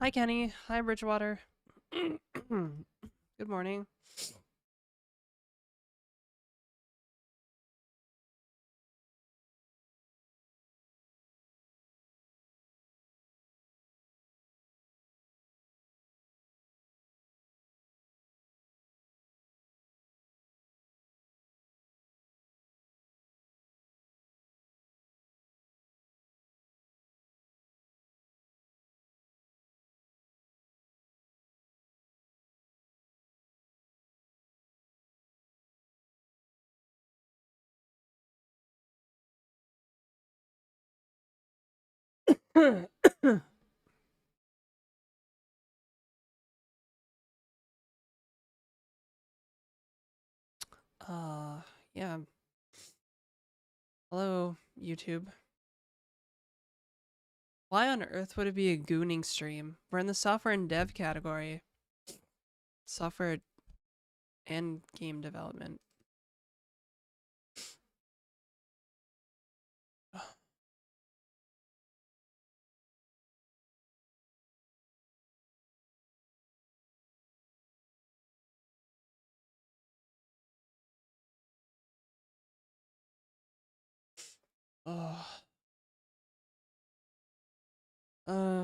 Hi, Kenny. Hi, Bridgewater. Good morning. uh, yeah. Hello, YouTube. Why on earth would it be a gooning stream? We're in the software and dev category. Software and game development. Oh.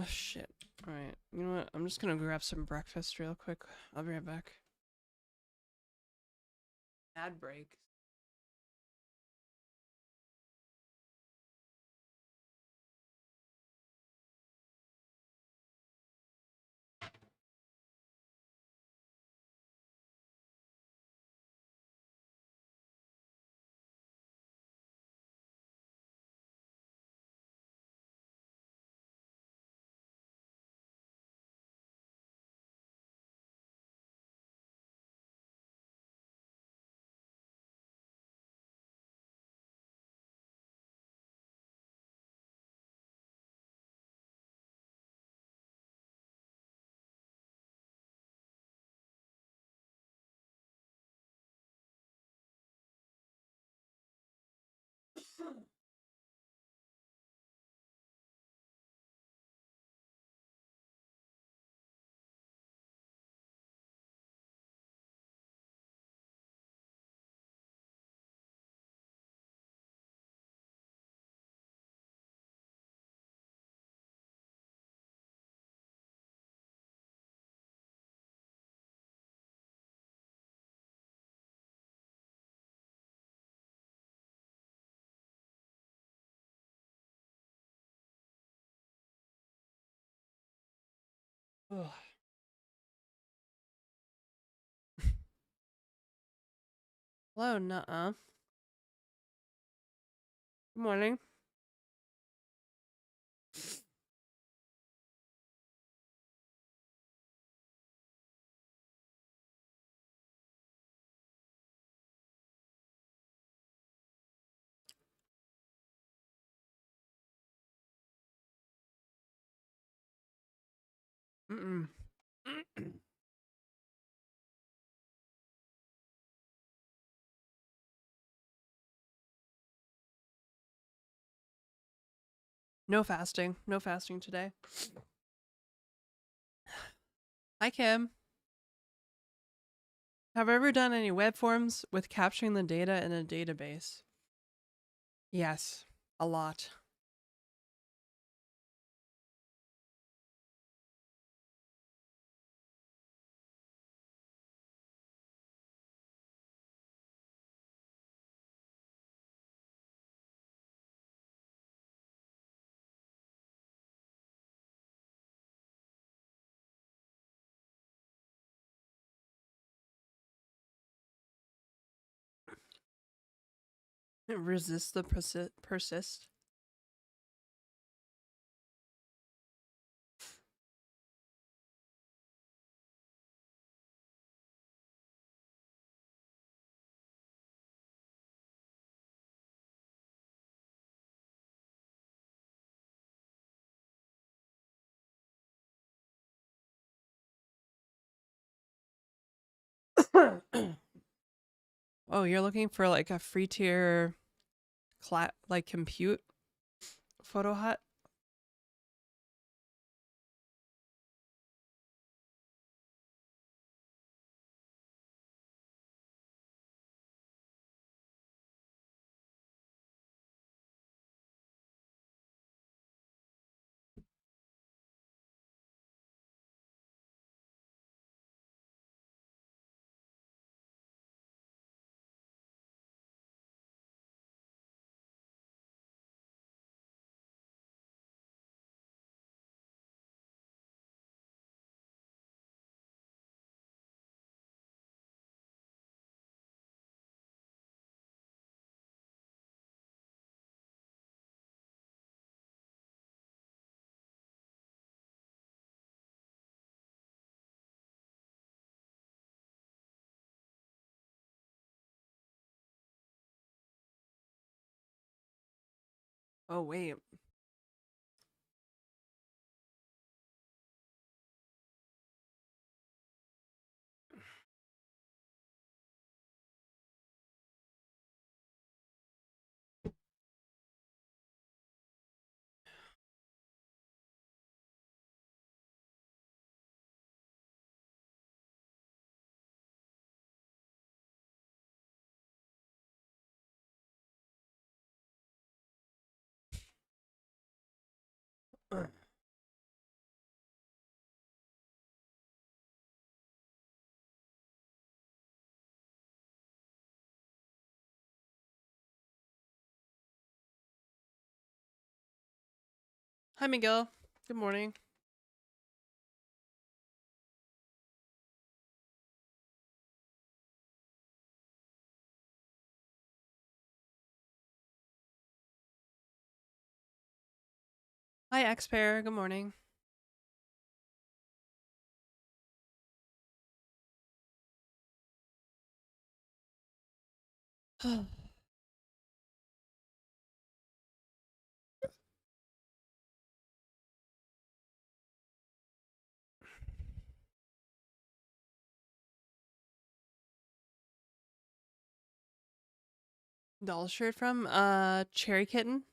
Shit. Alright, you know what? I'm just gonna grab some breakfast real quick. I'll be right back. Ad break. Ugh. Hello, nuh-uh. Good morning. Mm-mm. No fasting. No fasting today. Hi, Kim. Have I ever done any web forms with capturing the data in a database? Yes, a lot. Resist the persist. Oh, you're looking for like a free tier like compute photo hut? Oh, wait. Hi, Miguel. Good morning. Hi, X-Pair. Good morning. Doll shirt from Cherry Kitten.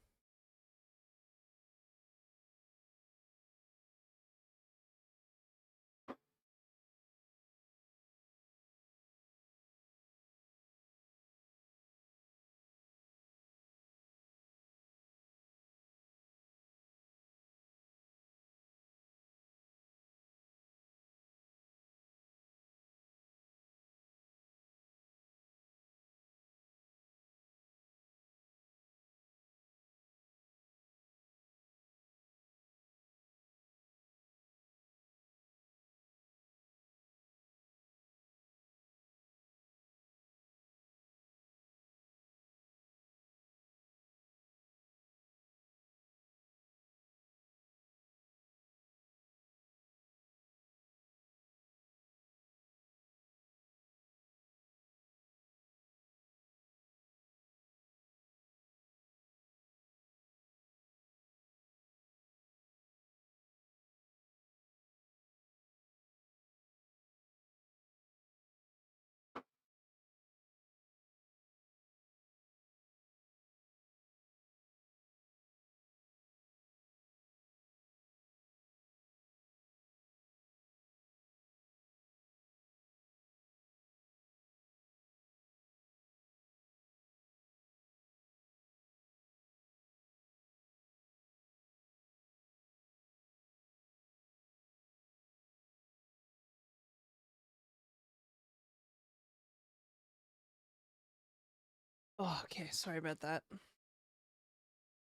Oh, okay. Sorry about that.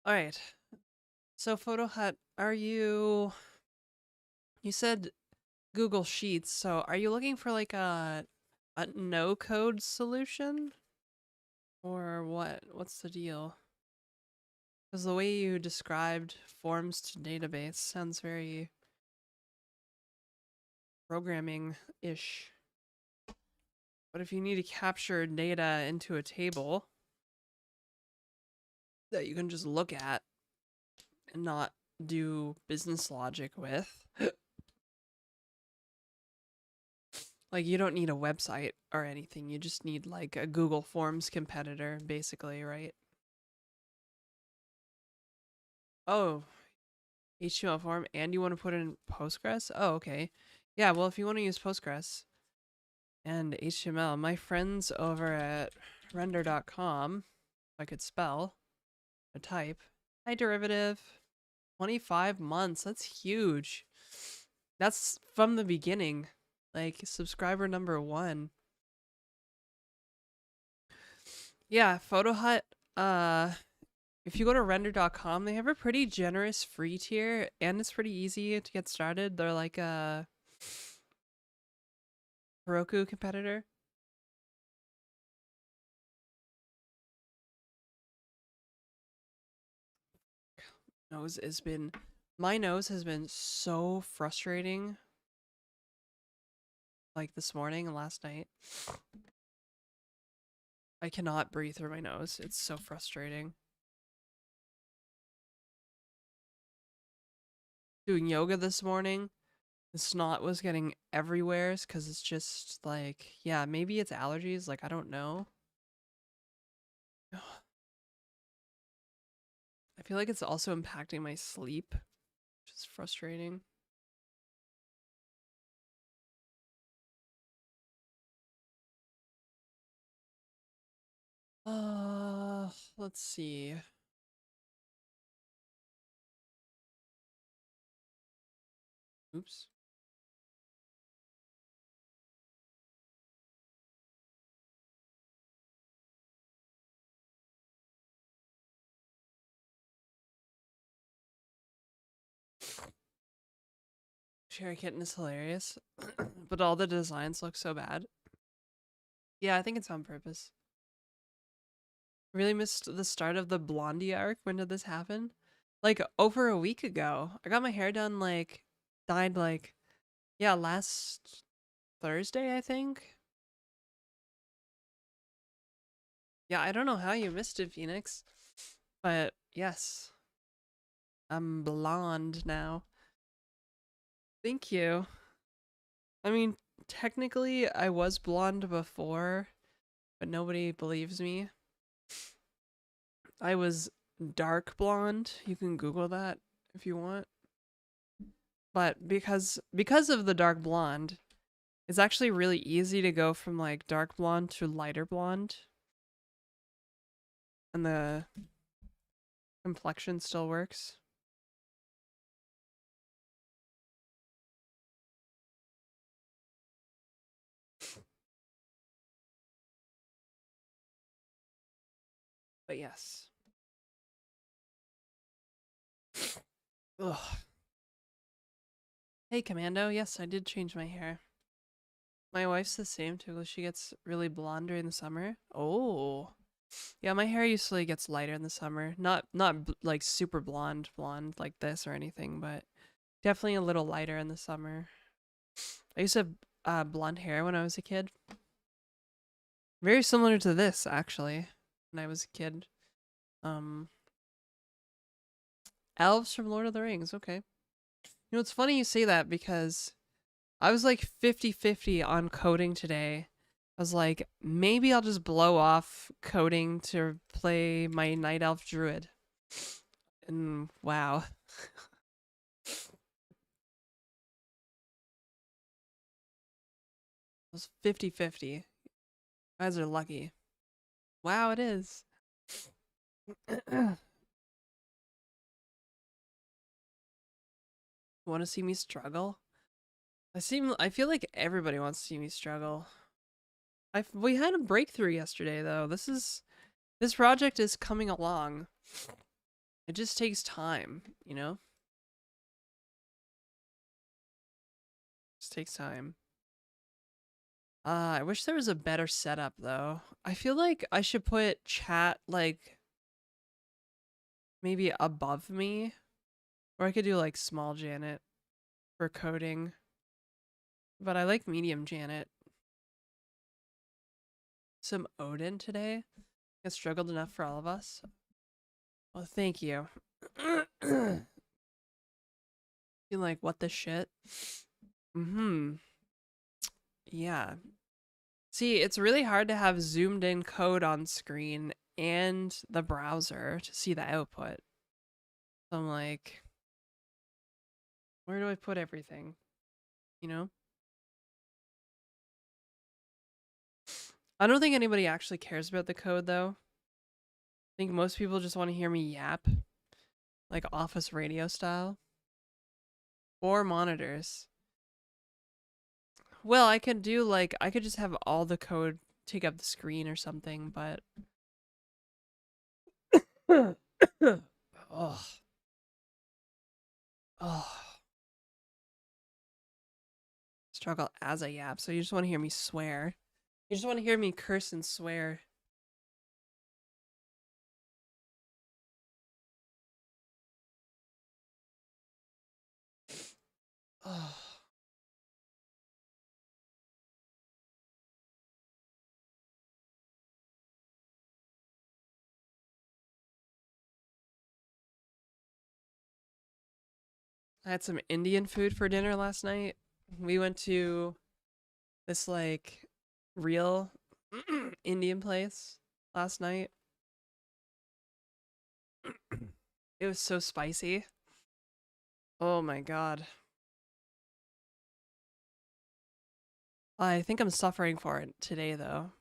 All right. So, Photo Hut, you said Google Sheets, so are you looking for like a no code solution? Or what? What's the deal? Because the way you described forms to database sounds very programming-ish. But if you need to capture data into a table that you can just look at and not do business logic with, like you don't need a website or anything. You just need like a Google Forms competitor, basically, right? Oh, HTML form, and you want to put in Postgres? Oh, okay. Yeah, well, if you want to use Postgres and HTML, my friends over at render.com, I could spell, a type, high derivative, 25 months. That's huge. That's from the beginning. Like subscriber number 1. Yeah, Photo Hut, if you go to render.com, they have a pretty generous free tier and it's pretty easy to get started. They're like a Heroku competitor. Nose has been My nose has been so frustrating like this morning and last night. I cannot breathe through my nose. It's so frustrating. doing yoga this morning. The snot was getting everywhere because it's just like, yeah, maybe it's allergies. Like, I don't know. I feel like it's also impacting my sleep, which is frustrating. Let's see. Oops. Cherry Kitten is hilarious, but all the designs look so bad. Yeah, I think it's on purpose. Really missed the start of the Blondie arc. When did this happen? Like over a week ago. I got my hair done dyed yeah, last Thursday, I think. Yeah, I don't know how you missed it, Phoenix. But yes, I'm blonde now. Thank you. I mean, technically I was blonde before, but nobody believes me. I was dark blonde. You can Google that if you want. But because of the dark blonde, it's actually really easy to go from like dark blonde to lighter blonde. And the complexion still works. But yes. Ugh. Hey, Commando. Yes, I did change my hair. My wife's the same too. She gets really blonde during the summer. Oh. Yeah, my hair usually gets lighter in the summer. Not like super blonde like this or anything, but definitely a little lighter in the summer. I used to have blonde hair when I was a kid. Very similar to this actually when I was a kid. Um Elves from Lord of the Rings. Okay. You know, it's funny you say that because I was like 50-50 on coding today. I was like, maybe I'll just blow off coding to play my Night Elf Druid. And wow. It was 50-50. You guys are lucky. Wow, it is. Want to see me struggle? I feel like everybody wants to see me struggle. We had a breakthrough yesterday though. This project is coming along. It just takes time, you know? It just takes time. I wish there was a better setup though. I feel like I should put chat like maybe above me. Or I could do like small Janet for coding. But I like medium Janet. Some Odin today. It struggled enough for all of us. Well, thank you. Feel like, what the shit? Mm-hmm. Yeah. See, it's really hard to have zoomed in code on screen and the browser to see the output. So I'm like, where do I put everything? You know? I don't think anybody actually cares about the code though. I think most people just want to hear me yap, like office radio style. Or monitors. Well, I could do like, I could just have all the code take up the screen or something, but. Oh. Oh. Struggle as I yap, so you just want to hear me swear. You just want to hear me curse and swear. Oh. I had some Indian food for dinner last night. We went to this like real Indian place last night. It was so spicy. Oh my god. I think I'm suffering for it today though.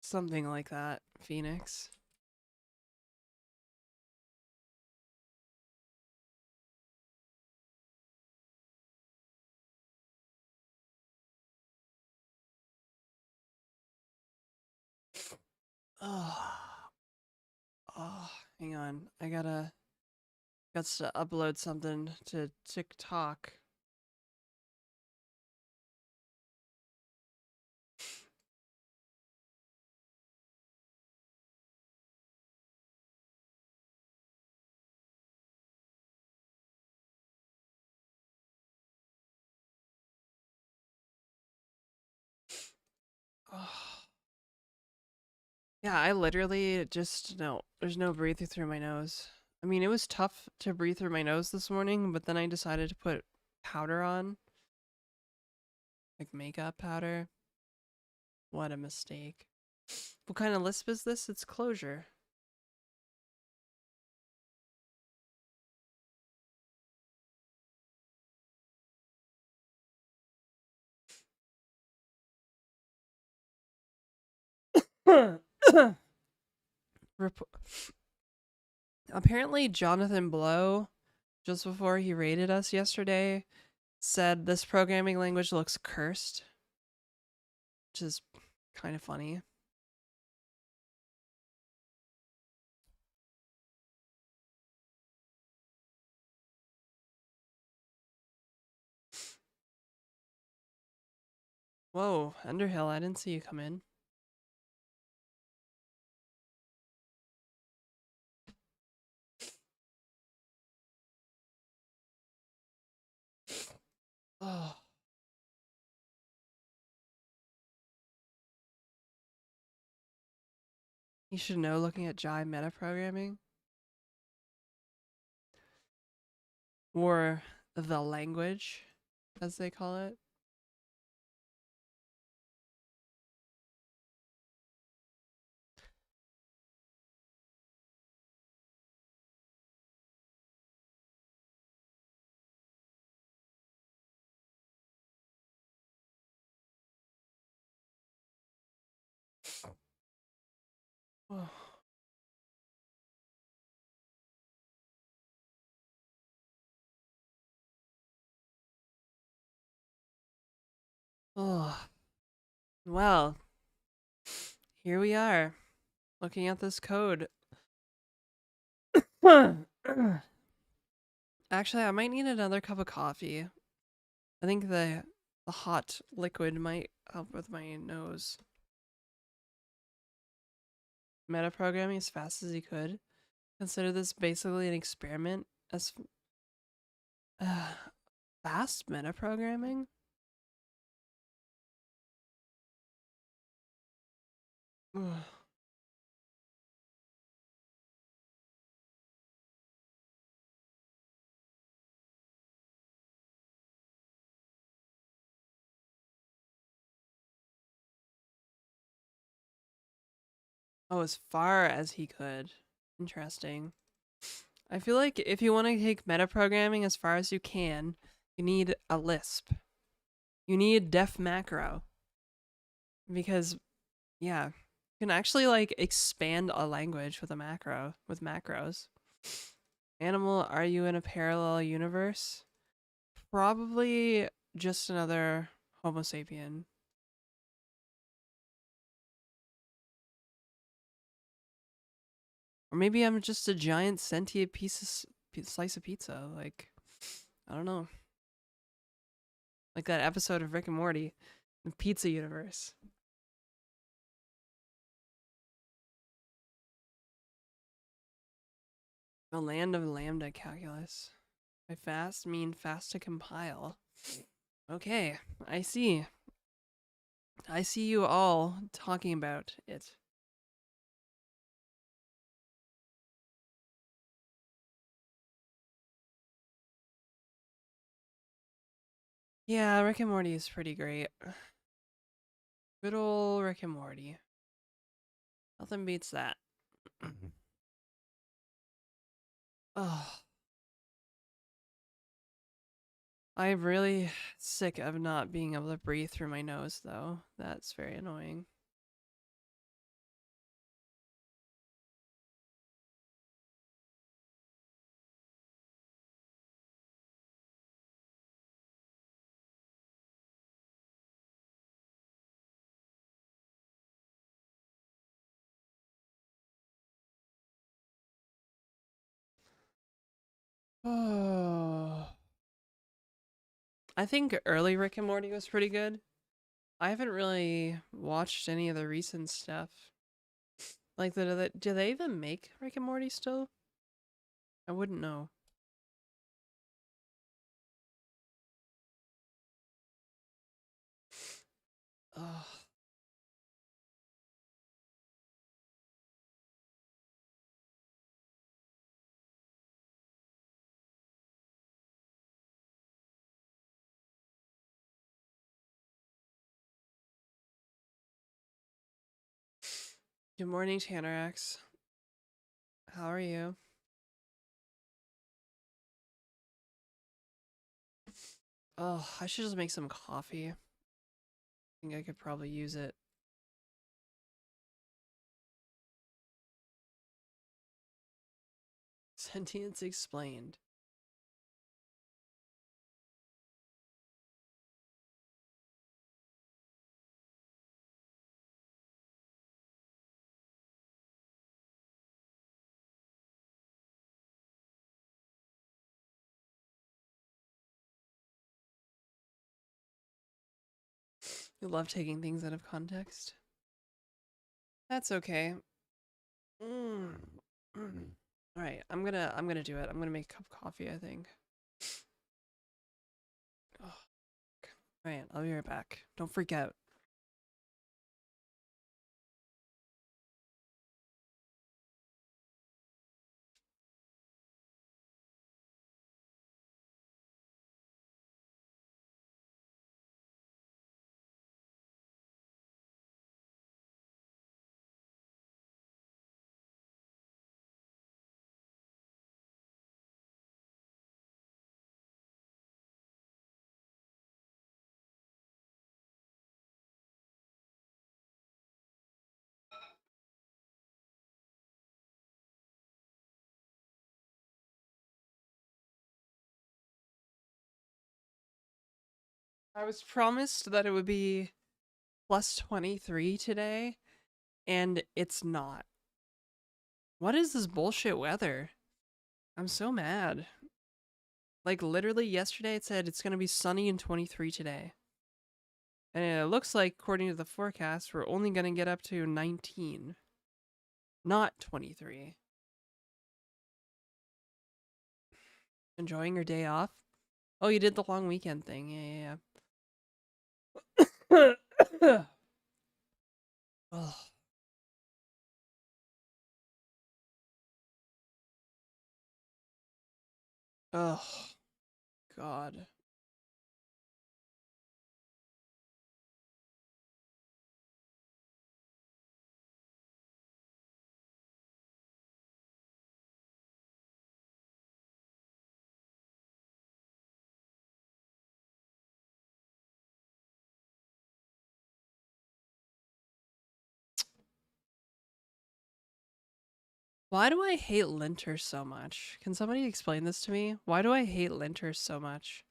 Something like that, Phoenix. Oh, oh, hang on. I got to upload something to TikTok. Oh. Yeah, I literally just no. There's no breathing through my nose. I mean, it was tough to breathe through my nose this morning, but then I decided to put powder on, like makeup powder. What a mistake. What kind of lisp is this? It's closure. Apparently, Jonathan Blow, just before he rated us yesterday, said this programming language looks cursed, which is kind of funny. Whoa, Underhill, I didn't see you come in. Oh. You should know looking at Jai metaprogramming. Or the language, as they call it. Oh. Oh. Well, here we are, looking at this code. Actually, I might need another cup of coffee. I think the hot liquid might help with my nose. Metaprogramming as fast as he could. Consider this basically an experiment as fast metaprogramming? Ugh. Oh, as far as he could. Interesting. I feel like if you want to take metaprogramming as far as you can, you need a Lisp. You need def macro. Because, yeah, you can actually like expand a language with a macro, with macros. Animal, are you in a parallel universe? Probably just another Homo sapien. Or maybe I'm just a giant sentient slice of pizza. Like, I don't know. Like that episode of Rick and Morty, the pizza universe. The land of lambda calculus. By fast, mean fast to compile. Okay, I see. I see you all talking about it. Yeah, Rick and Morty is pretty great. Good old Rick and Morty. Nothing beats that. Oh, I'm really sick of not being able to breathe through my nose, though. That's very annoying. Oh. I think early Rick and Morty was pretty good. I haven't really watched any of the recent stuff. Like, do they even make Rick and Morty still? I wouldn't know. Ugh. Good morning, Tannerax. How are you? Oh, I should just make some coffee. I think I could probably use it. Sentience explained. You love taking things out of context. That's okay. Mm. Mm. All right, I'm gonna do it. I'm gonna make a cup of coffee, I think. Oh, all right, I'll be right back. Don't freak out. I was promised that it would be plus 23 today, and it's not. What is this bullshit weather? I'm so mad. Like, literally, yesterday it said it's gonna be sunny and 23 today. And it looks like, according to the forecast, we're only gonna get up to 19, not 23. Enjoying your day off? Oh, you did the long weekend thing. Yeah, yeah. Oh, oh, God. Why do I hate linters so much? Can somebody explain this to me? Why do I hate linters so much?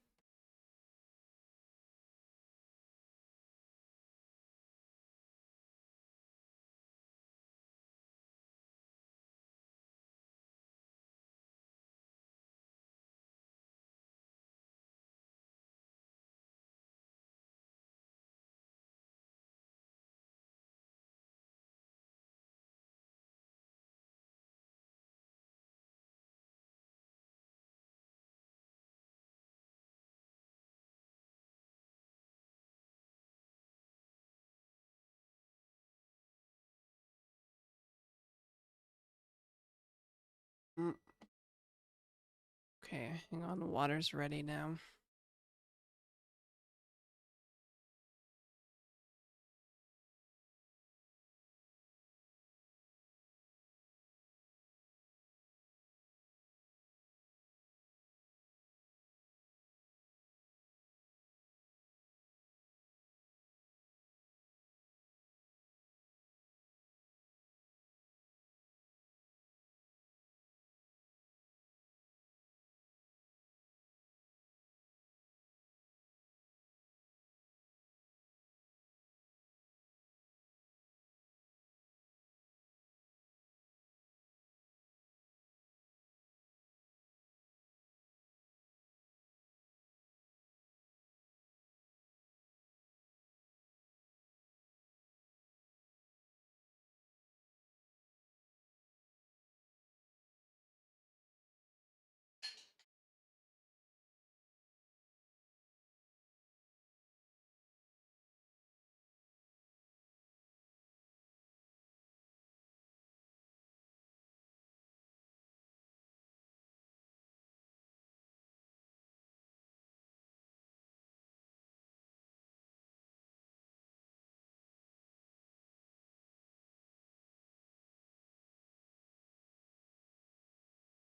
Mm. Okay, hang on. The water's ready now.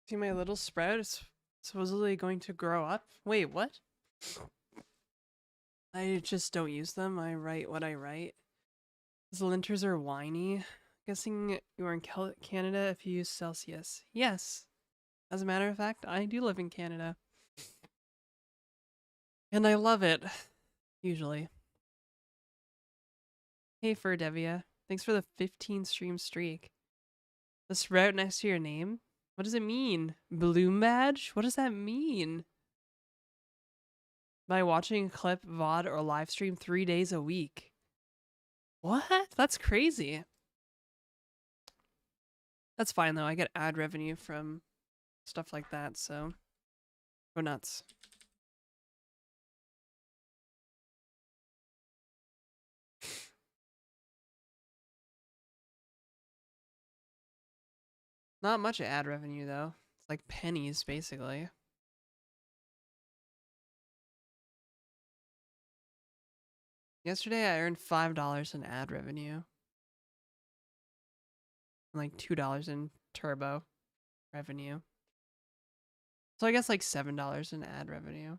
See my little sprout is supposedly going to grow up. Wait, what? I just don't use them. I write what I write. The linters are whiny. Guessing you are in Canada if you use Celsius. Yes. As a matter of fact, I do live in Canada. And I love it. Usually. Hey, Furdevia. Thanks for the 15 stream streak. The sprout next to your name? What does it mean? Bloom badge? What does that mean? By watching a clip, VOD, or live stream 3 days a week. What? That's crazy. That's fine though. I get ad revenue from stuff like that, so go nuts. Not much ad revenue though. It's like pennies basically. Yesterday I earned $5 in ad revenue. And like $2 in turbo revenue. So I guess like $7 in ad revenue.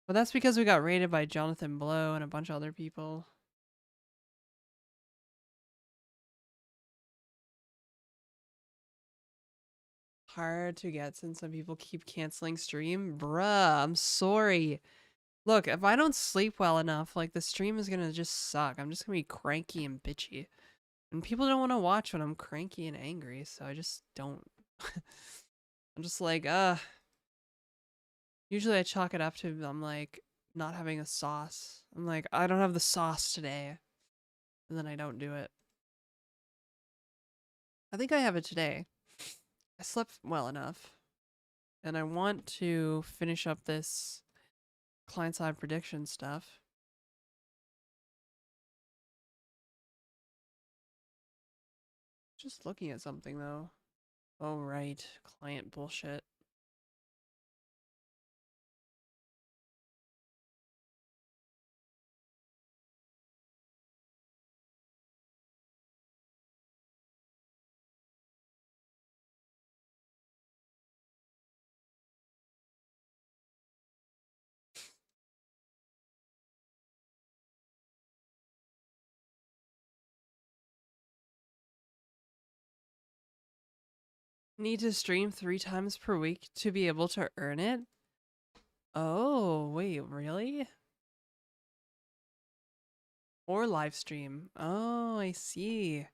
But that's because we got rated by Jonathan Blow and a bunch of other people. Hard to get since some people keep canceling stream. Bruh, I'm sorry. Look, if I don't sleep well enough, like the stream is gonna just suck. I'm just gonna be cranky and bitchy. And people don't want to watch when I'm cranky and angry, so I just don't. I'm just like, usually I chalk it up to I'm like not having a sauce. I'm like, I don't have the sauce today. And then I don't do it. I think I have it today. I slept well enough. And I want to finish up this client-side prediction stuff. Just looking at something though. Oh right, client bullshit. Need to stream 3 times per week to be able to earn it? Oh, wait, really? Or live stream. Oh, I see.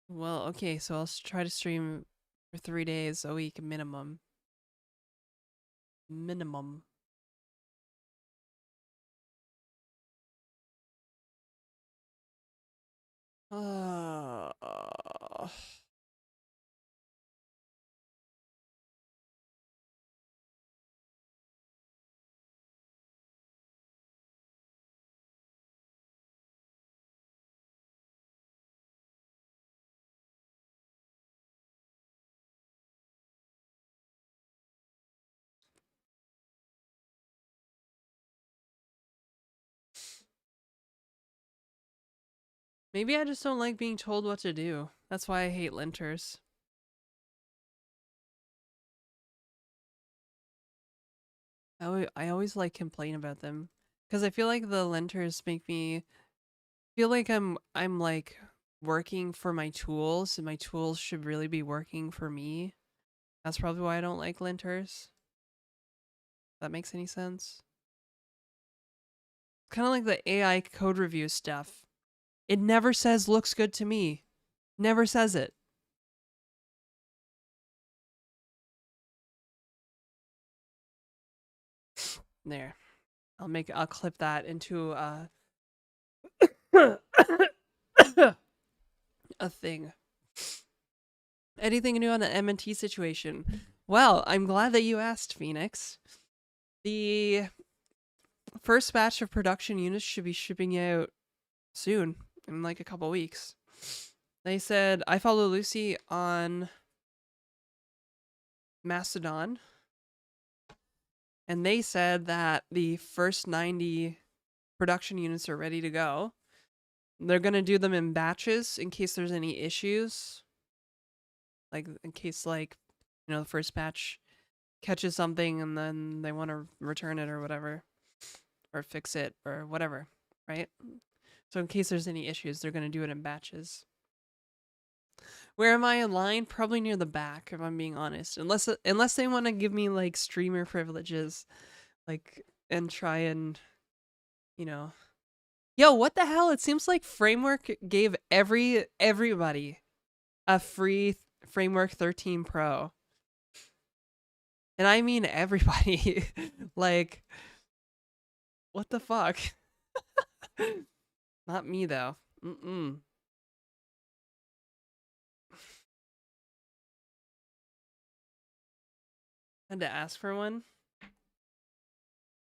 Well, okay, so I'll try to stream for 3 days a week minimum. Minimum. Uh, Maybe I just don't like being told what to do. That's why I hate linters. I always like complain about them because I feel like the linters make me feel like I'm like working for my tools and my tools should really be working for me. That's probably why I don't like linters. If that makes any sense. Kind of like the AI code review stuff. It never says looks good to me. Never says it. There. I'll clip that into a thing. Anything new on the M&T situation? Well, I'm glad that you asked, Phoenix. The first batch of production units should be shipping out soon, in like a couple weeks. They said I follow Lucy on Mastodon, and they said that the first 90 production units are ready to go. They're going to do them in batches in case there's any issues. Like, in case, like, you know, the first batch catches something and then they want to return it or whatever, or fix it or whatever, right? So in case there's any issues, they're going to do it in batches. Where am I in line? Probably near the back, if I'm being honest. Unless they want to give me like streamer privileges, like, and try and, you know. Yo, what the hell? It seems like Framework gave everybody a free Framework 13 Pro. And I mean everybody. Like, what the fuck? Not me though. Mm-mm. Had to ask for one.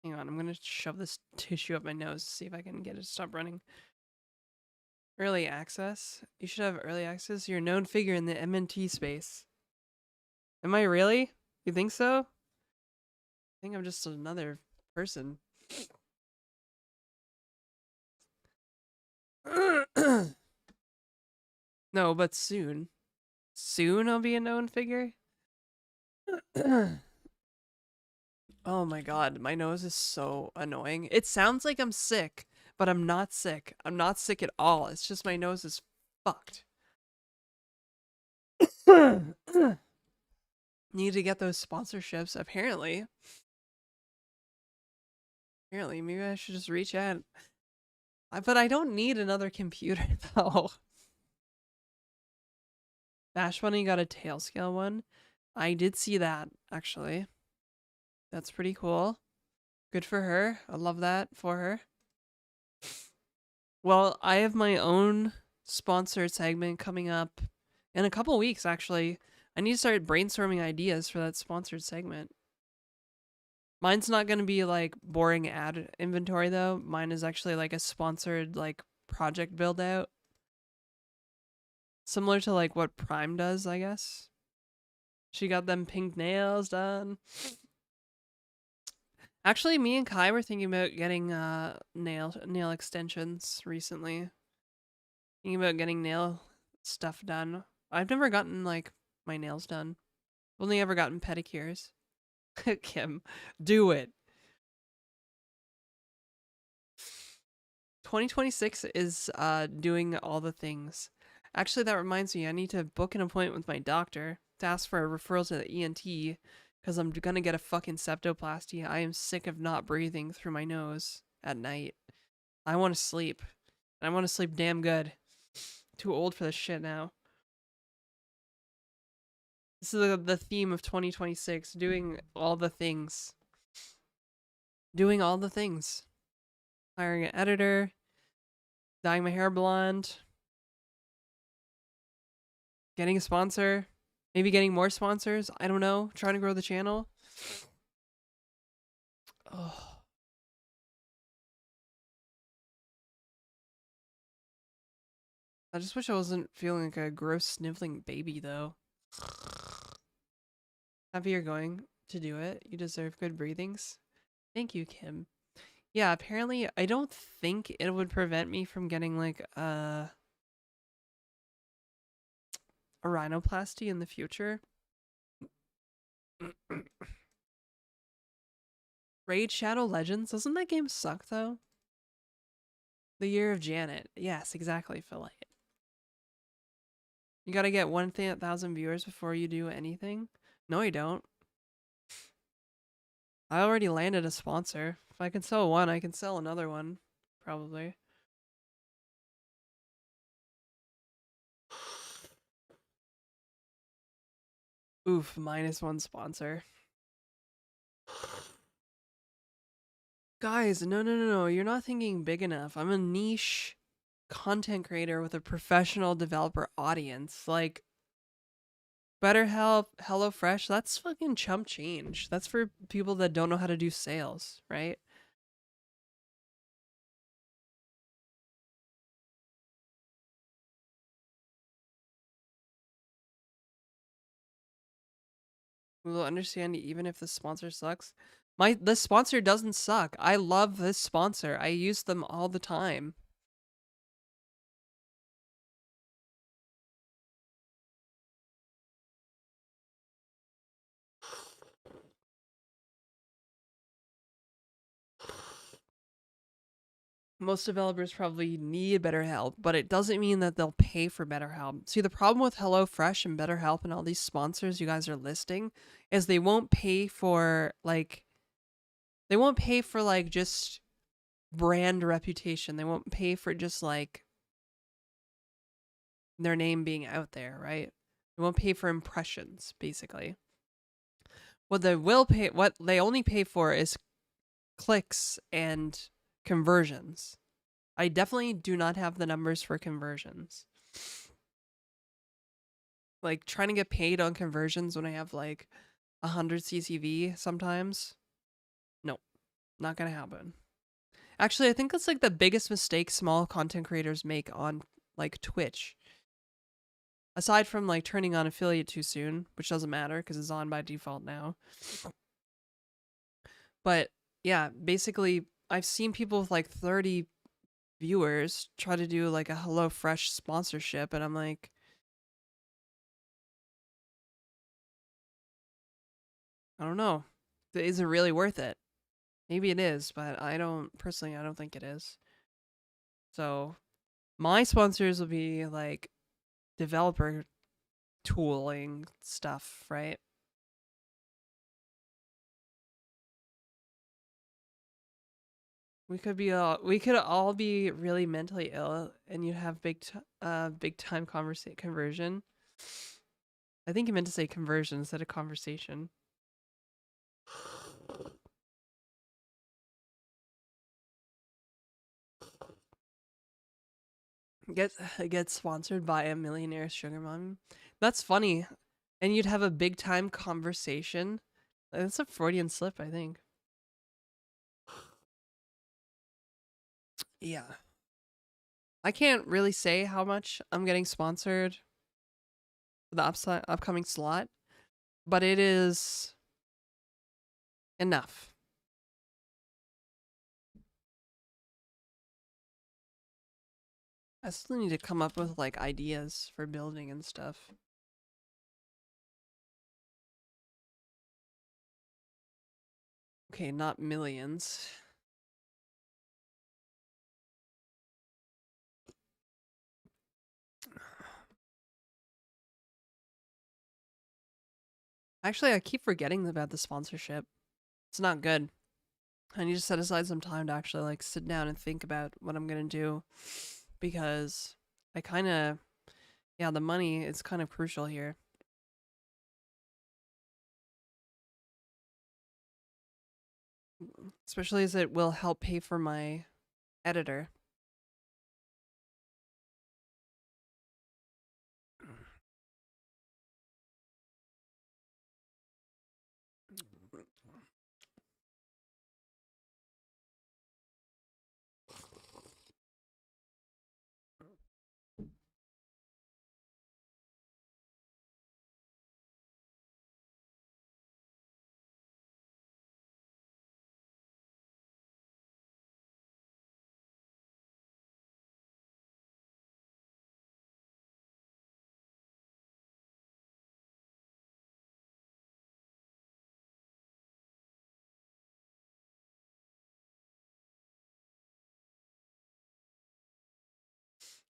Hang on, I'm gonna shove this tissue up my nose to see if I can get it to stop running. Early access? You should have early access. You're a known figure in the MNT space. Am I really? You think so? I think I'm just another person. No, but soon. Soon I'll be a known figure? Oh my god, my nose is so annoying. It sounds like I'm sick, but I'm not sick. I'm not sick at all. It's just my nose is fucked. Need to get those sponsorships, apparently. Apparently, maybe I should just reach out. But I don't need another computer, though. Bash Bunny got a tail scale one. I did see that, actually. That's pretty cool. Good for her. I love that for her. Well, I have my own sponsored segment coming up in a couple weeks, actually. I need to start brainstorming ideas for that sponsored segment. Mine's not going to be like boring ad inventory, though. Mine is actually like a sponsored like project build out. Similar to like what Prime does, I guess. She got them pink nails done. Actually, me and Kai were thinking about getting nail extensions recently. Thinking about getting nail stuff done. I've never gotten like my nails done. Only ever gotten pedicures. Kim, do it. 2026 is doing all the things. Actually, that reminds me, I need to book an appointment with my doctor to ask for a referral to the ENT because I'm gonna get a fucking septoplasty. I am sick of not breathing through my nose at night. I want to sleep. I want to sleep damn good. Too old for this shit now. This is the theme of 2026, doing all the things. Doing all the things. Hiring an editor, dyeing my hair blonde, getting a sponsor, maybe getting more sponsors. I don't know. Trying to grow the channel. Oh. I just wish I wasn't feeling like a gross sniveling baby, though. Happy you're going to do it. You deserve good breathings. Thank you, Kim. Yeah, apparently I don't think it would prevent me from getting like a rhinoplasty in the future. Raid Shadow Legends, doesn't that game suck though? The Year of Janet. Yes, exactly, Philite. You gotta get 1,000 viewers before you do anything? No, you don't. I already landed a sponsor. If I can sell one, I can sell another one. Probably. Oof, -1 sponsor. Guys, no. You're not thinking big enough. I'm a niche content creator with a professional developer audience. Like, BetterHelp, HelloFresh, that's fucking chump change. That's for people that don't know how to do sales, right? We will understand even if the sponsor sucks. The sponsor doesn't suck. I love this sponsor. I use them all the time. Most developers probably need BetterHelp, but it doesn't mean that they'll pay for BetterHelp. See, the problem with HelloFresh and BetterHelp and all these sponsors you guys are listing is they won't pay for just brand reputation. They won't pay for just like their name being out there, right? They won't pay for impressions, basically. What they only pay for is clicks and conversions. I definitely do not have the numbers for conversions. Like trying to get paid on conversions when I have like 100 CCV sometimes. Nope, not gonna happen. Actually, I think that's like the biggest mistake small content creators make on like Twitch. Aside from like turning on affiliate too soon, which doesn't matter because it's on by default now. But yeah, basically, I've seen people with like 30 viewers try to do like a HelloFresh sponsorship, and I'm like, I don't know. Is it really worth it? Maybe it is, but I don't think it is. So my sponsors will be like developer tooling stuff, right? We could all be really mentally ill, and you'd have big time conversion. I think you meant to say conversion instead of conversation. Get get sponsored by a millionaire sugar mom. That's funny, and you'd have a big time conversation. That's a Freudian slip, I think. Yeah. I can't really say how much I'm getting sponsored for the upcoming slot, but it is enough. I still need to come up with like ideas for building and stuff. Okay, not millions. Actually, I keep forgetting about the sponsorship. It's not good. I need to set aside some time to actually like sit down and think about what I'm gonna do, because I kind of, yeah, the money is kind of crucial here. Especially as it will help pay for my editor.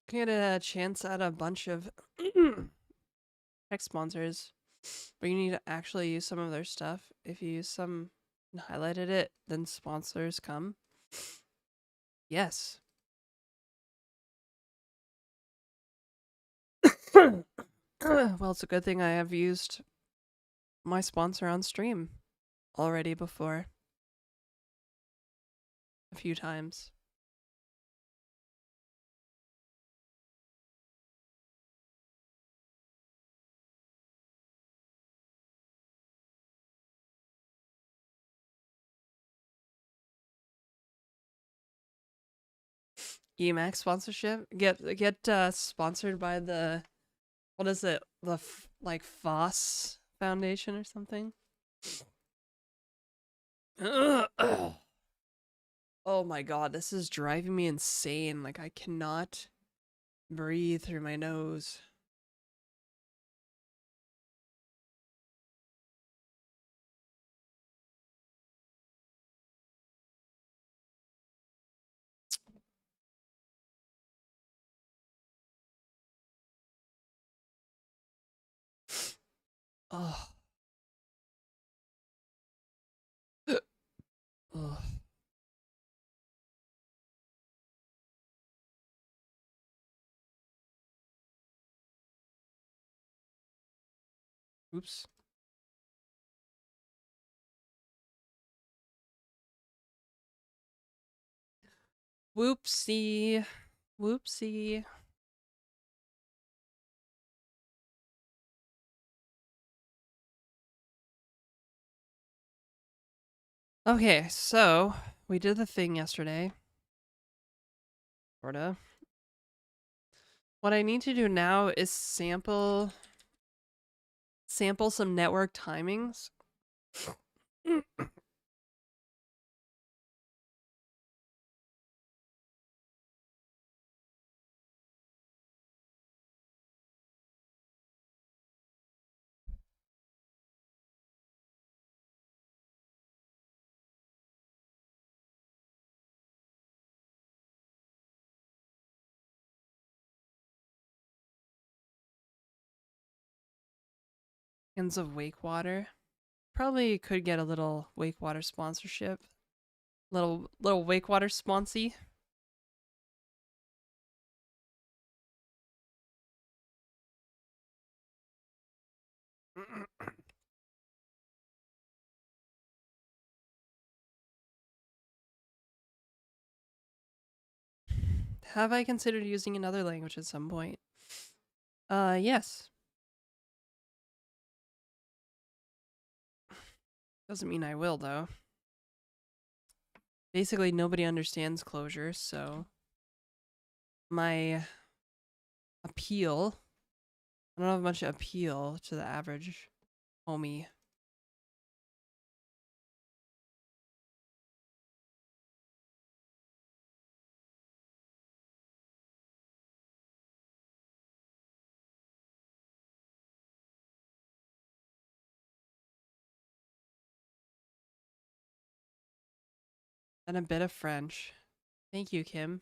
Get a chance at a bunch of tech sponsors, but you need to actually use some of their stuff. If you use some and highlighted it, then sponsors come. Yes. Well, it's a good thing I have used my sponsor on stream already before a few times. Emacs sponsorship. Get sponsored by the, what is it? The like Foss Foundation or something. Oh my god, this is driving me insane. Like I cannot breathe through my nose. Oh. Oh. Oops. Whoopsie. Whoopsie. Okay, so we did the thing yesterday. Sorta. What I need to do now is sample some network timings. Cans of Wake Water. Probably could get a little Wake Water sponsorship. Little Wake Water sponsy. Have I considered using another language at some point? Yes. Doesn't mean I will, though. Basically, nobody understands Clojure, so my appeal, I don't have much appeal to the average homie. And a bit of French. Thank you, Kim.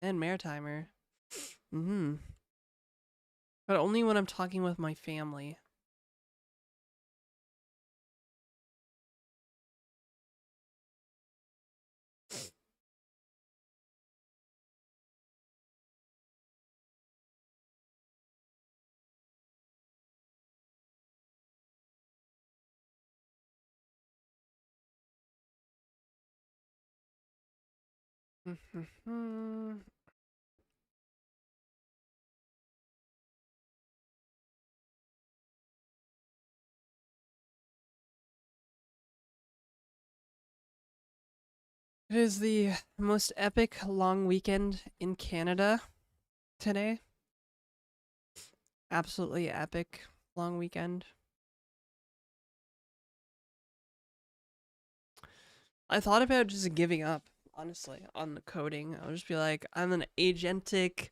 And Maritimer. Mm-hmm. But only when I'm talking with my family. It is the most epic long weekend in Canada today. Absolutely epic long weekend. I thought about just giving up, honestly, on the coding. I'll just be like, I'm an agentic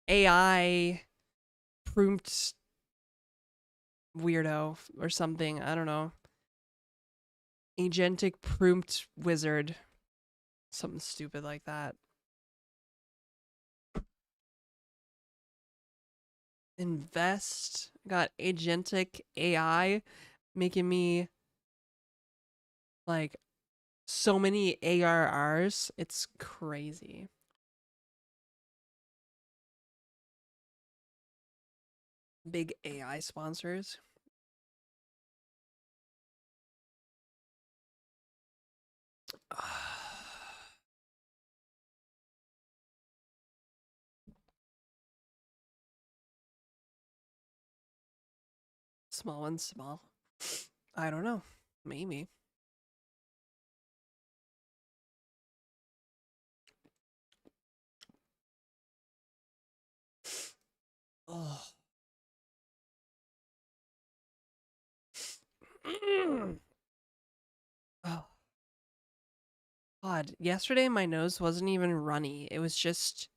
AI prompt weirdo or something. I don't know. Agentic prompt wizard. Something stupid like that. invest. Got agentic AI making me like so many ARRs. It's crazy. Big AI sponsors. Small and small. I don't know. Maybe. Oh. Oh. God. Yesterday my nose wasn't even runny. It was just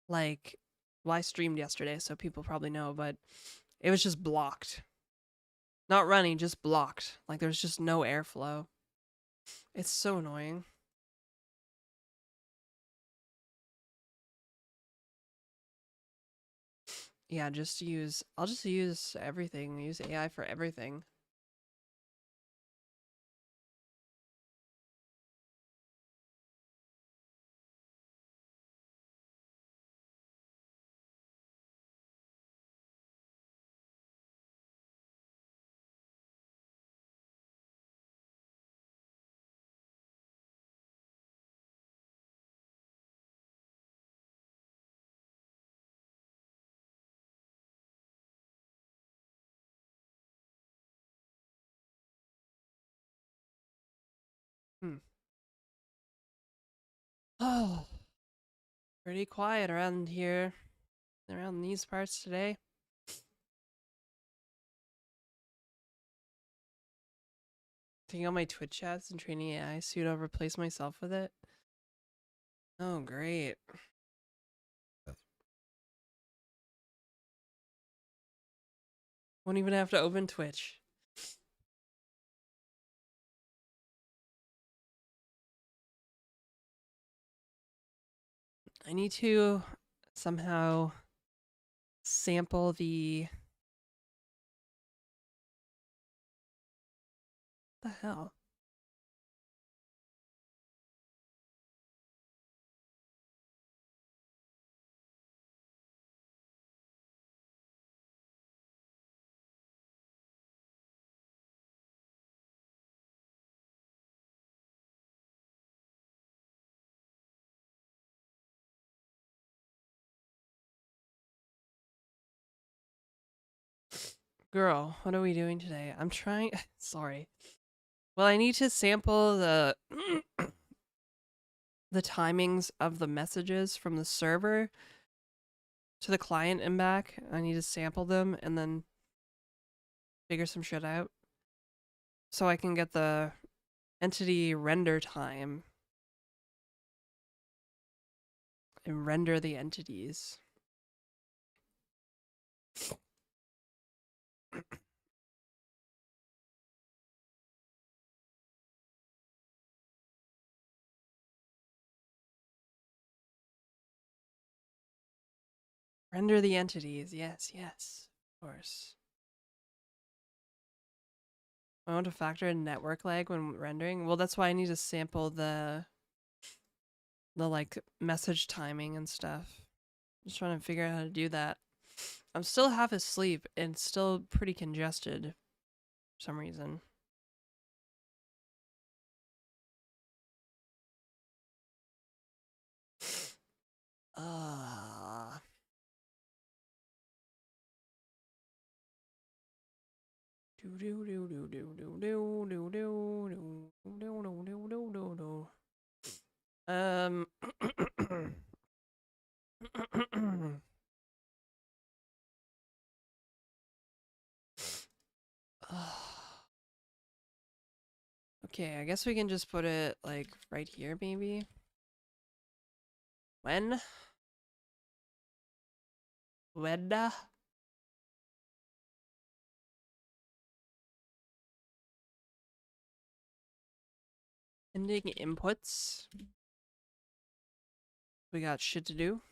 like, well, I streamed yesterday, so people probably know, but it was just blocked. Not runny, just blocked. Like there's just no airflow. It's so annoying. Yeah, I'll just use everything. Use AI for everything. Hmm. Oh, pretty quiet around here, around these parts today. Taking out my Twitch chats and training AI so you don't replace myself with it. Oh, great. Won't even have to open Twitch. I need to somehow sample the hell? Girl, what are we doing today? I'm trying. Sorry. Well, I need to sample the timings of the messages from the server to the client and back. I need to sample them and then figure some shit out so I can get the entity render time and render the entities. Render the entities. Yes, yes. Of course. I want to factor in network lag when rendering. Well, that's why I need to sample the like message timing and stuff. Just trying to figure out how to do that. I'm still half asleep and still pretty congested for some reason. Uh do do do do do do do do do do do do do do. Okay, I guess we can just put it like right here, maybe. When? When? Ending inputs. We got shit to do.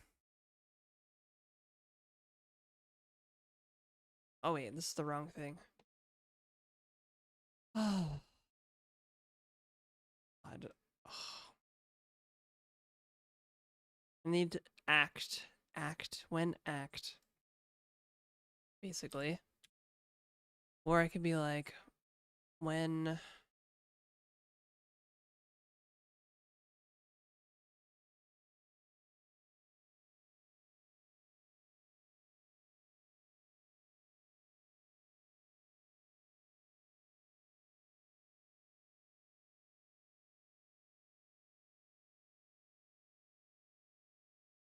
Oh wait, this is the wrong thing. Oh. God. I need to act. Act. When act. Basically. Or I could be like, when...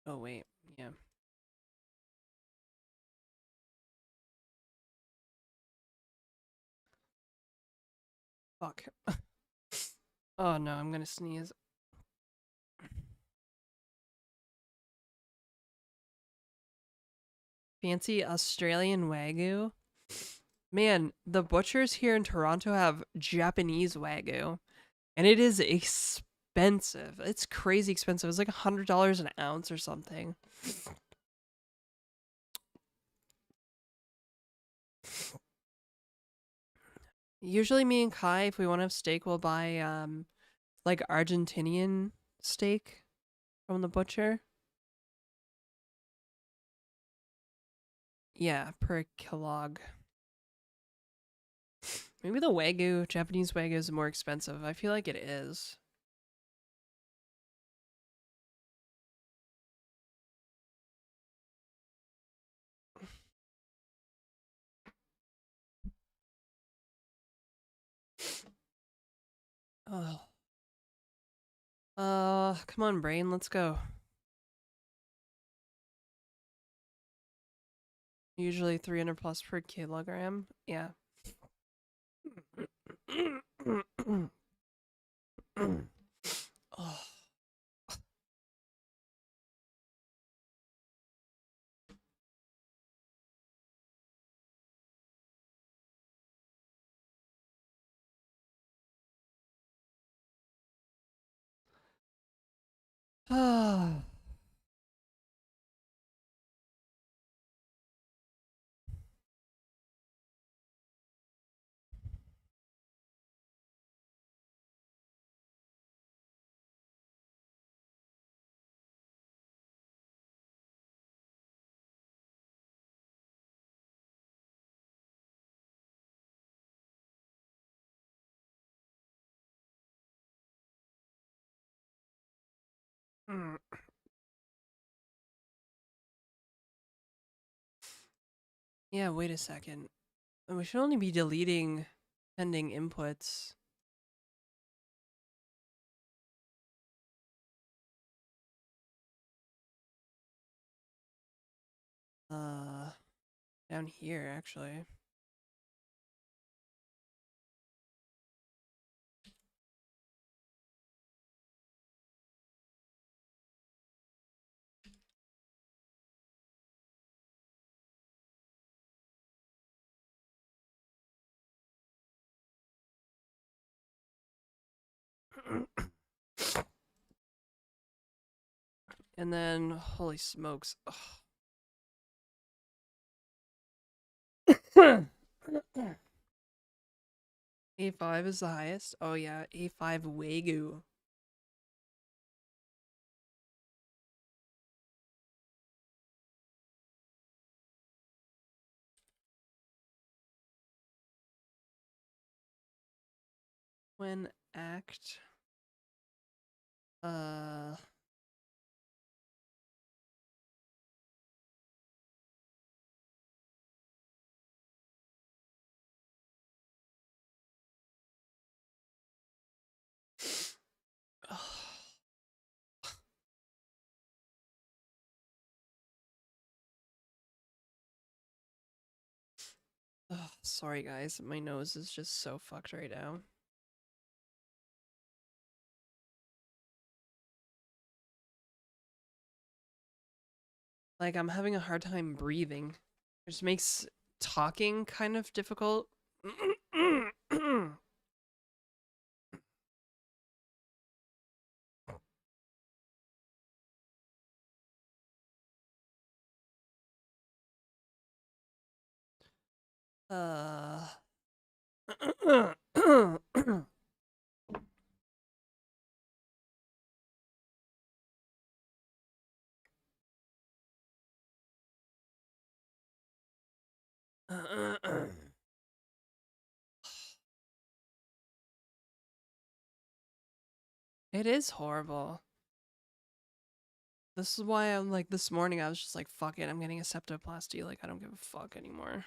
Oh wait, yeah. Fuck. Oh no, I'm gonna sneeze. Fancy Australian Wagyu? Man, the butchers here in Toronto have Japanese Wagyu, and it is expensive. It's crazy expensive. It's like $100 an ounce or something. Usually me and Kai, if we want to have steak, we'll buy like Argentinian steak from the butcher. Yeah, per kilog. Maybe the Wagyu, Japanese Wagyu is more expensive. I feel like it is. Oh. Come on, brain, let's go. Usually 300 plus per kilogram. Yeah. Oh. Ah. Mm. Yeah, wait a second. We should only be deleting pending inputs. Uh, Down here, actually. And then, holy smokes. A5 is the highest? Oh yeah, A5 Wagyu. When act... Uh... Sorry guys, my nose is just so fucked right now. Like, I'm having a hard time breathing. It just makes talking kind of difficult. Uh. It is horrible. This is why I'm like, this morning I was just like, fuck it, I'm getting a septoplasty. Like, I don't give a fuck anymore.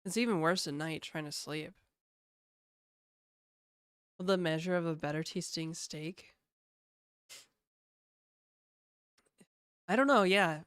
It's even worse at night trying to sleep. The measure of a better tasting steak. I don't know, yeah.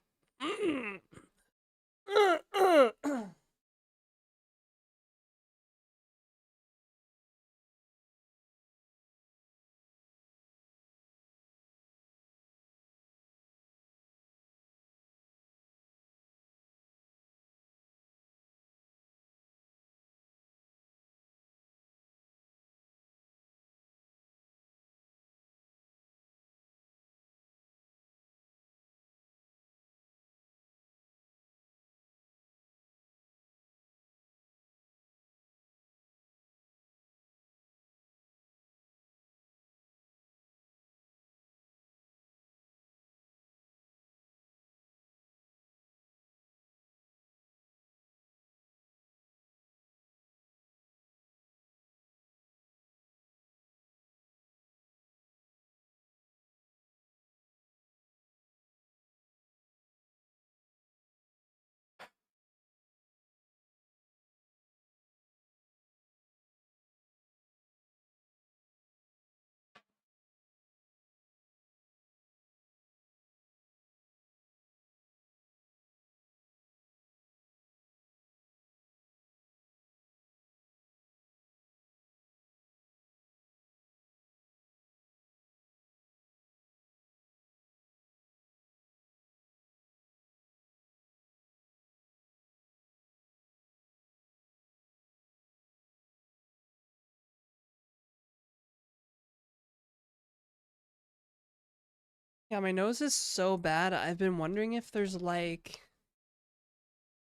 Yeah, my nose is so bad. I've been wondering if there's like,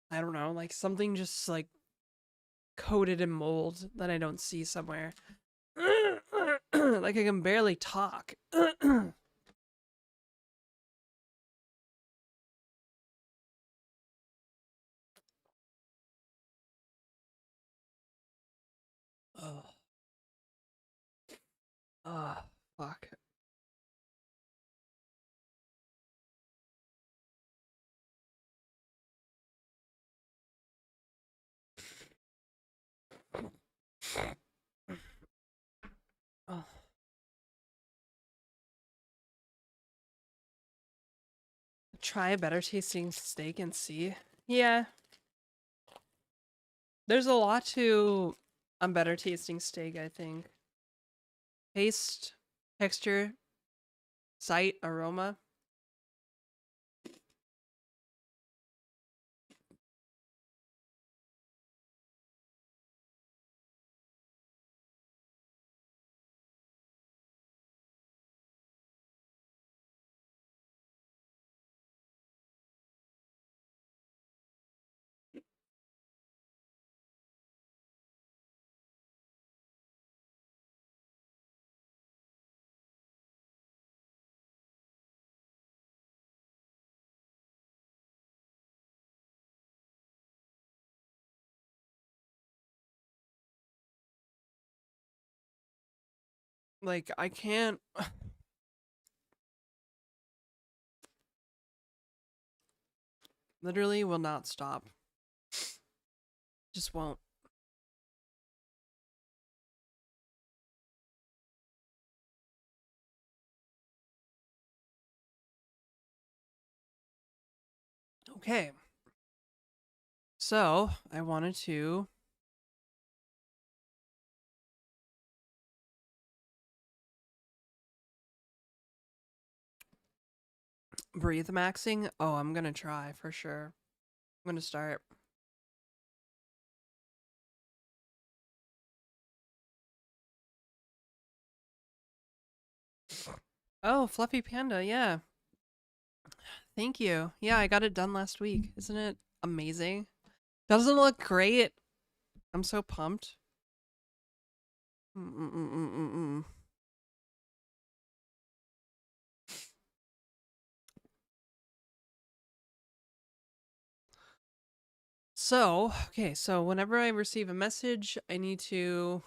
I don't know, like something just like coated in mold that I don't see somewhere. Like I can barely talk. Oh, fuck. Oh. Try a better tasting steak and see. Yeah, there's a lot to a better tasting steak, I think. Taste, texture, sight, aroma. Like, I can't. Literally will not stop. Just won't. Okay. So, I wanted to breathe maxing. Oh, I'm gonna try for sure. I'm gonna start. Oh, Fluffy Panda, yeah. thank you. Yeah, I got it done last week. Isn't it amazing? Doesn't it look great? I'm so pumped. Mm-mm-mm-mm-mm. So, okay, so whenever I receive a message, I need to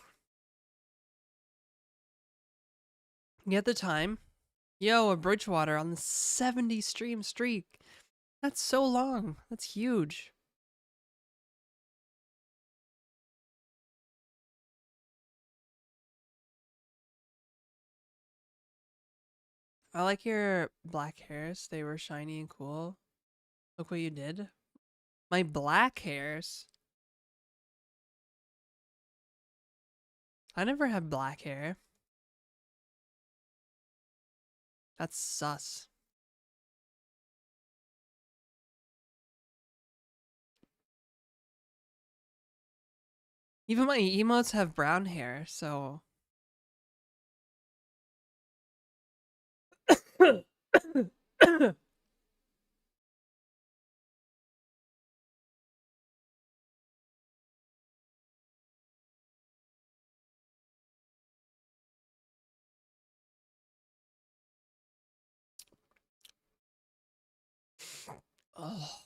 get the time. Yo, a Bridgewater on the 70 stream streak. That's so long. That's huge. I like your black hairs. They were shiny and cool. Look what you did. My black hairs? I never had black hair. That's sus. Even my emotes have brown hair, so. Oh.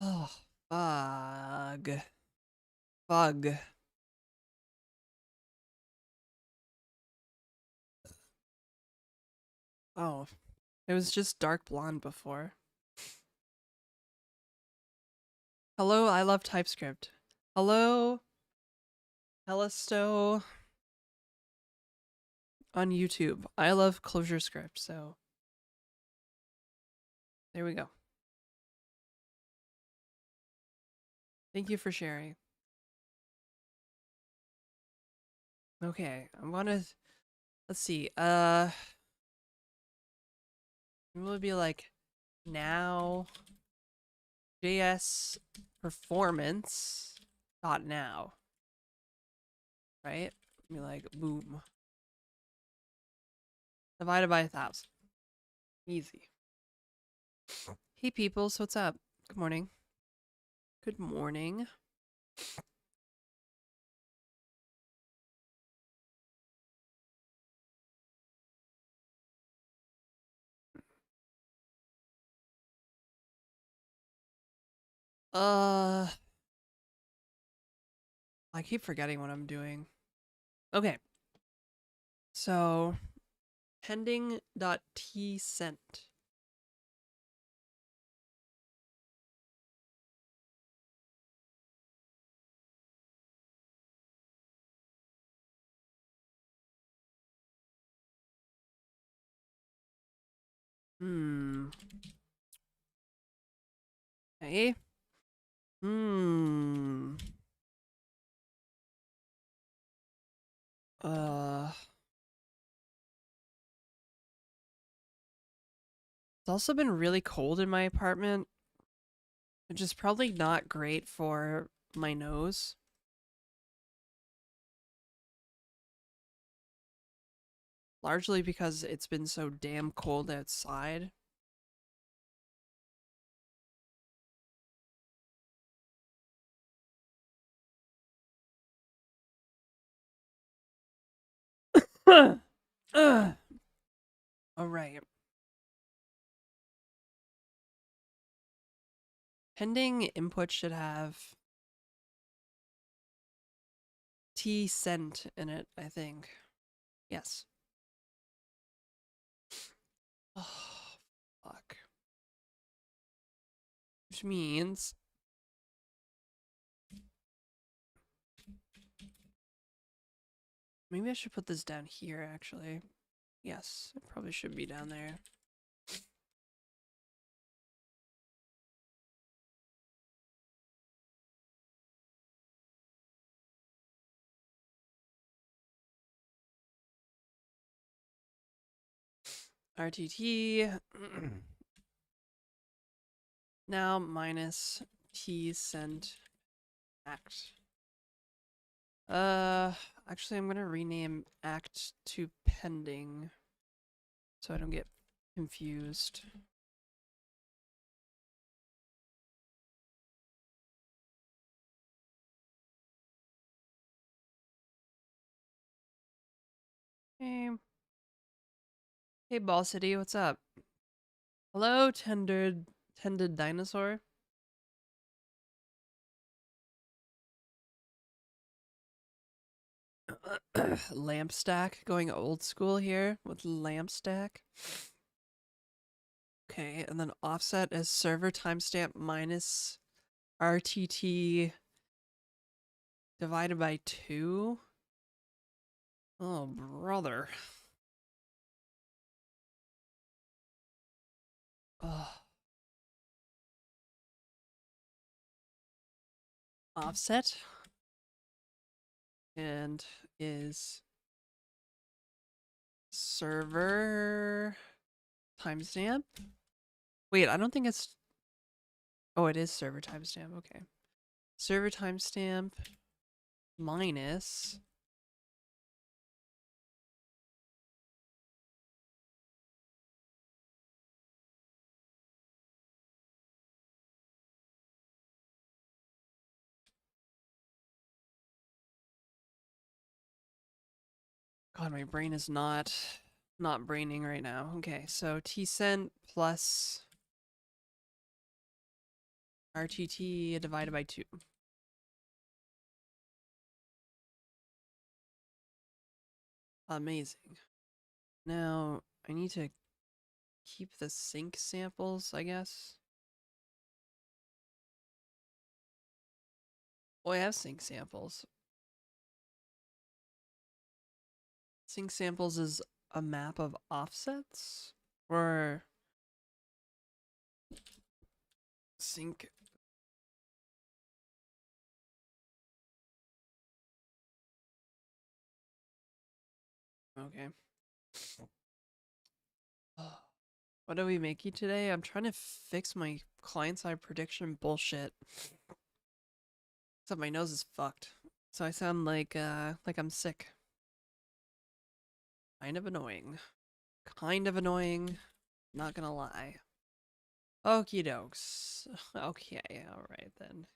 Oh. Fug. Fug. Oh. It was just dark blonde before. Hello, I love TypeScript. Hello, Hellisto on YouTube. I love ClojureScript, so there we go. Thank you for sharing. Okay, I'm gonna let's see. It will be like now JS performance dot now. Right? Be like boom. Divided by 1,000. Easy. Hey people, so what's up? Good morning. Good morning. I keep forgetting what I'm doing. Okay. So pending.tsent. Hmm. Okay. Hmm. It's also been really cold in my apartment, which is probably not great for my nose. Largely because it's been so damn cold outside. All right. Pending input should have tsent in it, I think. Yes. Oh, fuck. Which means maybe I should put this down here, actually. Yes, it probably should be down there. RTT. Now minus tsent act. Actually, I'm gonna rename act to pending so I don't get confused. Hey. Hey, Ball City, what's up? Hello, tended dinosaur. Lamp stack, going old school here with lamp stack. Okay, and then offset as server timestamp minus RTT divided by 2. Oh, brother. Ugh. Offset and is server timestamp. Wait, I don't think it's. Oh, it is server timestamp. Okay. Server timestamp minus. God, my brain is not braining right now. Okay, so tsent plus RTT divided by 2. Amazing. Now, I need to keep the sync samples, I guess. Oh, I have sync samples. Sync samples is a map of offsets? Or sync. Okay. What do we make you today? I'm trying to fix my client-side prediction bullshit. Except my nose is fucked. So I sound like I'm sick. Kind of annoying. Kind of annoying. Not gonna lie. Okie dokes. Okay, alright then.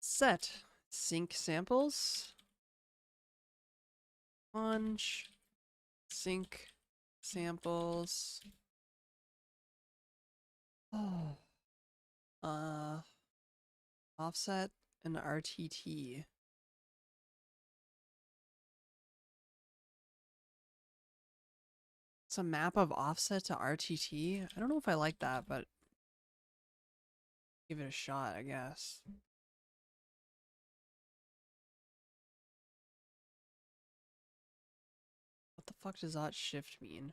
Set. Sync samples. Launch. Sync samples. Oh. Offset and RTT. It's a map of offset to RTT. I don't know if I like that, but give it a shot, I guess. What the fuck does that shift mean?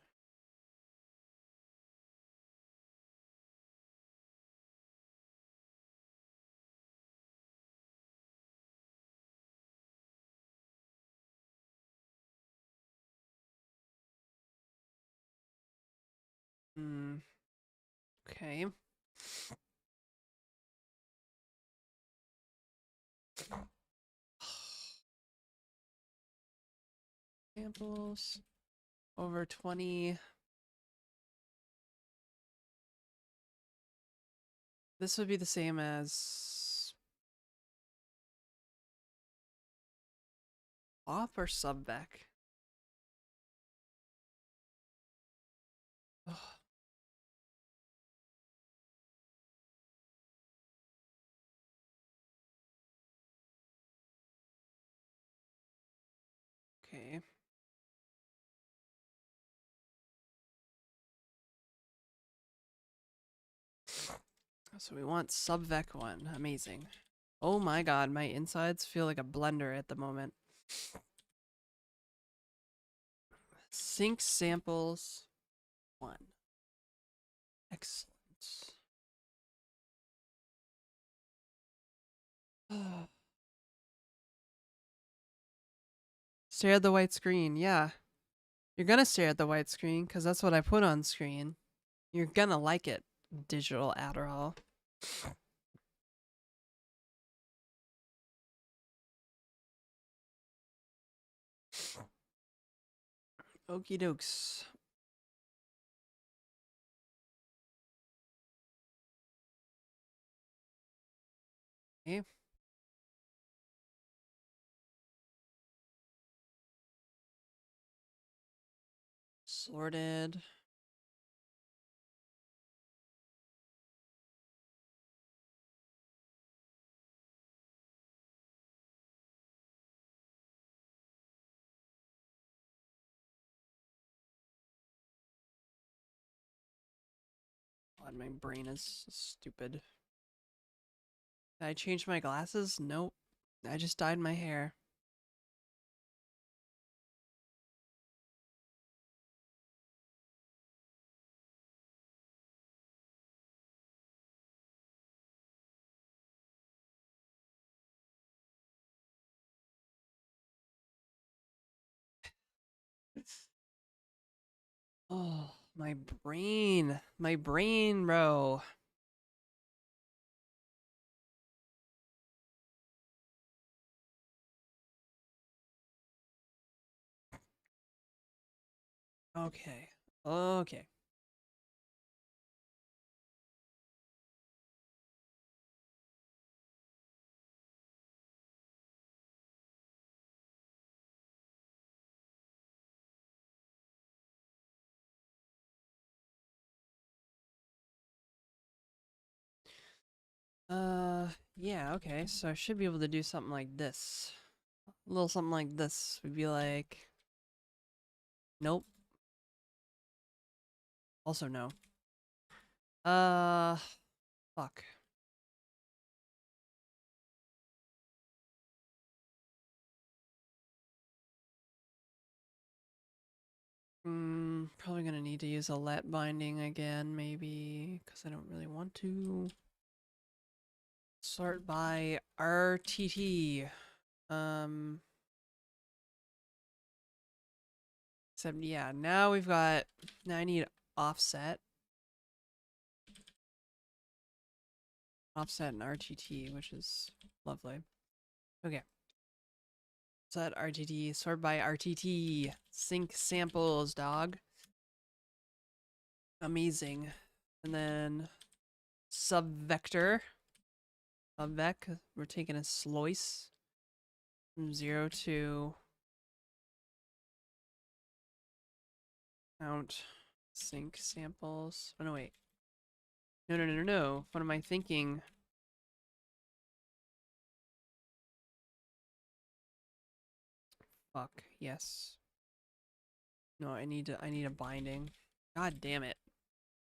Hmm. Okay. Samples over 20. This would be the same as op or subvec. Okay. So we want subvec 1. Amazing. Oh my god, my insides feel like a blender at the moment. Sync samples 1. Excellent. stare at the white screen. Yeah. You're gonna stare at the white screen because that's what I put on screen. You're gonna like it, digital Adderall. Okie dokes. Okay. Sorted. God, my brain is stupid. Did I change my glasses? Nope. I just dyed my hair. Oh, my brain. My brain, bro. Okay. Okay. Yeah, okay. So I should be able to do something like this. A little something like this. We'd be like, nope. Also no. Uh, fuck. Probably gonna need to use a let binding again, maybe, because I don't really want to. Sort by RTT. Except, yeah, now we've got, now I need offset. Offset and RTT, which is lovely. Okay. Set RTT, sort by RTT. Sync samples, dog. Amazing. And then subvector. Subvec, we're taking a slice from 0 to count sync samples. Oh no, wait. No. What am I thinking? Fuck, yes. No, I need a binding. God damn it.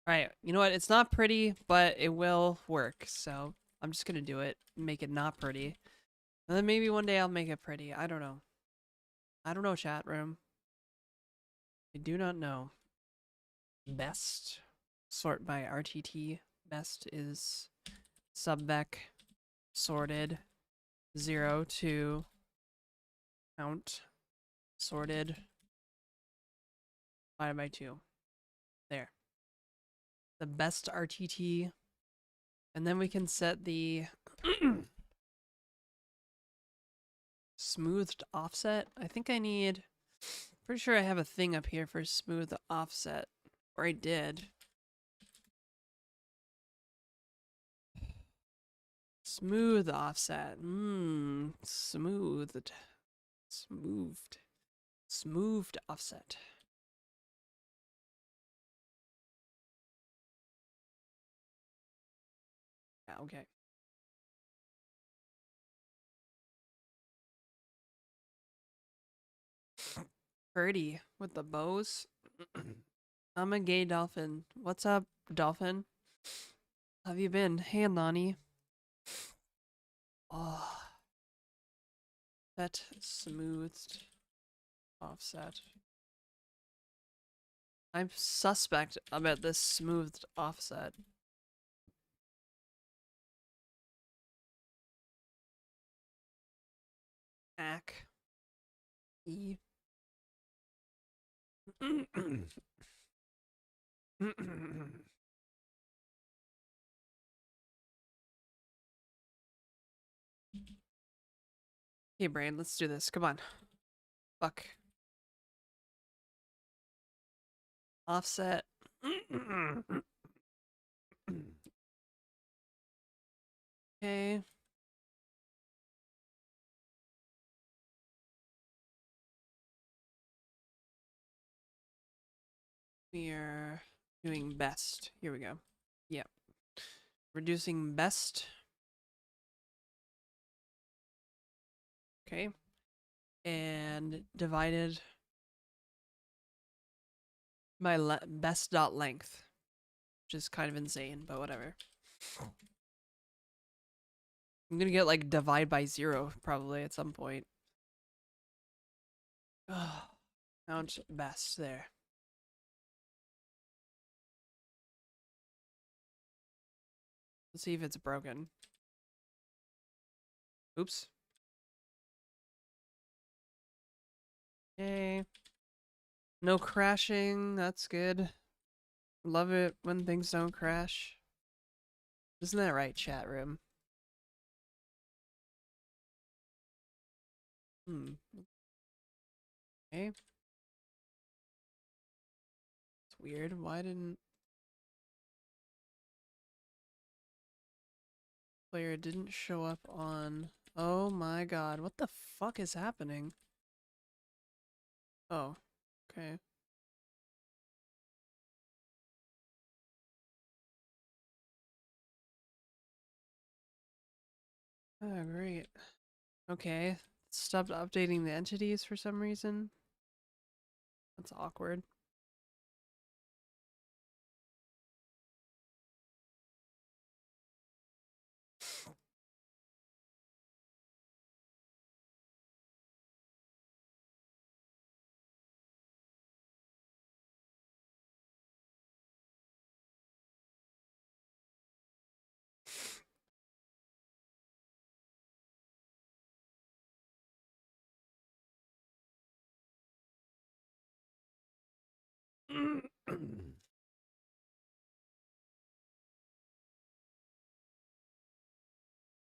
Alright, you know what? It's not pretty, but it will work, so I'm just gonna do it. Make it not pretty. And then maybe one day I'll make it pretty. I don't know. I don't know, chat room. I do not know. Best. Sort by RTT. Best is subvec sorted 0 to count sorted divided by 2. There. The best RTT. And then we can set the smoothed offset. I think I need, pretty sure I have a thing up here for smooth offset, or I did. Smooth offset. Smoothed. Smoothed. Smoothed offset. Yeah, okay. Birdie with the bows. I'm a gay dolphin. What's up, dolphin? How have you been? Hey, Lonnie. Oh, that smoothed offset. I'm suspect about this smoothed offset. Ack. E. Hey, brain, let's do this. Come on. Fuck. Offset. Okay. We are doing best. Here we go. Yep. Reducing best. Okay. And divided by best dot length, which is kind of insane, but whatever. I'm gonna get like divide by 0 probably at some point. Count best there. Let's see if it's broken. Oops. Okay. No crashing. That's good. Love it when things don't crash. Isn't that right, chat room? Okay. It's weird. Why didn't player didn't show up on... Oh my god, what the fuck is happening? Oh, okay. Oh, great. Okay. Stopped updating the entities for some reason. That's awkward.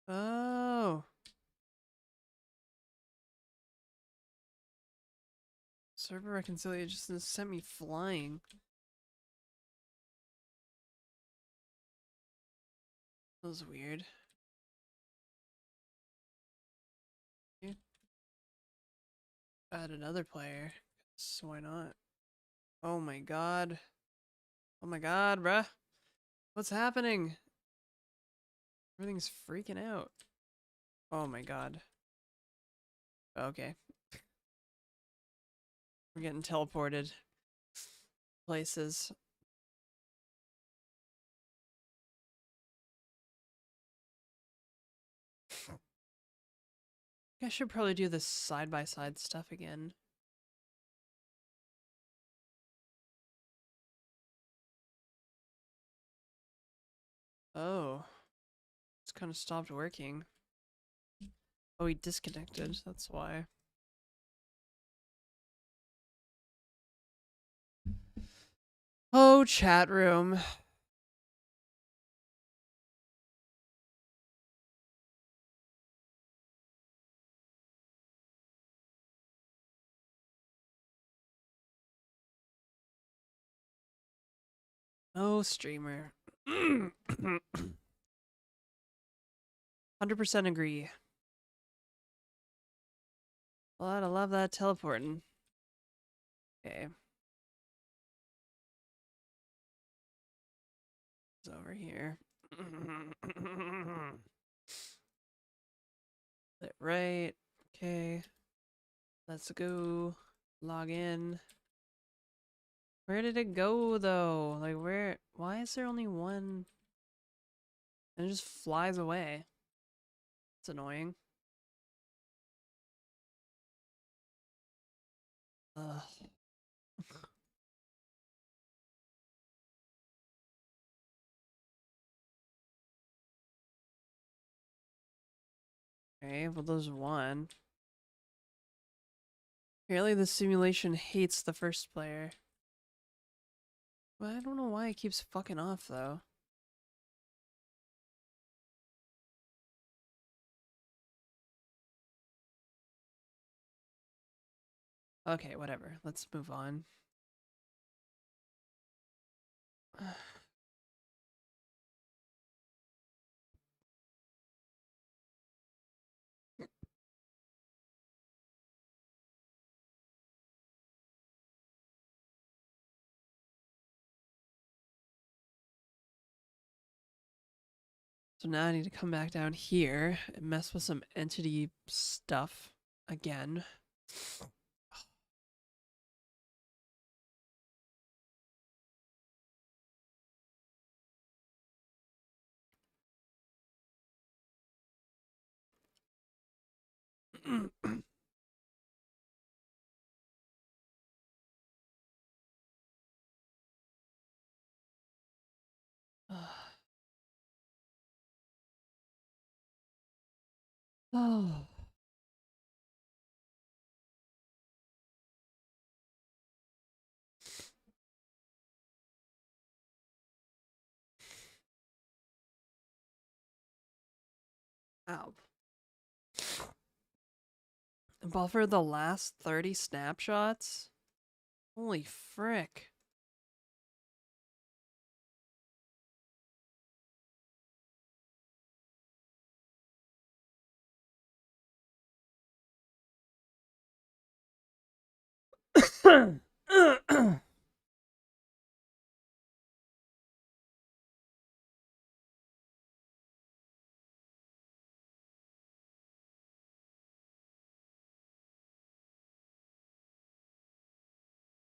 Oh. Server reconciliation just sent me flying. That was weird. Okay. Add another player. So why not? Oh my god. Oh my god, bruh. What's happening? Everything's freaking out. Oh my god. Okay. We're getting teleported places. I should probably do this side-by-side stuff again. Oh. It's kind of stopped working. Oh, he disconnected. That's why. Oh, chat room. Oh, streamer. 100% agree. Well, I love that teleporting. Okay. It's over here. That right. Okay. Let's go. Log in. Where did it go though? Like where? Why is there only one? And it just flies away. It's annoying. Ugh. Okay, well there's one. Apparently the simulation hates the first player. But I don't know why it keeps fucking off though. Okay, whatever. Let's move on. So now I need to come back down here and mess with some entity stuff again. Oh. Ow. Buffer the last 30 snapshots? Holy frick.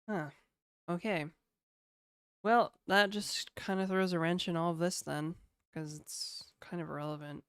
Huh. Okay. Well, that just kind of throws a wrench in all of this then, because it's kind of irrelevant.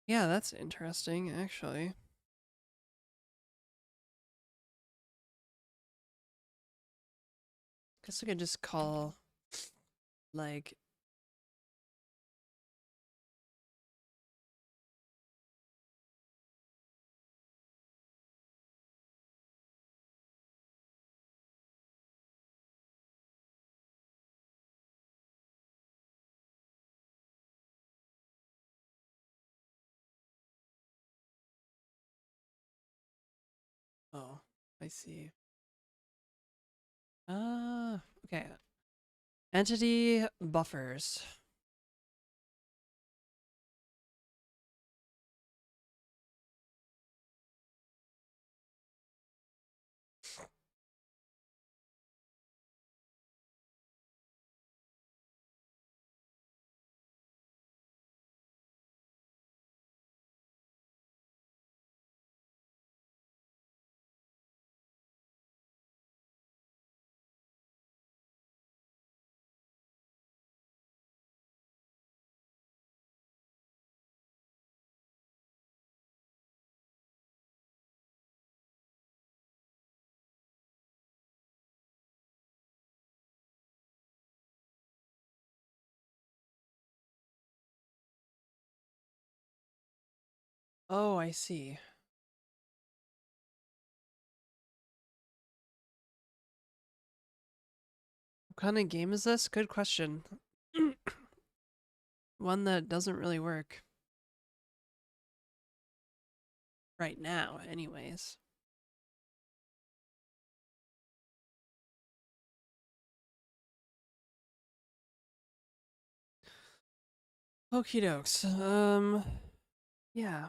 Yeah, that's interesting, actually. Guess I could just call, like... Oh, I see. Okay. Entity buffers. Oh, I see. What kind of game is this? Good question. One that doesn't really work. Right now, anyways. Okie dokes. Yeah.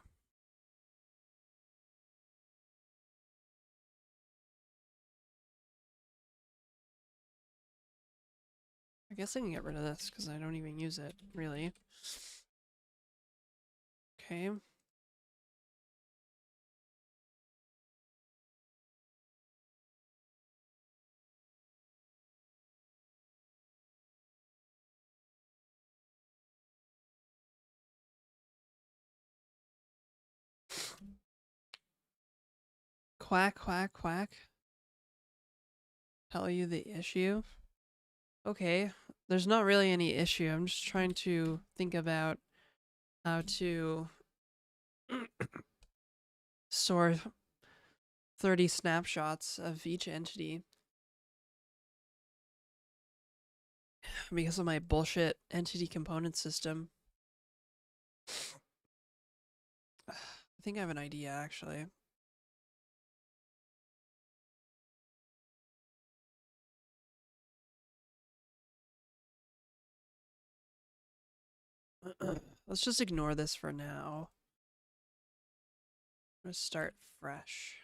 guess I can get rid of this because I don't even use it, really. Okay. Quack, quack, quack. Tell you the issue. Okay, there's not really any issue. I'm just trying to think about how to store 30 snapshots of each entity because of my bullshit entity component system. I think I have an idea, actually. Let's just ignore this for now. I'm gonna start fresh.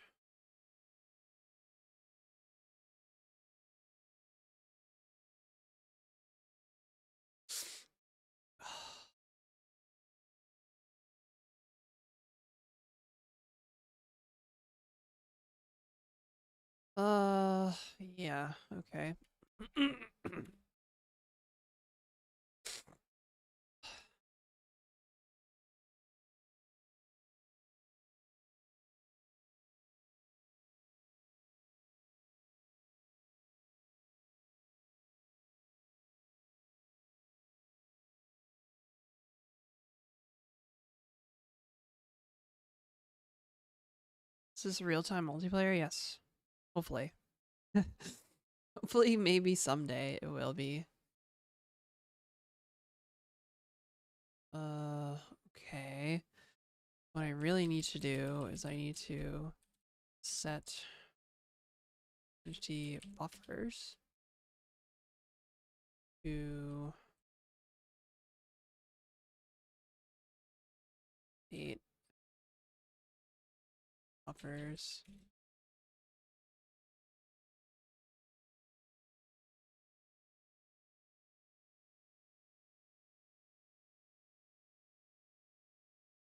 Yeah, okay. Is this real-time multiplayer? Yes. Hopefully. Hopefully, maybe someday it will be. Okay. What I really need to do is I need to set entity buffers to 8 buffers.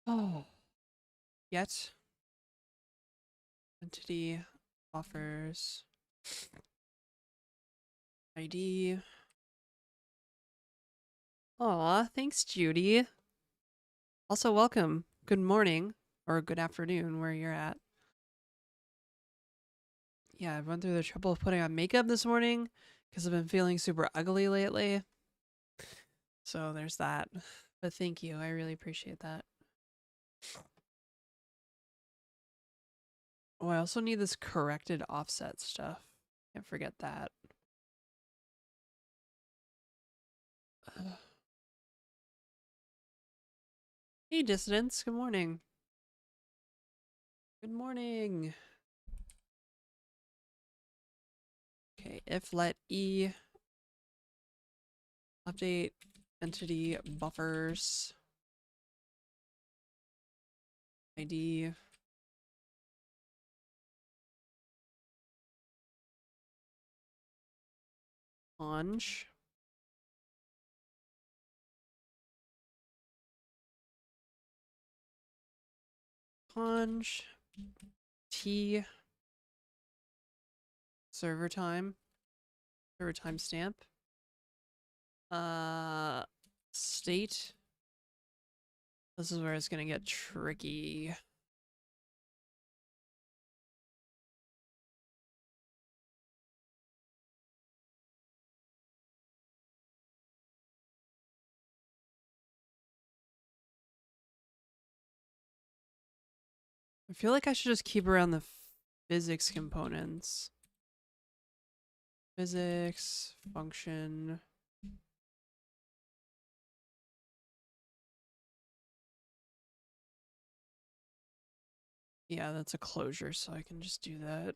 Oh. Yet entity buffers ID. Aw, thanks, Judy. Also, welcome. Good morning or good afternoon where you're at. Yeah, I've run through the trouble of putting on makeup this morning because I've been feeling super ugly lately. So there's that. But thank you. I really appreciate that. Oh, I also need this corrected offset stuff. Can't forget that. Hey, Dissidents. Good morning. Good morning. Okay, if let E update entity buffers ID conj conj T server timestamp state. This is where it's gonna get tricky. I feel like I should just keep around the physics components. Physics, function. Yeah, that's a closure, so I can just do that.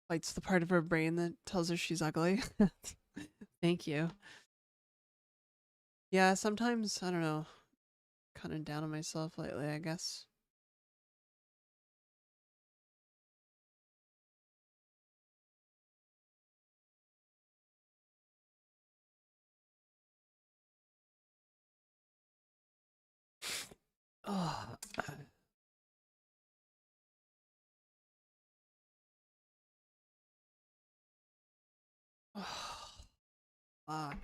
Bites the part of her brain that tells her she's ugly. Thank you. Yeah, sometimes, I don't know, kind of down on myself lately, I guess. Oh. Oh, fuck.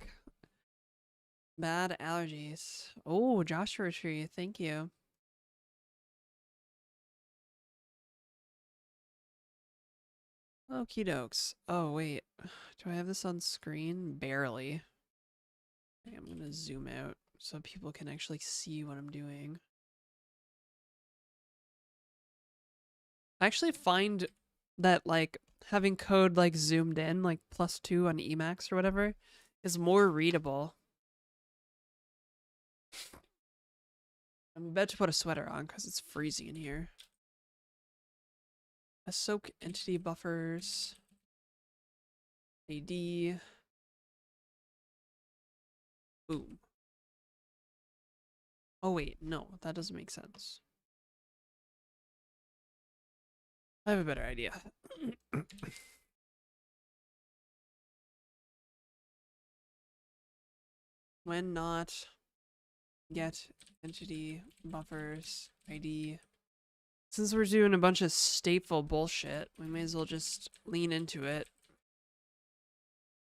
Bad allergies. Oh, Joshua Tree, thank you. Okie dokes. Oh, wait. Do I have this on screen? Barely. Okay, I'm gonna zoom out so people can actually see what I'm doing. I actually find that, like, having code, like, zoomed in, like, +2 on Emacs or whatever, is more readable. I'm about to put a sweater on because it's freezing in here. A soak entity buffers. AD. Boom. Oh wait, no, that doesn't make sense. I have a better idea. When not, get entity buffers ID. Since we're doing a bunch of stateful bullshit, we may as well just lean into it.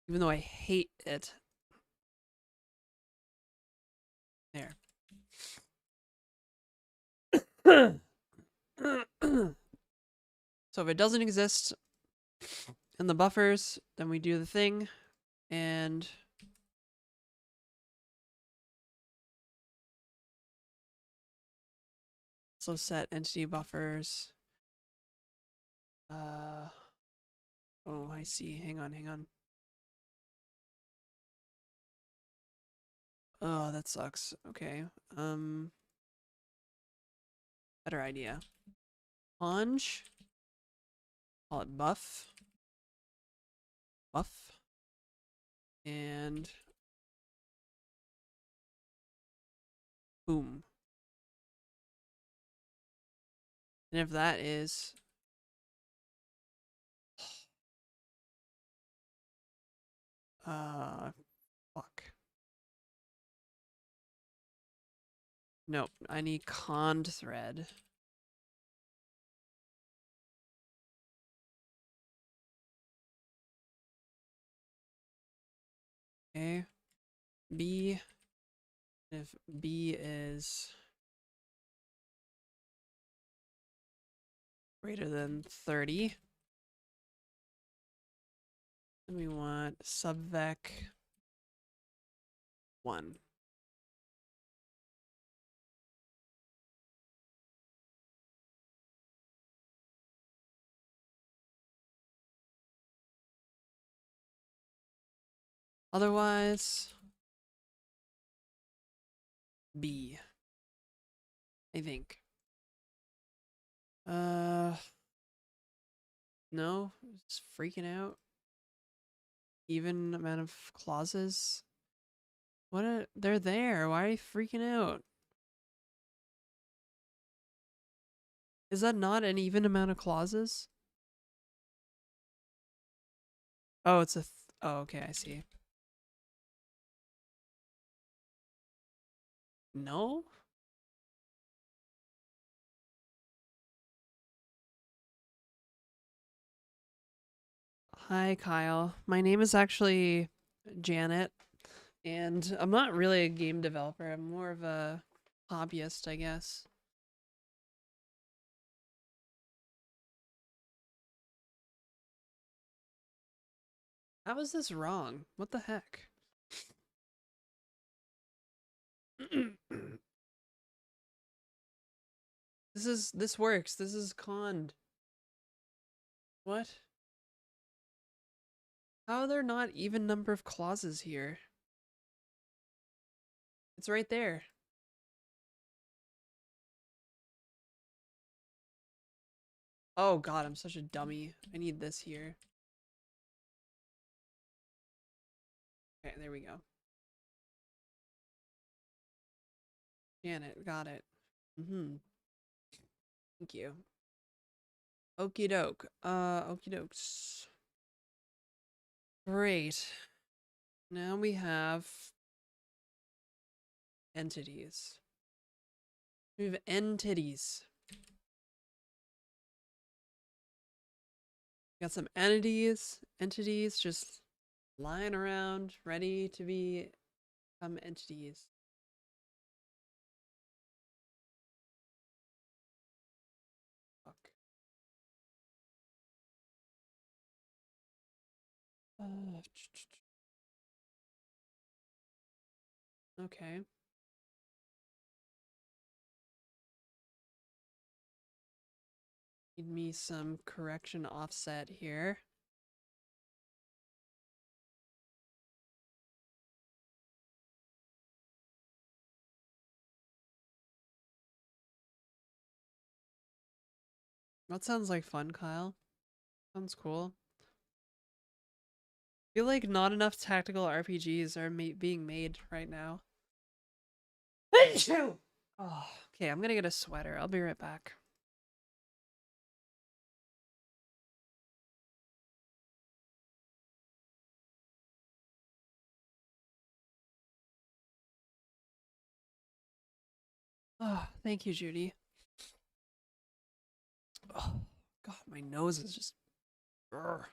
Even though I hate it. There. So if it doesn't exist in the buffers, then we do the thing and so set entity buffers. Oh, I see. Hang on. Oh, that sucks. Okay. Better idea. Conj. Call it buff. Buff. And boom. And if that is fuck. Nope, I need cond thread. Okay. B. If B is greater than 30, then we want subvec 1. Otherwise, B. I think. No, it's freaking out. Even amount of clauses. They're there. Why are you freaking out? Is that not an even amount of clauses? Oh, it's a. Oh, okay, I see. No? Hi, Kyle. My name is actually Janet, and I'm not really a game developer. I'm more of a hobbyist, I guess. How is this wrong? What the heck? This works. This is conned. What? How are there not even number of clauses here? It's right there. Oh god, I'm such a dummy. I need this here. Okay, there we go. Janet, got it. Thank you. Okie doke. Okie dokes. Great. Now we have entities. We have entities. Got some entities just lying around, ready to become entities. Fuck. Okay. Need me some correction offset here. That sounds like fun, Kyle. Sounds cool. I feel like not enough tactical RPGs are being made right now. Oh, okay, I'm gonna get a sweater. I'll be right back. Oh, thank you, Judy. Oh, God, my nose is just. Urgh.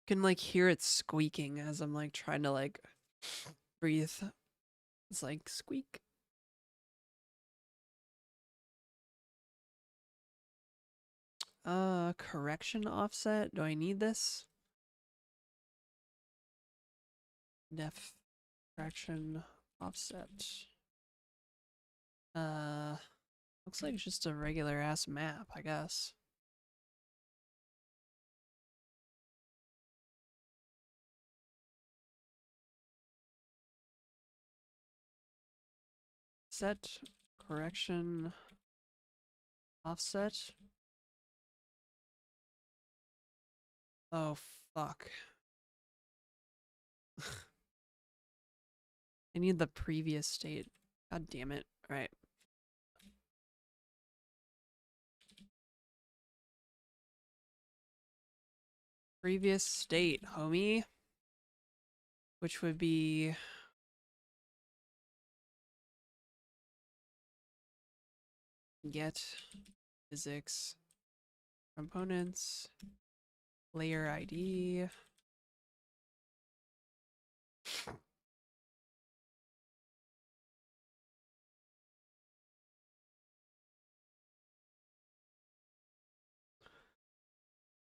Can like hear it squeaking as I'm like trying to like breathe. It's like squeak. Correction offset. Do I need this? Def correction offset. Looks like it's just a regular ass map, I guess. Set correction offset. Oh fuck. I need the previous state. God damn it. Alright. Previous state, homie. Which would be get physics components layer ID.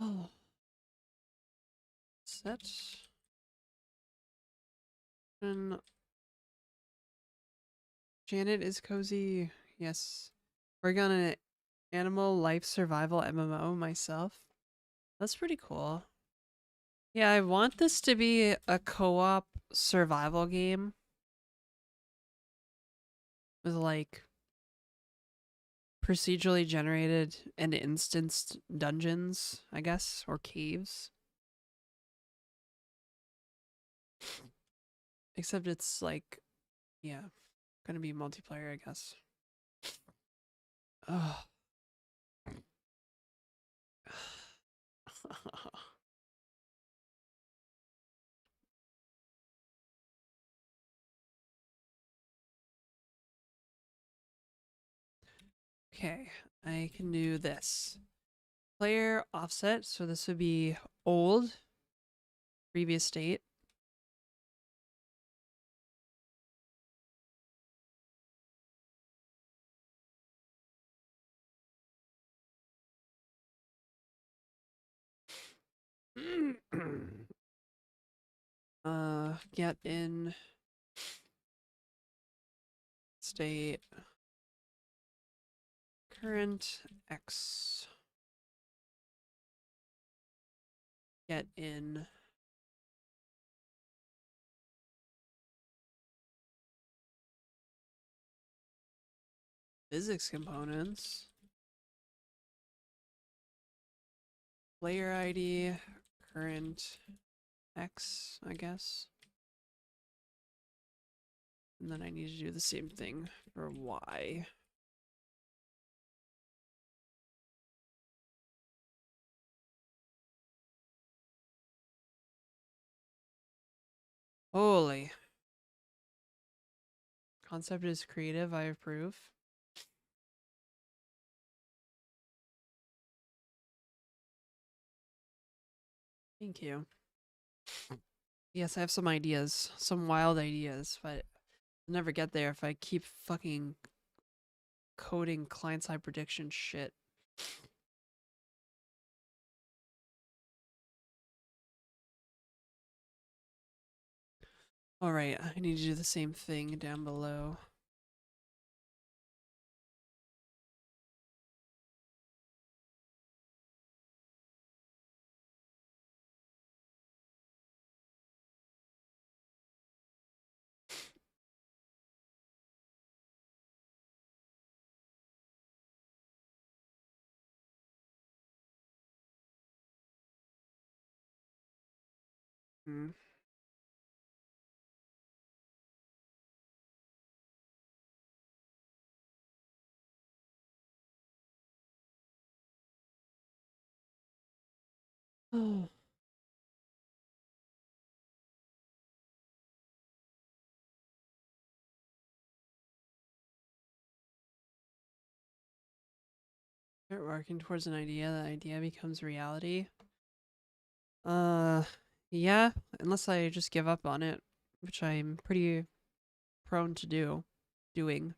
Oh. Set. And Janet is cozy. Yes. Working on an animal life survival MMO myself. That's pretty cool. Yeah, I want this to be a co-op survival game with like procedurally generated and instanced dungeons, I guess, or caves. Except it's like, yeah, gonna be multiplayer, I guess. Oh. Okay, I can do this. Player offset, so this would be old, previous state. Get in state current X. Get in physics components. Player ID, current X, I guess. And then I need to do the same thing for Y. Holy. Concept is creative, I approve. Thank you. Yes, I have some ideas. Some wild ideas, but I'll never get there if I keep fucking coding client-side prediction shit. Alright, I need to do the same thing down below. Hmm. Oh. Start working towards an idea, the idea becomes reality. Yeah, unless I just give up on it, which I'm pretty prone to doing.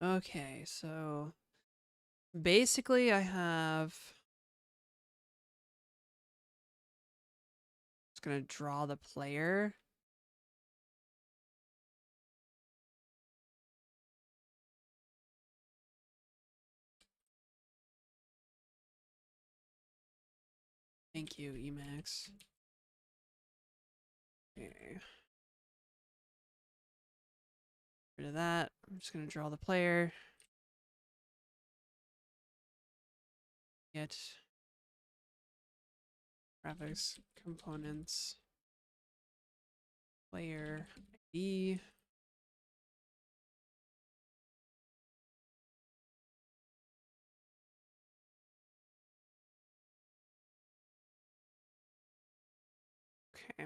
Okay, so basically I have just gonna draw the player. Thank you, Emacs. Okay. Rid of that. I'm just gonna draw the player. Get graphics components player ID. Okay. I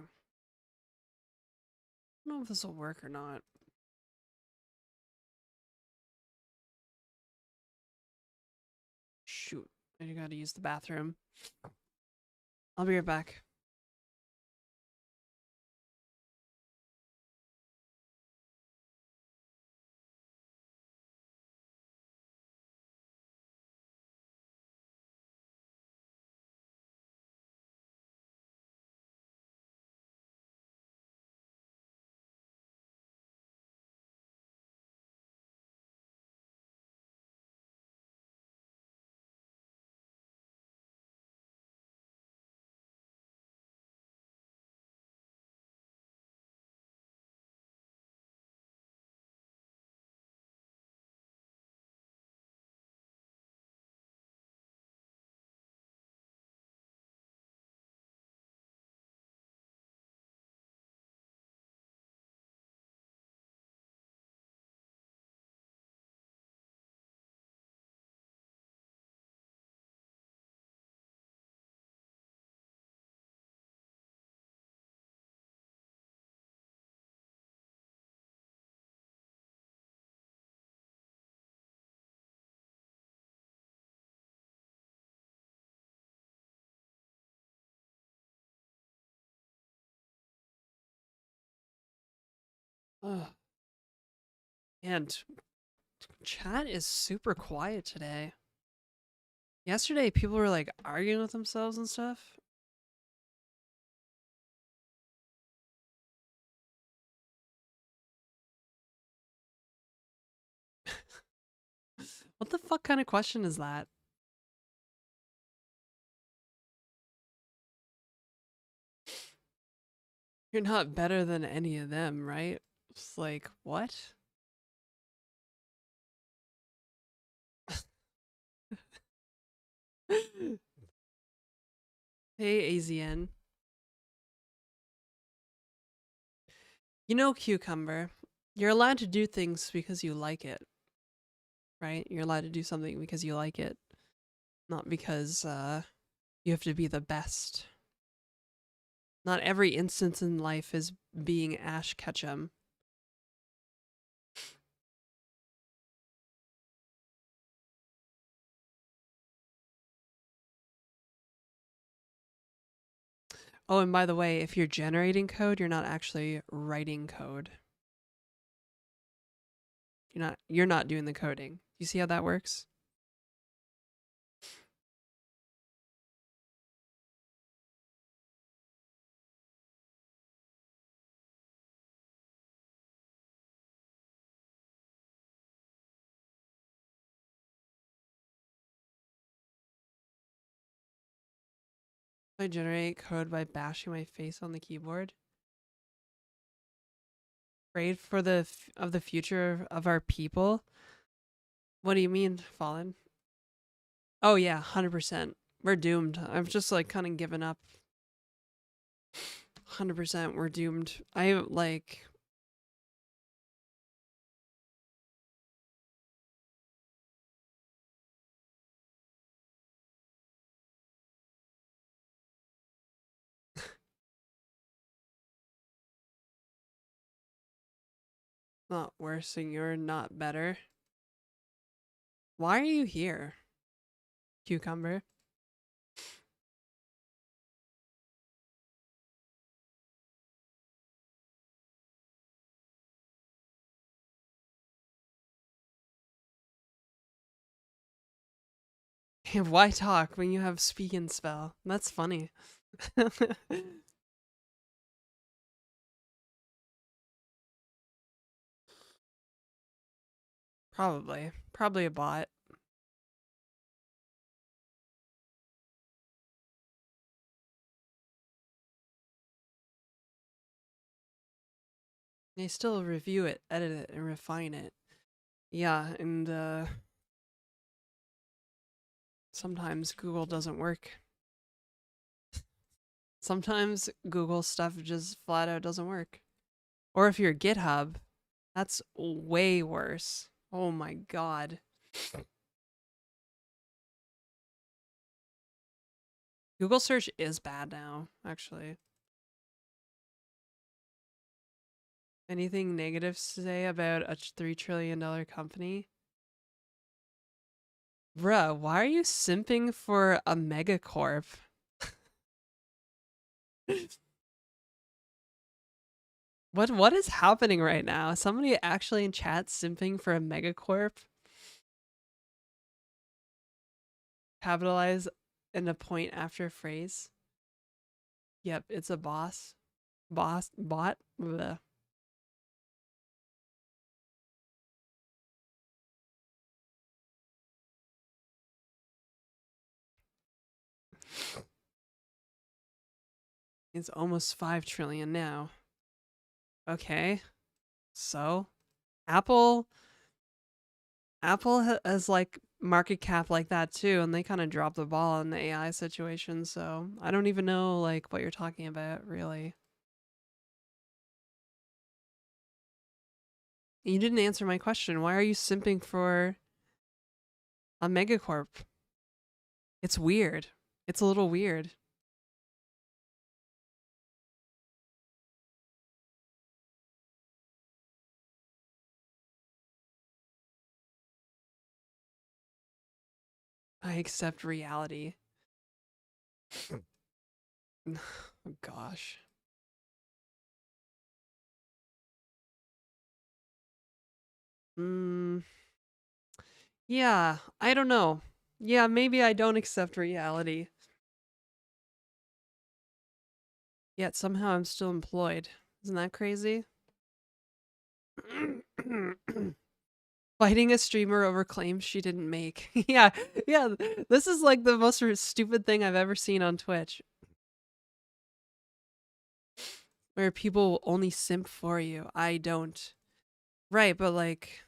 don't know if this will work or not. Shoot. I gotta use the bathroom. I'll be right back. Ugh. And chat is super quiet today. Yesterday, people were like arguing with themselves and stuff. What the fuck kind of question is that? You're not better than any of them, right? It's like, what? Hey, AZN. You know, Cucumber, you're allowed to do things because you like it, right? You're allowed to do something because you like it, not because you have to be the best. Not every instance in life is being Ash Ketchum. Oh, and by the way, if you're generating code, you're not actually writing code. You're not doing the coding. You see how that works? I generate code by bashing my face on the keyboard. Afraid for the future of our people. What do you mean, Fallen? Oh yeah, 100%. We're doomed. I've just like kind of given up. 100% we're doomed. I like not worse and you're not better. Why are you here, Cucumber? Why talk when you have speak and spell? That's funny. Probably a bot. They still review it, edit it, and refine it. Yeah, and sometimes Google doesn't work. Sometimes Google stuff just flat out doesn't work. Or if you're GitHub, that's way worse. Oh my god. Google search is bad now, actually. Anything negative to say about a $3 trillion company? Bruh, why are you simping for a megacorp? What is happening right now? Somebody actually in chat simping for a megacorp? Capitalize in a point after phrase. Yep, it's a boss. Bot? Bleh. It's almost 5 trillion now. Okay. So, Apple has like market cap like that too, and they kind of dropped the ball in the AI situation, so I don't even know like what you're talking about, really. You didn't answer my question. Why are you simping for a megacorp? It's weird. It's a little weird. I accept reality. Oh, gosh. Mm, yeah, I don't know. Yeah, maybe I don't accept reality. Yet somehow I'm still employed. Isn't that crazy? Fighting a streamer over claims she didn't make. Yeah, yeah. This is like the most stupid thing I've ever seen on Twitch. where people only simp for you. I don't. Right, but like,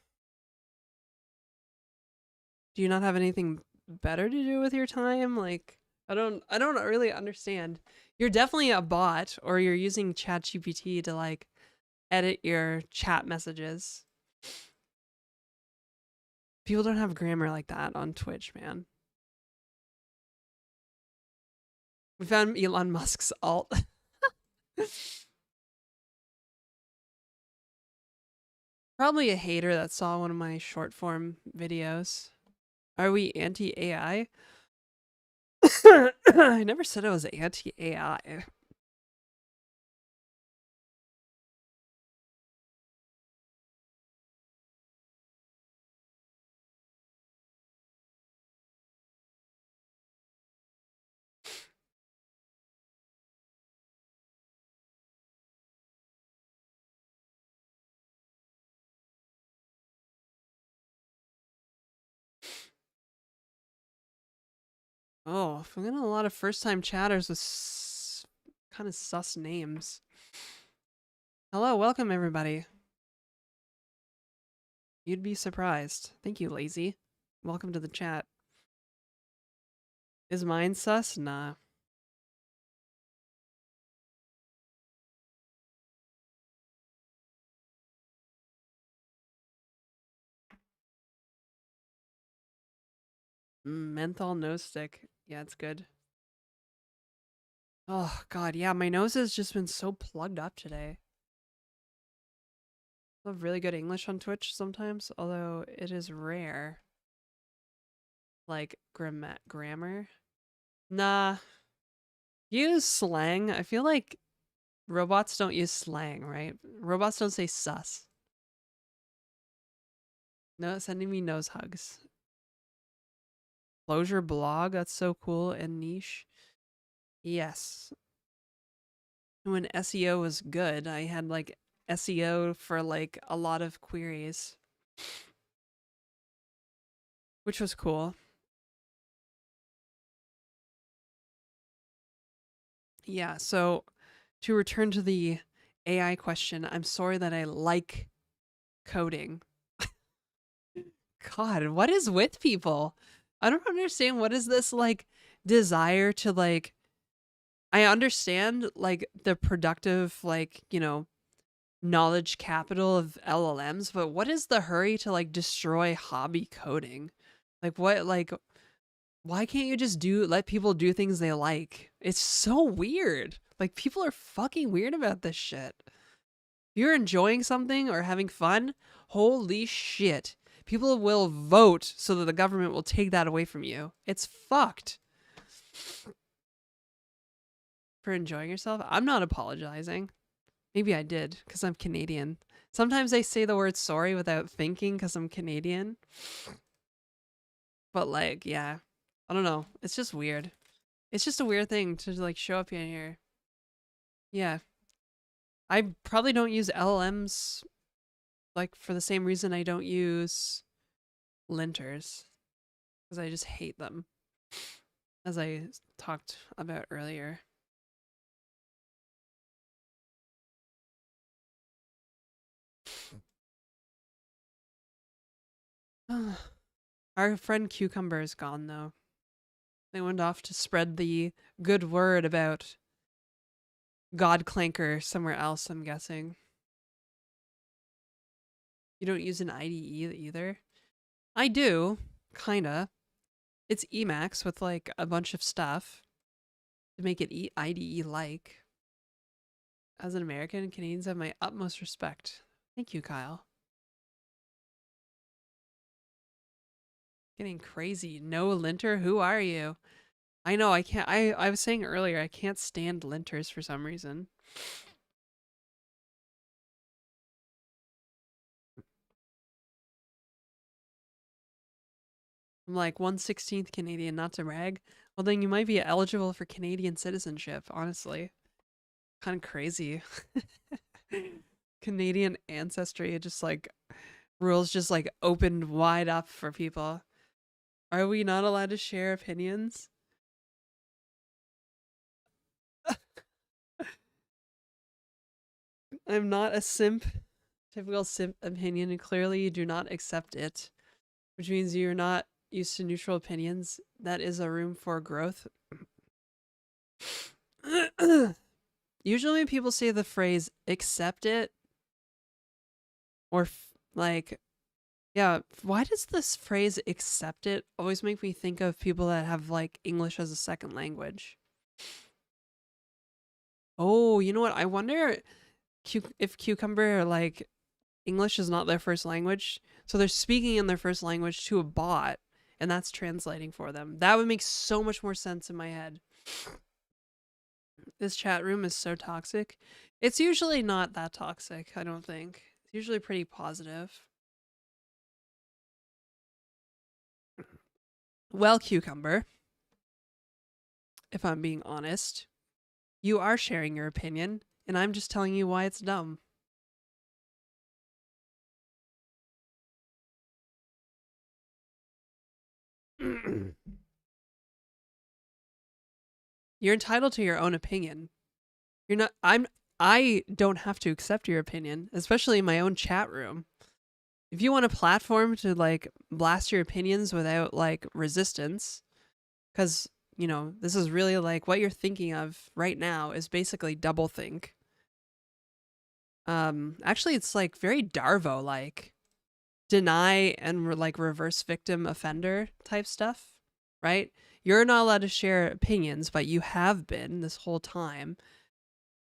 do you not have anything better to do with your time? Like, I don't really understand. You're definitely a bot, or you're using ChatGPT to like edit your chat messages. People don't have grammar like that on Twitch, man. We found Elon Musk's alt. Probably a hater that saw one of my short form videos. Are we anti AI? I never said I was anti AI. Oh, I'm getting a lot of first time chatters with kind of sus names. Hello, welcome everybody. You'd be surprised. Thank you, Lazy. Welcome to the chat. Is mine sus? Nah. Menthol nose stick. Yeah, it's good. Oh, God. Yeah, my nose has just been so plugged up today. I have really good English on Twitch sometimes, although it is rare. Like, grammar. Nah. Use slang. I feel like robots don't use slang, right? Robots don't say sus. No, sending me nose hugs. Closure blog, that's so cool and niche. Yes. When SEO was good, I had like SEO for like a lot of queries, which was cool. Yeah, so to return to the AI question, I'm sorry that I like coding. God, what is with people? I don't understand what is this like desire to like I understand like the productive like, knowledge capital of LLMs, but what is the hurry to like destroy hobby coding? Like what like why can't you just let people do things they like? It's so weird. Like people are fucking weird about this shit. If you're enjoying something or having fun, holy shit. People will vote so that the government will take that away from you. It's fucked. For enjoying yourself, I'm not apologizing. Maybe I did because I'm Canadian. Sometimes I say the word sorry without thinking because I'm Canadian. But like, yeah, I don't know. It's just weird. It's just a weird thing to like show up in here. Yeah, I probably don't use LLMs like for the same reason I don't use linters because I just hate them, as I talked about earlier. Our friend Cucumber is gone though. They went off to spread the good word about God Clanker somewhere else, I'm guessing. You don't use an IDE either? I do, kinda. It's Emacs with like a bunch of stuff to make it IDE like. As an American, Canadians have my utmost respect. Thank you, Kyle. Getting crazy. No linter? Who are you? I know, I can't. I was saying earlier, I can't stand linters for some reason. I'm like 1/16th Canadian, not to brag. Well, then you might be eligible for Canadian citizenship, honestly. Kind of crazy. Canadian ancestry, just like rules just like opened wide up for people. Are we not allowed to share opinions? I'm not a simp. Typical simp opinion, and clearly you do not accept it, which means you're not used to neutral opinions. That is a room for growth. Usually when people say the phrase accept it, or like, yeah, why does this phrase accept it always make me think of people that have like English as a second language? Oh, you know what? I wonder if Cucumber, like, English is not their first language, so they're speaking in their first language to a bot, and that's translating for them. That would make so much more sense in my head. This chat room is so toxic. It's usually not that toxic, I don't think. It's usually pretty positive. Well, Cucumber, if I'm being honest, you are sharing your opinion, and I'm just telling you why it's dumb. You're entitled to your own opinion. You're not I don't have to accept your opinion, especially in my own chat room. If you want a platform to like blast your opinions without like resistance, cuz you know, this is really like what you're thinking of right now is basically doublethink. Actually it's like very Darvo like deny and like reverse victim offender type stuff, right? You're not allowed to share opinions, but you have been this whole time.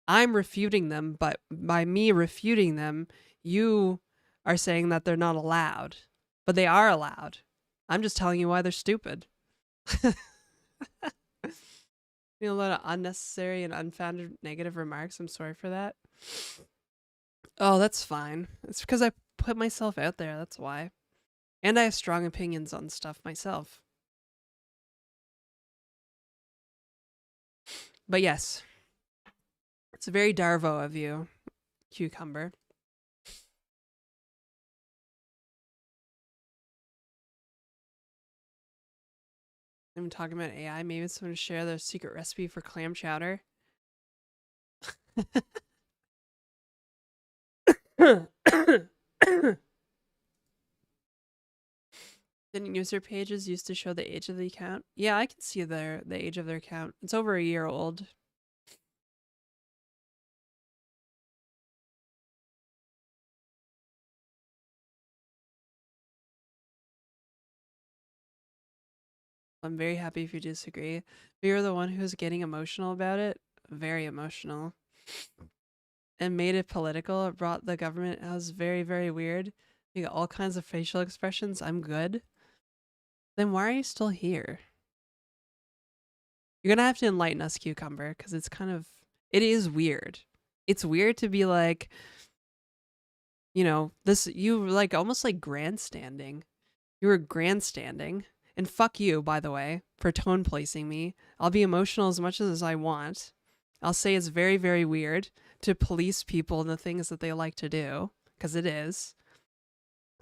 I'm refuting them, but by me refuting them, you are saying that they're not allowed, but they are allowed. I'm just telling you why they're stupid. A lot of unnecessary and unfounded negative remarks. I'm sorry for that. Oh, that's fine. It's because I put myself out there. That's why. And I have strong opinions on stuff myself. But yes, it's very Darvo of you, Cucumber. I'm talking about AI. Maybe someone share their secret recipe for clam chowder. Didn't user pages used to show the age of the account? Yeah, I can see the age of their account. It's over a year old. I'm very happy if you disagree. But you're the one who's getting emotional about it. Very emotional. And made it political. It brought the government. It was very, very weird. You got all kinds of facial expressions. I'm good. Then why are you still here? You're gonna have to enlighten us, Cucumber, because it's kind of, it is weird. It's weird to be like, you know, this, you like almost like grandstanding. You were grandstanding. And fuck you, by the way, for tone placing me. I'll be emotional as much as I want. I'll say it's very, very weird to police people and the things that they like to do, because it is.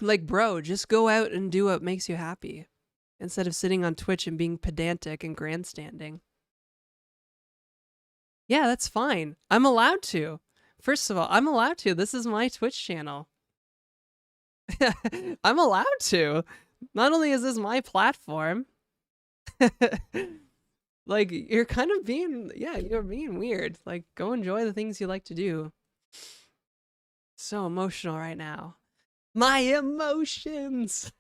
Like, bro, just go out and do what makes you happy instead of sitting on Twitch and being pedantic and grandstanding. Yeah, that's fine. I'm allowed to. First of all, I'm allowed to. This is my Twitch channel. I'm allowed to. Not only is this my platform, like, you're kind of being, yeah, you're being weird. Like, go enjoy the things you like to do. So emotional right now. My emotions.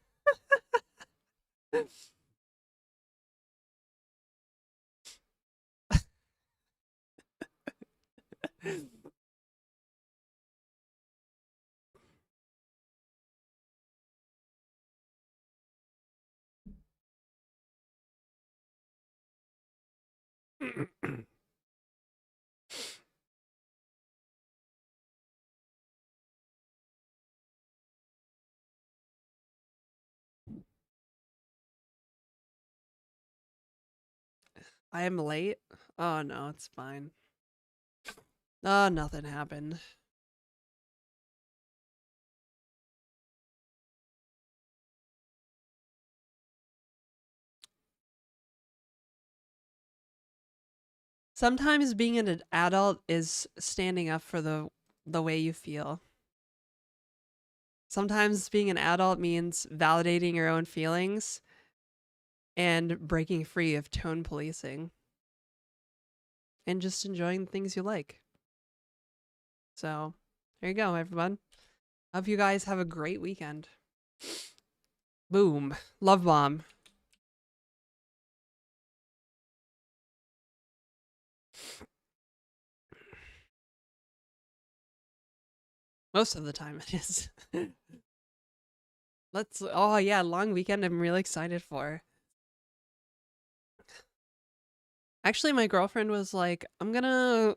I am late. Oh no, it's fine. Oh, nothing happened. Sometimes being an adult is standing up for the the way you feel. Sometimes being an adult means validating your own feelings and breaking free of tone policing and just enjoying the things you like. So, there you go, everyone. Hope you guys have a great weekend. Boom. Love bomb. Most of the time it is. Oh yeah, long weekend I'm really excited for. Actually, my girlfriend was like, I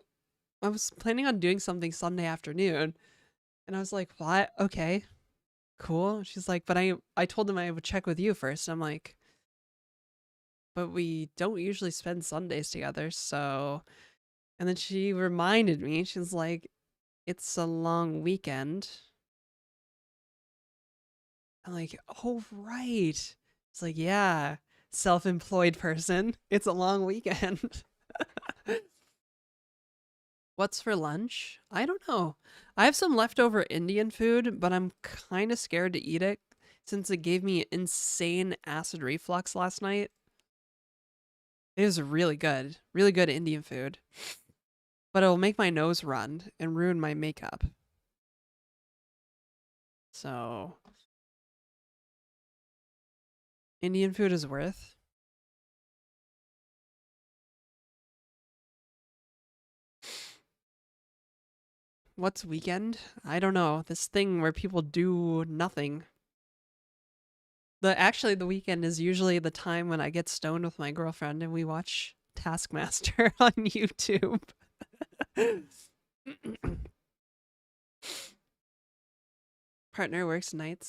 was planning on doing something Sunday afternoon. And I was like, what? Okay, cool. She's like, but I told them I would check with you first. I'm like, but we don't usually spend Sundays together, so. And then she reminded me, she's like, it's a long weekend. I'm like, oh, right. It's like, yeah, self-employed person. It's a long weekend. What's for lunch? I don't know. I have some leftover Indian food, but I'm kind of scared to eat it since it gave me insane acid reflux last night. It was really good. Really good Indian food. But it'll make my nose run and ruin my makeup. So, Indian food is worth. What's weekend? I don't know. This thing where people do nothing. Actually the weekend is usually the time when I get stoned with my girlfriend and we watch Taskmaster on YouTube. Partner works night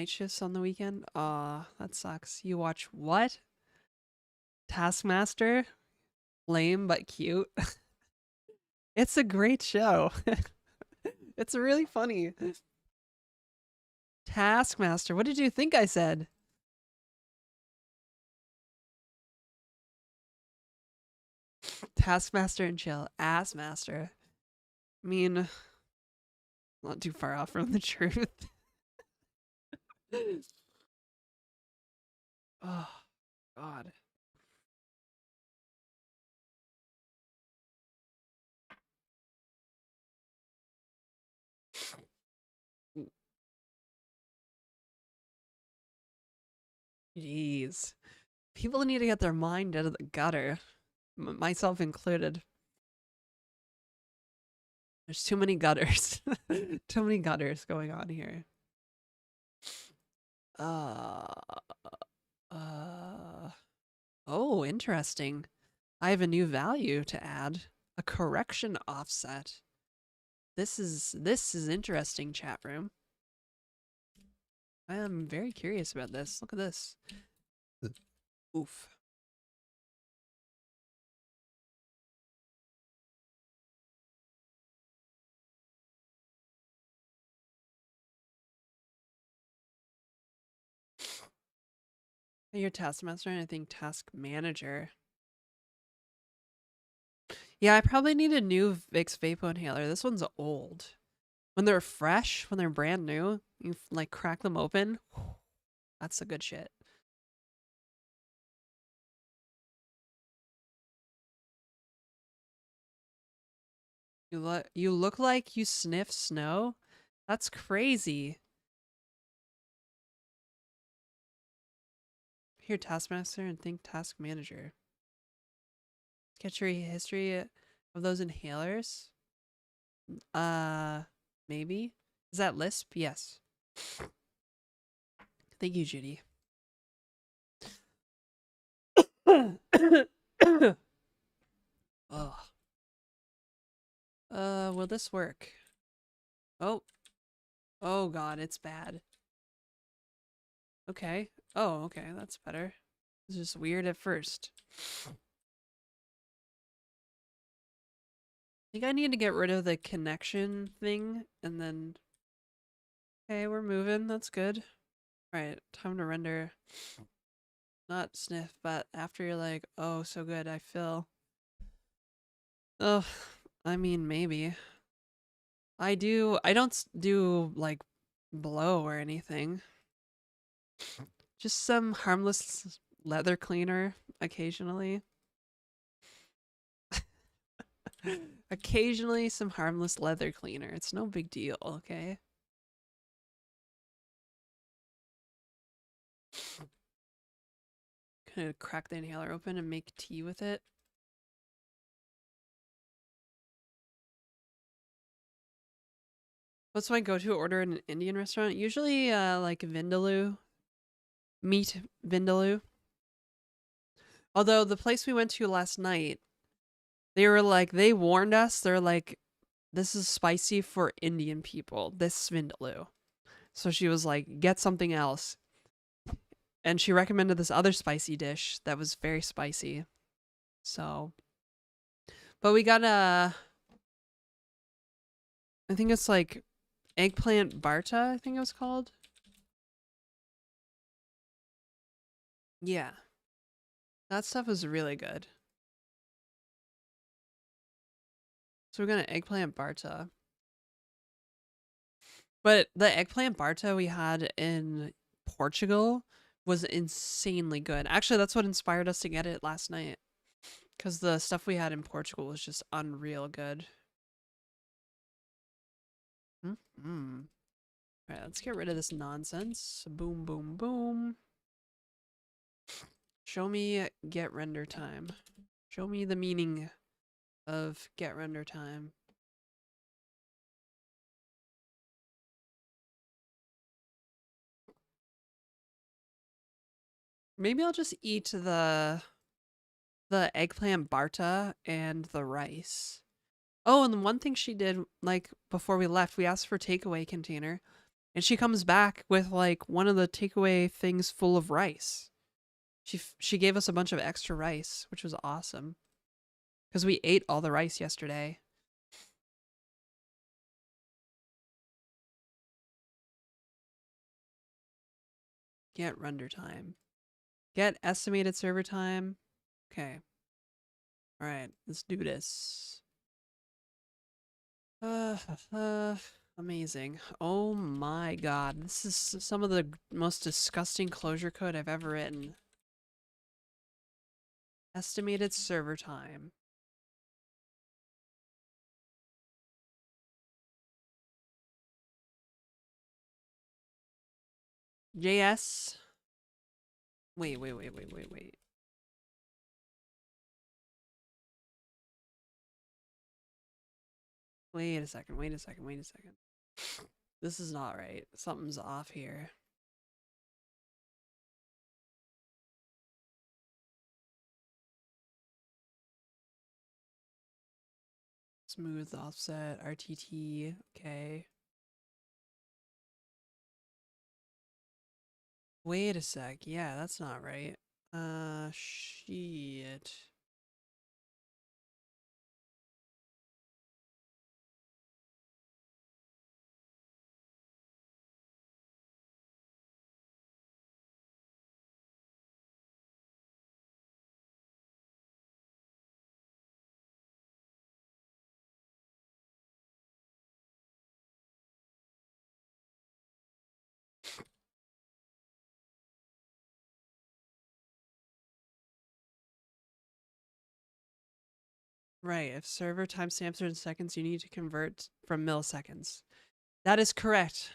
shifts on the weekend. Aw, that sucks. You watch what? Taskmaster? Lame but cute. It's a great show. It's really funny. Taskmaster. What did you think I said? Taskmaster and chill. Assmaster. I mean, not too far off from the truth. Oh, God. Jeez. People need to get their mind out of the gutter, myself included. There's too many gutters. Too many gutters going on here. Uh, uh, oh, interesting. I have a new value to add. A correction offset. This is interesting, chat room. I am very curious about this. Look at this. Oof. Your taskmaster and I think task manager. Yeah, I probably need a new Vicks Vapo inhaler. This one's old. When they're fresh, when they're brand new, you like crack them open. That's the good shit. You look like you sniff snow? That's crazy. Here, taskmaster and think task manager. Get your history of those inhalers? Maybe? Is that Lisp? Yes. Thank you, Judy. Oh. Will this work? Oh. Oh god, it's bad. Okay. Oh, okay, that's better. It's just weird at first. I think I need to get rid of the connection thing and then... Okay, we're moving. That's good. Alright, time to render. Not sniff, but after you're like, oh, so good, I feel. Oh, I mean, maybe. I don't do like blow or anything. Just some harmless leather cleaner occasionally. Occasionally some harmless leather cleaner. It's no big deal, okay? Gonna crack the inhaler open and make tea with it. What's my go-to order in an Indian restaurant? Usually like vindaloo, meat vindaloo. Although the place we went to last night, they warned us. They're like, this is spicy for Indian people, this vindaloo. So she was like, get something else. And she recommended this other spicy dish that was very spicy. So, but we got I think it's like eggplant barta, I think it was called. Yeah. That stuff was really good. So we're gonna eggplant barta. But the eggplant barta we had in Portugal was insanely good. Actually, that's what inspired us to get it last night. Because the stuff we had in Portugal was just unreal good. Mm-hmm. All right, let's get rid of this nonsense. Boom, boom, boom. Show me get render time. Show me the meaning of get render time. Maybe I'll just eat the eggplant barta and the rice. Oh, and the one thing she did, like before we left, we asked for takeaway container, and she comes back with like one of the takeaway things full of rice. She gave us a bunch of extra rice, which was awesome. Because we ate all the rice yesterday. Get render time. Get estimated server time. Okay. All right, let's do this. Uh, uh, amazing. Oh my god. This is some of the most disgusting closure code I've ever written. Estimated server time. JS. Wait. Wait a second. This is not right. Something's off here. Smooth offset, RTT. Okay. Wait a sec. Yeah, that's not right. Shit. Right. If server timestamps are in seconds, you need to convert from milliseconds. That is correct.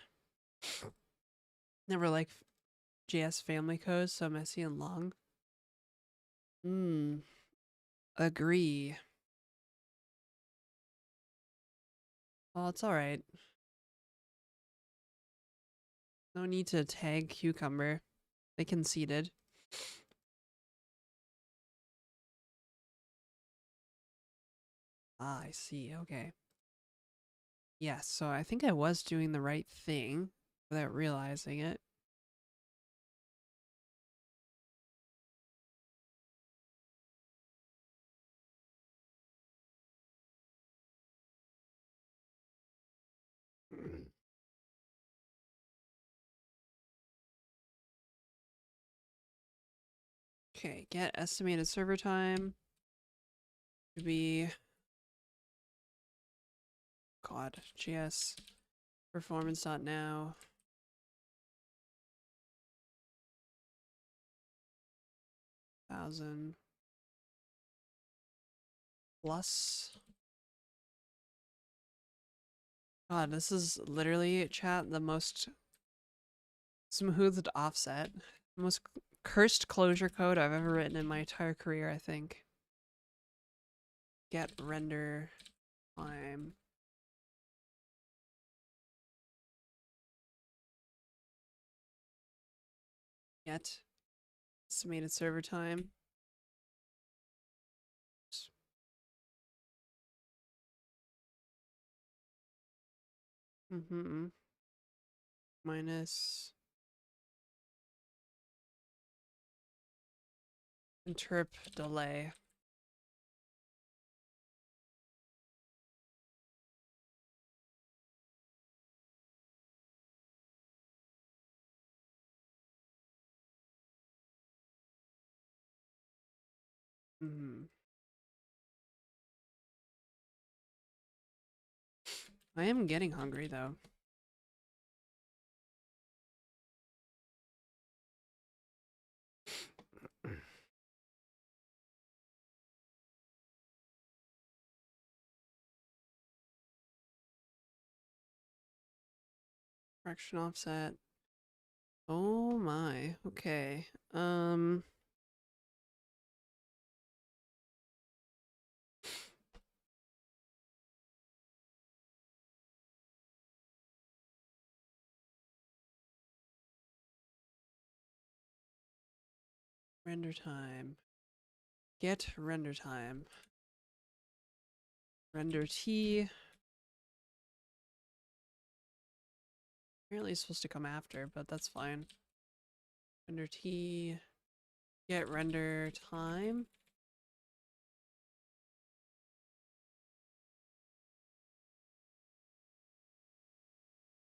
Never like JS family code, so messy and long. Agree. Well, it's alright. No need to tag cucumber. They conceded. Ah, I see. Okay. Yes, so I think I was doing the right thing without realizing it. Okay, get estimated server time to be God, GS performance.now. Thousand plus. God, this is literally, chat, the most smoothed offset. The most cursed closure code I've ever written in my entire career, I think. Get render time. Get estimated server time. Minus interp delay. I am getting hungry though. Correction offset. Oh my. Okay. Render time. Get render time. Render T. Apparently it's supposed to come after, but that's fine. Render T. Get render time.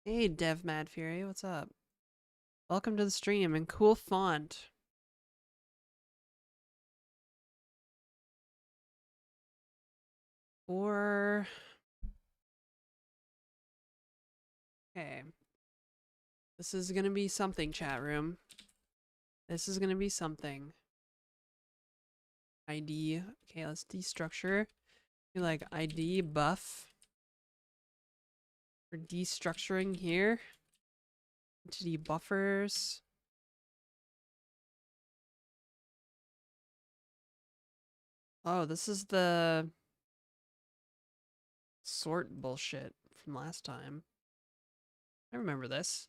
Hey, Dev Mad Fury, what's up? Welcome to the stream and cool font. Or okay. This is gonna be something, chat room. This is gonna be something. ID. Okay, let's destructure. Do like ID buff. We're destructuring here. Entity buffers. Oh, this is the sort bullshit from last time. I remember this.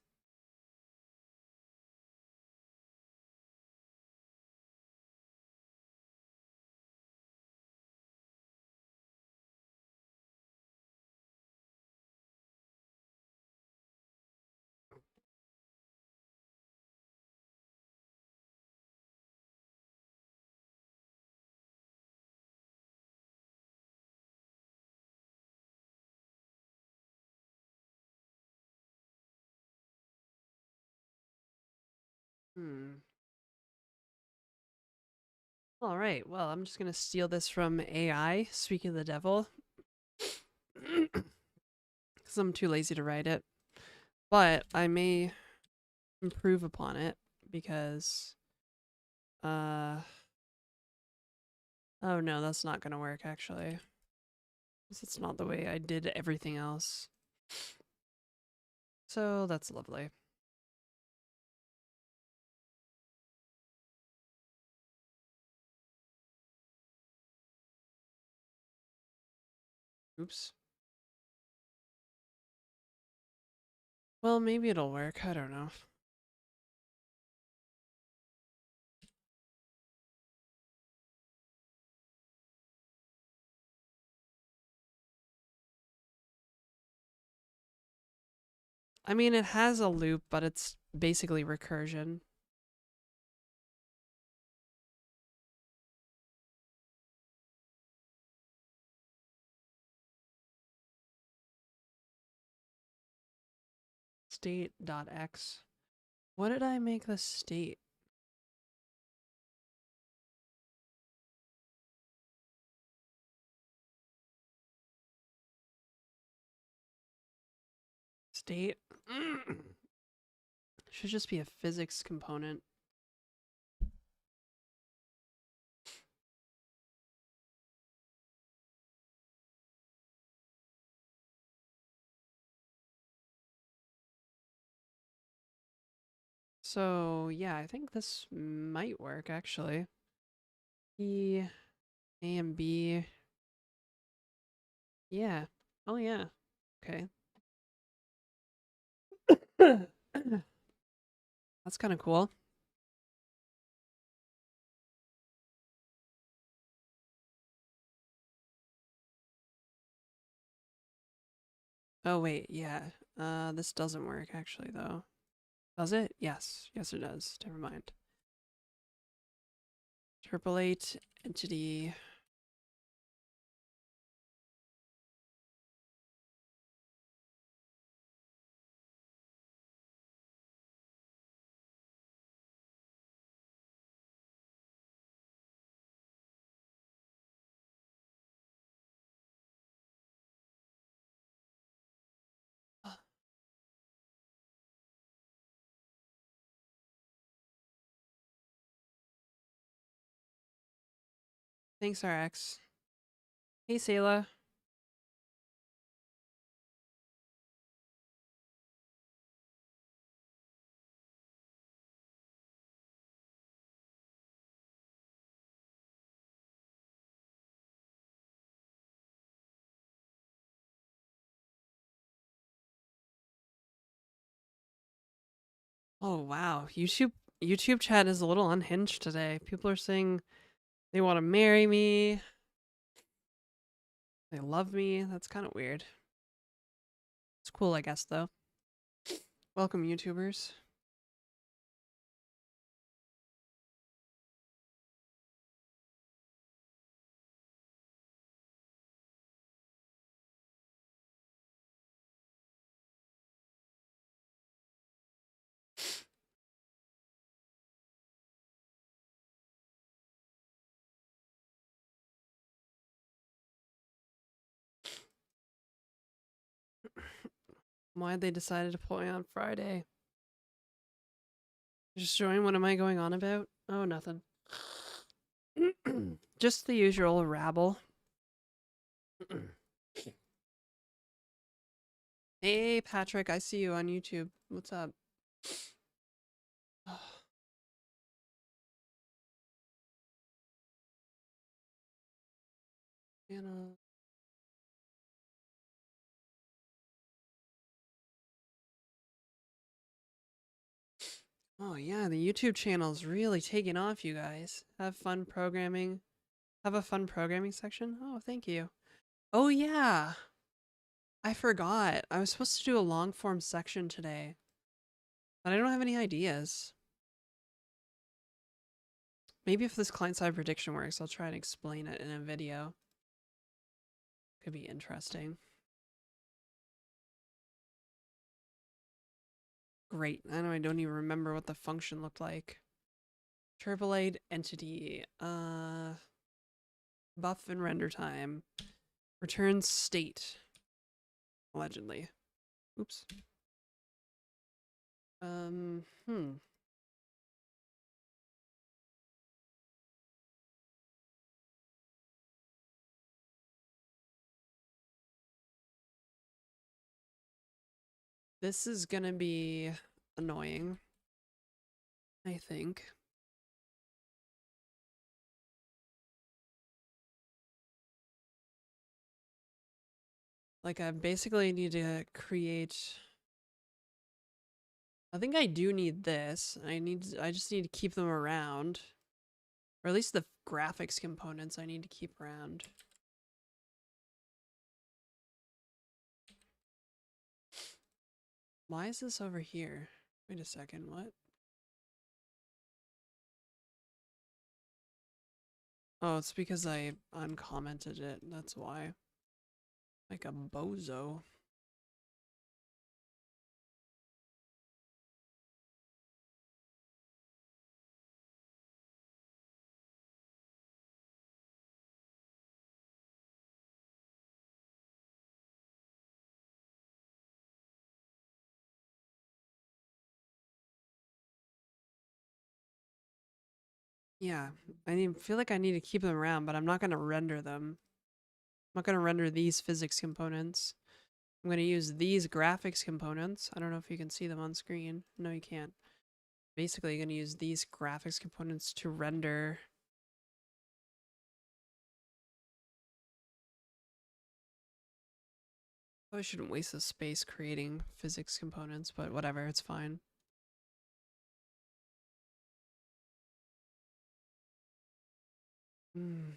All right, well, I'm just gonna steal this from AI, speaking of the devil. Because I'm too lazy to write it. But I may improve upon it because oh no, that's not gonna work actually. Because it's not the way I did everything else. So that's lovely. Oops. Well, maybe it'll work. I don't know. I mean, it has a loop, but it's basically recursion. State.x. What did I make the state? state. Should just be a physics component. So yeah, I think this might work actually. E, A and B. Yeah. Oh yeah. Okay. That's kind of cool. Oh wait, yeah. This doesn't work actually though. Does it? Yes. Yes it does. Never mind. Interpolate entity. Thanks, RX. Hey, Sayla. Oh wow, YouTube chat is a little unhinged today. People are saying they want to marry me. They love me. That's kind of weird. It's cool, I guess, though. Welcome, YouTubers. Why'd they decided to put me on Friday? Just join. What am I going on about? Oh, nothing. Just the usual rabble. Hey, Patrick, I see you on YouTube. What's up? Channel. Oh yeah, the YouTube channel's really taking off, you guys. Have fun programming. Have a fun programming section? Oh, thank you. Oh yeah. I forgot. I was supposed to do a long form section today. But I don't have any ideas. Maybe if this client-side prediction works, I'll try and explain it in a video. Could be interesting. Great. I know I don't even remember what the function looked like. Interpolate entity. Buff and render time. Return state. Allegedly. Oops. Hmm. This is gonna be annoying, I think. Like I basically need to create. I think I do need this. I just need to keep them around. Or at least the graphics components I need to keep around. Why is this over here? Wait a second, what? Oh, it's because I uncommented it, that's why. Like a bozo. Yeah, feel like I need to keep them around, but I'm not gonna render them. I'm not gonna render these physics components. I'm gonna use these graphics components. I don't know if you can see them on screen. No, you can't. Basically, you're gonna use these graphics components to render. Probably shouldn't waste the space creating physics components, but whatever, it's fine. Hmm.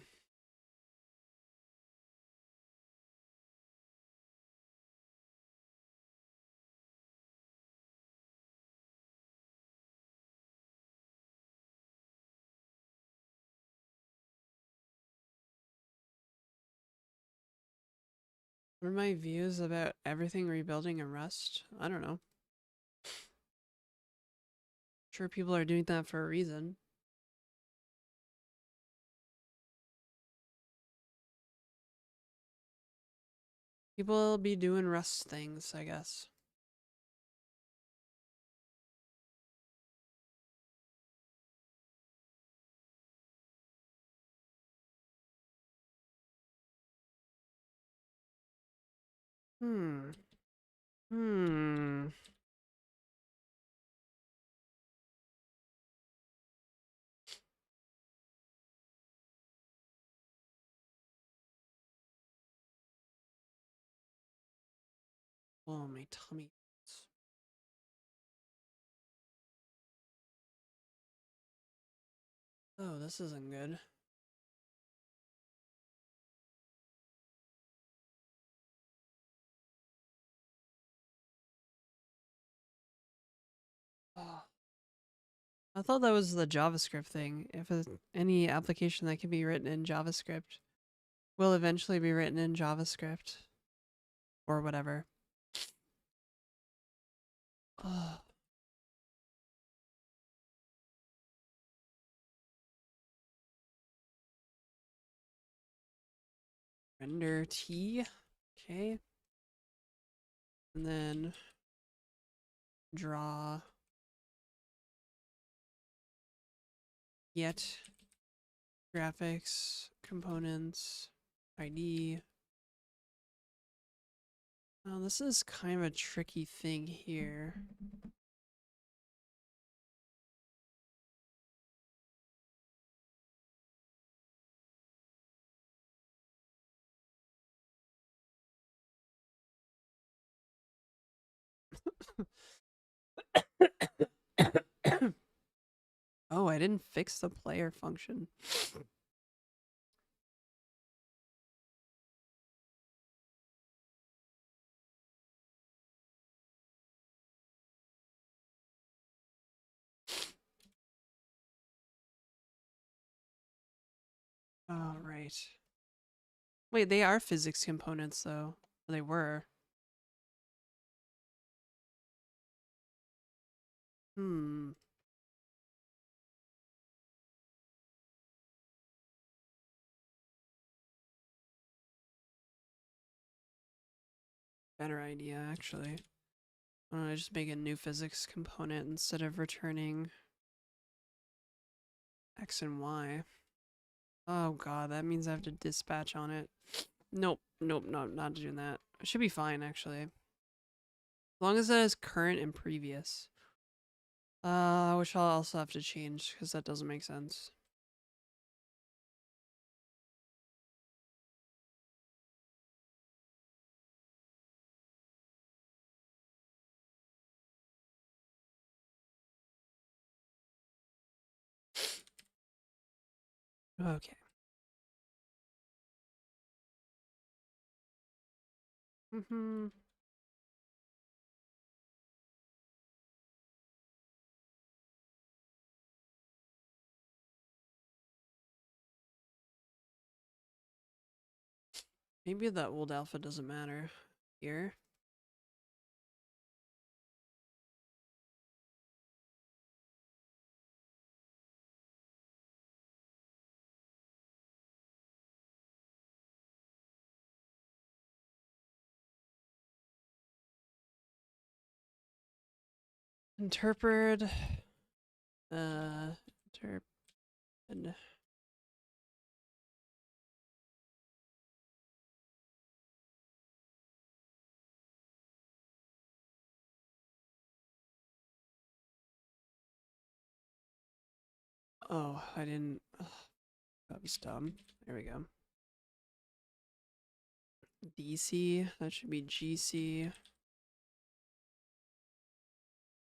What are my views about everything rebuilding in Rust? I don't know. Sure, people are doing that for a reason. People will be doing Rust things, I guess. Hmm. Hmm. Oh, my tummy. Oh, this isn't good. Oh. I thought that was the JavaScript thing. If any application that can be written in JavaScript will eventually be written in JavaScript or whatever. Oh. Render T. Okay. And then draw get graphics components ID. Oh, this is kind of a tricky thing here. Oh, I didn't fix the player function. Oh, right. Wait, they are physics components, though. They were. Hmm. Better idea, actually. Why don't I just make a new physics component instead of returning X and Y? Oh god, that means I have to dispatch on it. Nope, nope, no, not doing that. It should be fine, actually. As long as that is current and previous. Which I'll also have to change, because that doesn't make sense. Okay. Mm-hmm. Maybe that old alpha doesn't matter. Here. Interpret. Interpret Oh, I didn't. Ugh, that was dumb. There we go. DC. That should be GC.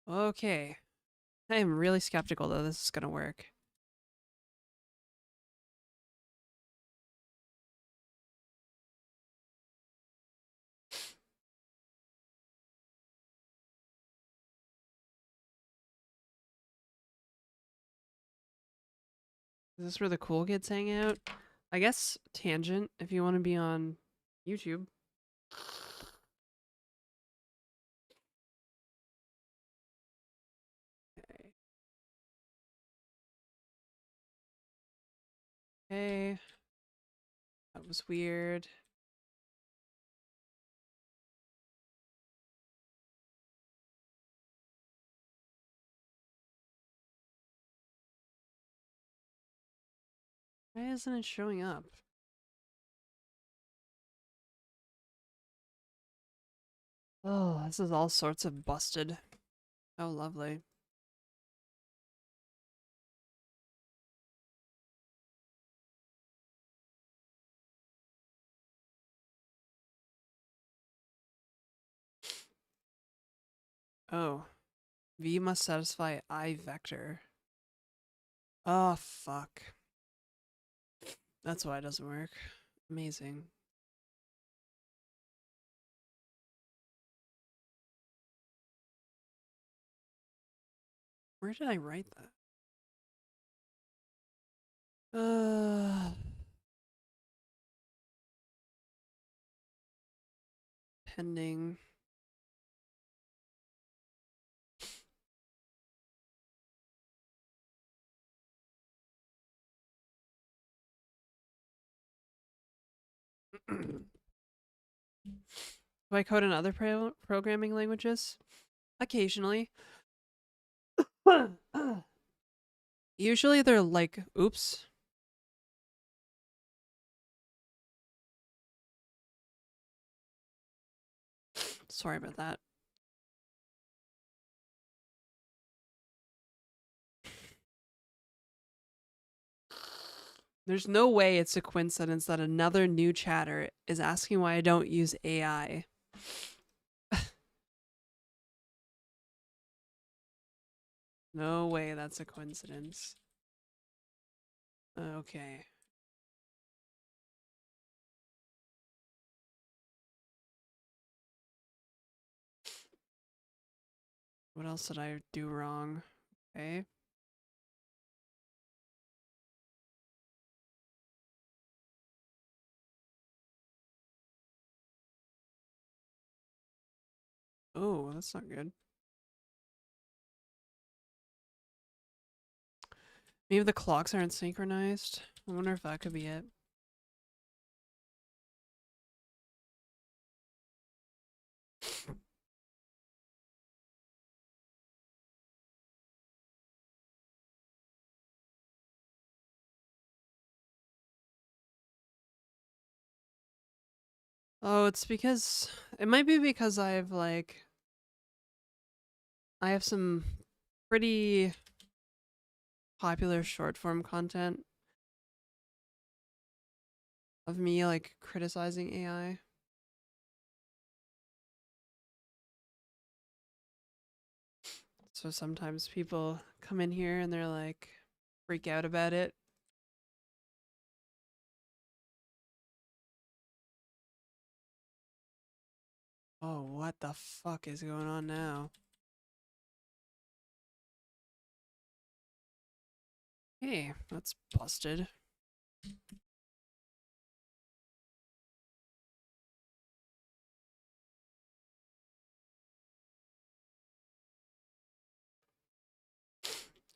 Okay. I am really skeptical that this is gonna work. Is this where the cool kids hang out? I guess Tangent, if you want to be on YouTube. Okay. Okay. That was weird. Why isn't it showing up? Oh, this is all sorts of busted. Oh, lovely. Oh, V must satisfy I vector. Oh, fuck. That's why it doesn't work. Amazing. Where did I write that? Pending. Do I code in other programming languages? Occasionally. Usually they're like, oops. Sorry about that. There's no way it's a coincidence that another new chatter is asking why I don't use AI. No way that's a coincidence. Okay. What else did I do wrong? Okay. Oh, that's not good. Maybe the clocks aren't synchronized. I wonder if that could be it. Oh, it's because it might be because I have some pretty popular short form content of me like criticizing AI. So sometimes people come in here and they're like freak out about it. Oh, what the fuck is going on now? Hey, that's busted.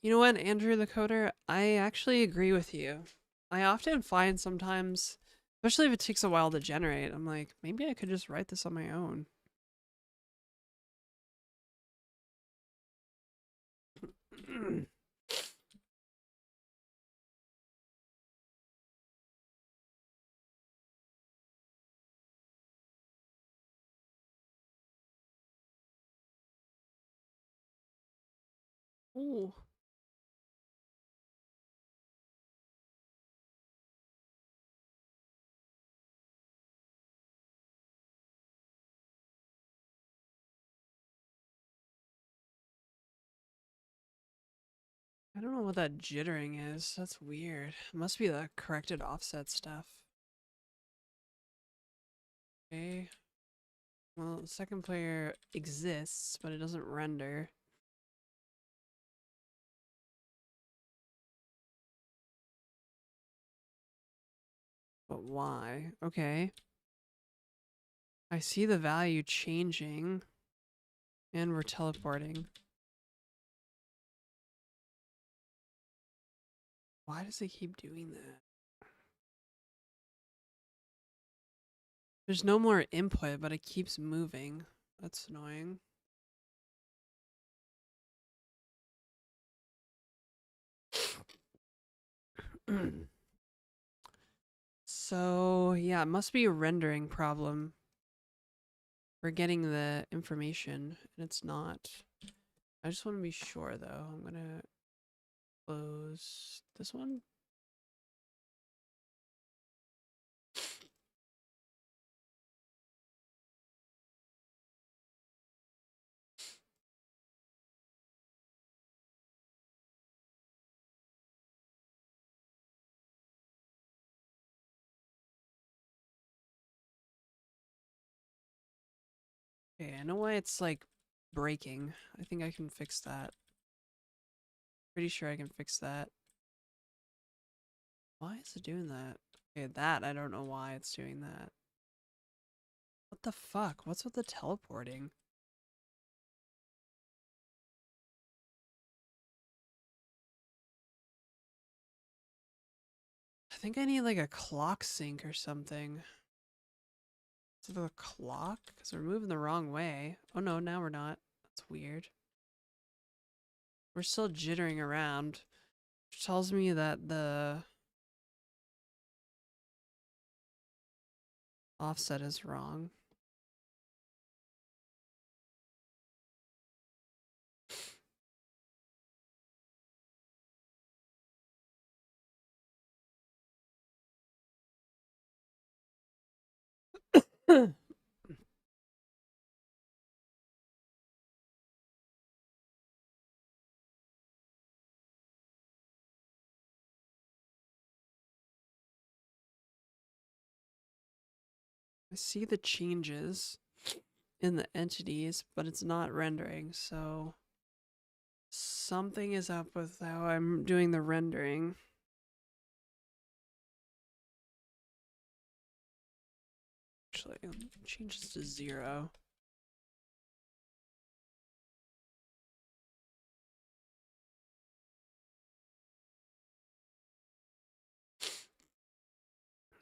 You know what, Andrew the Coder? I actually agree with you. I often find sometimes, especially if it takes a while to generate, I'm like, maybe I could just write this on my own. Ooh. I don't know what that jittering is. That's weird. It must be the corrected offset stuff. Okay. Well, the second player exists, but it doesn't render. But why? Okay. I see the value changing. And we're teleporting. Why does it keep doing that? There's no more input, but it keeps moving. That's annoying. So, yeah, it must be a rendering problem. We're getting the information, and it's not. I just want to be sure, though. I'm gonna close this one. Okay, I know why it's, like, breaking. I think I can fix that. Pretty sure I can fix that. Why is it doing that? Okay, that, I don't know why it's doing that. What the fuck? What's with the teleporting? I think I need like a clock sync or something. Is it the clock? Because we're moving the wrong way. Oh no, now we're not. That's weird. We're still jittering around, which tells me that the offset is wrong. I see the changes in the entities, but it's not rendering, so something is up with how I'm doing the rendering. Actually, I'll change this to 0.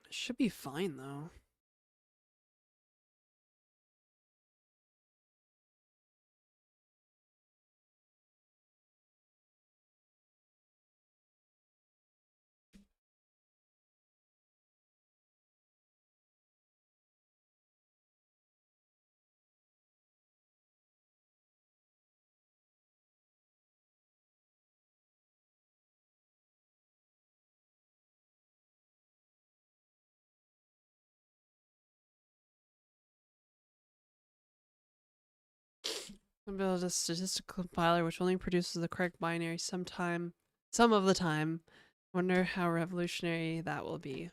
It should be fine though. I'm build a statistical compiler which only produces the correct binary some of the time. Wonder how revolutionary that will be.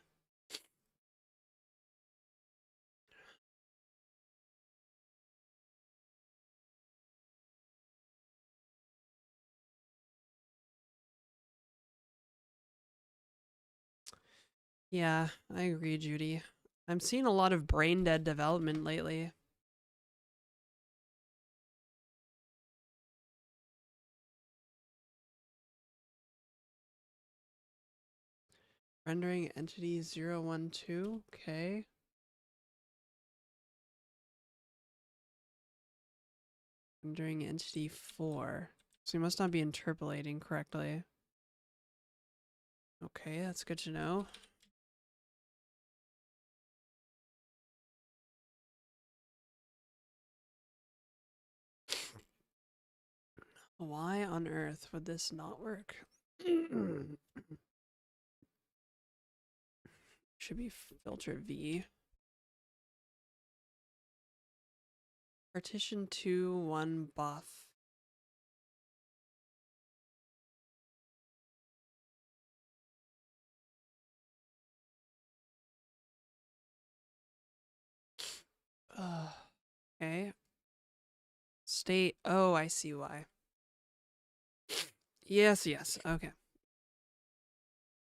Yeah, I agree, Judy. I'm seeing a lot of brain dead development lately. Rendering entity 012. Okay. Rendering entity 4. So you must not be interpolating correctly. Okay, that's good to know. Why on earth would this not work? Should be filter V. Partition 2, 1 buff. Okay. State. Oh, I see why. Yes, yes. Okay.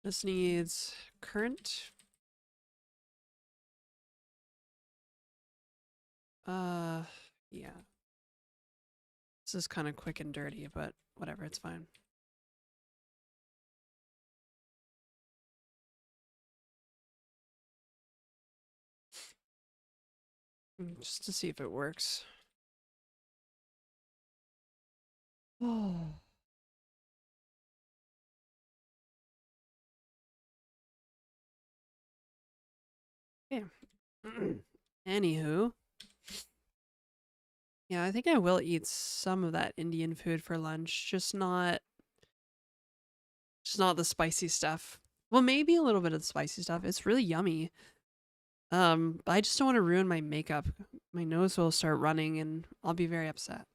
This needs current. Yeah. This is kind of quick and dirty, but whatever, it's fine. Just to see if it works. Oh. Okay. Anywho. Yeah, I think I will eat some of that Indian food for lunch, just not the spicy stuff. Well, maybe a little bit of the spicy stuff. It's really yummy. But I just don't want to ruin my makeup. My nose will start running and I'll be very upset.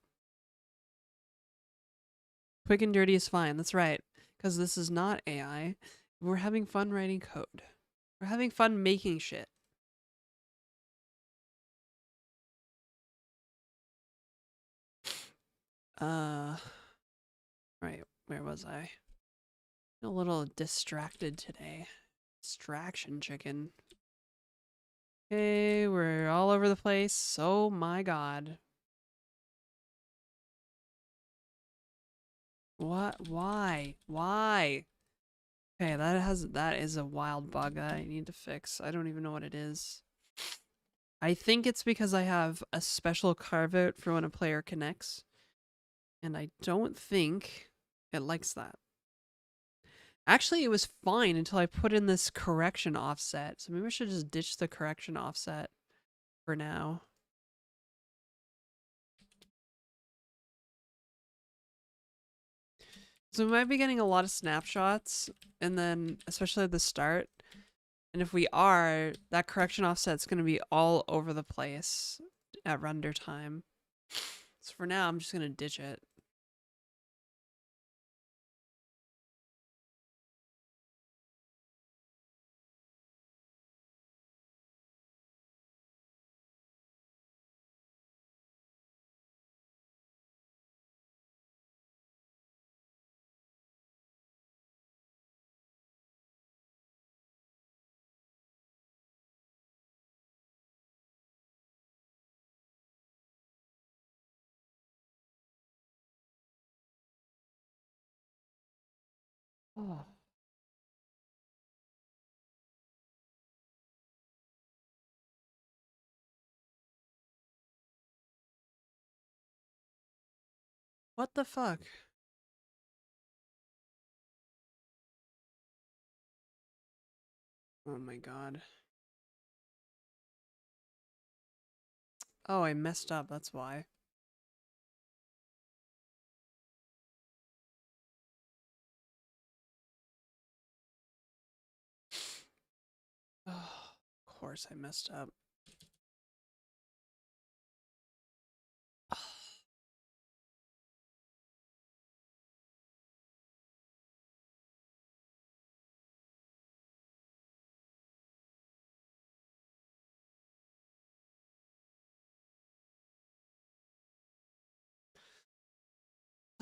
Quick and dirty is fine. That's right. Because this is not AI. We're having fun writing code. We're having fun making shit. Right. Where was I? A little distracted today. Distraction chicken. Okay, we're all over the place. Oh my god. What? Why? Why? Okay, that is a wild bug that I need to fix. I don't even know what it is. I think it's because I have a special carve out for when a player connects. And I don't think it likes that. Actually, it was fine until I put in this correction offset. So maybe I should just ditch the correction offset for now. So we might be getting a lot of snapshots, and then especially at the start. And if we are, that correction offset's going to be all over the place at render time. So for now, I'm just going to ditch it. Oh. What the fuck? Oh my god. Oh, I messed up, that's why. Oh, of course I messed up.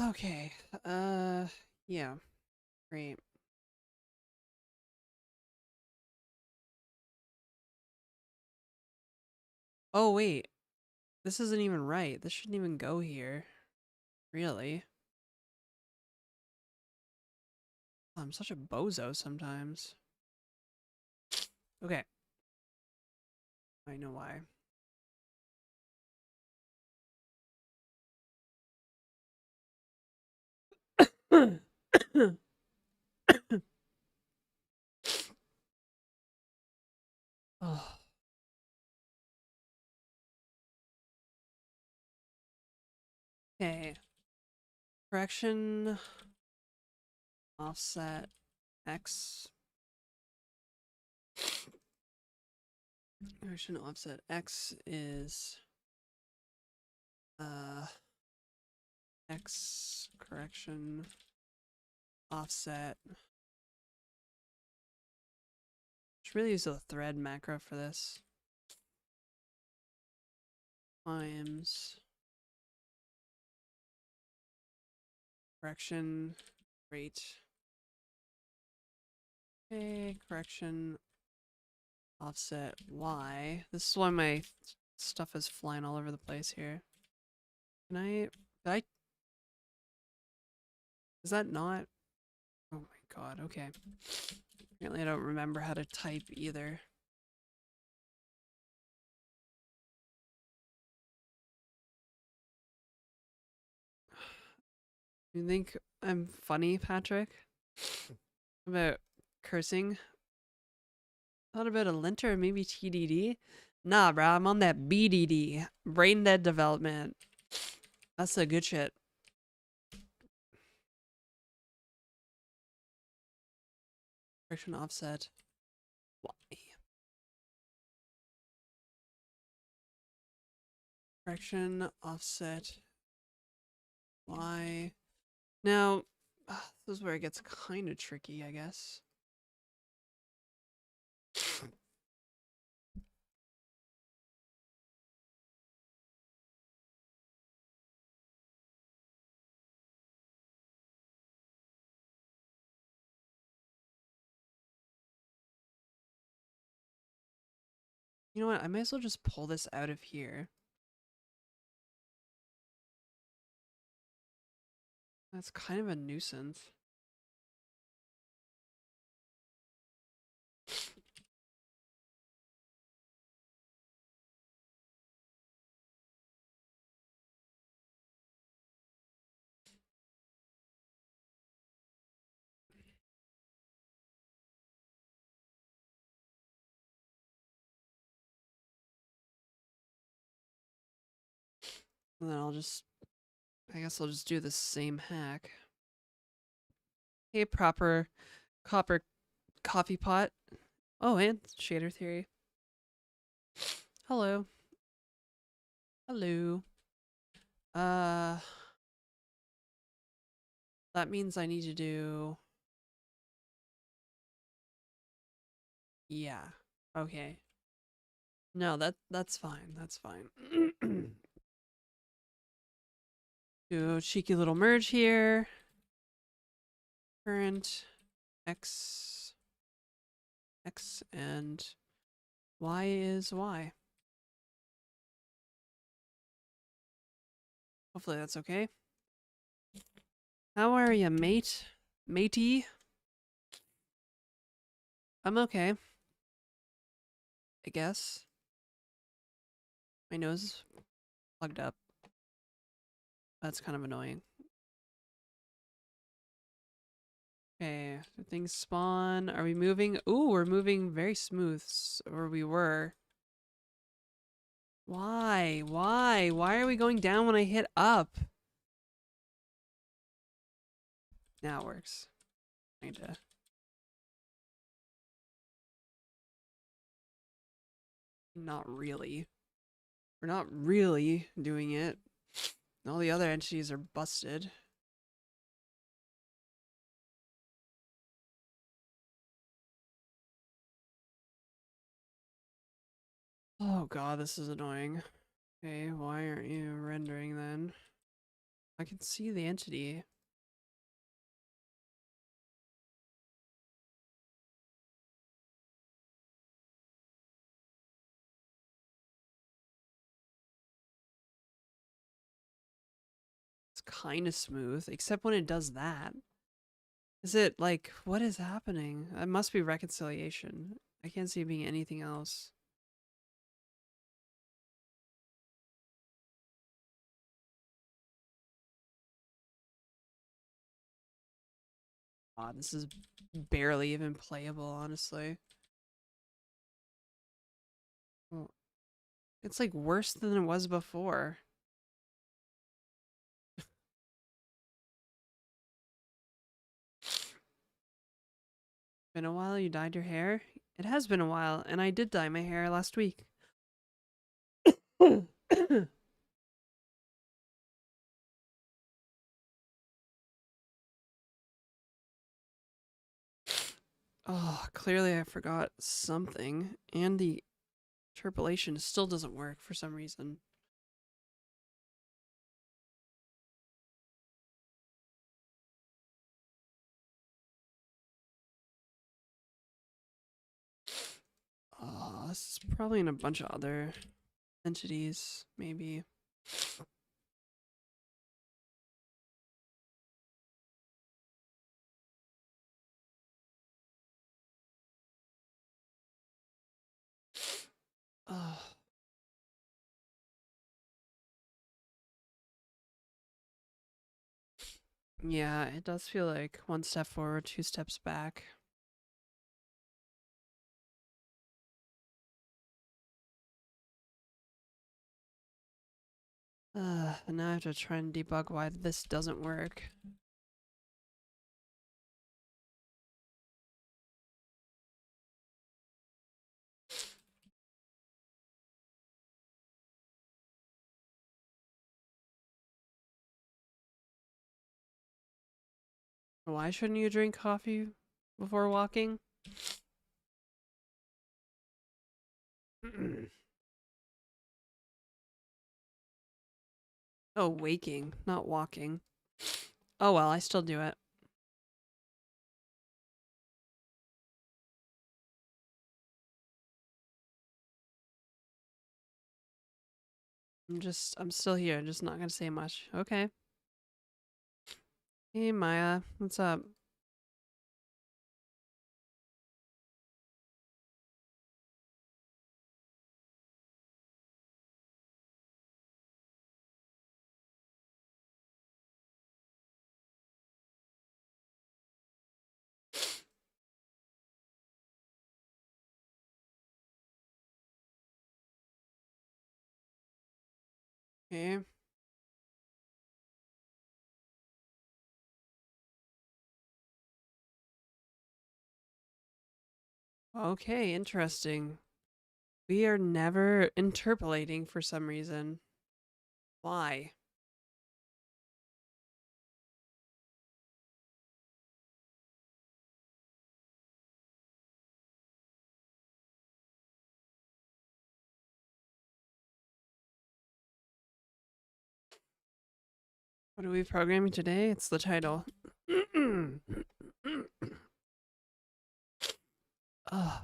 Okay, yeah, great. Oh wait, this isn't even right. This shouldn't even go here. Really? I'm such a bozo sometimes. Okay, I know why. Oh, okay. Correction offset X. Correction offset X is uh X correction offset. Should really use a thread macro for this. times correction rate. Okay, correction offset y. This is why my stuff is flying all over the place here. Did I, is that not? Oh my god, okay. Apparently I don't remember how to type either. You think I'm funny, Patrick? About cursing? Thought about a linter, maybe TDD? Nah, bro, I'm on that BDD. Brain dead development. That's the good shit. Correction offset. Why? Correction offset. Why? Now, this is where it gets kind of tricky, I guess. You know what? I might as well just pull this out of here. That's kind of a nuisance. And then I guess I'll just do the same hack. Hey, proper copper coffee pot. Oh, and shader theory. Hello. Hello. That means I need to do... Yeah. Okay. No, that's fine. That's fine. Do a cheeky little merge here. Current X and Y is Y. Hopefully that's okay. How are ya, mate? Matey? I'm okay. I guess. My nose is plugged up. That's kind of annoying. Okay, things spawn. Are we moving? Ooh, we're moving very smooth. Or we were. Why? Why? Why are we going down when I hit up? Now it works. Kinda. Not really. We're not really doing it. All the other entities are busted. Oh god, this is annoying. Okay, why aren't you rendering then? I can see the entity. It's kind of smooth, except when it does that. Is it like, what is happening? It must be reconciliation. I can't see it being anything else. This is barely even playable, honestly. Well, it's like worse than it was before. Been a while you dyed your hair? It has been a while, and I did dye my hair last week. Oh, clearly I forgot something, and the interpolation still doesn't work for some reason. this is probably in a bunch of other entities, maybe. Oh. Yeah, it does feel like one step forward, two steps back. And now I have to try and debug why this doesn't work. Why shouldn't you drink coffee before walking? Oh, waking, not walking. Oh well, I still do it. I'm still here, just not gonna say much. Okay. Hey Maya, what's up? Okay. Okay, interesting. We are never interpolating for some reason. Why? What are we programming today? It's the title. Ugh.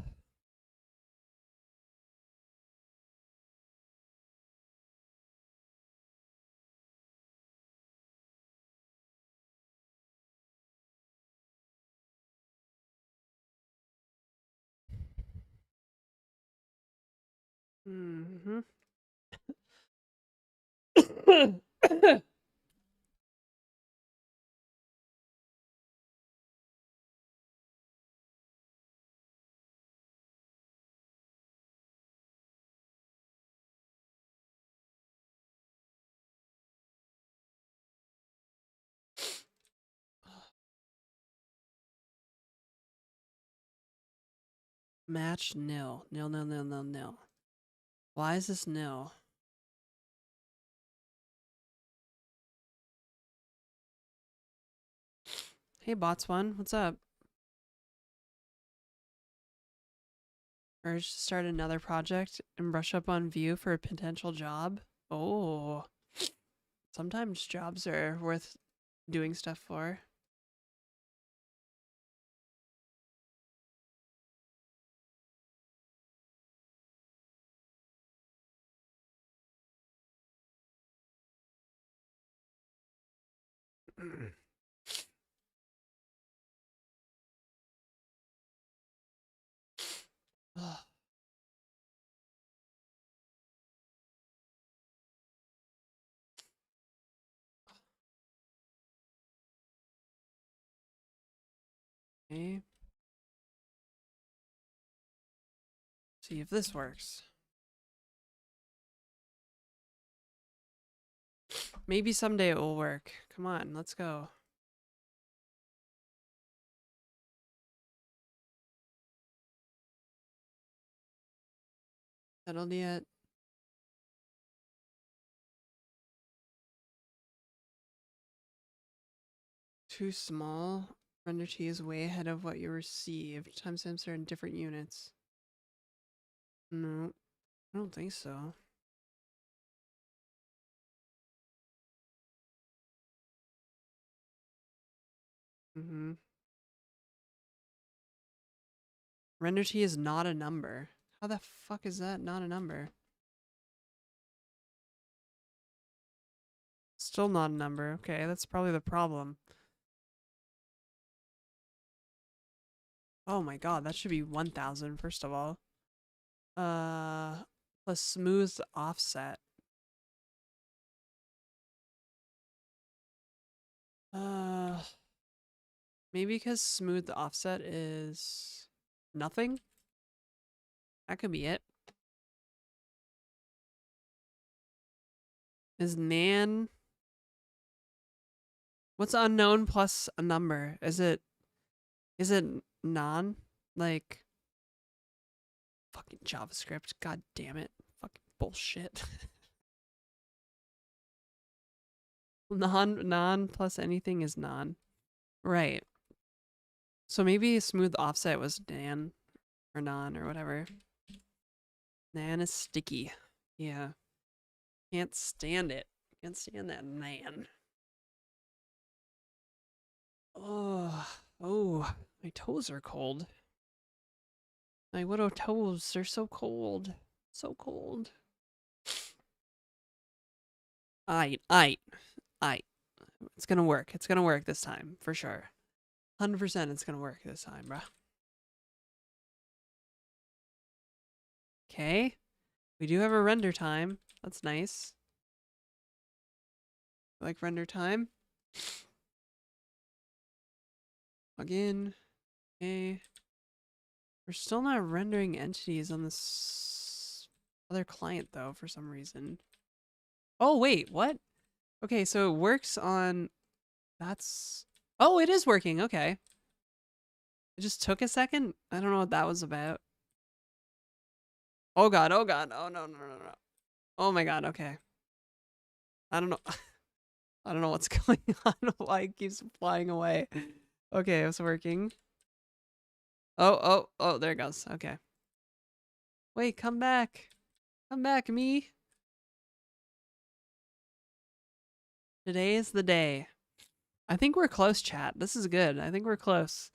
Mm-hmm. Match nil. Nil, nil, nil, nil, nil. Why is this nil? Hey, Bots1, what's up? Urge to start another project and brush up on Vue for a potential job? Oh. Sometimes jobs are worth doing stuff for. Okay. See if this works. Maybe someday it will work. Come on, let's go. Settled yet? Too small? Render T is way ahead of what you received. Timestamps are in different units. No, I don't think so. Mm-hmm. Render T is not a number. How the fuck is that not a number? Still not a number. Okay, that's probably the problem. Oh my god, that should be 1000 first of all. Plus smooth offset. Maybe because smooth offset is nothing? That could be it. Is nan... What's unknown plus a number? Is it non? Like fucking JavaScript. God damn it. Fucking bullshit. Non plus anything is non. Right. So maybe smooth offset was nan or non or whatever. Nan is sticky. Yeah. Can't stand it. Can't stand that nan. Oh, my toes are cold. My widow toes are so cold. So cold. Aight. It's gonna work. It's gonna work this time, for sure. 100% it's gonna work this time, bruh. Okay. We do have a render time. That's nice. Like render time. Log in. Okay. We're still not rendering entities on this other client though, for some reason. Oh, wait, what? Okay, so it works on... That's... Oh, it is working, okay. It just took a second? I don't know what that was about. Oh god, oh god, oh no. Oh my god, okay. I don't know. I don't know what's going on, why it keeps flying away. Okay, it's working. Oh, there it goes, okay. Wait, come back. Come back, me. Today is the day. I think we're close, chat. This is good. I think we're close.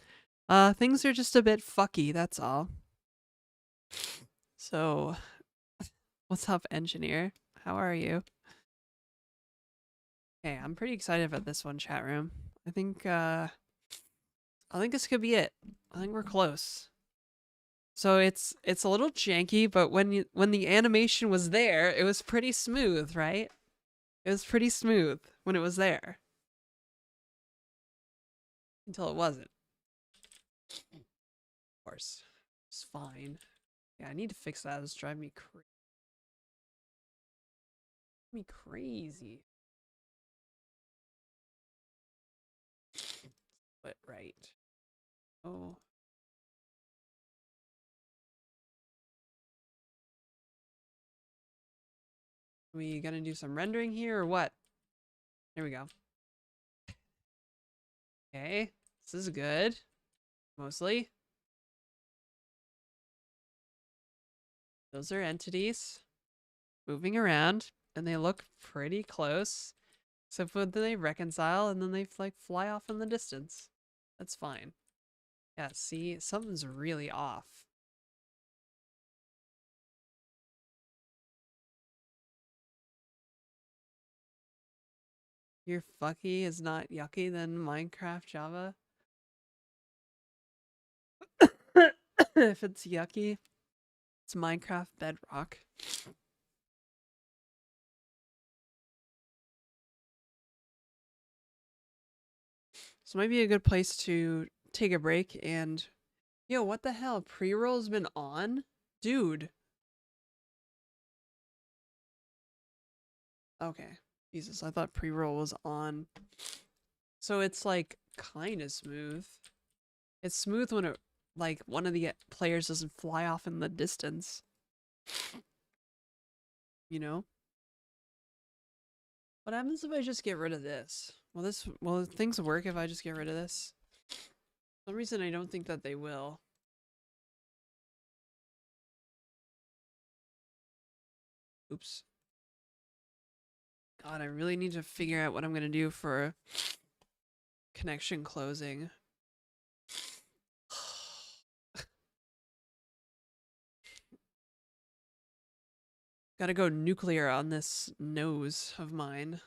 Things are just a bit fucky, that's all. So, what's up, engineer? How are you? Okay, I'm pretty excited about this one, chat room. I think this could be it. I think we're close. So it's a little janky, but when the animation was there, it was pretty smooth, right? It was pretty smooth when it was there. Until it wasn't. Of course. It's fine. Yeah, I need to fix that. It's driving me crazy. But right. Oh. We gonna do some rendering here or what? There we go. Okay. This is good. Mostly. Those are entities moving around and they look pretty close. Except when they reconcile and then they like fly off in the distance. That's fine. Yeah, see, something's really off. Your fucky is not yucky than Minecraft Java? If it's yucky, it's Minecraft Bedrock. So might be a good place to take a break and... Yo, what the hell? Pre-roll's been on? Dude. Okay. Jesus, I thought pre-roll was on. So it's like kind of smooth. It's smooth when it, like, one of the players doesn't fly off in the distance. You know? What happens if I just get rid of this? Will things work if I just get rid of this? For some reason I don't think that they will. Oops. God, I really need to figure out what I'm gonna do for connection closing. Gotta go nuclear on this nose of mine.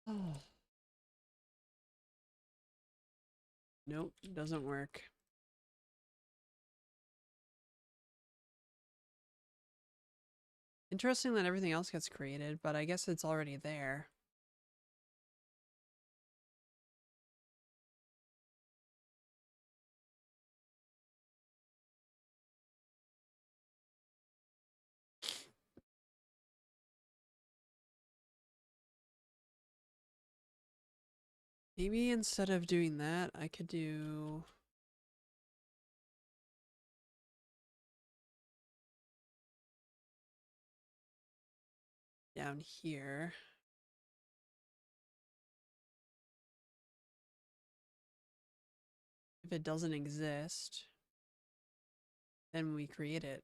Oh. Nope, doesn't work. Interesting that everything else gets created, but I guess it's already there. Maybe instead of doing that, I could do... down here. If it doesn't exist, then we create it.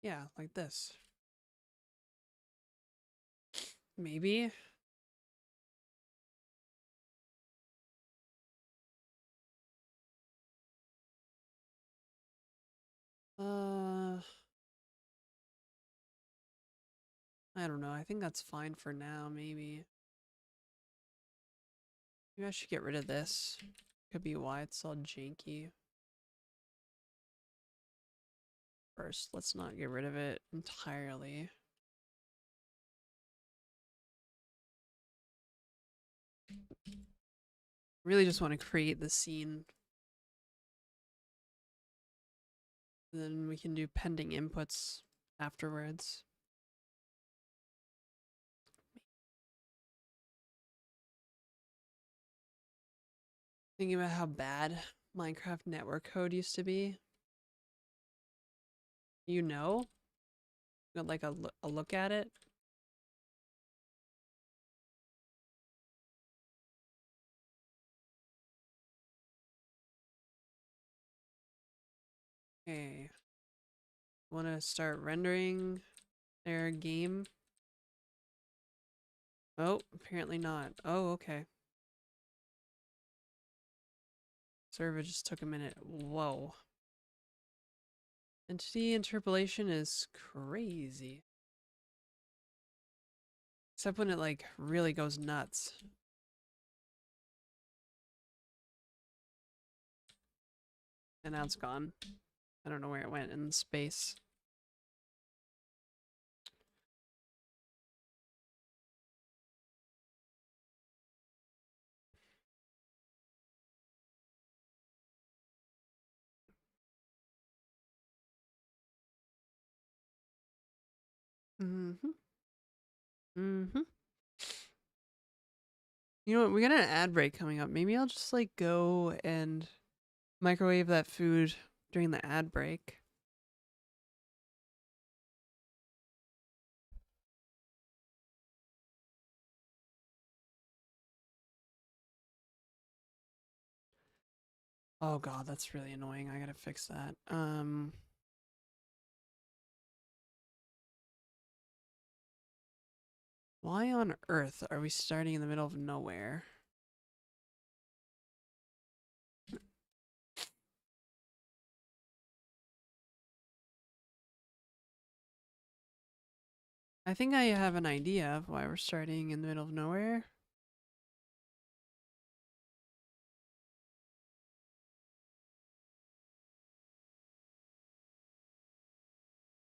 Yeah, like this. Maybe. Uh, I don't know. I think that's fine for now, maybe. Maybe I should get rid of this. Could be why it's all janky. First, let's not get rid of it entirely. Really just want to create the scene. And then we can do pending inputs afterwards. Thinking about how bad Minecraft network code used to be. You know? Got like a look at it. Okay. Want to start rendering their game? Oh, apparently not. Oh, okay. Server just took a minute. Whoa. Entity interpolation is crazy. Except when it like really goes nuts. And now it's gone. I don't know where it went in space. Mm-hmm. Mm-hmm. You know what? We got an ad break coming up. Maybe I'll just like go and microwave that food during the ad break. Oh god, that's really annoying. I gotta fix that. Why on earth are we starting in the middle of nowhere? I think I have an idea of why we're starting in the middle of nowhere.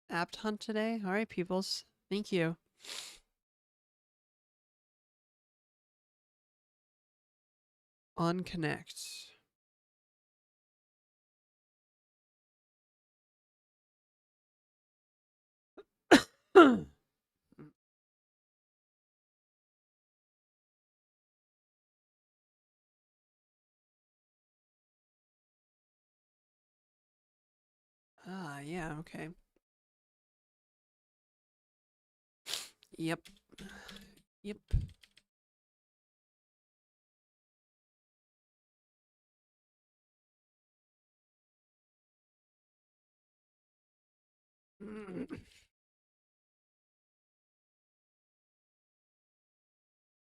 Apt hunt today? Alright, peoples. Thank you. On connect. Yeah, okay. Yep. Yep.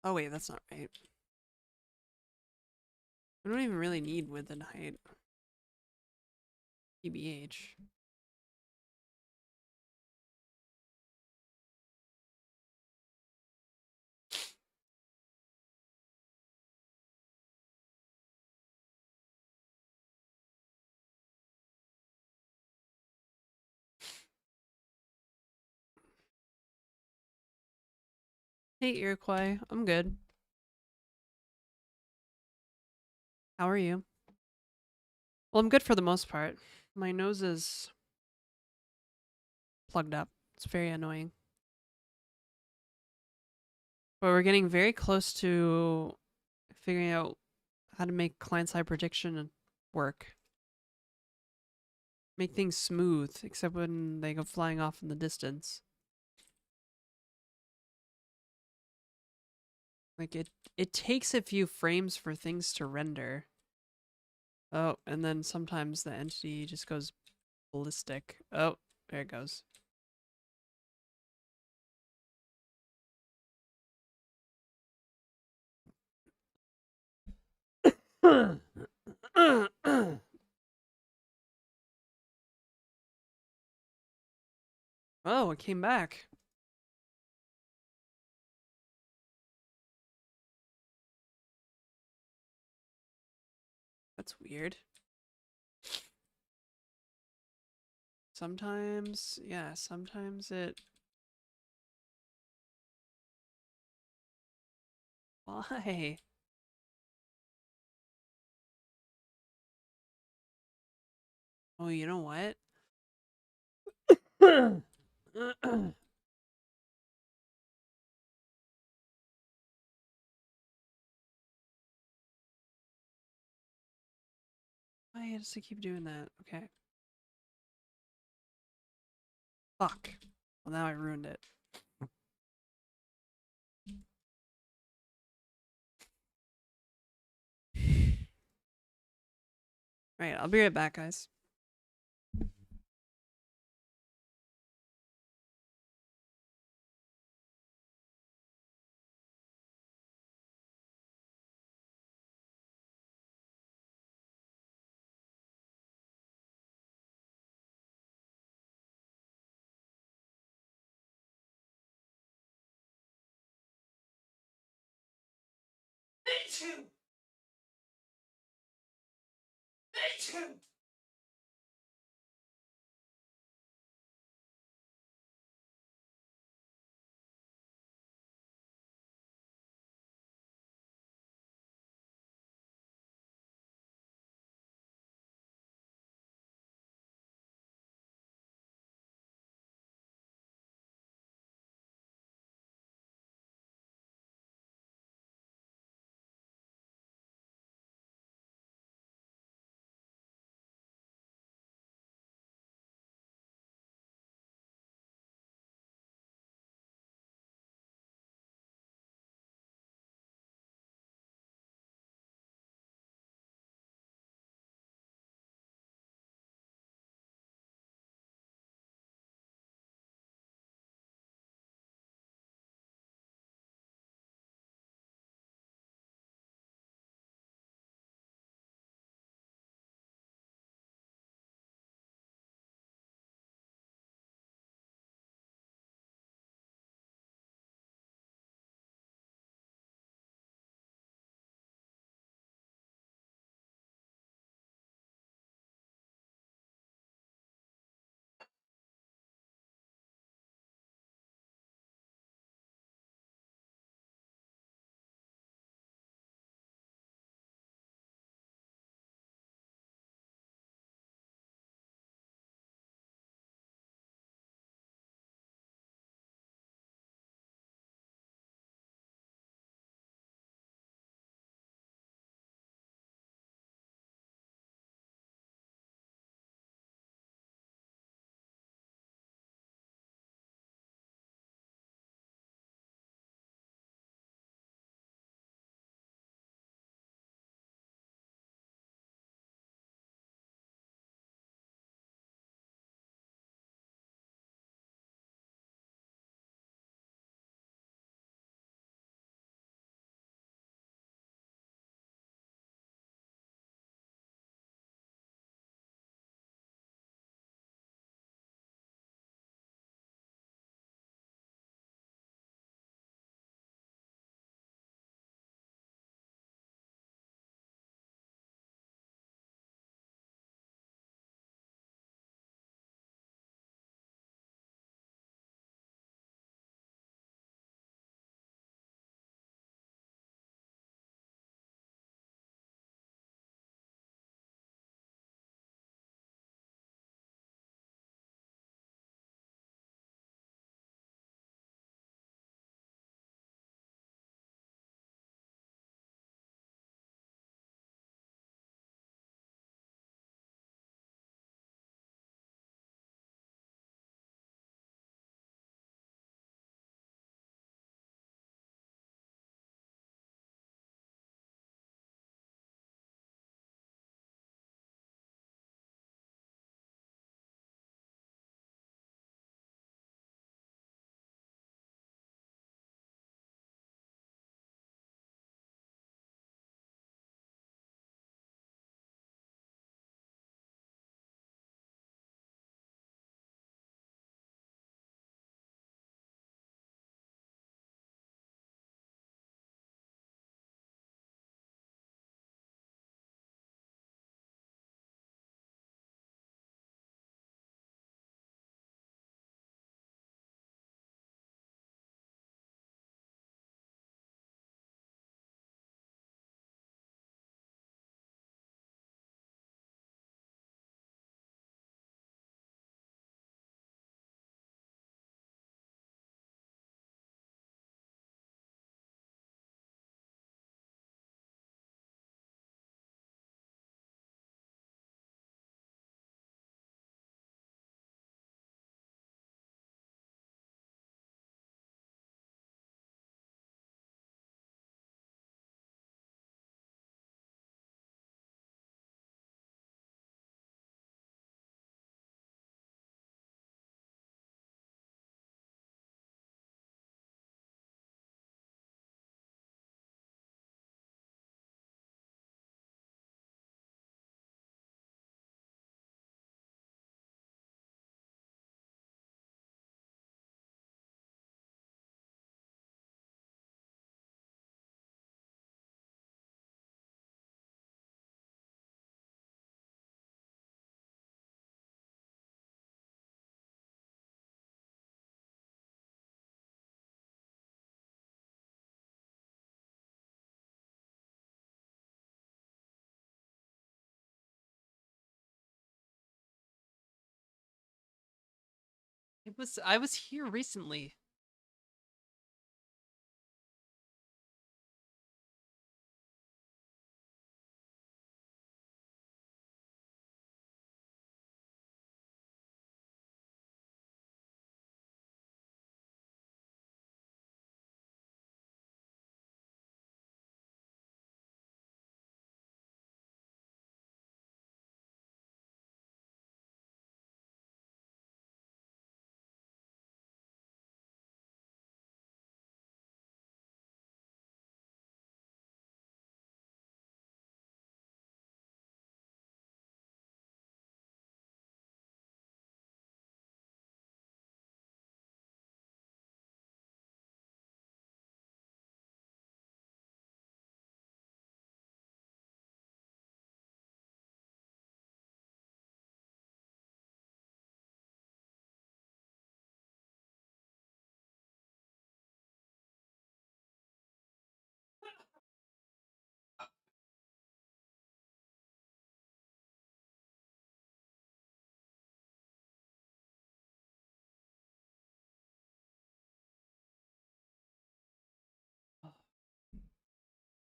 Oh wait, that's not right. We don't even really need width and height. TBH. Hey Iroquois, I'm good. How are you? Well, I'm good for the most part. My nose is plugged up. It's very annoying. But we're getting very close to figuring out how to make client-side prediction work. Make things smooth, except when they go flying off in the distance. Like it takes a few frames for things to render. Oh, and then sometimes the entity just goes ballistic. Oh, there it goes. Oh, it came back. That's weird. Sometimes, yeah, sometimes it... Why? Oh, you know what? Why does it keep doing that? Okay. Fuck. Well, now I ruined it. Alright, I'll be right back, guys. Me too! Me too! I was here recently.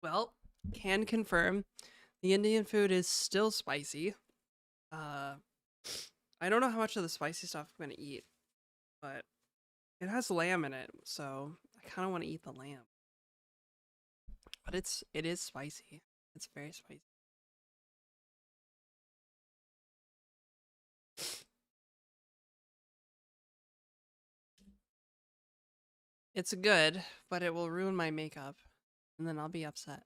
Well, can confirm the Indian food is still spicy. Uh, I don't know how much of the spicy stuff I'm gonna eat, but it has lamb in it, so I kind of want to eat the lamb. But it is spicy. It's very spicy. It's good, but it will ruin my makeup, and then I'll be upset.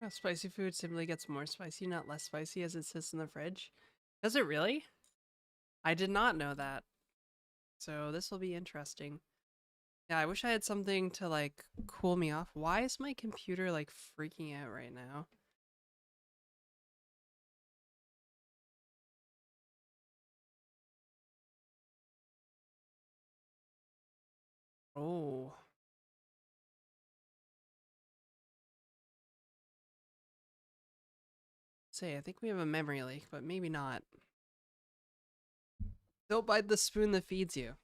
Yeah, spicy food simply gets more spicy, not less spicy, as it sits in the fridge. Does it really? I did not know that. So this will be interesting. Yeah, I wish I had something to like cool me off. Why is my computer like freaking out right now? Oh, say, I think we have a memory leak, but maybe not. Don't bite the spoon that feeds you.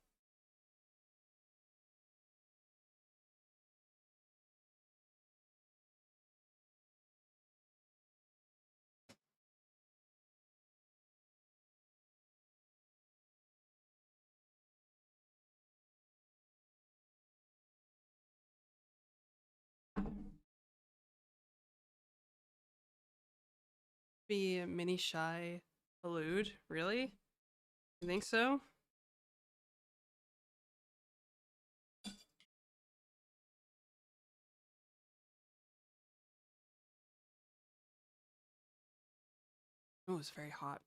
Be a mini shy elude, really? You think so? Oh, it's very hot.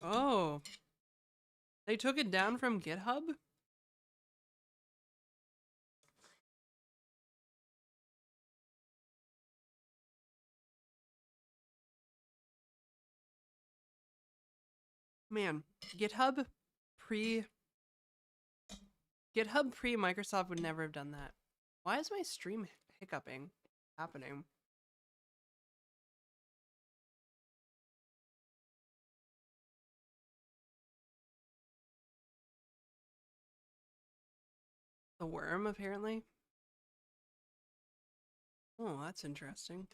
Oh, they took it down from GitHub? Man, GitHub pre GitHub pre Microsoft would never have done that. Why is my stream hiccuping happening? The worm, apparently. Oh, that's interesting.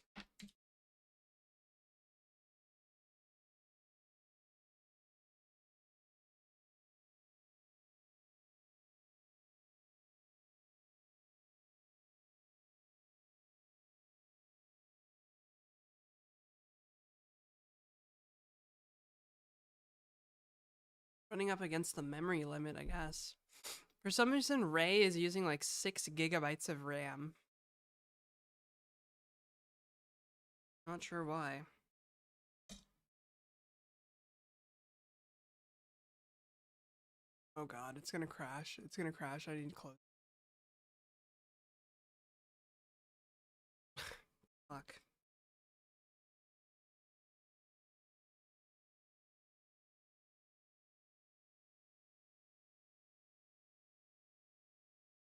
putting up against the memory limit, I guess. For some reason, Ray is using like 6 gigabytes of RAM. Not sure why. Oh god, it's gonna crash. It's gonna crash. I need to close. Fuck.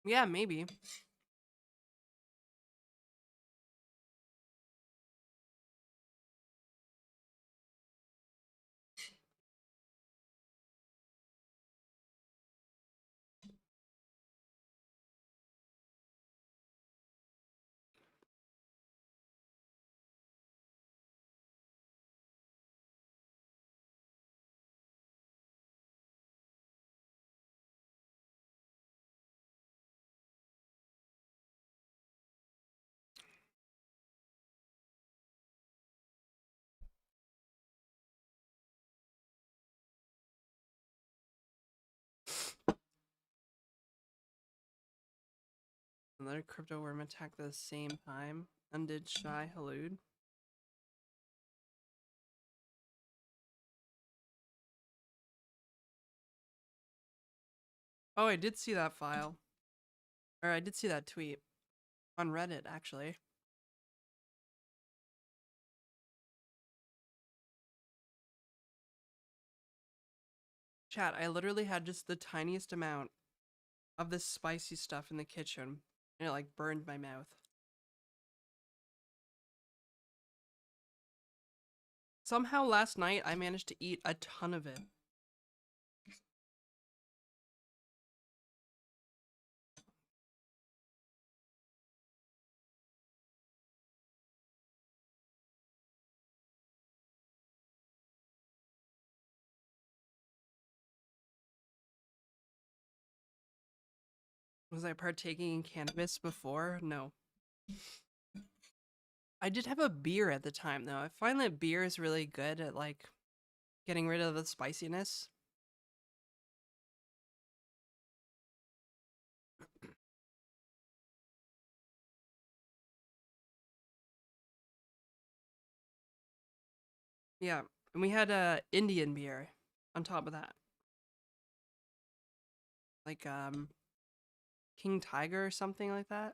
Yeah, maybe. Another crypto worm attacked at the same time. Undid Shy Halud. Oh, I did see that file. Or I did see that tweet. On Reddit, actually. Chat, I literally had just the tiniest amount of this spicy stuff in the kitchen. And it like burned my mouth. Somehow last night I managed to eat a ton of it. Was I partaking in cannabis before? No. I did have a beer at the time though. I find that beer is really good at like getting rid of the spiciness. Yeah, and we had a Indian beer on top of that. Like King Tiger or something like that.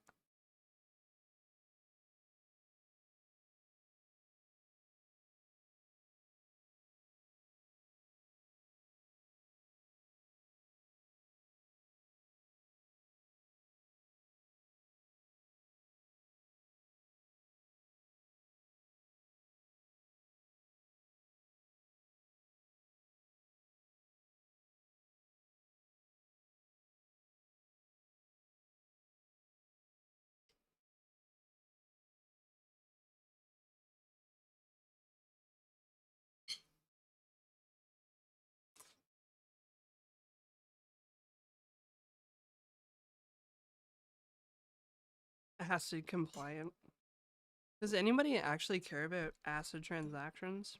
It has to be compliant. Does anybody actually care about acid transactions?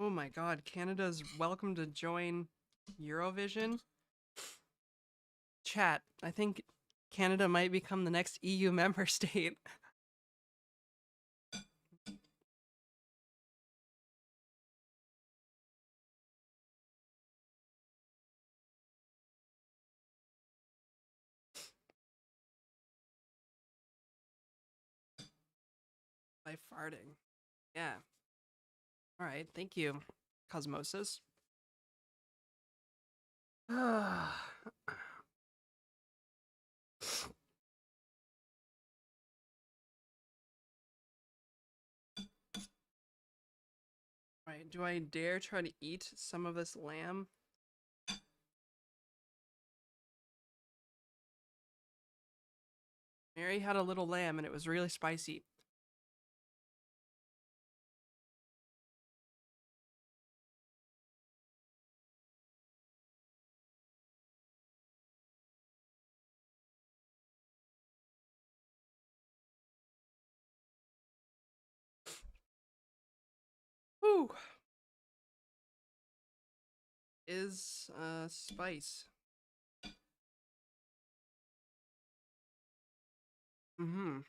Oh my god, Canada's welcome to join Eurovision. Chat, I think Canada might become the next EU member state. By farting. Yeah. All right, thank you, Cosmosis. Right, do I dare try to eat some of this lamb? Mary had a little lamb and it was really spicy. Whew. Is spice. Mm-hmm.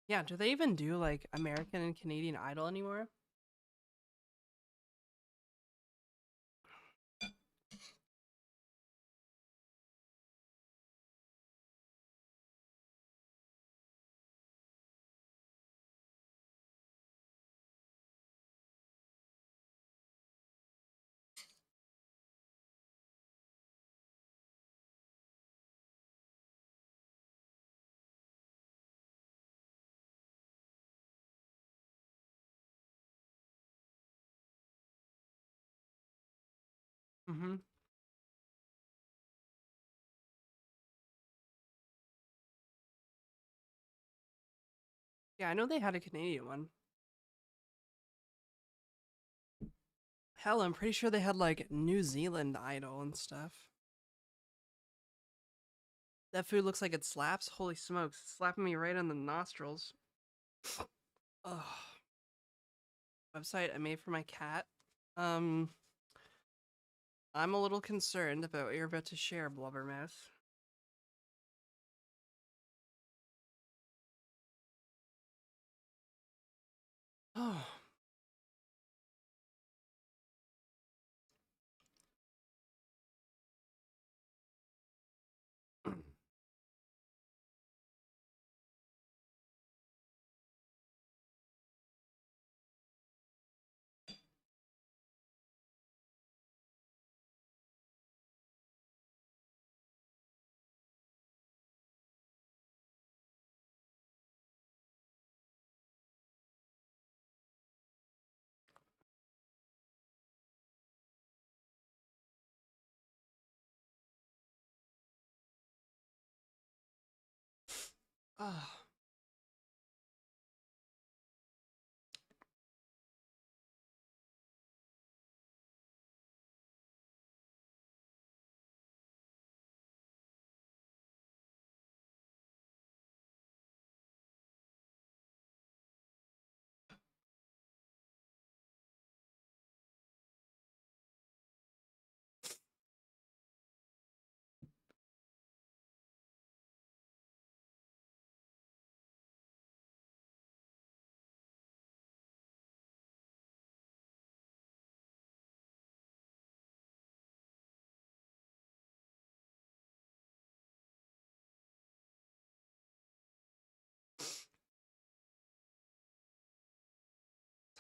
Yeah, do they even do like American and Canadian Idol anymore? Mm-hmm. Yeah, I know they had a Canadian one. Hell, I'm pretty sure they had like New Zealand Idol and stuff. That food looks like it slaps. Holy smokes, it's slapping me right on the nostrils. Ugh. Website I made for my cat. Um, I'm a little concerned about what you're about to share, Blubbermouth. Oh. Oh.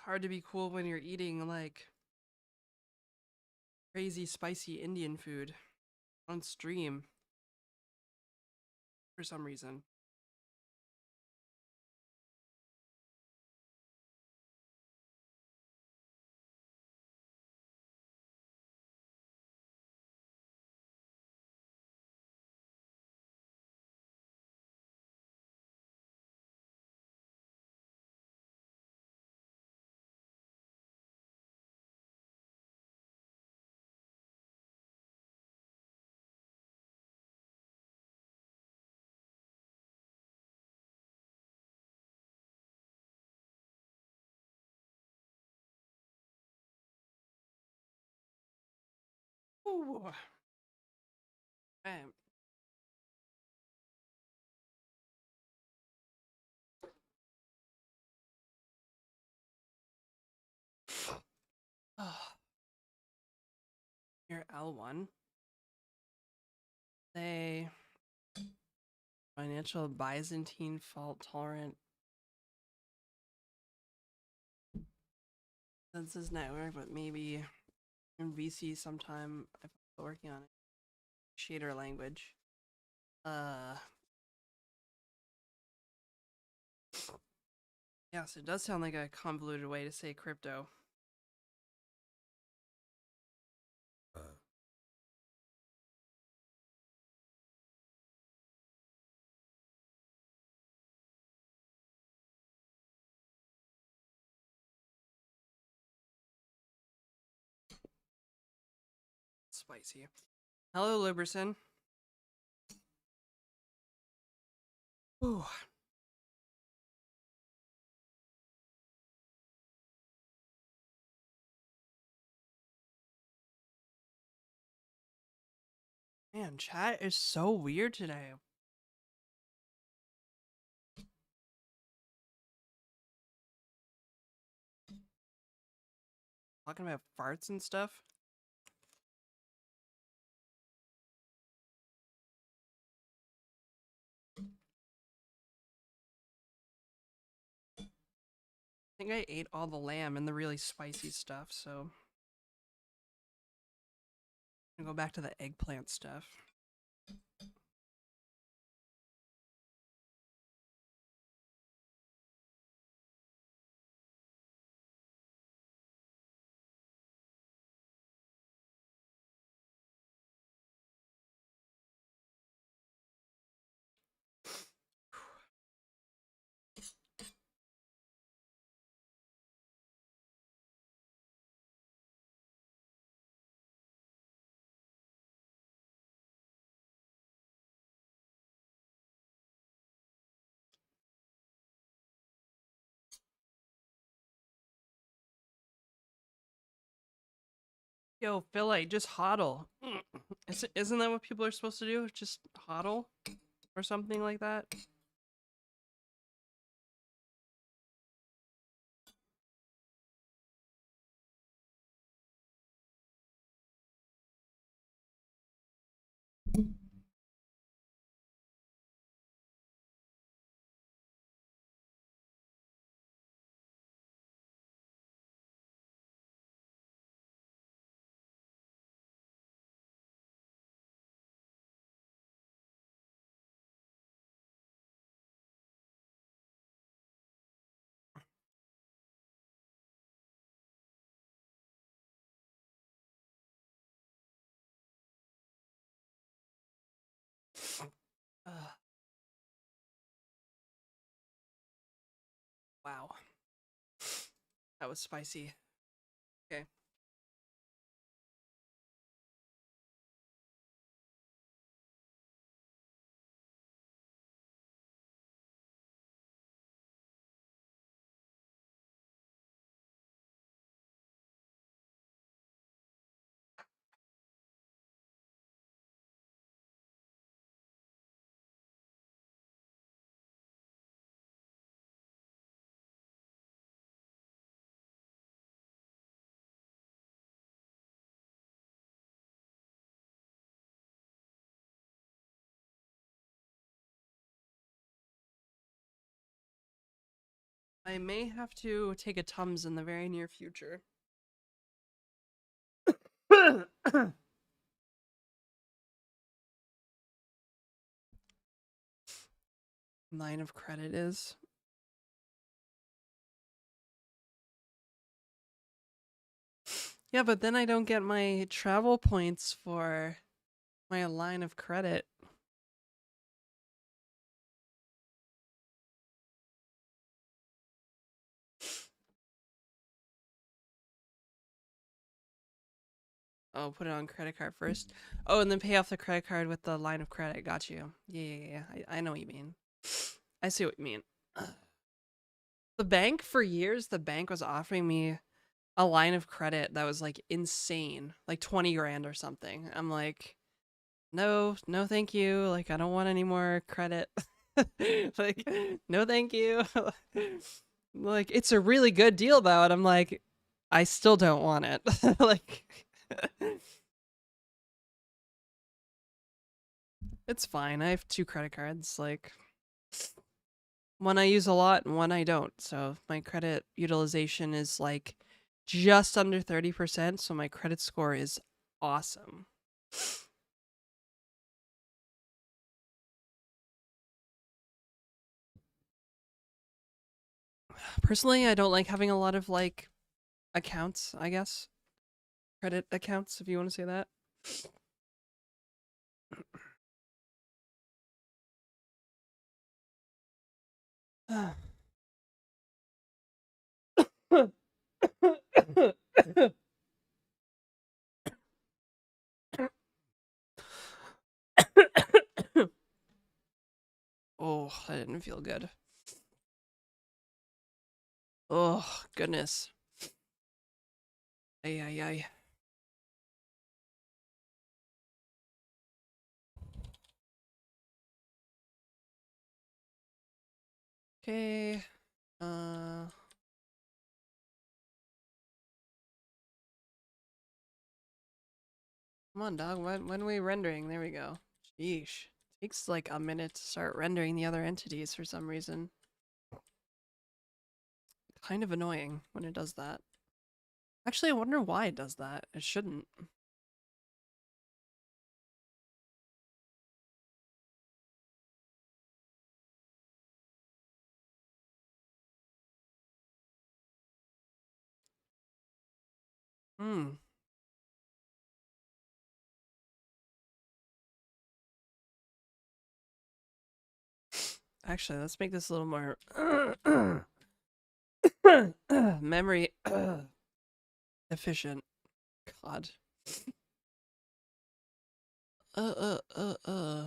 It's hard to be cool when you're eating like crazy spicy Indian food on stream for some reason. Ooh. Right. Oh, your L1. They financial Byzantine fault tolerant census network, but maybe in VC sometime if I'm working on it. Shader language. Yes, it does sound like a convoluted way to say crypto. Spicy. Hello, Liberson. Ooh. Man, chat is so weird today. Talking about farts and stuff. I think I ate all the lamb and the really spicy stuff, so I'm gonna go back to the eggplant stuff. Yo, Philly, just hodl. Isn't that what people are supposed to do? Just hodl? Or something like that? Wow. That was spicy. Okay. I may have to take a Tums in the very near future. Line of credit is. Yeah, but then I don't get my travel points for my line of credit. Oh, put it on credit card first. Oh, and then pay off the credit card with the line of credit. Got you. Yeah. I know what you mean. I see what you mean. The bank, for years, the bank was offering me a line of credit that was like insane, like 20 grand or something. I'm like, no, no, thank you. Like, I don't want any more credit. Like, no, thank you. Like, it's a really good deal though. And I'm like, I still don't want it. Like, it's fine. I have 2 credit cards. Like, one I use a lot and one I don't. So my credit utilization is like just under 30%. So my credit score is awesome. Personally, I don't like having a lot of like accounts, I guess. Credit accounts, if you want to say that. Oh, that didn't feel good. Oh, goodness. Ay, ay, ay. Okay. Come on, dog. When are we rendering? There we go. Sheesh. Takes like a minute to start rendering the other entities for some reason. Kind of annoying when it does that. Actually, I wonder why it does that. It shouldn't. Hmm. Actually, let's make this a little more memory efficient. God. Uh, uh, uh, uh.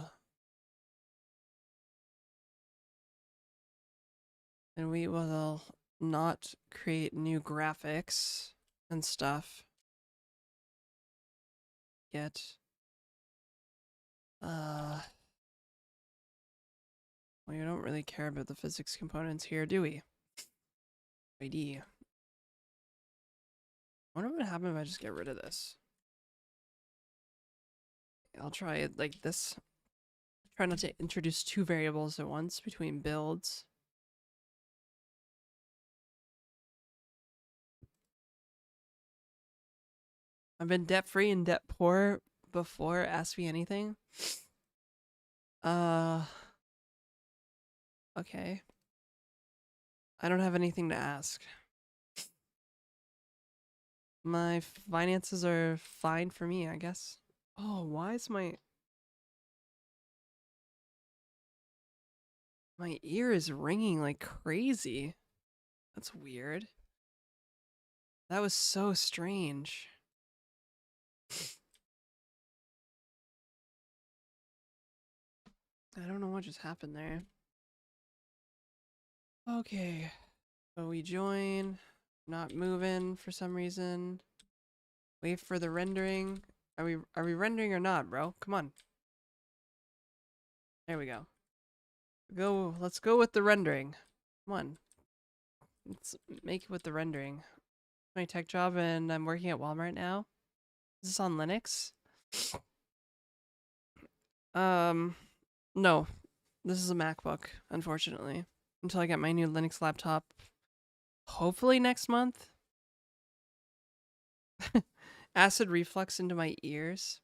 And we will not create new graphics and stuff yet. We don't really care about the physics components here, do we? ID. I wonder what would happen if I just get rid of this. I'll try it like this. Try not to introduce 2 variables at once between builds. I've been debt free and debt poor before. Ask me anything. Okay. I don't have anything to ask. My finances are fine for me, I guess. Oh, why is my ear is ringing like crazy? That's weird. That was so strange. I don't know what just happened there. Okay. So we join. Not moving for some reason. Wait for the rendering. Are we rendering or not, bro? Come on. There we go. Let's go with the rendering. Come on. Let's make it with the rendering. My tech job and I'm working at Walmart now. Is this on Linux? No. This is a MacBook, unfortunately. Until I get my new Linux laptop. Hopefully next month. Acid reflux into my ears.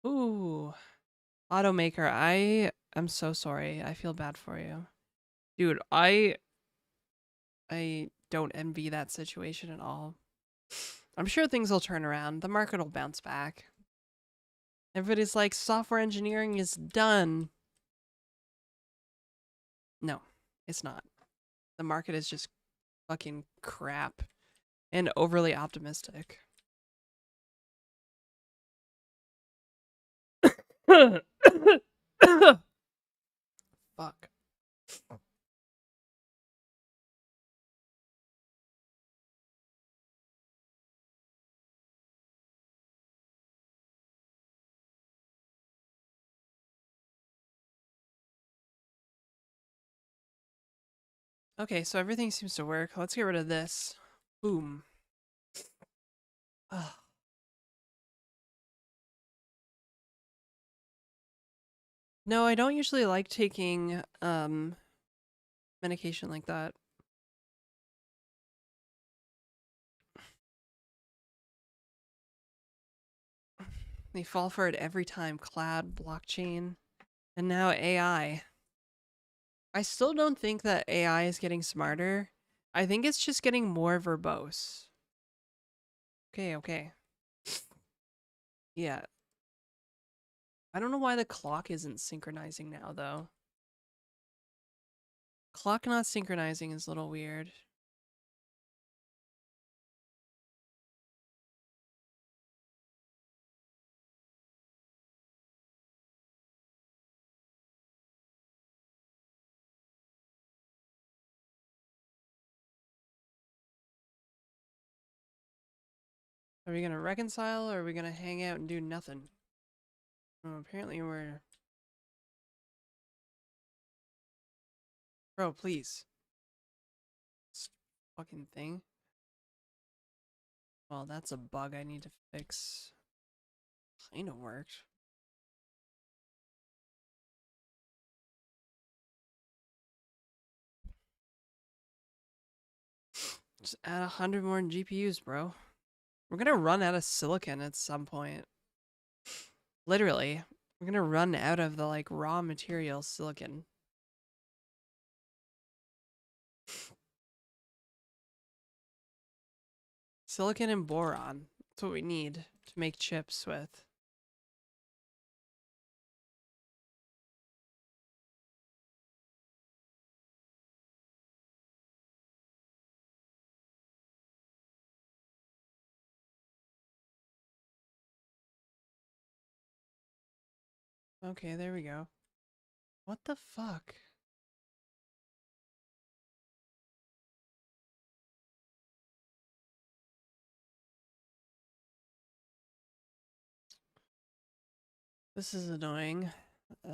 Ooh. Automaker, I am so sorry. I feel bad for you. Dude, I don't envy that situation at all. I'm sure things will turn around. The market will bounce back. Everybody's like, software engineering is done. No, it's not. The market is just fucking crap and overly optimistic. Fuck. Okay, so everything seems to work. Let's get rid of this. Boom. Ugh. No, I don't usually like taking medication like that. They fall for it every time. Cloud, blockchain, and now AI. I still don't think that AI is getting smarter. I think it's just getting more verbose. Okay, okay. Yeah. I don't know why the clock isn't synchronizing now, though. Clock not synchronizing is a little weird. Are we gonna reconcile or are we gonna hang out and do nothing? Oh, apparently we're... Bro, please. This fucking thing. Well, that's a bug I need to fix. Kinda worked. Just add 100 more GPUs, bro. We're gonna run out of silicon at some point. Literally. We're gonna run out of the, like, raw material silicon. Silicon and boron. That's what we need to make chips with. Okay, there we go. What the fuck? This is annoying. You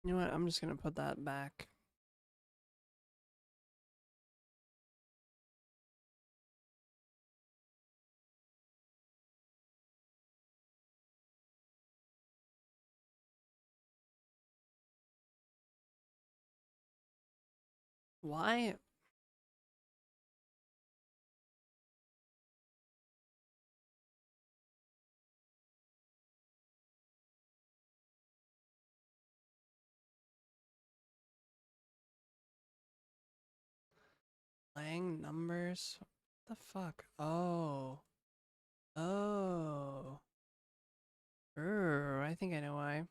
know what? I'm just gonna put that back. Why? Lang numbers? What the fuck? Oh. Oh. I think I know why.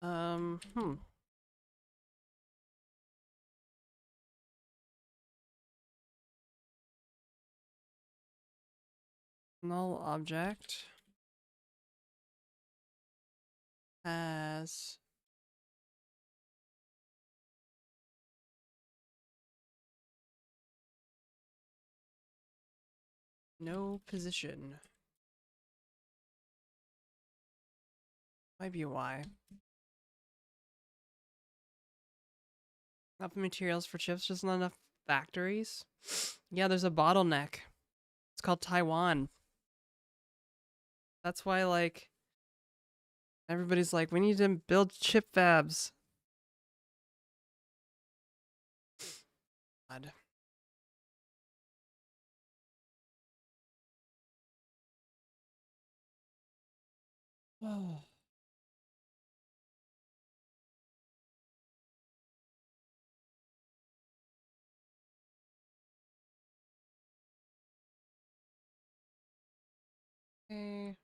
Hmm. Null object has no position. Might be why. Enough materials for chips, just not enough factories. Yeah, there's a bottleneck. It's called Taiwan. That's why, like, everybody's like, we need to build chip fabs. God. Oh. Okay.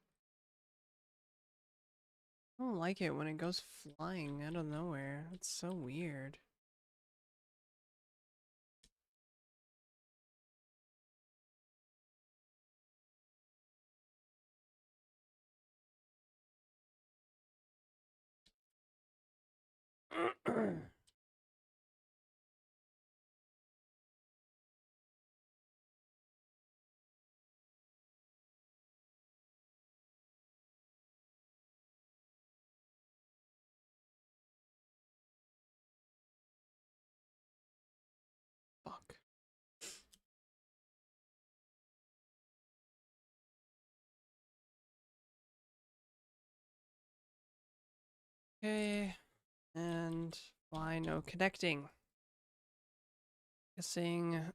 I don't like it when it goes flying out of nowhere. It's so weird. Okay, and why no connecting? Guessing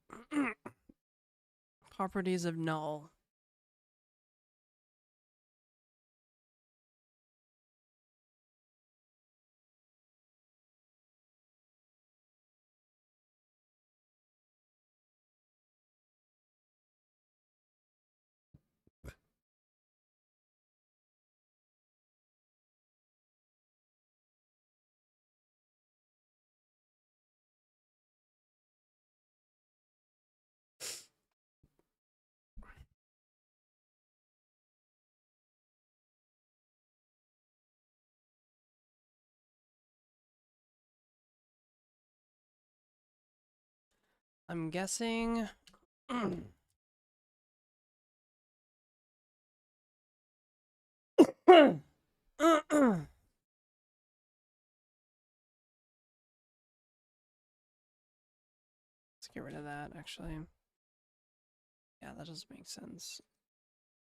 properties of null. I'm guessing let's get rid of that actually. Yeah, that does make sense.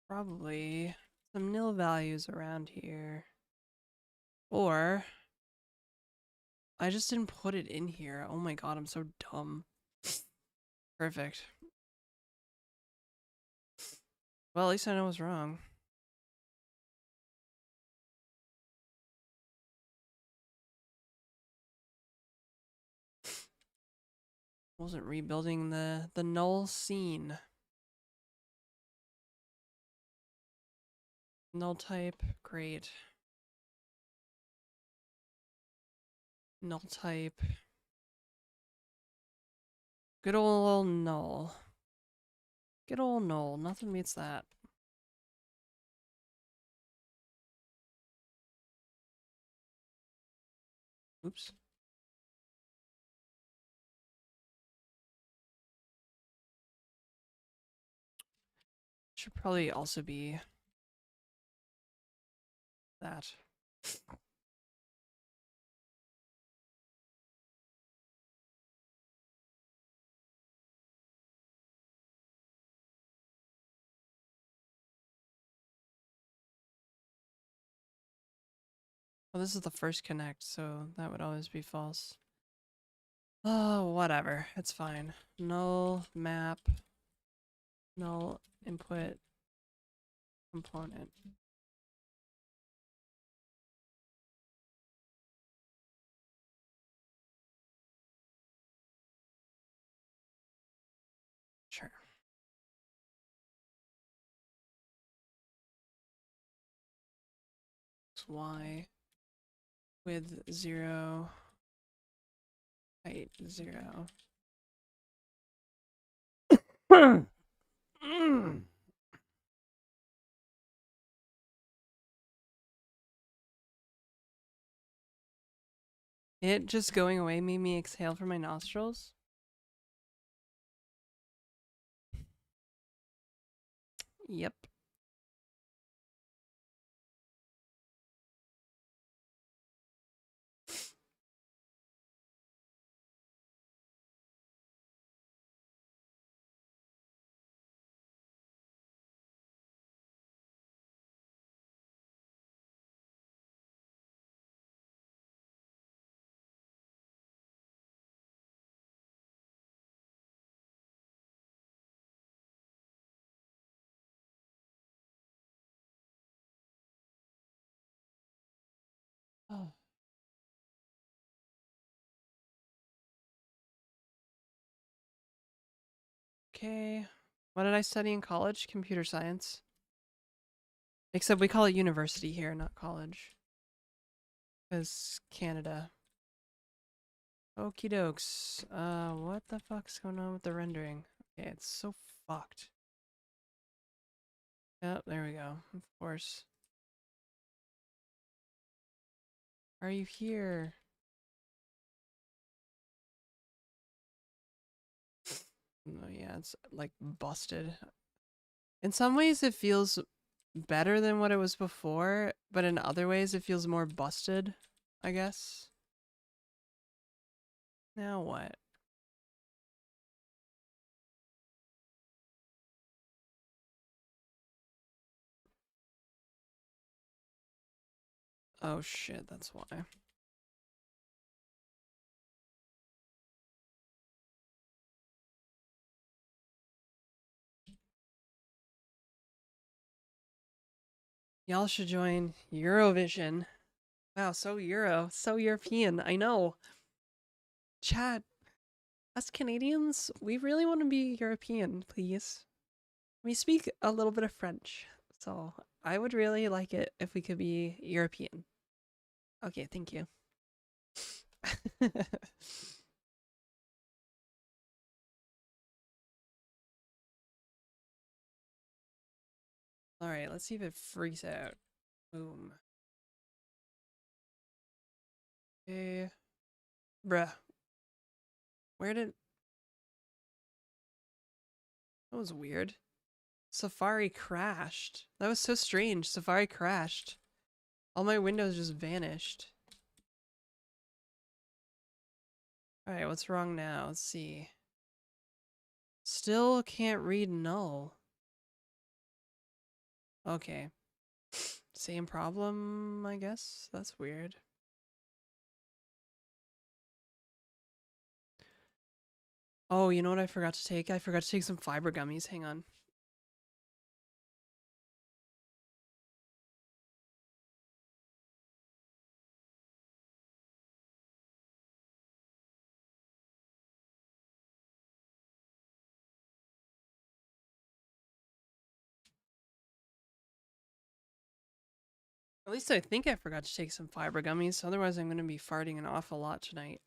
Probably some nil values around here. Or I just didn't put it in here. Oh my god, I'm so dumb. Perfect. Well, at least I know I was wrong. Wasn't rebuilding the null scene. Null type, great. Null type. Good old null. Good old null. Nothing beats that. Oops. Should probably also be that. Well, this is the first connect, so that would always be false. Oh, whatever. It's fine. Null map. Null input component. Sure. Y with 0, height 0. It just going away made me exhale from my nostrils. Yep. Oh. Okay. What did I study in college? Computer science. Except we call it university here, not college. Because Canada. Okie dokes. What the fuck's going on with the rendering? Okay, it's so fucked. Yep, there we go. Of course. Are you here? Oh yeah, it's like busted. In some ways it feels better than what it was before, but in other ways it feels more busted, I guess. Now what? Oh shit, that's why. Y'all should join Eurovision. Wow, so so European. I know. Chat, us Canadians, we really want to be European, please. We speak a little bit of French, so I would really like it if we could be European. Okay, thank you. Alright, let's see if it freaks out. Boom. Okay. Bruh. Where did... That was weird. Safari crashed. That was so strange. Safari crashed. All my windows just vanished. Alright, what's wrong now? Let's see. Still can't read null. Okay. Same problem, I guess? That's weird. Oh, you know what I forgot to take? I forgot to take some fiber gummies. Hang on. At least I think I forgot to take some fiber gummies. Otherwise, I'm going to be farting an awful lot tonight.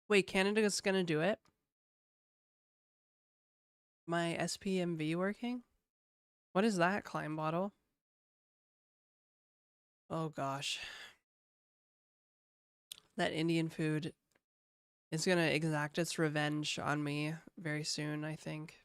Wait, Canada's going to do it? My SPMV working? What is that, climb bottle? Oh gosh. That Indian food is gonna exact its revenge on me very soon, I think.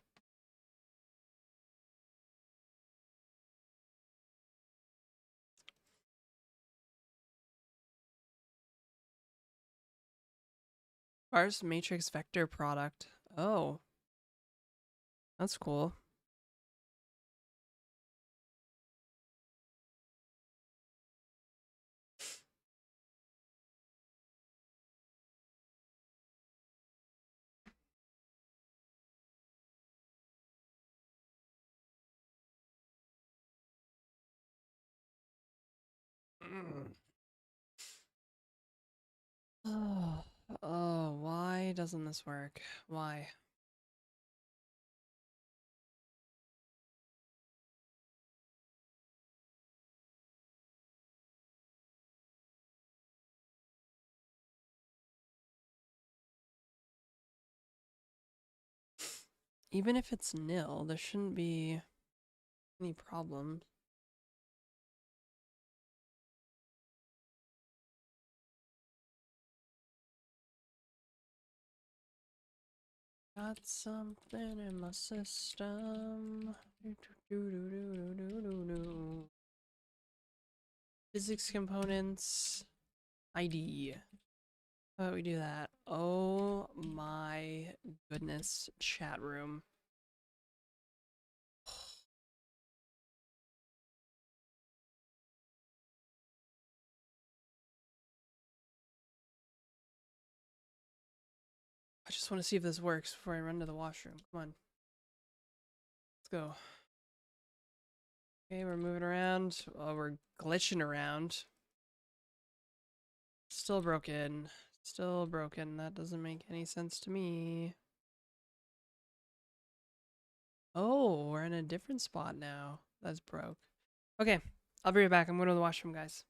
Mars Matrix Vector product. Oh, that's cool. Mm. Oh, oh, why doesn't this work? Why? Even if it's nil, there shouldn't be any problems. Got something in my system. Physics components. ID. How about we do that? Oh my goodness, chat room. I just want to see if this works before I run to the washroom. Come on. Let's go. Okay, we're moving around. Oh, we're glitching around. Still broken. Still broken. That doesn't make any sense to me. Oh, we're in a different spot now. That's broke. Okay, I'll be right back. I'm going to the washroom, guys.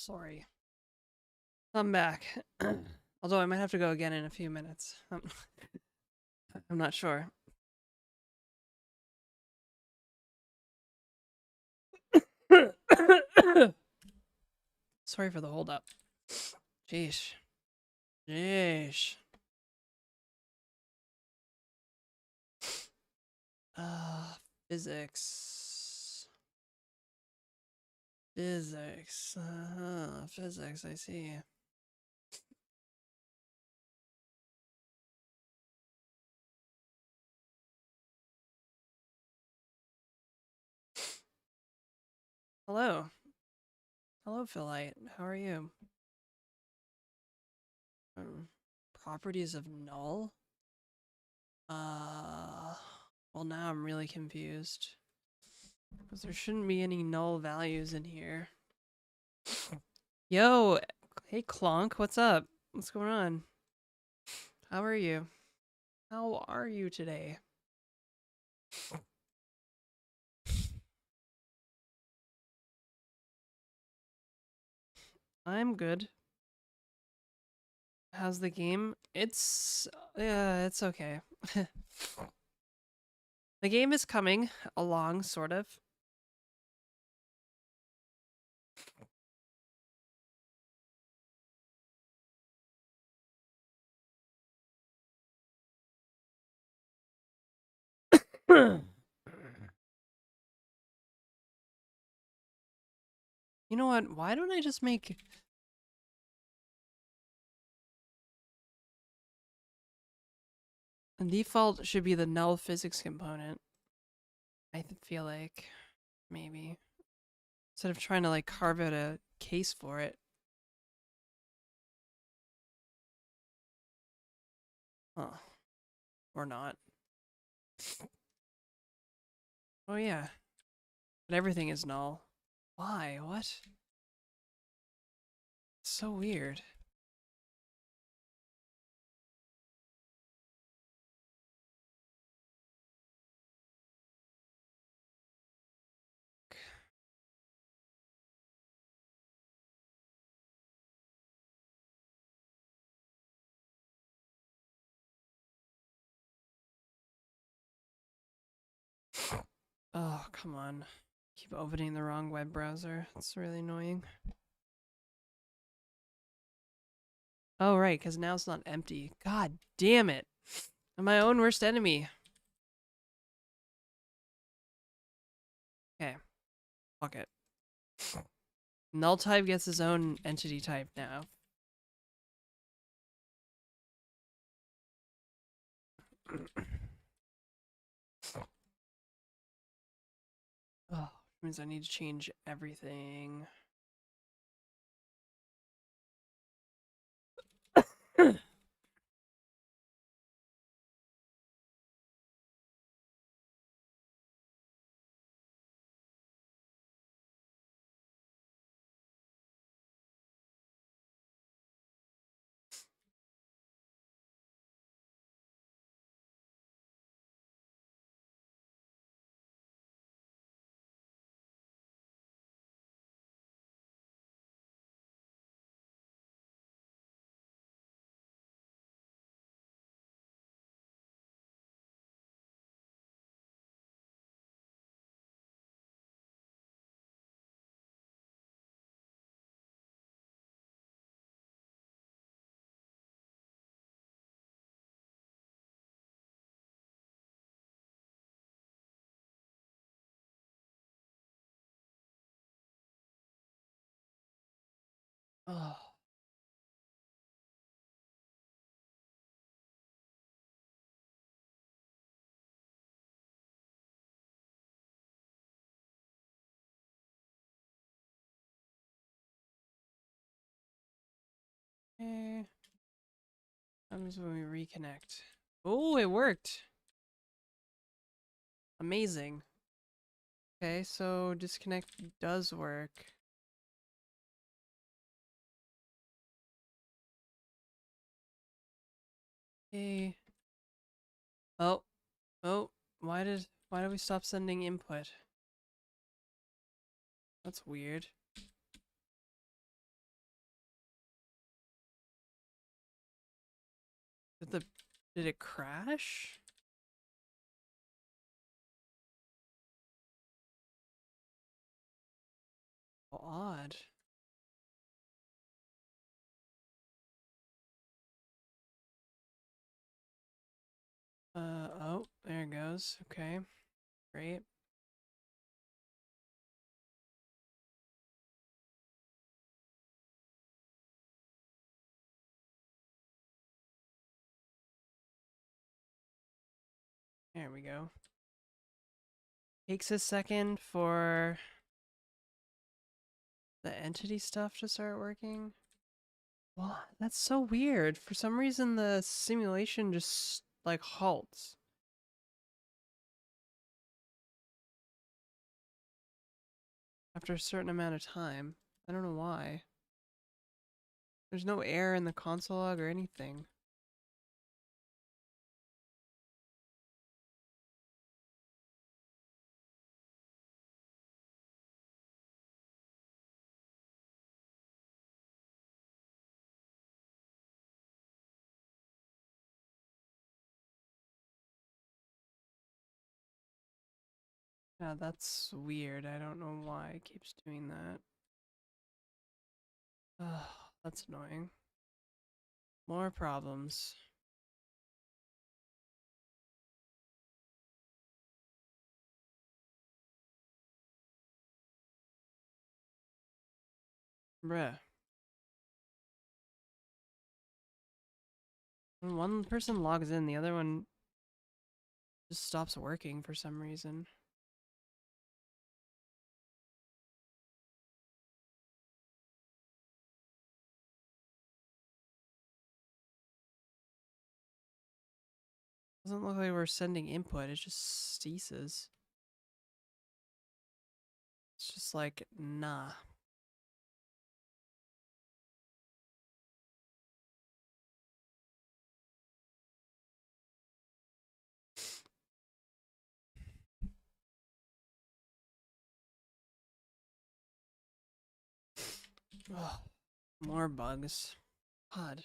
Sorry. I'm back. Although I might have to go again in a few minutes. I'm not sure. Sorry for the hold up. Jeez. Jeez. Physics. Physics. Physics, I see. Hello. Hello, Philite. How are you? Properties of null? Well, now I'm really confused. Because there shouldn't be any null values in here. Yo, hey Clonk, what's up? What's going on? How are you? How are you today? I'm good. How's the game? It's okay. The game is coming along, sort of. You know what? Why don't I just make... The default should be the null physics component. I feel like. Maybe. Instead of trying to like carve out a case for it. Huh. Or not. Oh yeah. But everything is null. Why? What? So weird. Oh, come on. Keep opening the wrong web browser. It's really annoying. Oh, right, because now it's not empty. God damn it. I'm my own worst enemy. Okay. Fuck it. Null type gets his own entity type now. Oh, means I need to change everything. Oh. Eh. Happens when we reconnect. Oh, it worked. Amazing. Okay, so disconnect does work. Hey. Oh. Oh. Why did we stop sending input? That's weird. Did it crash? How odd. Oh, there it goes. Okay, great. There we go. Takes a second for the entity stuff to start working. Well, that's so weird. For some reason, the simulation just, like, halts after a certain amount of time. I don't know why. There's no error in the console log or anything. Yeah, that's weird. I don't know why it keeps doing that. Ugh, that's annoying. More problems. Bruh. When one person logs in, the other one just stops working for some reason. Doesn't look like we're sending input, it just ceases. It's just like, nah. Ugh, more bugs. God.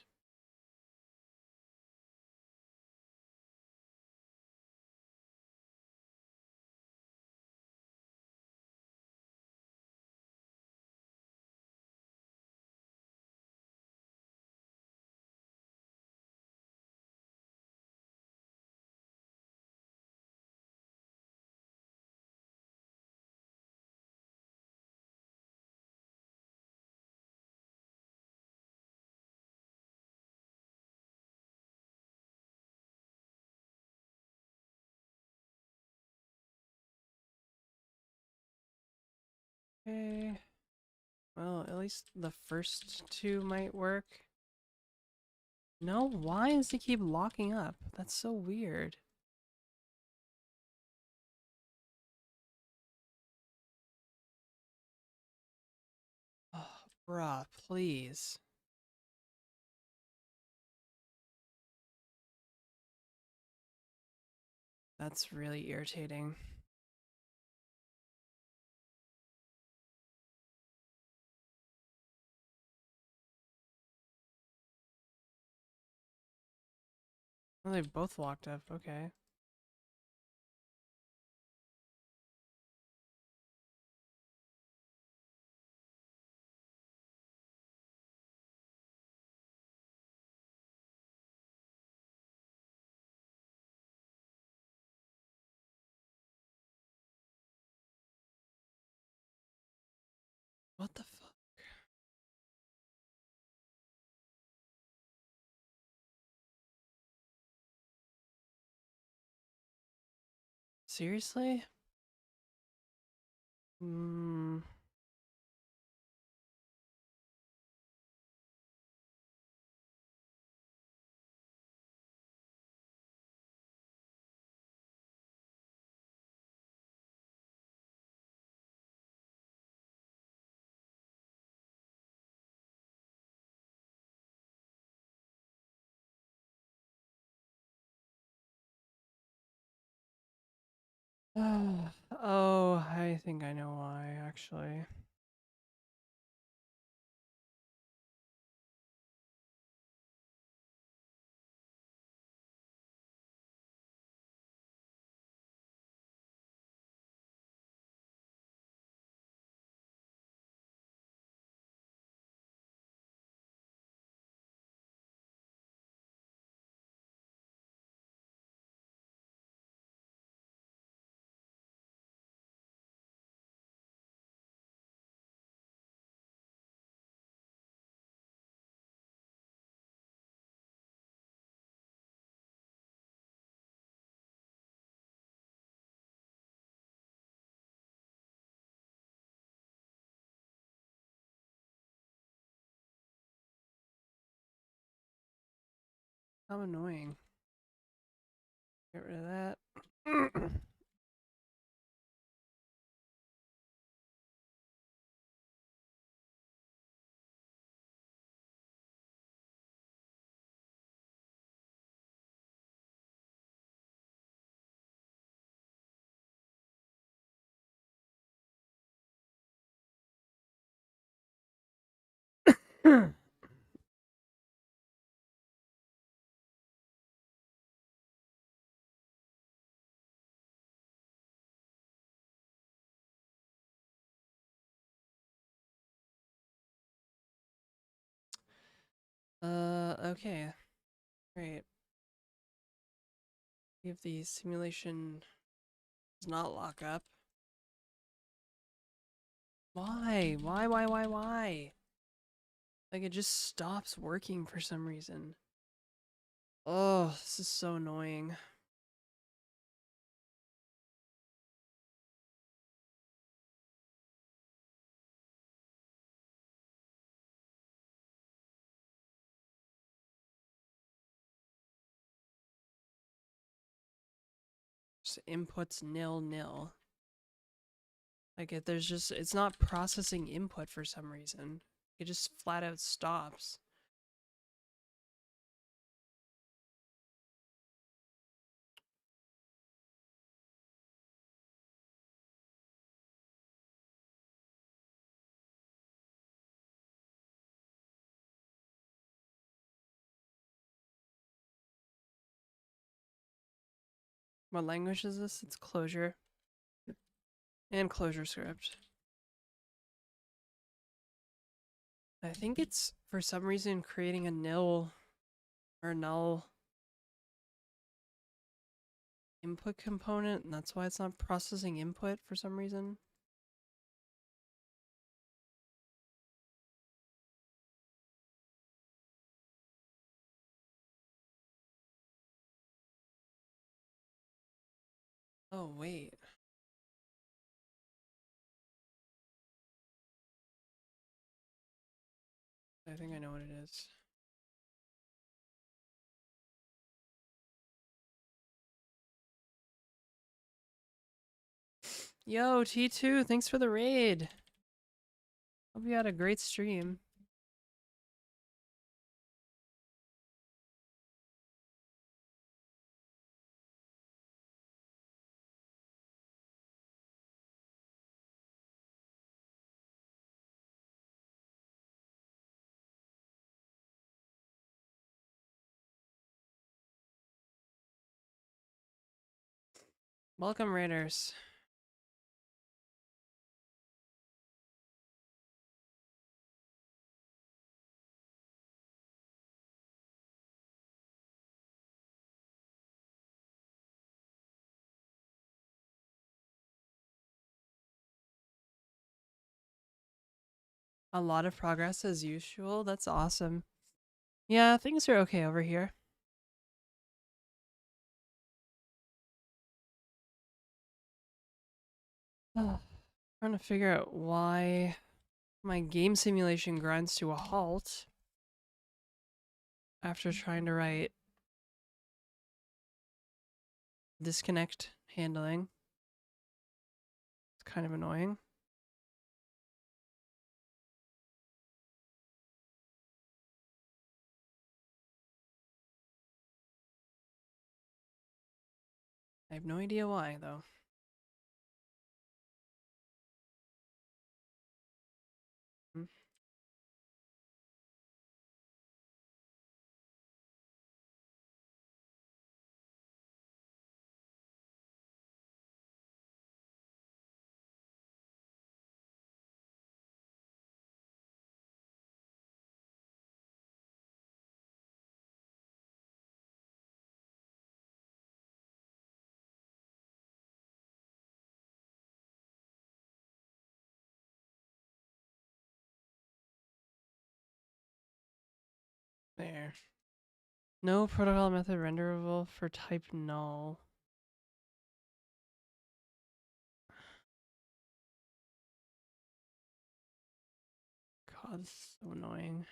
Okay. Well, at least the first two might work. No, why does it keep locking up? That's so weird. Oh, bruh, please. That's really irritating. Well, they both locked up, okay. What the fuck? Seriously? Hmm. Oh, I think I know why, actually. How annoying. Get rid of that. Okay. Great. If the simulation does not lock up. Why? Why? Like, it just stops working for some reason. Oh, this is so annoying. Just inputs nil. Like, it's not processing input for some reason. It just flat out stops. What language is this? It's Clojure. And ClojureScript. I think it's, for some reason, creating a nil or null input component, and that's why it's not processing input for some reason. Oh, wait. I think I know what it is. Yo, T2, thanks for the raid. Hope you had a great stream. Welcome, raiders. A lot of progress as usual. That's awesome. Yeah, things are okay over here. Trying to figure out why my game simulation grinds to a halt after trying to write disconnect handling. It's kind of annoying. I have no idea why, though. Hmm. There. No protocol method renderable for type null. God, this is so annoying.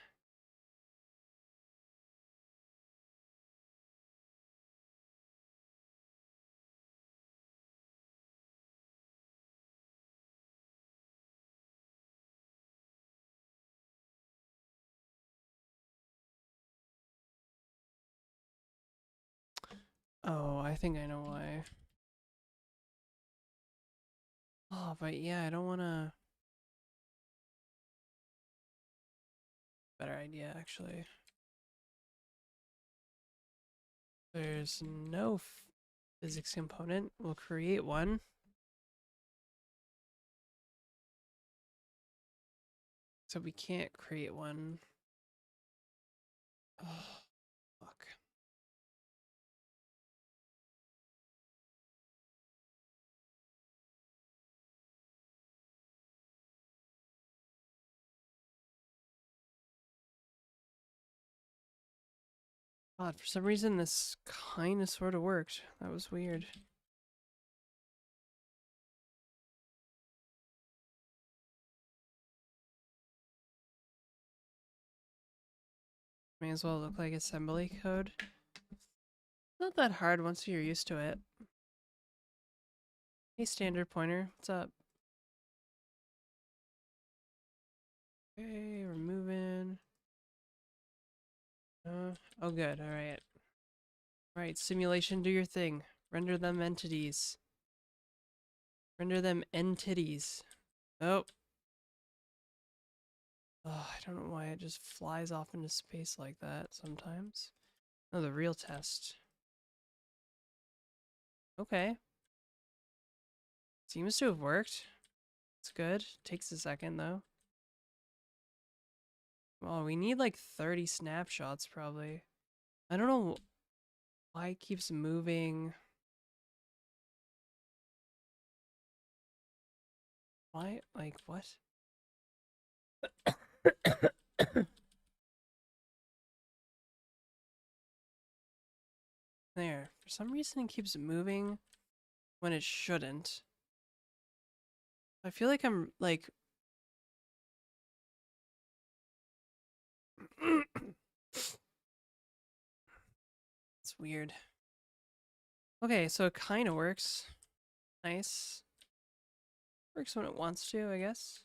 Oh, I think I know why. Oh, but yeah, I don't wanna... Better idea, actually. There's no physics component. We'll create one. So we can't create one. Oh, fuck. God, for some reason this kind of sort of worked. That was weird. May as well look like assembly code. Not that hard once you're used to it. Hey, standard pointer, what's up? Okay, we're moving. Oh good, alright. Alright, simulation, do your thing. Render them entities. Render them entities. Oh. Oh, I don't know why it just flies off into space like that sometimes. Oh, the real test. Okay. Seems to have worked. It's good. Takes a second though. Oh, we need like 30 snapshots probably. I don't know why it keeps moving. Why? Like, what? There. For some reason it keeps moving when it shouldn't. I feel like I'm like... It's weird. Okay, so it kind of works. Nice. Works when it wants to, I guess.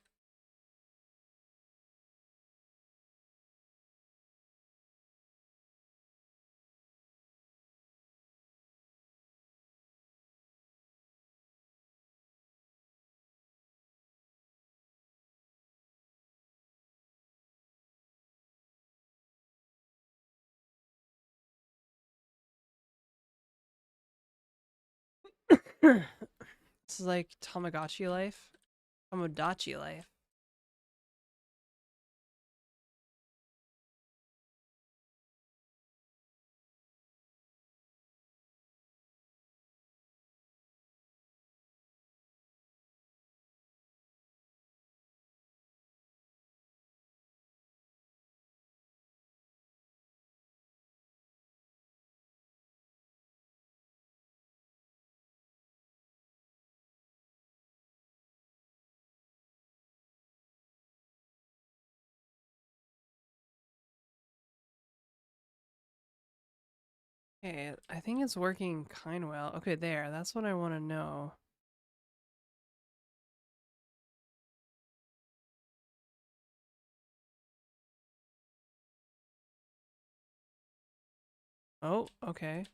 This is like Tamagotchi life. Tomodachi life. Okay, I think it's working kind of well. Okay, there. That's what I want to know. Oh, okay.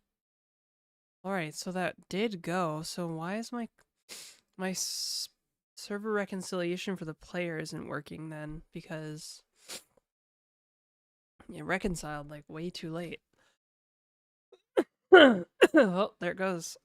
Alright, so that did go. So why is my server reconciliation for the player isn't working then? Because it reconciled like way too late. Oh, there it goes.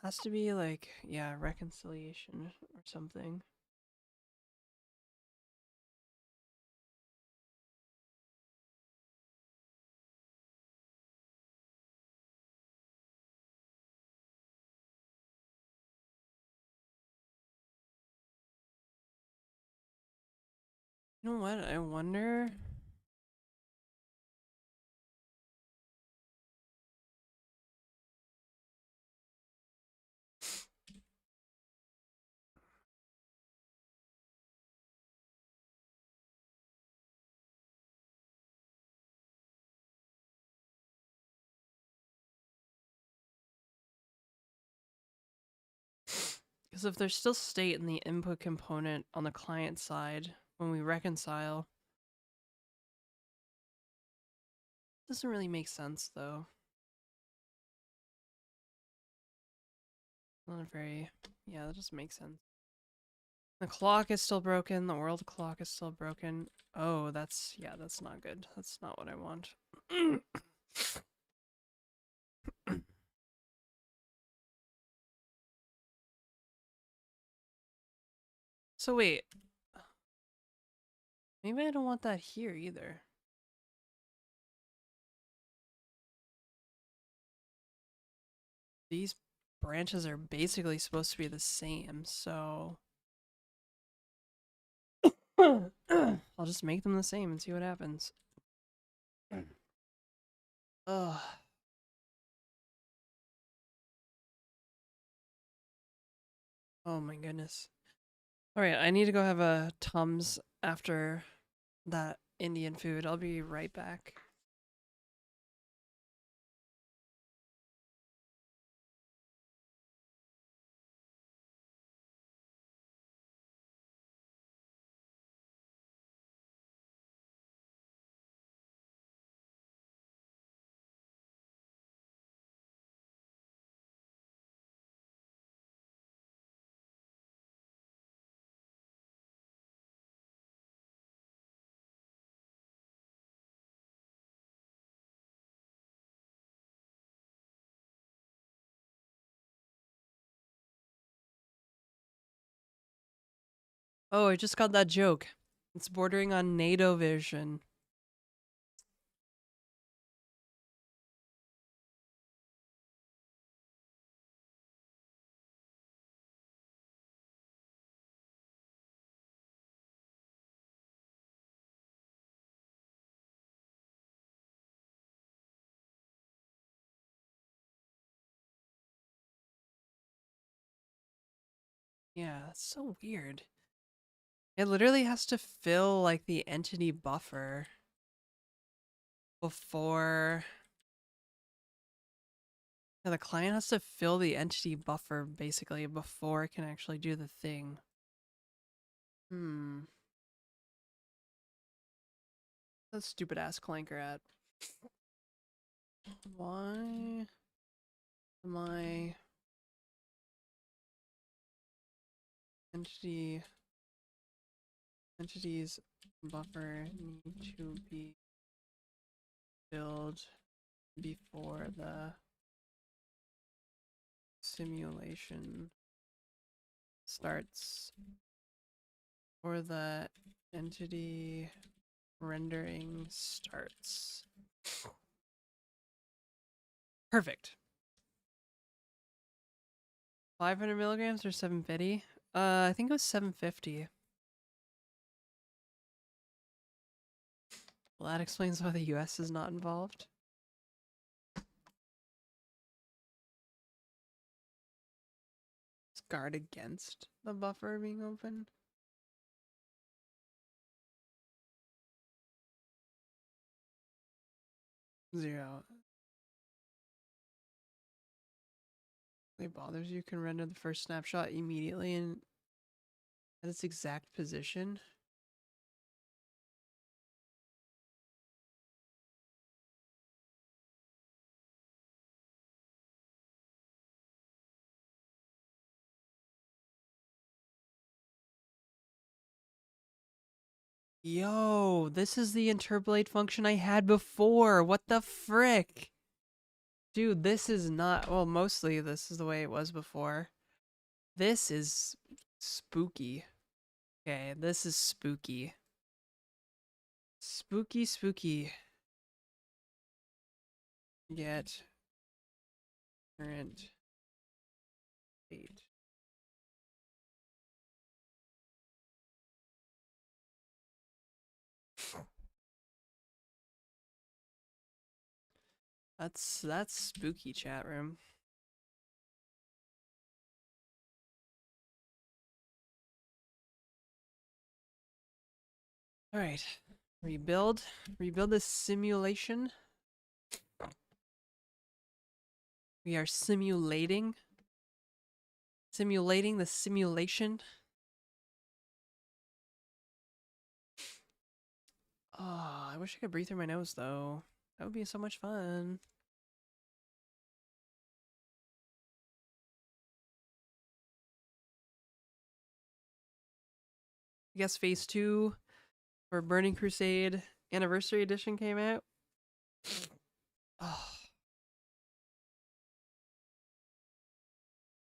Has to be like, yeah, reconciliation or something. You know what? I wonder. Because if there's still state in the input component on the client side when we reconcile, doesn't really make sense though. Not very, yeah, that doesn't make sense. The clock is still broken, the world clock is still broken. Oh, that's, yeah, that's not good. That's not what I want. So wait, maybe I don't want that here either. These branches are basically supposed to be the same, so I'll just make them the same and see what happens. Ugh. Oh my goodness. Alright, I need to go have a Tums after that Indian food. I'll be right back. Oh, I just got that joke. It's bordering on NATO vision. Yeah, that's so weird. It literally has to fill like the entity buffer before. Yeah, the client has to fill the entity buffer basically before it can actually do the thing. Hmm. That stupid ass clanker at. Why am I entities buffer need to be filled before the simulation starts, or the entity rendering starts. Perfect. 500 milligrams or 750? I think it was 750. Well, that explains why the US is not involved. It's guard against the buffer being open. Zero. If it bothers you, can render the first snapshot immediately and at its exact position. Yo, this is the interpolate function I had before. What the frick? Dude, this is not, well, mostly this is the way it was before. This is spooky. Okay, this is spooky. Spooky, spooky. Get current date. That's spooky, chat room. All right, rebuild this simulation. We are simulating simulating the simulation. Oh, I wish I could breathe through my nose though. That would be so much fun. I guess phase 2 for Burning Crusade Anniversary Edition came out. Oh,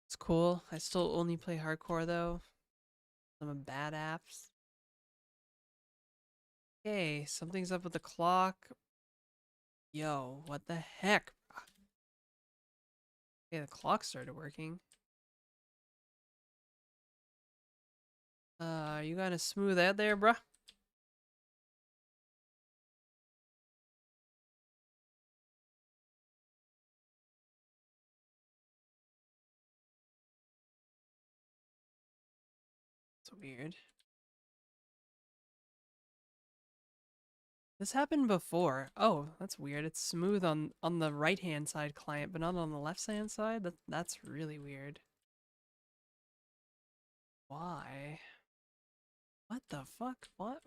it's cool. I still only play hardcore though. I'm a bad apps. Okay, something's up with the clock. Yo, what the heck? Okay, the clock started working. You gotta smooth out there, bruh? It's weird. This happened before. Oh, that's weird. It's smooth on the right-hand side client, but not on the left-hand side? That's really weird. Why? What the fuck? What?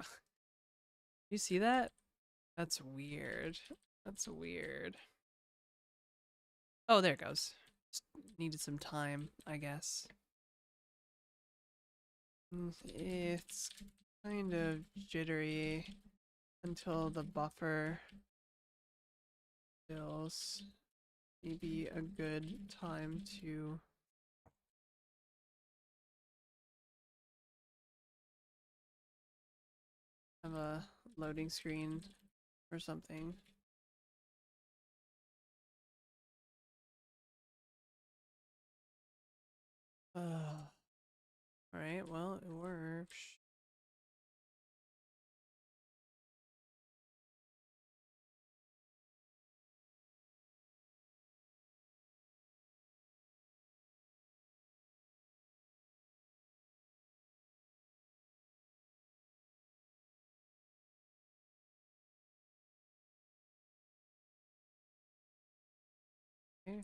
You see that? That's weird. That's weird. Oh, there it goes. Just needed some time, I guess. It's kind of jittery until the buffer fills. Maybe a good time to have a loading screen or something. Alright, well, it works. Okay.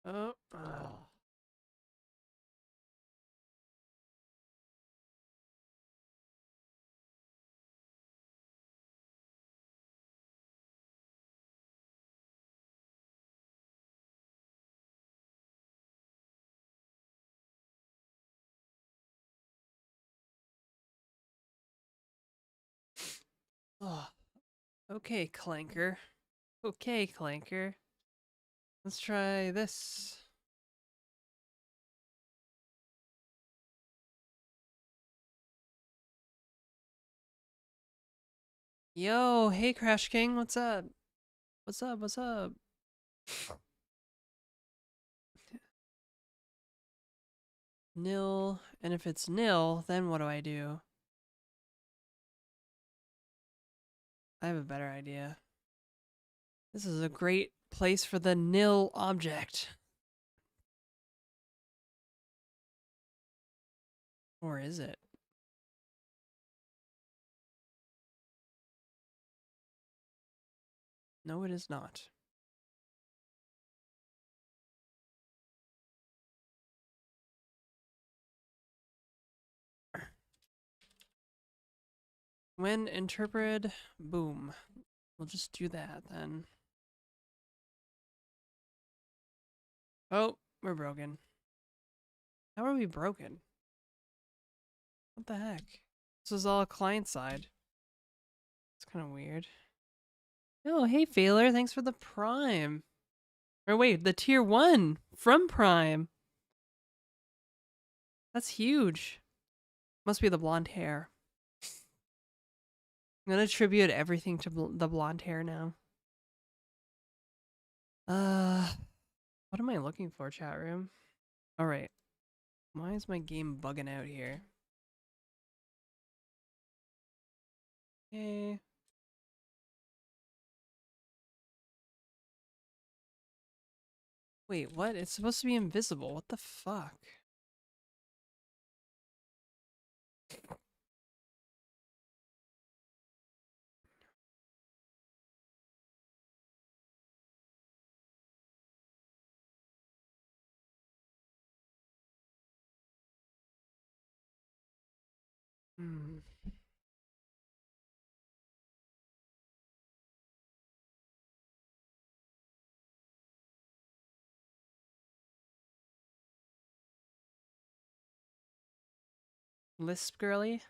Oh, oh. Okay, Clanker. Okay, Clanker. Let's try this. Yo, hey Crash King, what's up? What's up? What's up? Nil, and if it's nil, then what do I do? I have a better idea. This is a great place for the nil object. Or is it? No, it is not. When interpreted, boom. We'll just do that then. Oh, we're broken. How are we broken? What the heck? This is all client side. It's kind of weird. Oh, hey Failer, thanks for the Prime. Or wait, the tier 1 from Prime. That's huge. Must be the blonde hair. I'm gonna attribute everything to the blonde hair now. What am I looking for, chat room? Alright. Why is my game bugging out here? Okay. Wait, what? It's supposed to be invisible. What the fuck? Hmm. Lisp girly?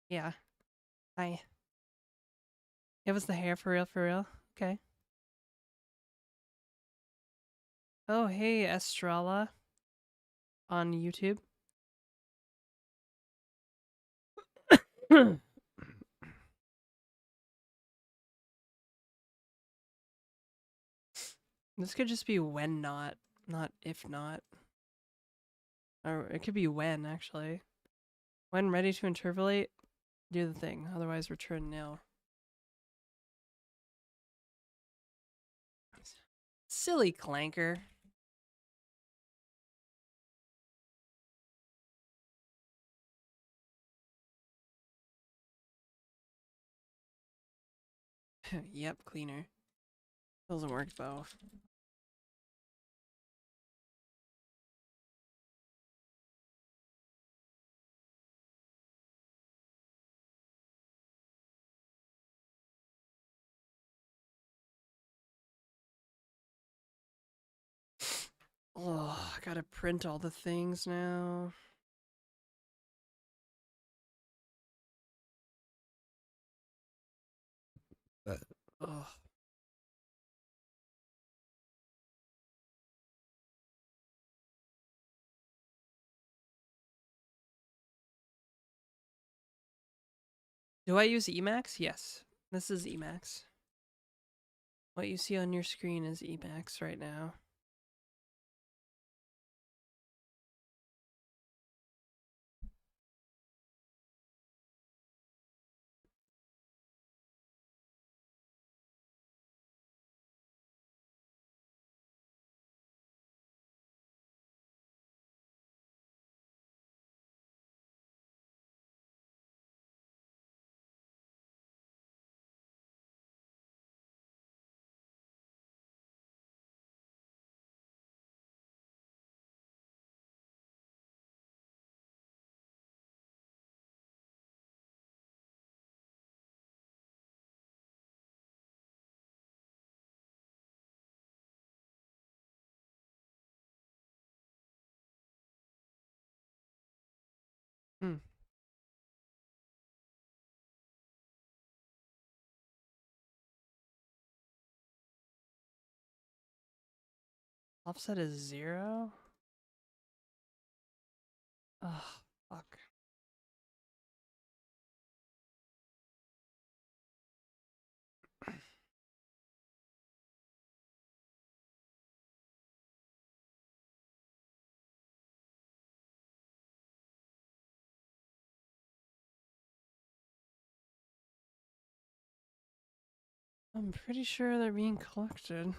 Yeah. Hi. It was the hair for real, for real? Okay. Oh, hey, Estrella on YouTube. This could just be when not, not if not. Or it could be when, actually. When ready to interpolate, do the thing. Otherwise, return nil. Silly clanker. Yep, cleaner. Doesn't work though. Oh, I gotta print all the things now. Ugh. Do I use Emacs? Yes. This is Emacs. What you see on your screen is Emacs right now. Hmm. Offset is 0? Ugh, fuck. I'm pretty sure they're being collected.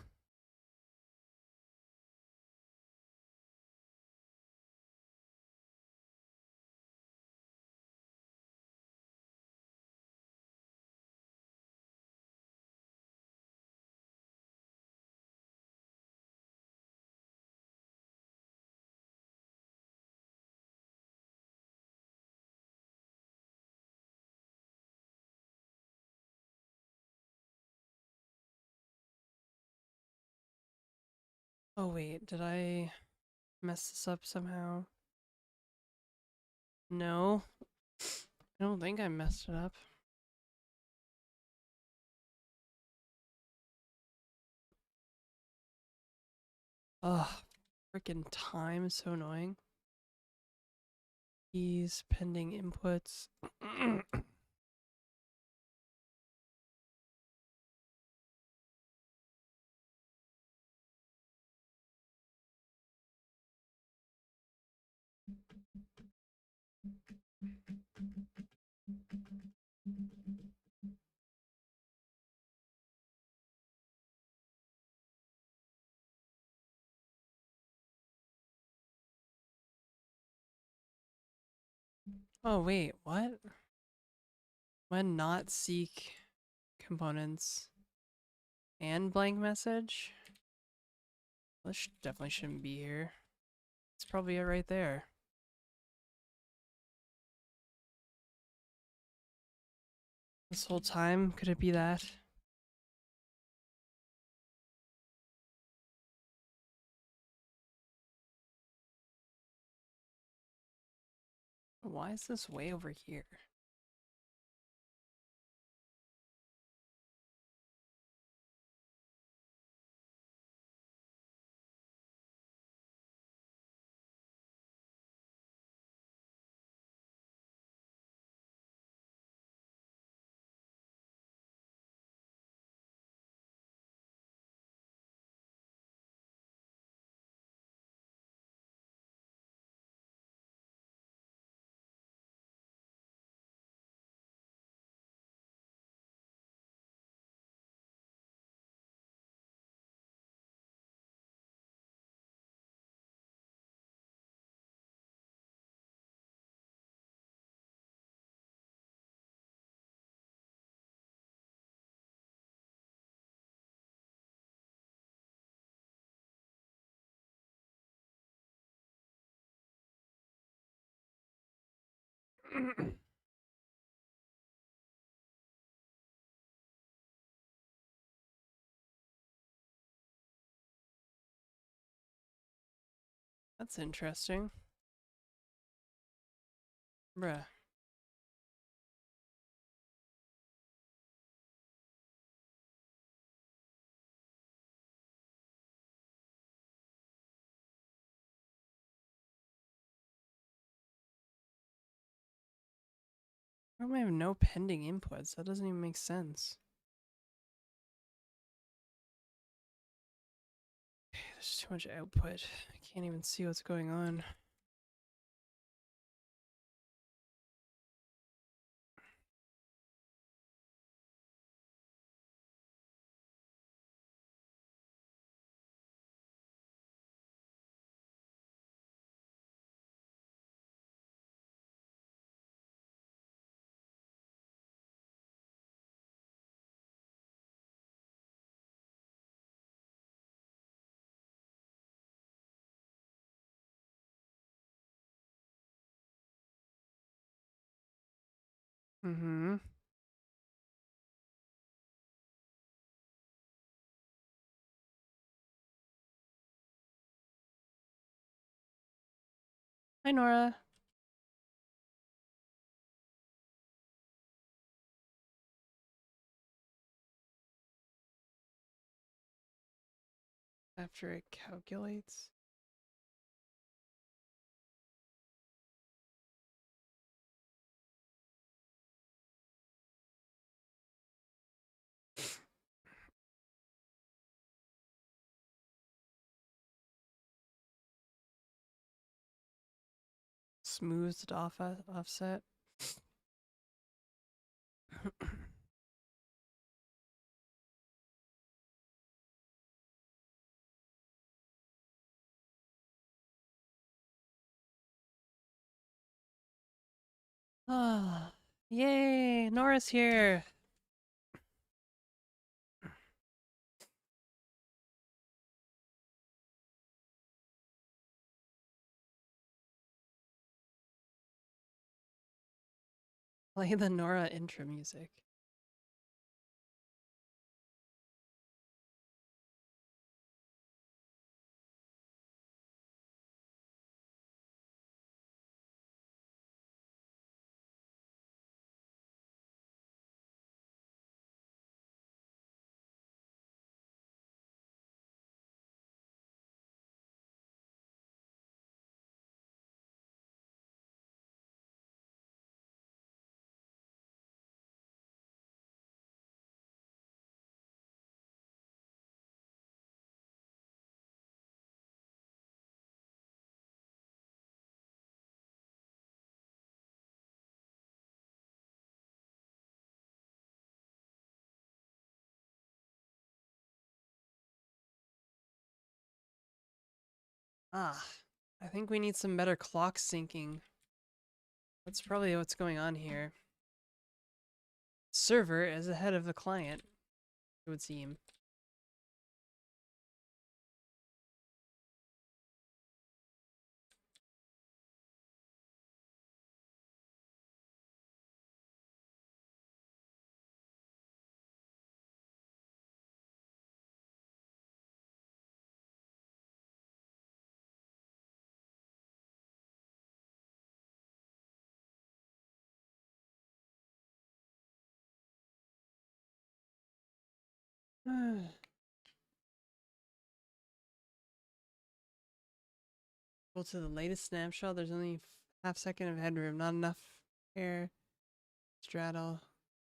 Oh wait, did I mess this up somehow? No. I don't think I messed it up. Ugh, freaking time is so annoying. Keys, pending inputs. Oh wait, what? When not seek components and blank message? This definitely shouldn't be here. It's probably it right there. This whole time, could it be that? Why is this way over here? That's interesting. Bruh. Why do I have no pending inputs? That doesn't even make sense. Okay, there's too much output. I can't even see what's going on. Mm-hmm. Hi, Nora. After it calculates. Smoothed off offset. Ah, yay! Nora's here. Play the Nora intro music. Ah, I think we need some better clock syncing. That's probably what's going on here. Server is ahead of the client, it would seem. Go to the latest snapshot. There's only half second of headroom. Not enough air. Straddle.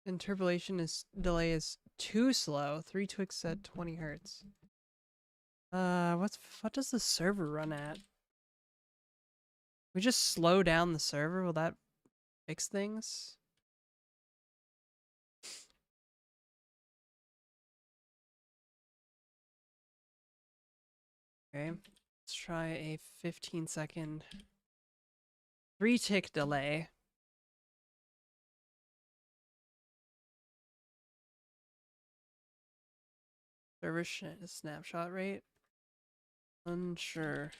Interpolation is delay is too slow. 3 Twix at 20 hertz. What does the server run at? We just slow down the server. Will that fix things? Okay, let's try a 15-second 3-tick delay. Server snapshot rate? Unsure.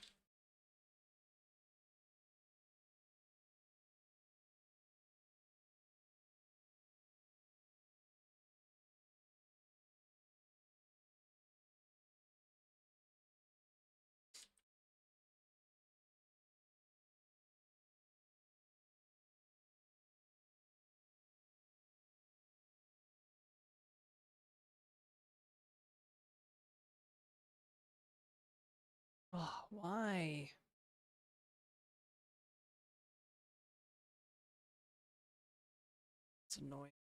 Oh, why? It's annoying.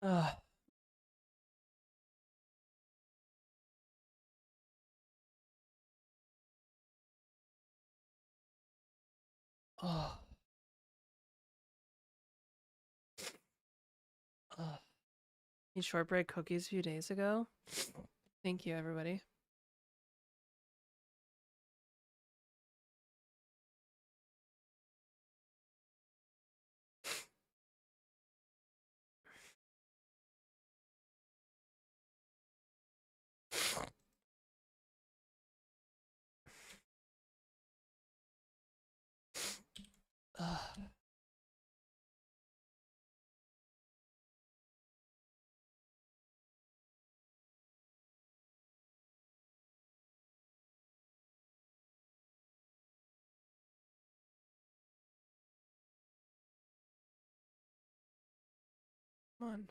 Ugh. Oh. Ugh. Eat shortbread cookies a few days ago. Thank you, everybody. Ugh. Come on.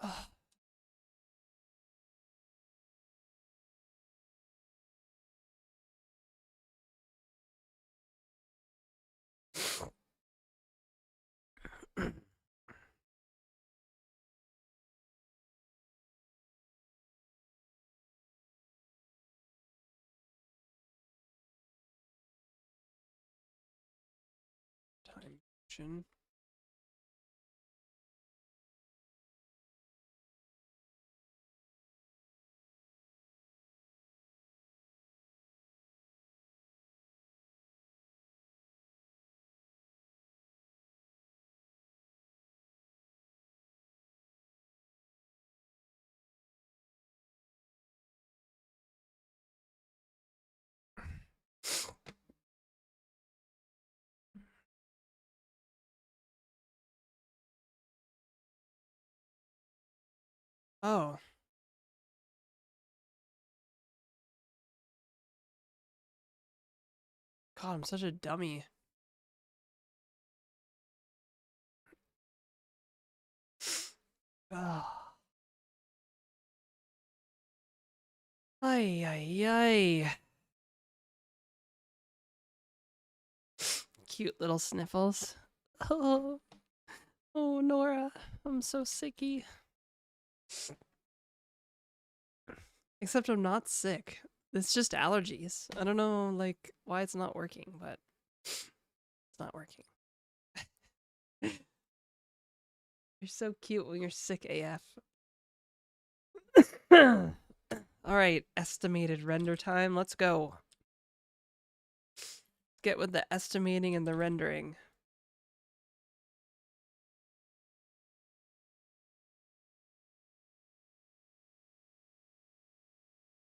Ugh. Time function. Oh. God, I'm such a dummy. Oh. Ay, ay, ay. Cute little sniffles. Oh, oh, Nora. I'm so sicky. Except I'm not sick. It's just allergies. I don't know, like, why it's not working, but it's not working. You're so cute when you're sick AF. Alright, estimated render time. Let's go. Get with the estimating and the rendering.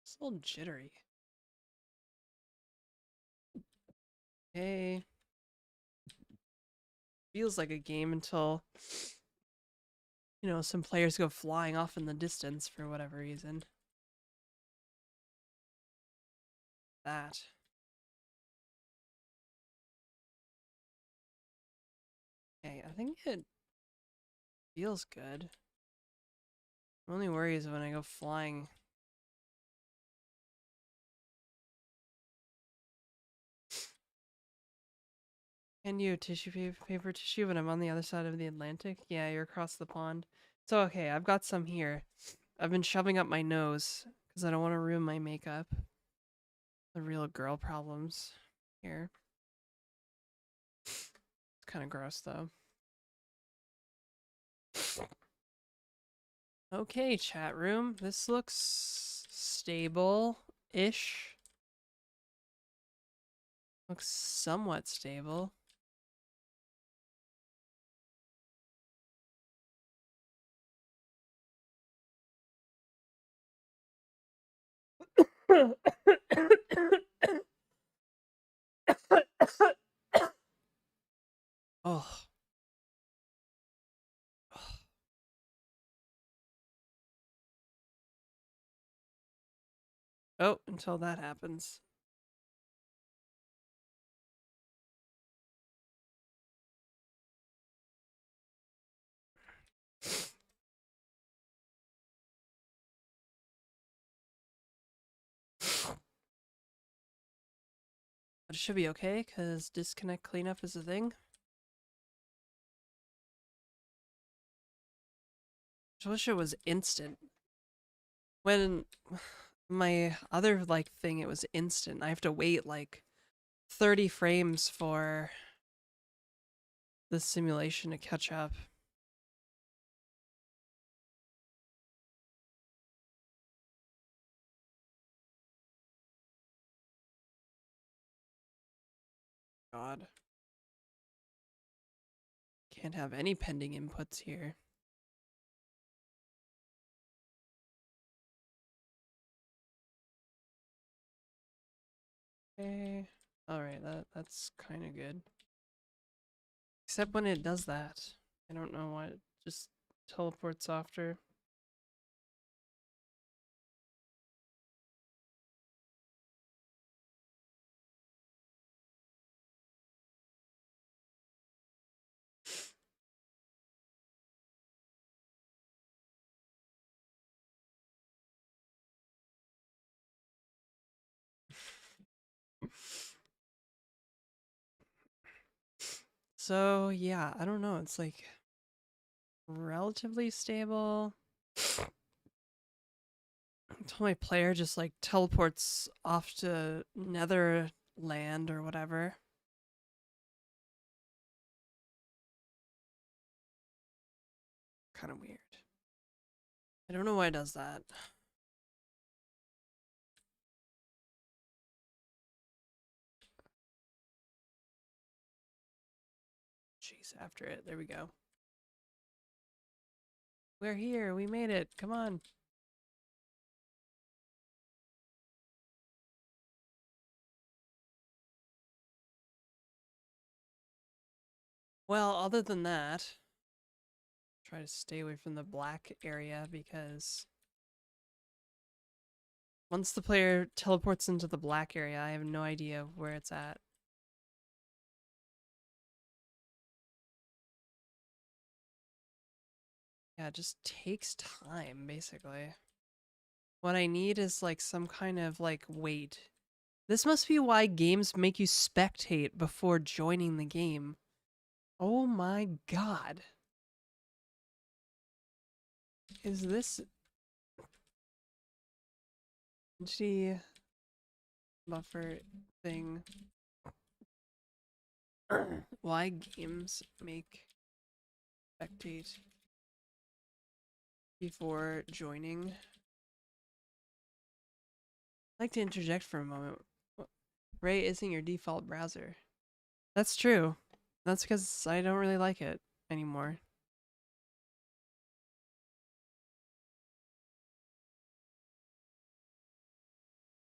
It's a little jittery. Hey. Feels like a game until, you know, some players go flying off in the distance for whatever reason. That. Okay, I think it feels good. My only worry is when I go flying. Can you paper tissue when I'm on the other side of the Atlantic? Yeah, you're across the pond. So okay, I've got some here. I've been shoving up my nose because I don't want to ruin my makeup. The real girl problems here. It's kind of gross though. Okay, chat room. This looks stable-ish. Looks somewhat stable. Oh. Oh, until that happens. But it should be okay, because disconnect cleanup is a thing. I wish it was instant. When my other like thing, it was instant. I have to wait like 30 frames for the simulation to catch up. God. Can't have any pending inputs here. Okay. Alright, that's kinda good. Except when it does that. I don't know why it just teleports after. So yeah, I don't know, it's like relatively stable until my player just like teleports off to Netherland or whatever. Kind of weird. I don't know why it does that. Chase after it. There we go. We're here. We made it. Come on. Well, other than that, try to stay away from the black area because once the player teleports into the black area, I have no idea where it's at. Yeah, it just takes time, basically. What I need is like some kind of like wait. This must be why games make you spectate before joining the game. Oh my god. Is this entity buffer thing why games make spectate before joining? I'd like to interject for a moment. Ray isn't your default browser. That's true. That's because I don't really like it anymore.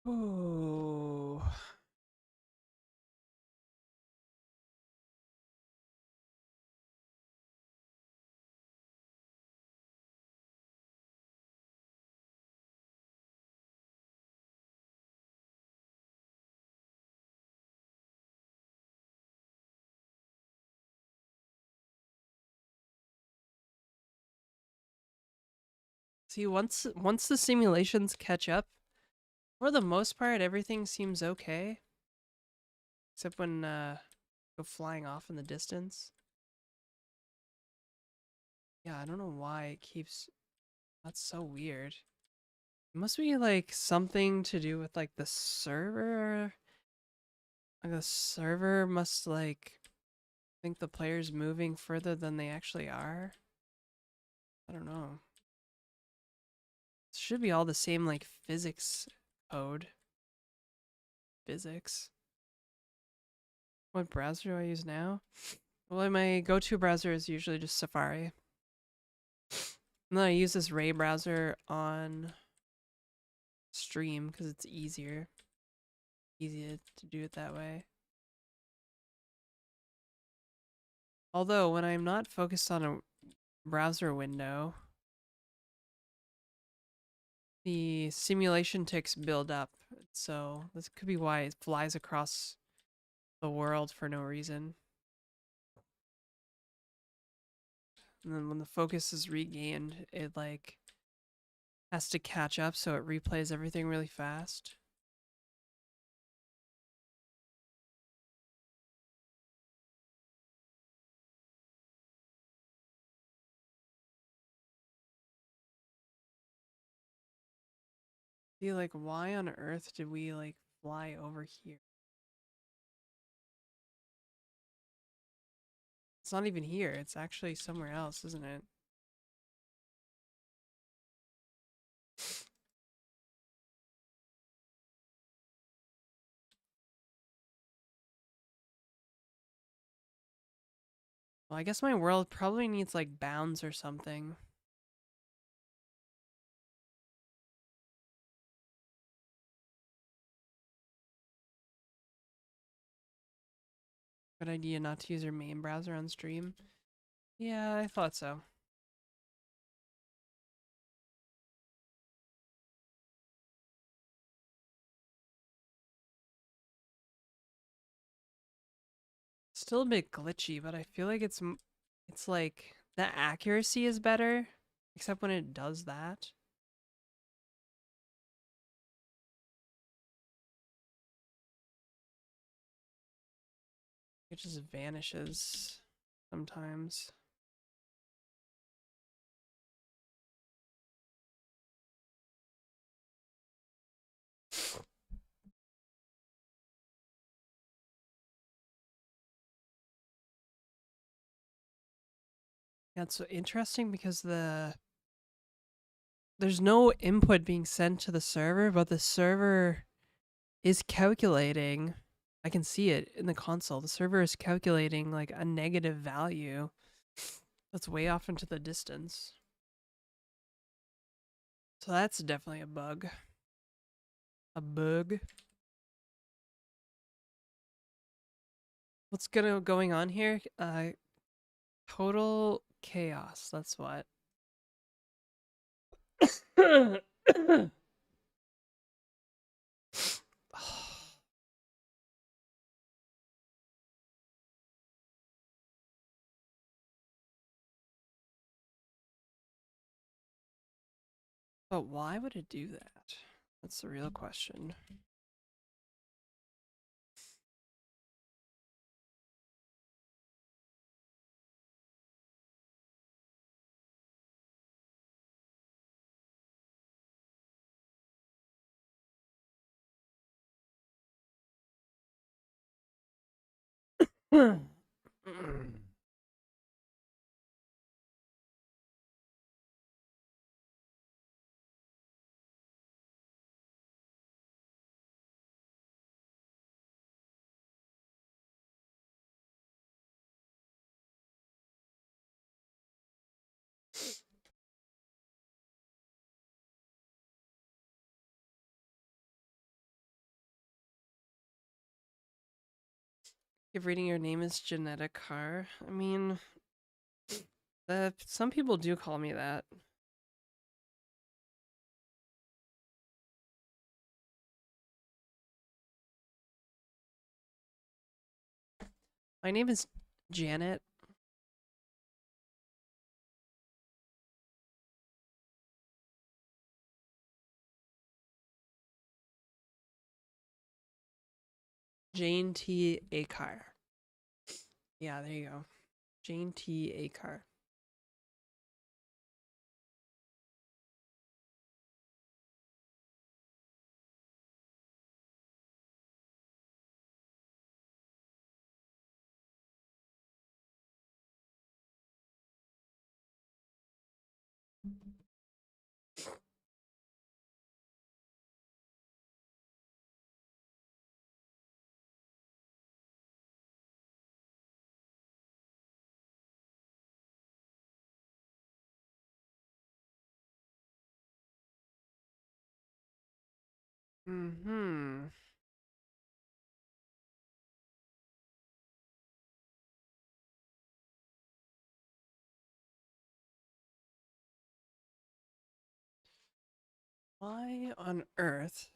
Oh. See, once the simulations catch up, for the most part, everything seems okay. Except when go flying off in the distance. Yeah, I don't know why it keeps. That's so weird. It must be like something to do with like the server. Like the server must like think the player's moving further than they actually are. I don't know. It should be all the same like physics code. Physics. What browser do I use now? Well, my go-to browser is usually just Safari. And then I use this Ray browser on stream because it's easier. Easy to do it that way. Although, when I'm not focused on a browser window, the simulation ticks build up. So this could be why it flies across the world for no reason. And then when the focus is regained, it like has to catch up, so it replays everything really fast. See, like, why on earth did we like fly over here? It's not even here. It's actually somewhere else, isn't it? Well, I guess my world probably needs like bounds or something. Good idea not to use your main browser on stream. Yeah, I thought so. Still a bit glitchy, but I feel like it's like the accuracy is better, except when it does that. It just vanishes sometimes. Yeah, it's so interesting because there's no input being sent to the server, but the server is calculating. I can see it in the console. The server is calculating like a negative value that's way off into the distance. So that's definitely a bug. A bug. What's going on here? Total Chaos, that's what. But why would it do that? That's the real question. If reading your name is Genetic Car, I mean, some people do call me that. My name is Janet. Jane T. Akar. Yeah, there you go. Jane T. Akar. Mm-hmm. Why on earth?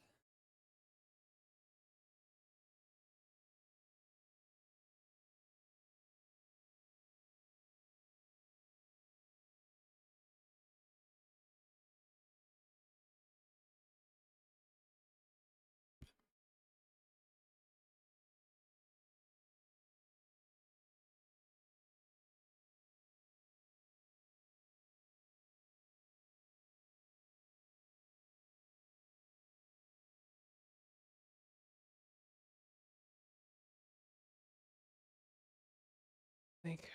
Like,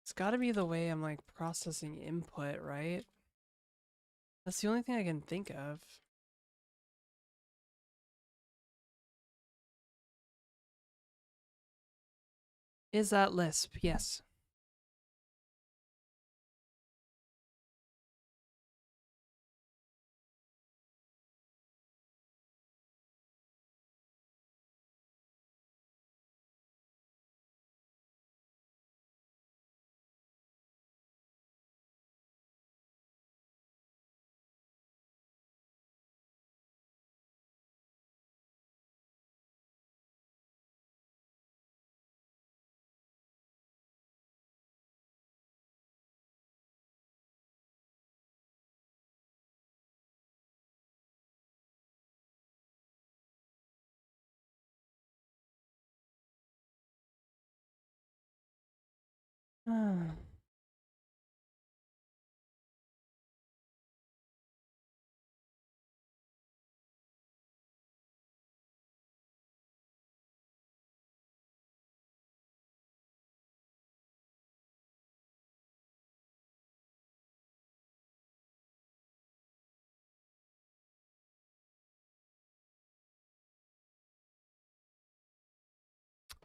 it's gotta be the way I'm like processing input, right? That's the only thing I can think of. Is that Lisp? Yes.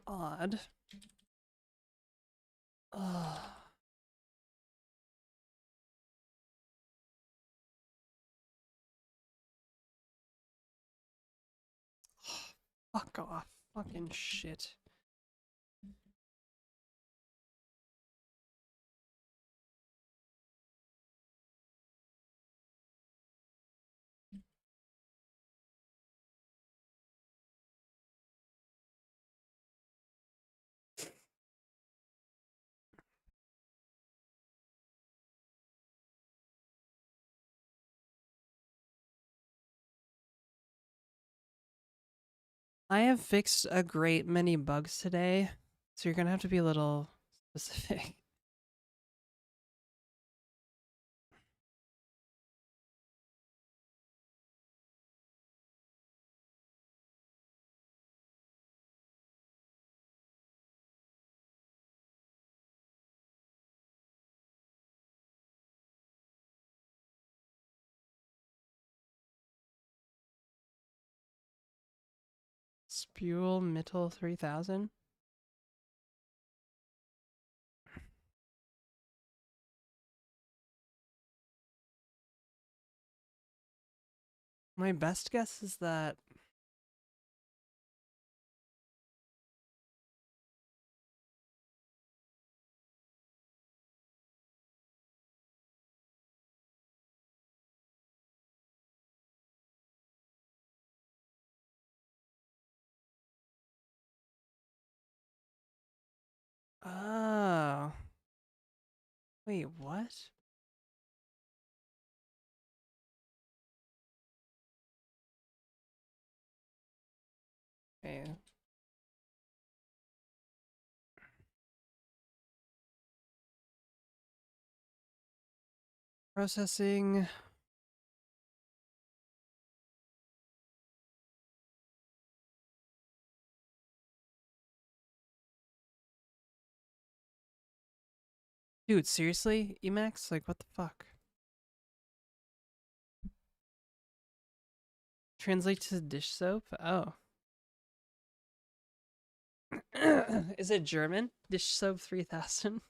Odd. Ugh. Fuck off. Fucking shit. I have fixed a great many bugs today, so you're gonna have to be a little specific. Spule Mittel 3000? My best guess is that oh. Wait, what? Okay. Processing. Dude, seriously? Emacs? Like, what the fuck? Translate to dish soap? Oh. Is it German? Dish soap 3000?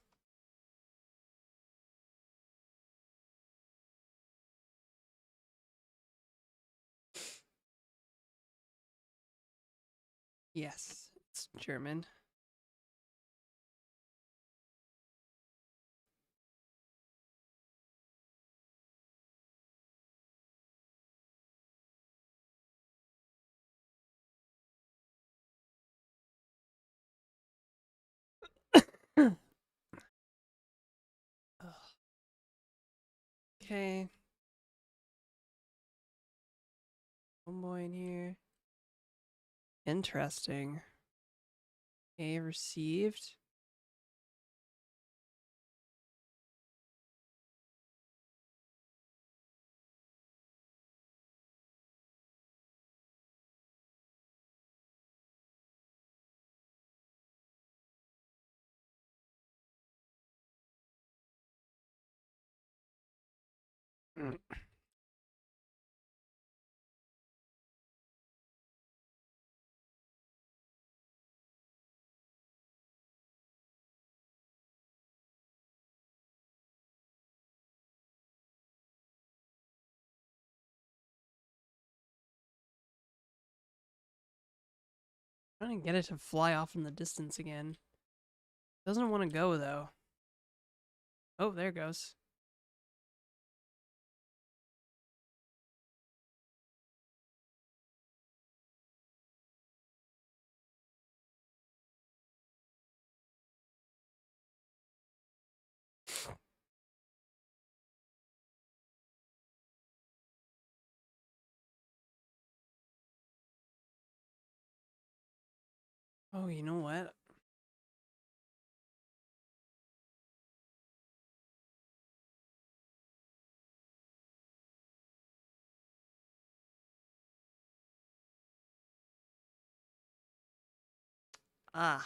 Yes, it's German. Okay. One boy in here. Interesting. Okay, received. Mm. Trying to get it to fly off in the distance again. Doesn't want to go though. Oh, there it goes. Oh, you know what? Ah.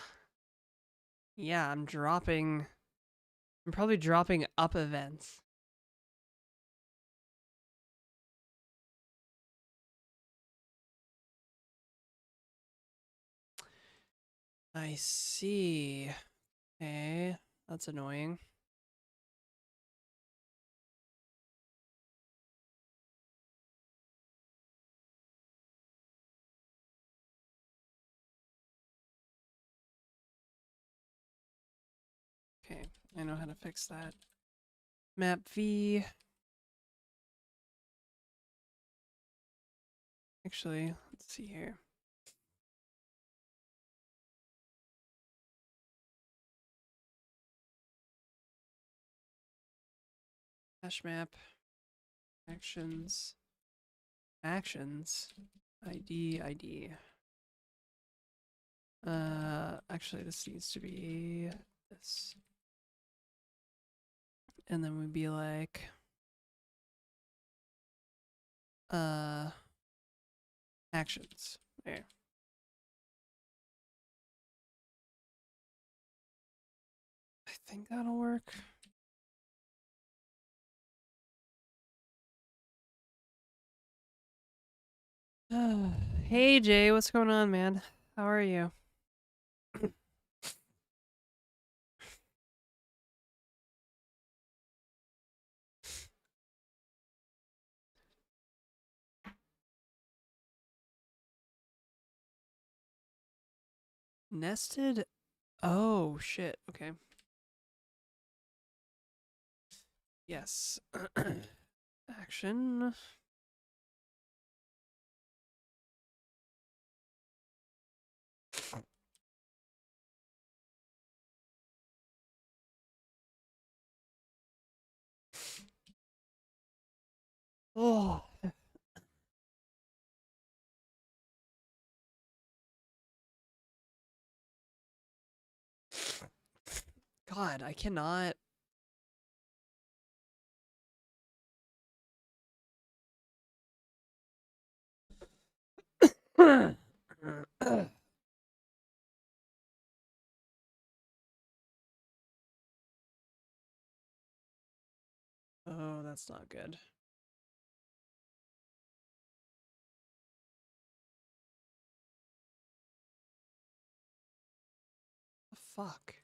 Yeah, I'm probably dropping up events. I see. Okay, that's annoying. Okay, I know how to fix that. Map V. Actually, let's see here. Hash map. Actions. Actions. ID. Actually, this needs to be this. And then we'd be like, actions. There. I think that'll work. Hey Jay, what's going on, man? How are you? Nested? Oh, shit. Okay. Yes. Action. Oh. God, I cannot. Oh, that's not good. The fuck?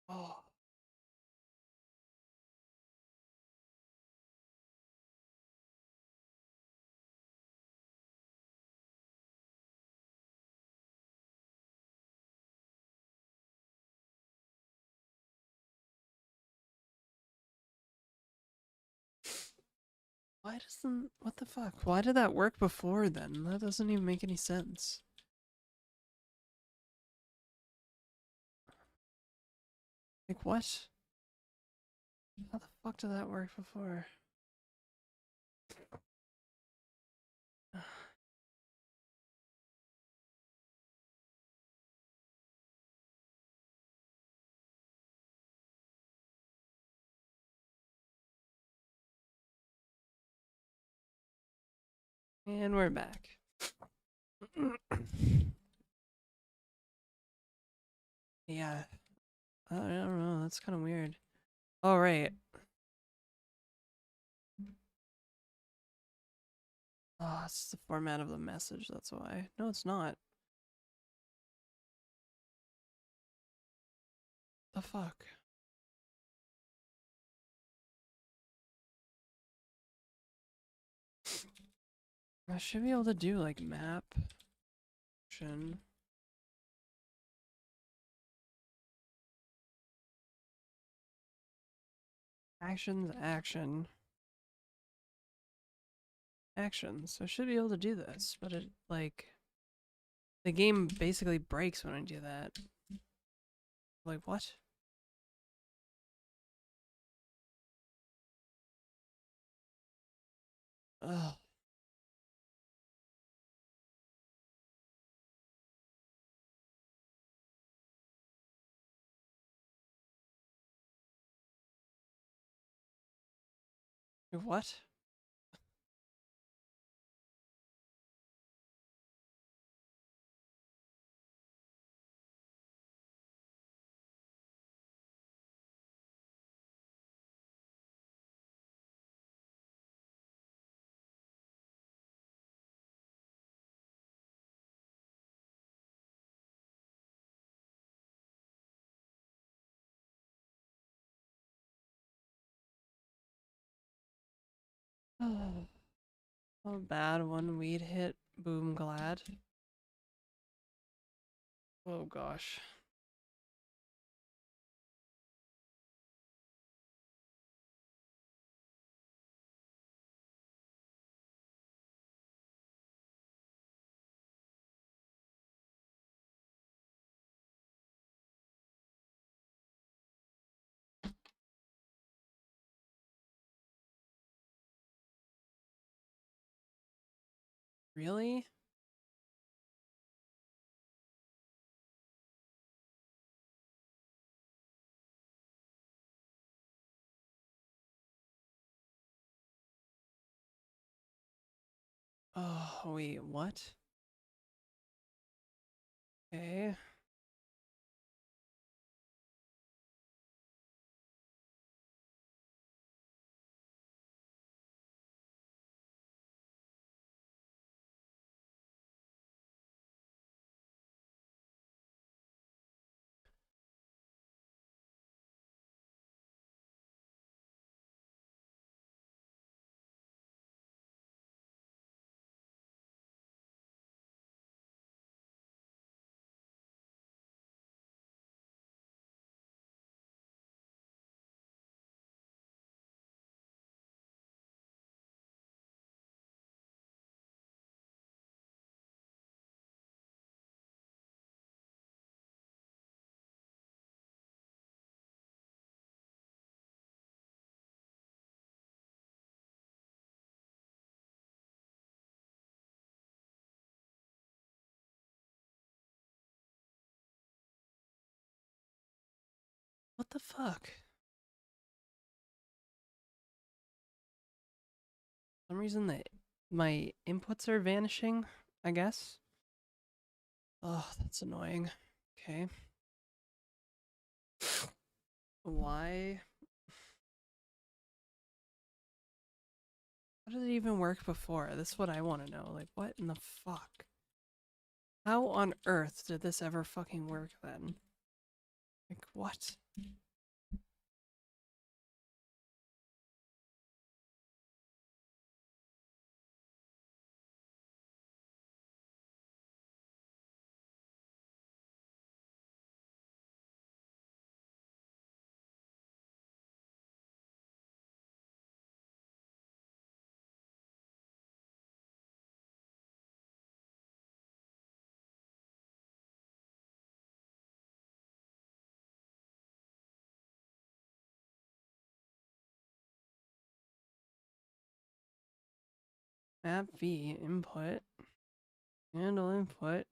Oh. Why doesn't... What the fuck? Why did that work before then? That doesn't even make any sense. Like, what? How the fuck did that work before? And we're back. Yeah. I don't know. That's kind of weird. Oh, right. Oh, it's the format of the message. That's why. No, it's not. The fuck? I should be able to do like map. Action. Actions, action. Actions. So I should be able to do this, but it, like, the game basically breaks when I do that. Like, what? Ugh. What? Oh, so bad one weed hit. Boom, glad. Oh gosh. Really? Oh, wait, what? Okay. What the fuck? For some reason my inputs are vanishing, I guess. Oh, that's annoying. Okay. Why? How did it even work before? That's what I want to know. Like, what in the fuck? How on earth did this ever fucking work then? Like, what? Map V, input, handle input.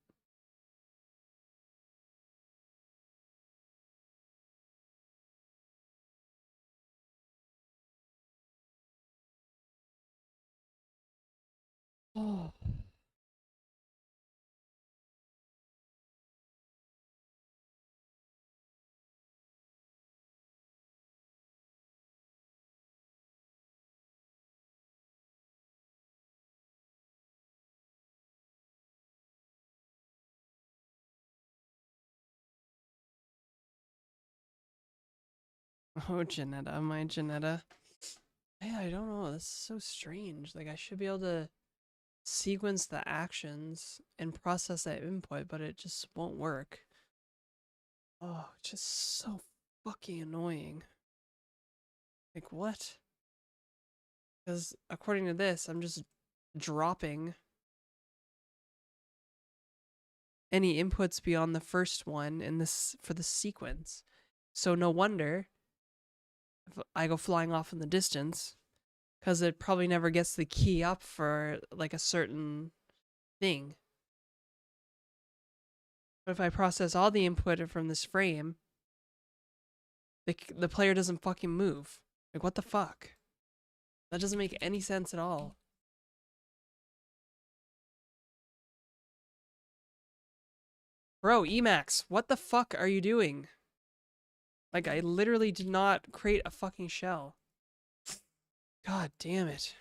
Oh. Oh, Janetta, my Janetta. Hey, I don't know. This is so strange. Like, I should be able to sequence the actions and process that input, but it just won't work. Oh, it's just so fucking annoying. Like, what? Because according to this, I'm just dropping any inputs beyond the first one in this for the sequence. So no wonder if I go flying off in the distance, because it probably never gets the key up for like a certain thing. But if I process all the input from this frame, the player doesn't fucking move. Like, what the fuck? That doesn't make any sense at all. Bro, Emacs, what the fuck are you doing? Like, I literally did not create a fucking shell. God damn it.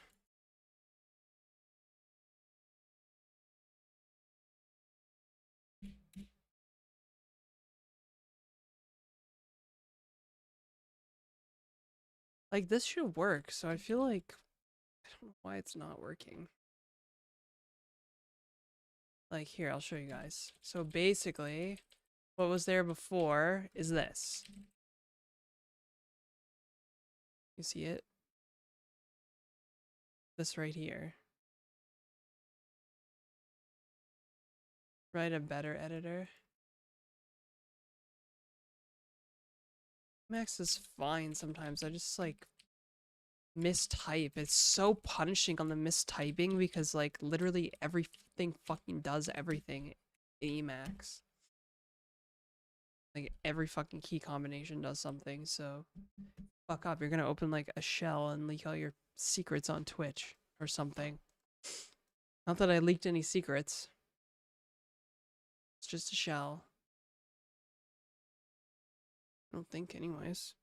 Like, this should work, so I feel like don't know why it's not working. Like, here, I'll show you guys. So basically, what was there before is this. You see it? This right here. Write a better editor. Max is fine sometimes. I just like mistype. It's so punishing on the mistyping because like literally everything fucking does everything in Emacs. Like every fucking key combination does something, so fuck up. You're gonna open like a shell and leak all your secrets on Twitch or something. Not that I leaked any secrets. It's just a shell. I don't think anyways.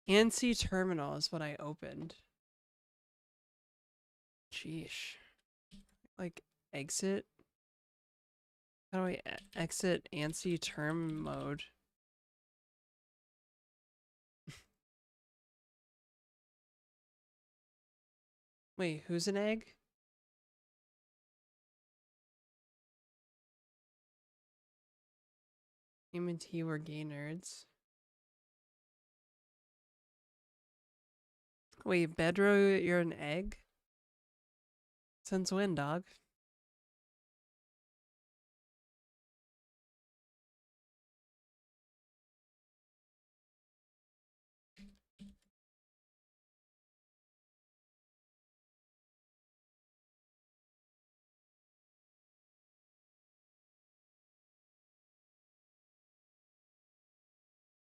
ANSI terminal is what I opened. Sheesh. Like exit? How do I exit ANSI term mode? Wait, who's an egg? Him and T were gay nerds. Wait, Bedro, you're an egg? Since when, dog?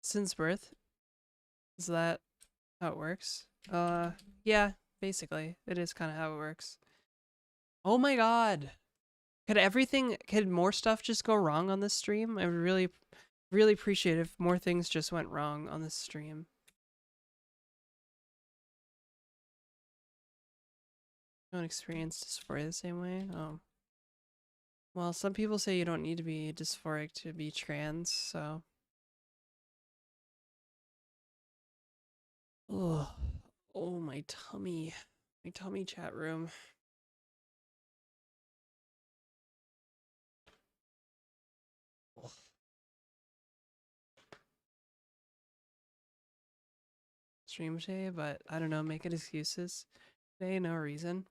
Since birth? Is that how it works? Yeah, basically. It is kind of how it works. Oh my god! Could more stuff just go wrong on this stream? I would really, really appreciate if more things just went wrong on this stream. Don't experience dysphoria the same way? Oh. Well, some people say you don't need to be dysphoric to be trans, so. Ugh. Oh, my tummy. My tummy chat room. Stream today, but I don't know, making excuses. Today, no reason.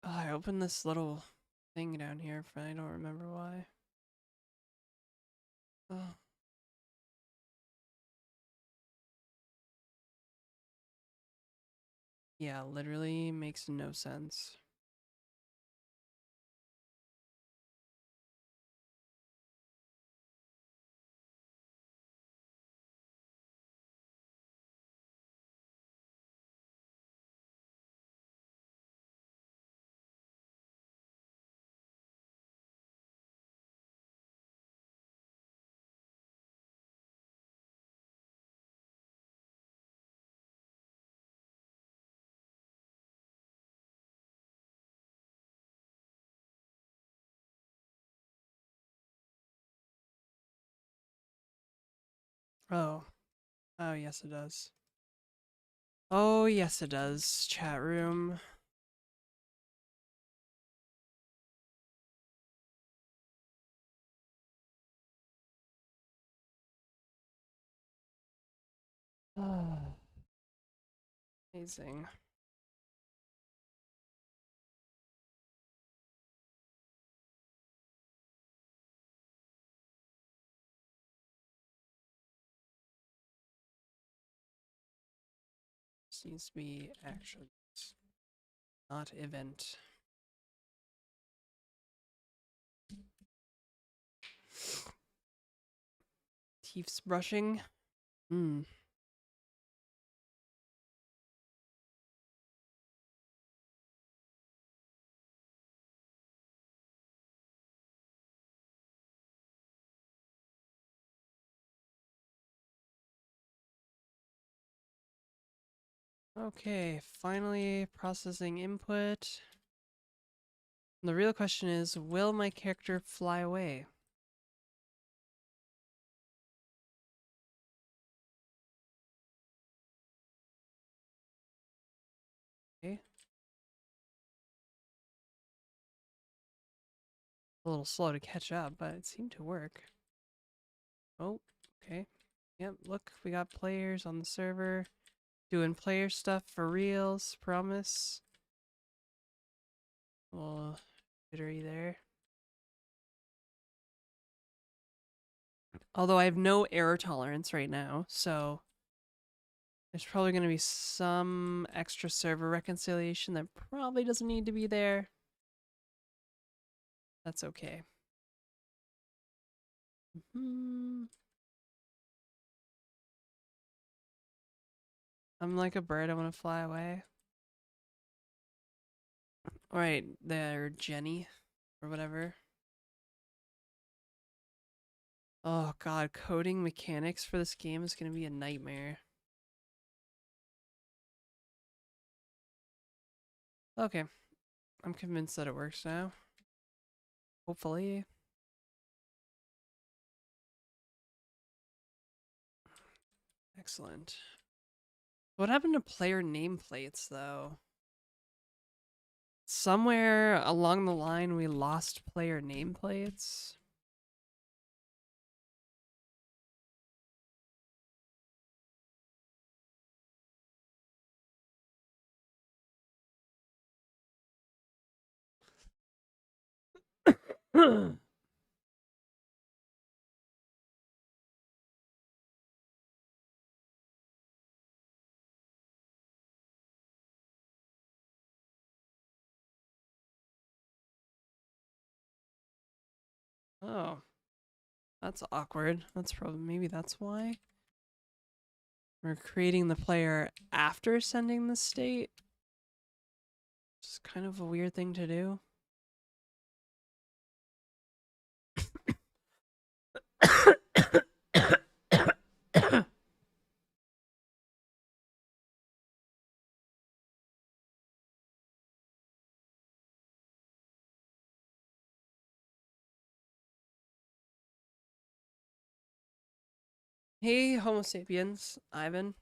Oh, I opened this little thing down here, but I don't remember why. Oh. Yeah, literally makes no sense. Oh. Oh, yes it does. Oh, yes it does. Chat room. Amazing. This needs to be actions, not event. Keeps brushing. Hmm. Okay, finally processing input. The real question is, will my character fly away? Okay. A little slow to catch up, but it seemed to work. Oh, okay. Yep, look, we got players on the server doing player stuff for reals, promise. A little jittery there. Although I have no error tolerance right now, so there's probably going to be some extra server reconciliation that probably doesn't need to be there. That's okay. I'm like a bird, I want to fly away. Alright, there, Jenny, or whatever. Oh god, coding mechanics for this game is going to be a nightmare. Okay, I'm convinced that it works now. Hopefully. Excellent. What happened to player nameplates, though? Somewhere along the line, we lost player nameplates. Oh, that's awkward. That's probably, maybe that's why. We're creating the player after sending the state. It's kind of a weird thing to do. Hey, Homo sapiens, Ivan.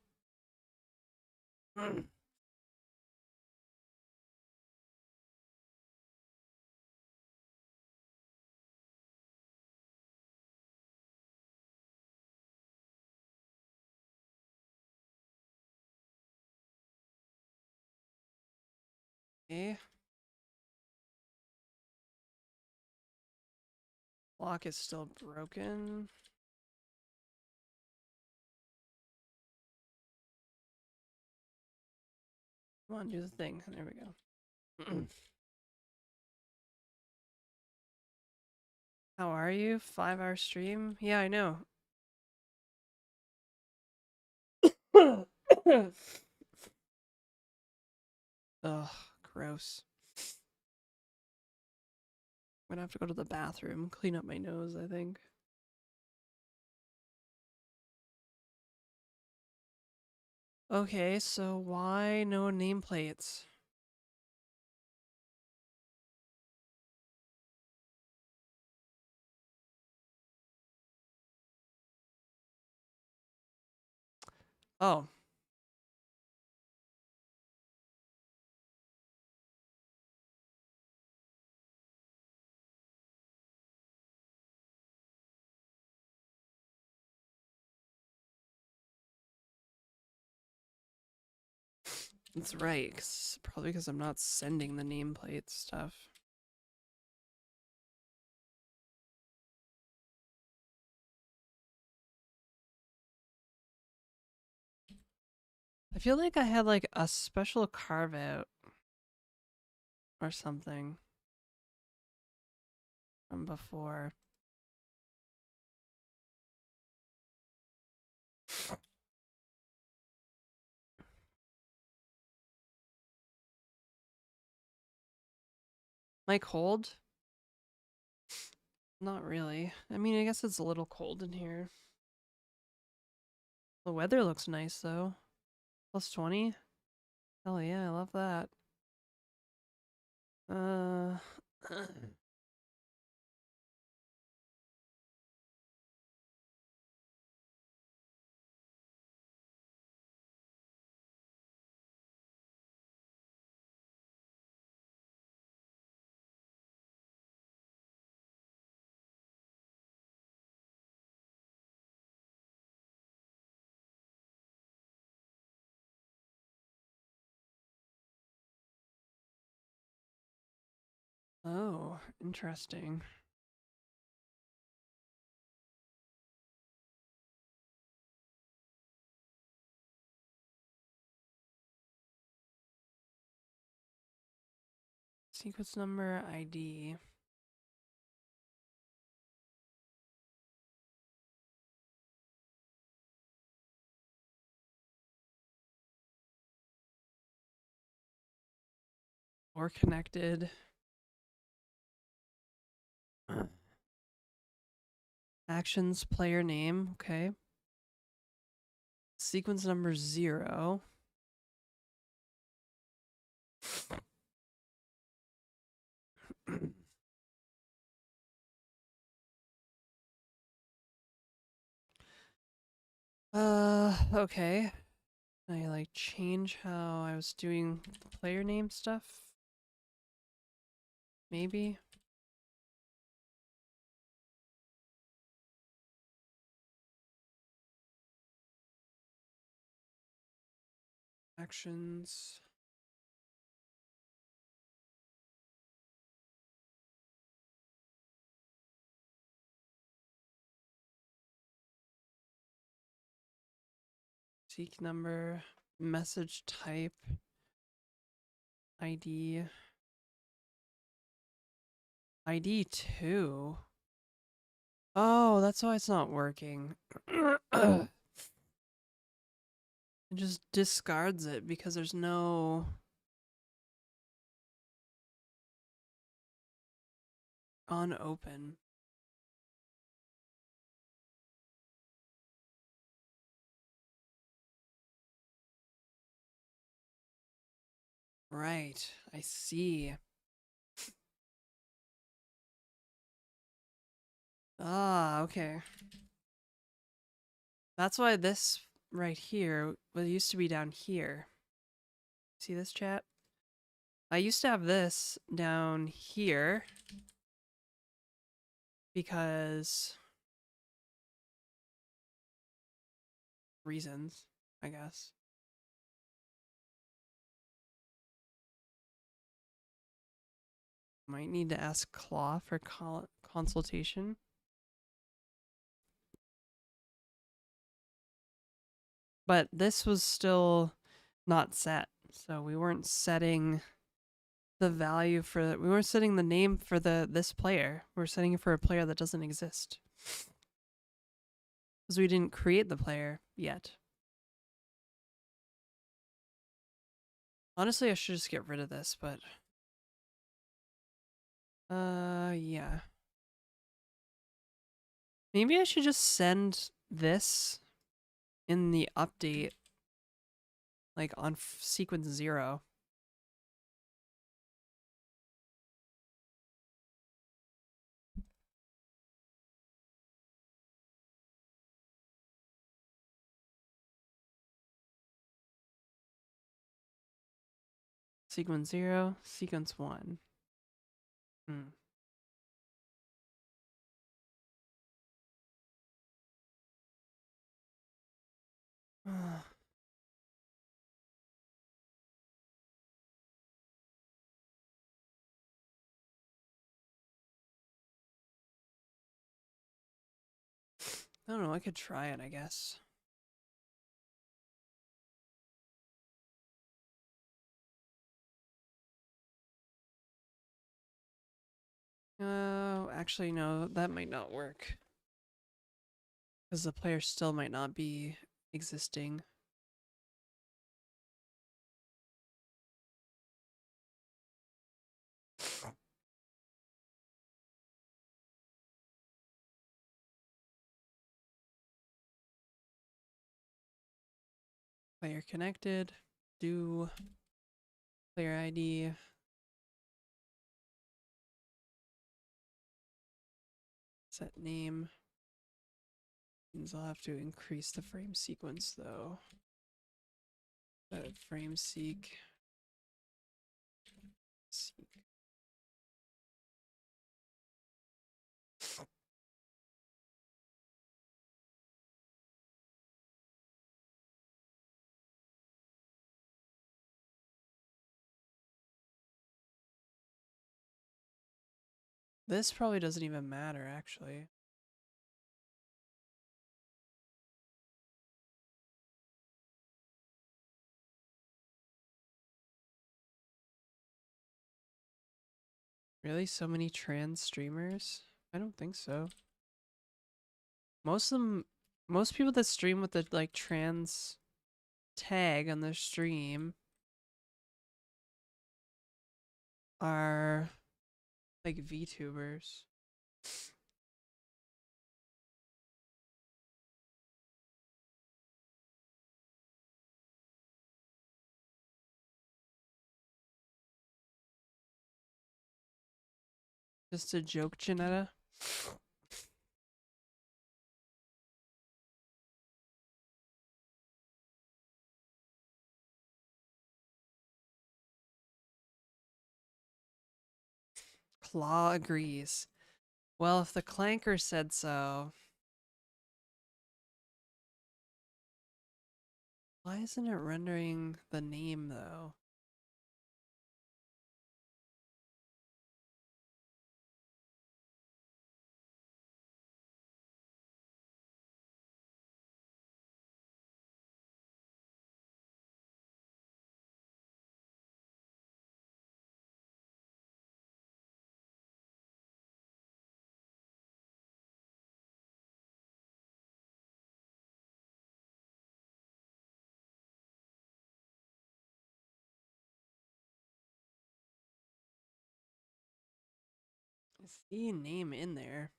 Okay. Lock is still broken. Come on, do the thing. There we go. How are you? 5-hour stream? Yeah, I know. Ugh, gross. I'm gonna have to go to the bathroom, clean up my nose, I think. Okay, so why no nameplates? Oh. That's right, probably because I'm not sending the nameplate stuff. I feel like I had like a special carve out or something from before. My cold? Not really. I mean, I guess it's a little cold in here. The weather looks nice though. Plus 20? Hell yeah, I love that. Uh oh, interesting. Sequence number ID. Or connected. Actions player name, okay. Sequence number 0. Okay. I like change how I was doing player name stuff? Maybe? Actions. Seek number. Message type. ID. ID 2. Oh, that's why it's not working. It just discards it because there's no unopen. Right, I see. Ah, okay. That's why this right here, well, it used to be down here. See this, chat? I used to have this down here because reasons, I guess. Might need to ask Claw for consultation. But this was still not set, so we weren't setting the value for we weren't setting the name for this player. We're setting it for a player that doesn't exist. Because we didn't create the player yet. Honestly, I should just get rid of this, but yeah. Maybe I should just send this in the update like on sequence 0. Sequence 0, sequence 1. Hmm. I don't know, I could try it, I guess. Actually, no, that might not work. Because the player still might not be existing. Player connected. Do player ID. Set name. Means I'll have to increase the frame sequence though. Frame seek. This probably doesn't even matter actually. Really? So many trans streamers? I don't think so. Most people that stream with the like trans tag on their stream are like VTubers. Just a joke, Janetta. Claw agrees. Well, if the clanker said so. Why isn't it rendering the name though? Is the name in there?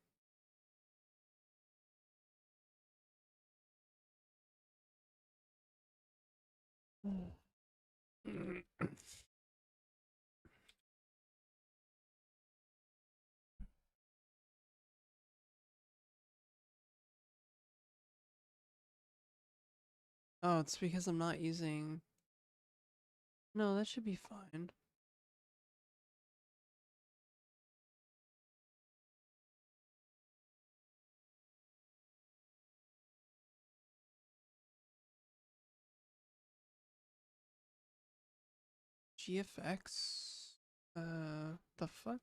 Oh, it's because I'm not using... No, that should be fine. GFX? The fuck?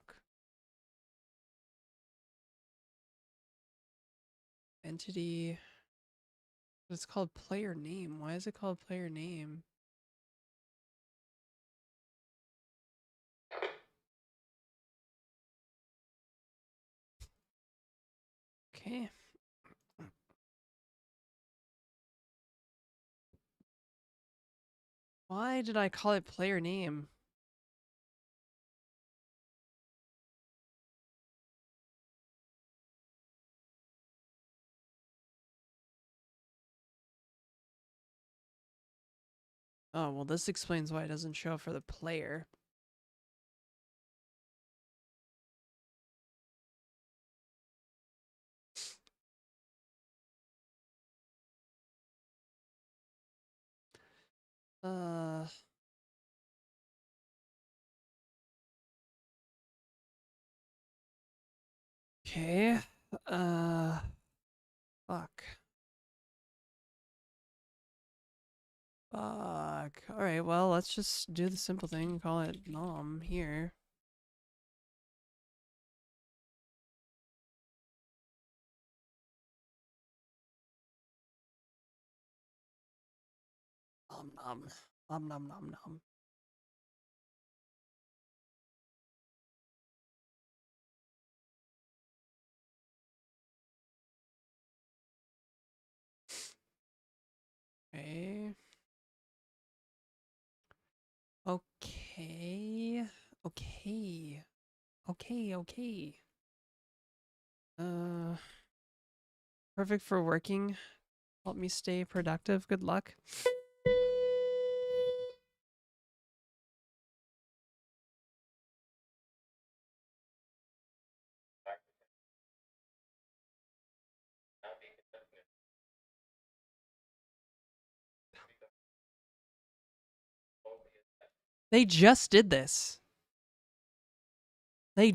Entity... It's called player name. Why is it called player name? Okay. Why did I call it player name? Oh, well, this explains why it doesn't show for the player. Okay. Fuck. Fuck. Alright, well, let's just do the simple thing and call it nom here. Nom nom. Nom nom nom nom. Okay. Okay. Okay. Okay, okay. Perfect for working. Help me stay productive. Good luck. They just did this. They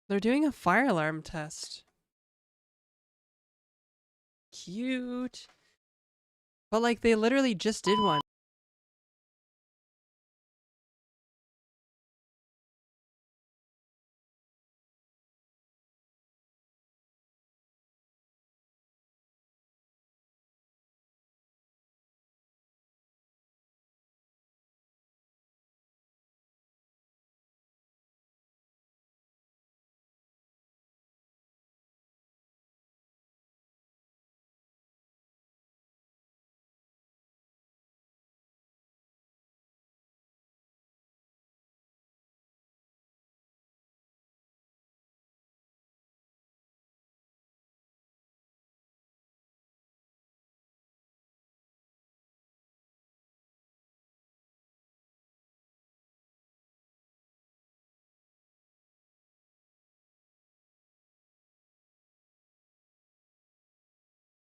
they're doing a fire alarm test. Cute. But like they literally just did one.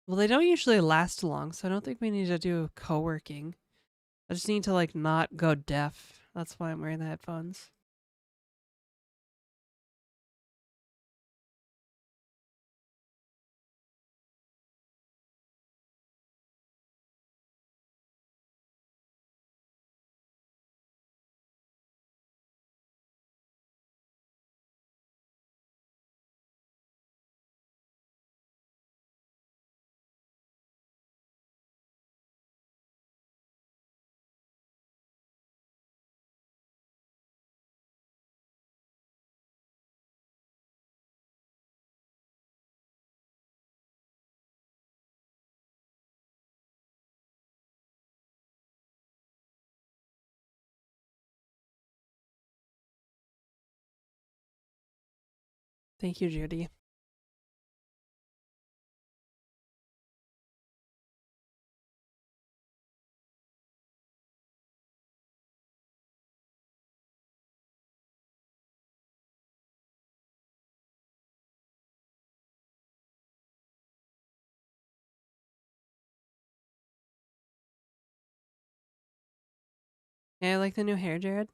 Well, they don't usually last long, so I don't think we need to do co-working. I just need to like not go deaf. That's why I'm wearing the headphones. Thank you, Judy. Yeah, I like the new hair, Jared.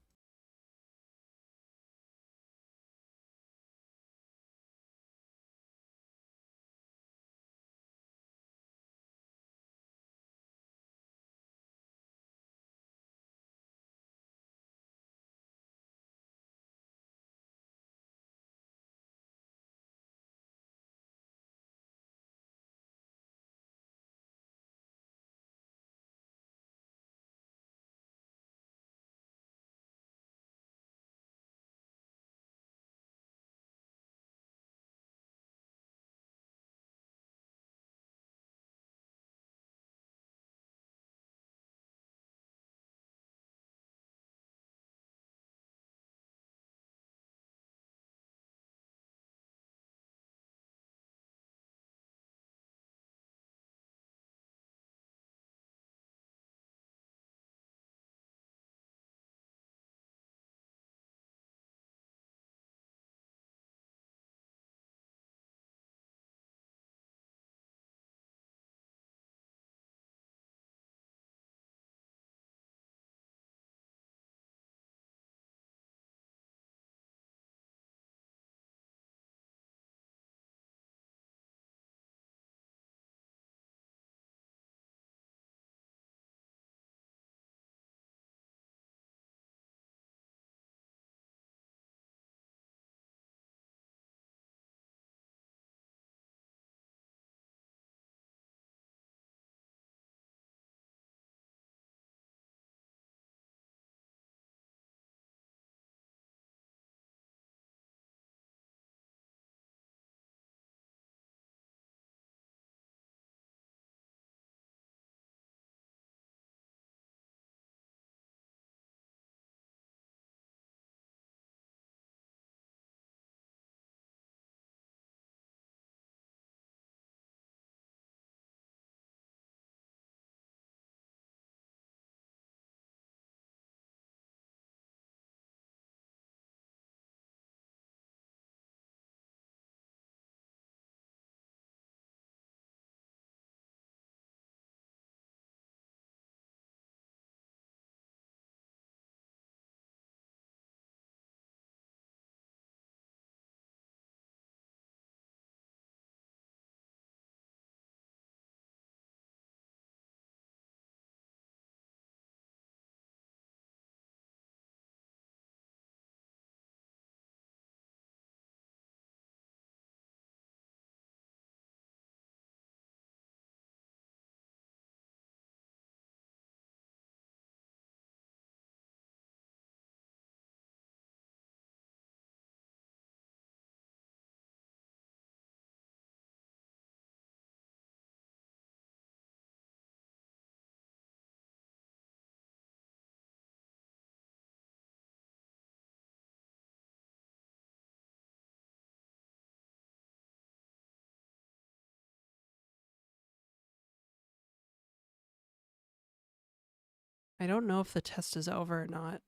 I don't know if the test is over or not.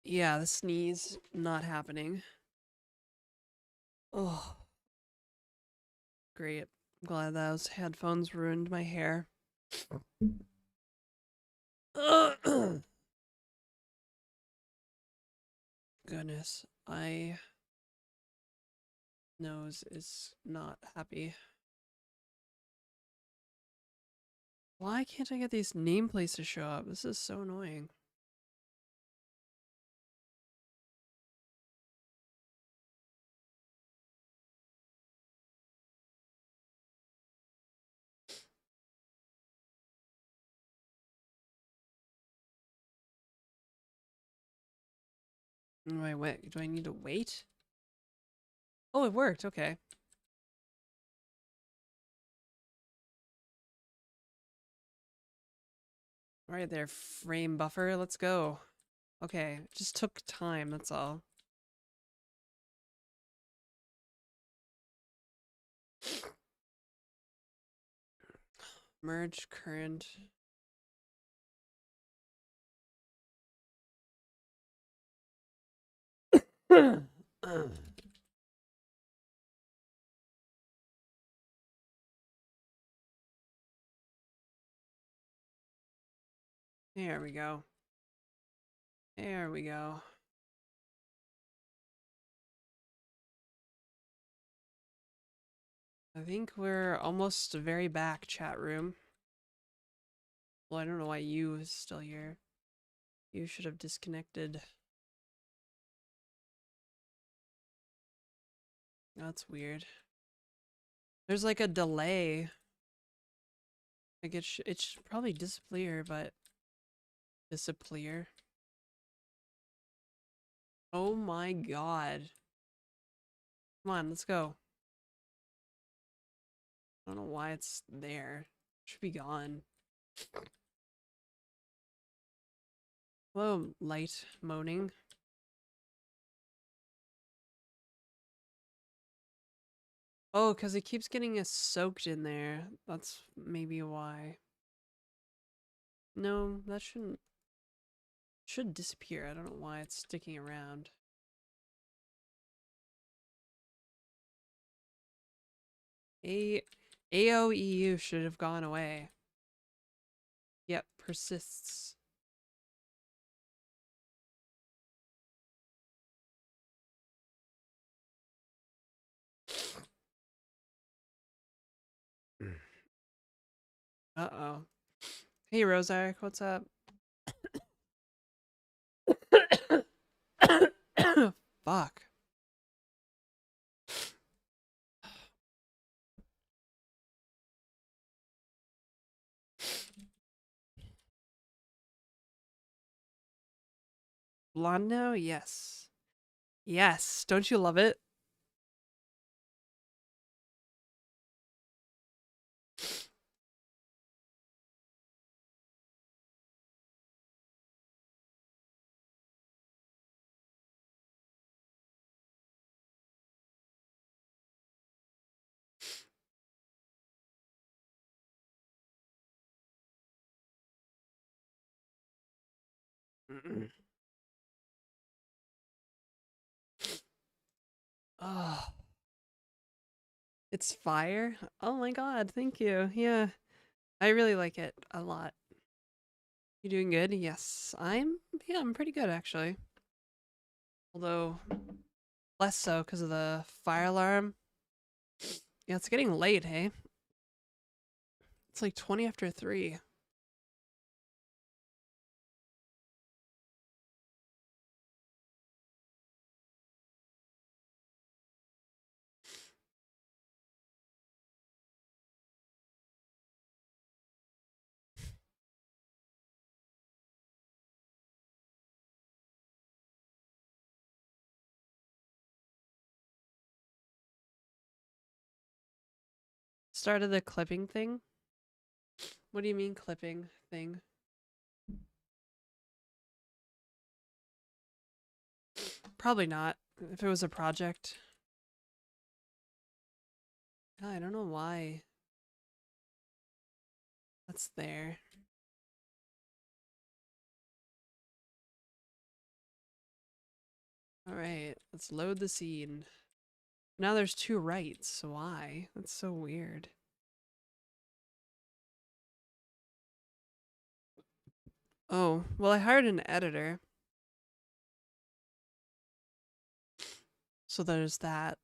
Yeah, the sneeze not happening. Oh, great. I'm glad those headphones ruined my hair. Goodness, my nose is not happy. Why can't I get these nameplates to show up? This is so annoying. Wait, do I need to wait? Oh, it worked, okay. Alright there, frame buffer, let's go. Okay, it just took time, that's all. Merge current. There we go. There we go. I think we're almost very back, chat room. Well, I don't know why you is still here. You should have disconnected. That's weird. There's like a delay. Like it should probably disappear, but disappear. Oh my god. Come on, let's go. I don't know why it's there. It should be gone. Hello, light moaning. Oh, because it keeps getting us soaked in there. That's maybe why. No, that should disappear. I don't know why it's sticking around. AOEU should have gone away. Yep, persists. Uh-oh. Hey, Rosark, what's up? Fuck. Blonde now? Yes. Yes. Don't you love it? Oh, it's fire? Oh my god, thank you. Yeah. I really like it a lot. You doing good? Yes. I'm pretty good actually. Although less so because of the fire alarm. Yeah, it's getting late, hey? It's like 20 after 3. Started the clipping thing? What do you mean clipping thing? Probably not. If it was a project. I don't know why that's there. Alright, let's load the scene. Now there's 2 rights. Why? That's so weird. Oh, well, I hired an editor. So there's that.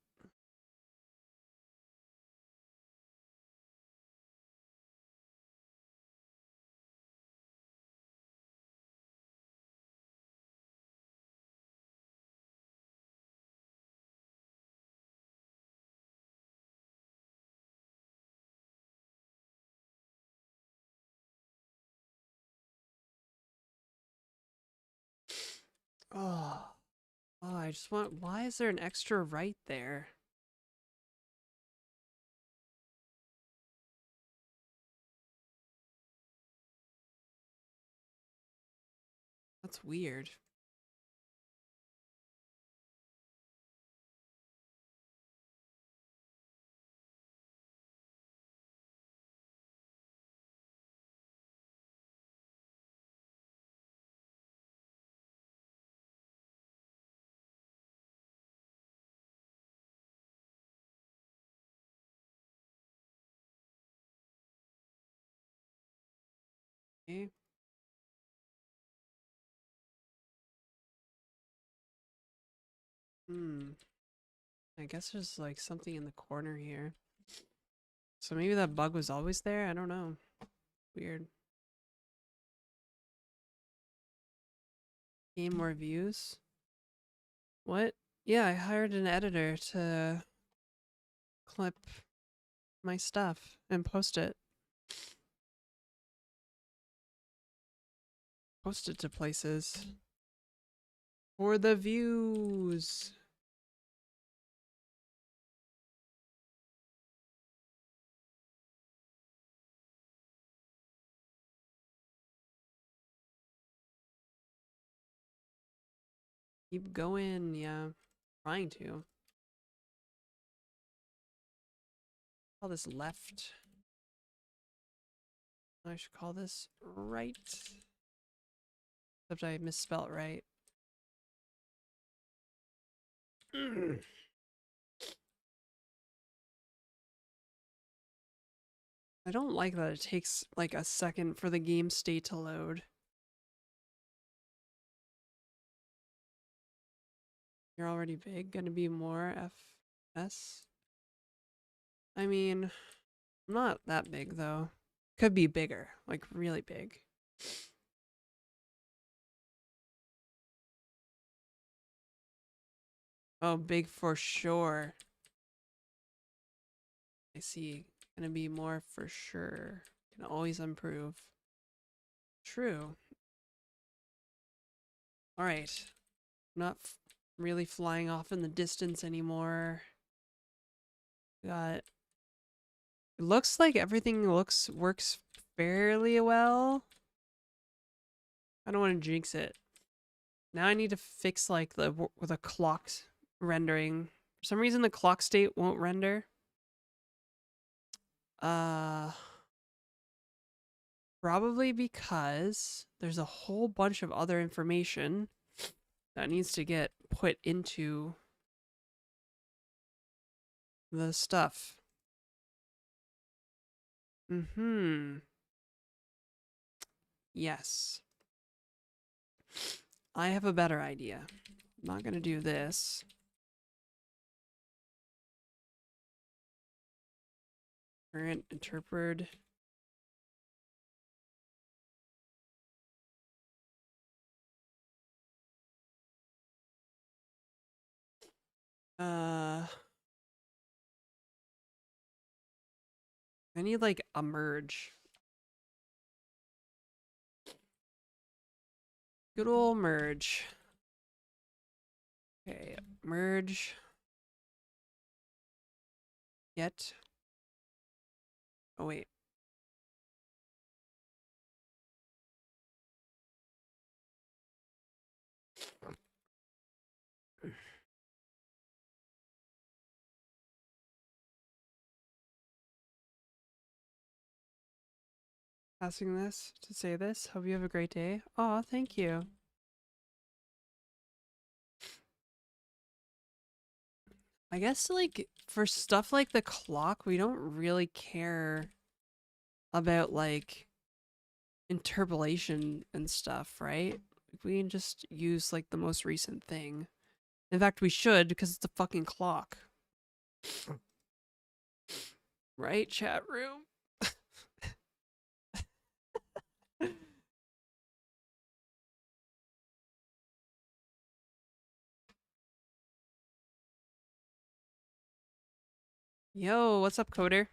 Oh. Oh, I just want. Why is there an extra right there? That's weird. Okay. Hmm. I guess there's like something in the corner here. So maybe that bug was always there? I don't know. Weird. Gain more views? What? Yeah, I hired an editor to clip my stuff and post it. Post it to places. For the views. Keep going, yeah. Trying to. Call this left. I should call this right. Except I misspelt right. I don't like that it takes like a second for the game state to load. You're already big, gonna be more FS? I mean, I'm not that big though. Could be bigger, like really big. Oh, big for sure. I see. Gonna be more for sure. Can always improve. True. Alright. Not really flying off in the distance anymore. Got. It looks like everything works fairly well. I don't want to jinx it. Now I need to fix like the clock rendering. For some reason the clock state won't render. Uh Probably because there's a whole bunch of other information that needs to get put into the stuff. Mm-hmm. Yes. I have a better idea. not gonna do this. Current interpreted. I need like a merge. Good old merge. Okay, merge. Get. Oh wait. Passing this to say this. Hope you have a great day. Aw, thank you. I guess like for stuff like the clock, we don't really care about like interpolation and stuff, right? We can just use like the most recent thing. In fact, we should because it's a fucking clock. Right, chat room? Yo, what's up, Coder?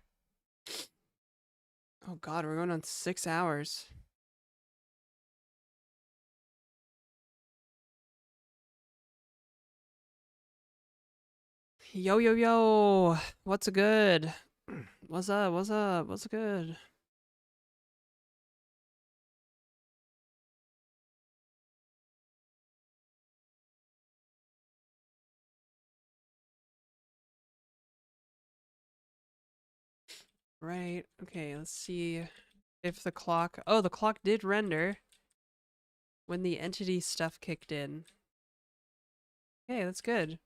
Oh god, we're going on 6 hours. Yo, yo, yo. What's good? What's up? What's up? What's good? Right. Okay, let's see if the clock... Oh, the clock did render when the entity stuff kicked in. Okay, that's good.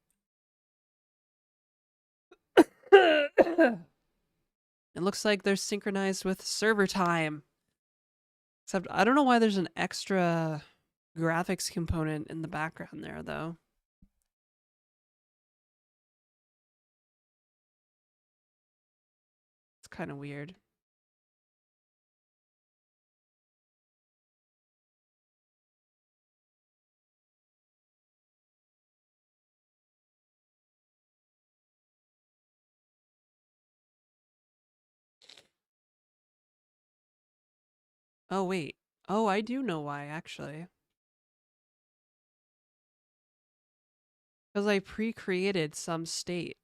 It looks like they're synchronized with server time. Except I don't know why there's an extra graphics component in the background there, though. It's kind of weird. Oh, wait. Oh, I do know why, actually. Because I pre-created some state.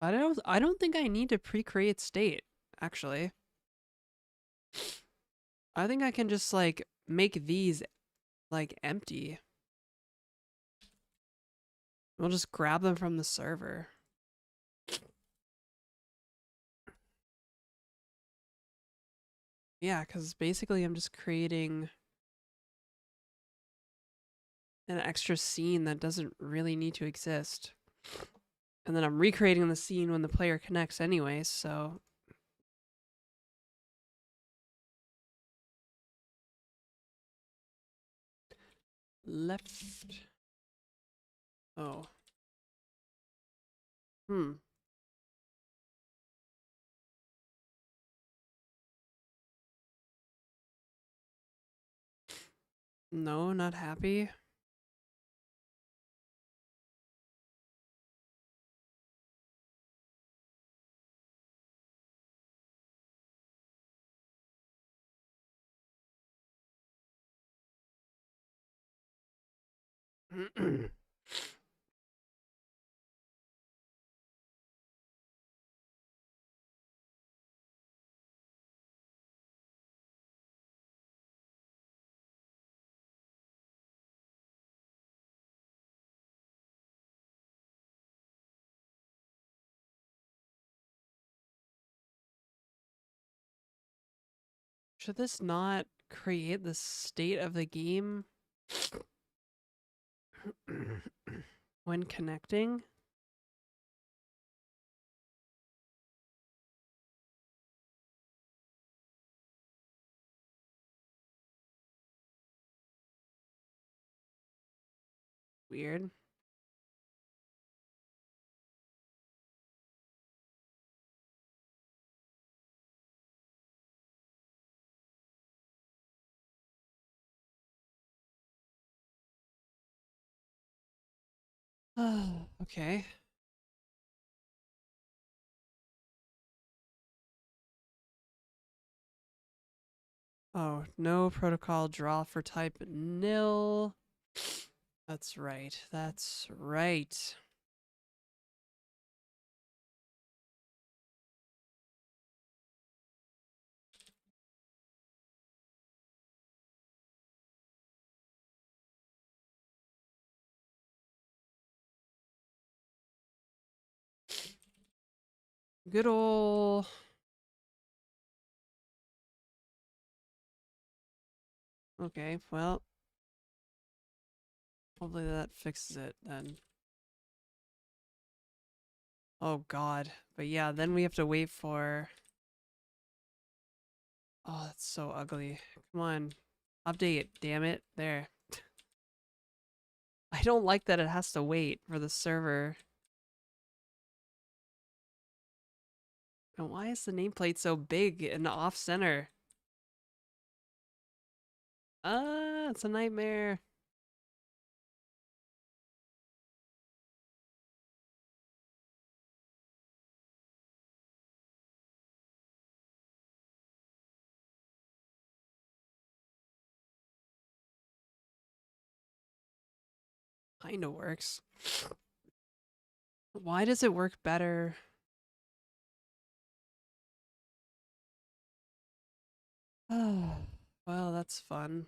I don't think I need to pre-create state, actually. I think I can just like make these like empty. We'll just grab them from the server. Yeah, because basically I'm just creating an extra scene that doesn't really need to exist. And then I'm recreating the scene when the player connects anyways, so... Left. Oh. Hmm. No, not happy. Should this not create the state of the game when connecting? weird. Okay. Oh, no protocol draw for type nil. That's right. That's right. Good ol' Okay, well, hopefully that fixes it then. Oh god. But yeah, then we have to wait for... Oh, that's so ugly. Come on. Update, damn it. There. I don't like that it has to wait for the server. And why is the nameplate so big and off-center? It's a nightmare. Kinda works. Why does it work better? Oh, well, that's fun.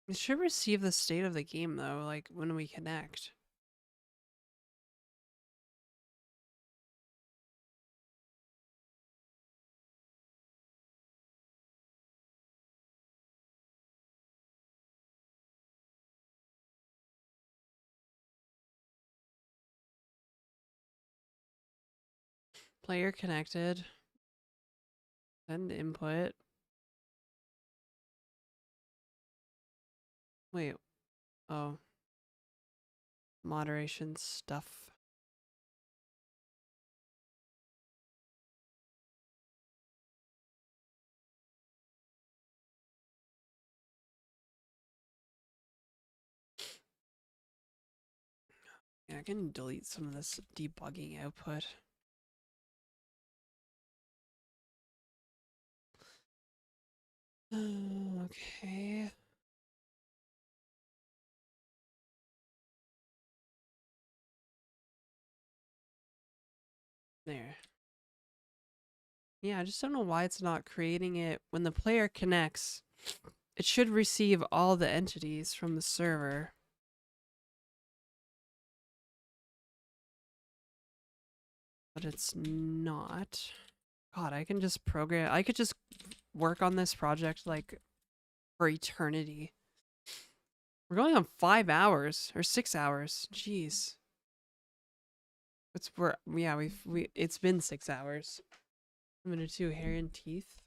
It should receive the state of the game though, like when we connect. Player connected. Send input. Wait. Oh. Moderation stuff. Yeah, I can delete some of this debugging output. Okay. There. Yeah, I just don't know why it's not creating it when the player connects. It should receive all the entities from the server. But it's not. God, I can just program. I could just work on this project like for eternity. We're going on 5 hours or 6 hours. Jeez. It's been 6 hours. I'm gonna do hair and teeth.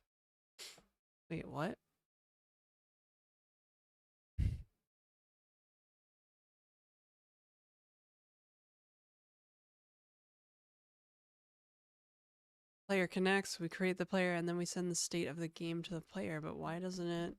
Wait, what? Player connects, we create the player, and then we send the state of the game to the player, but why doesn't it?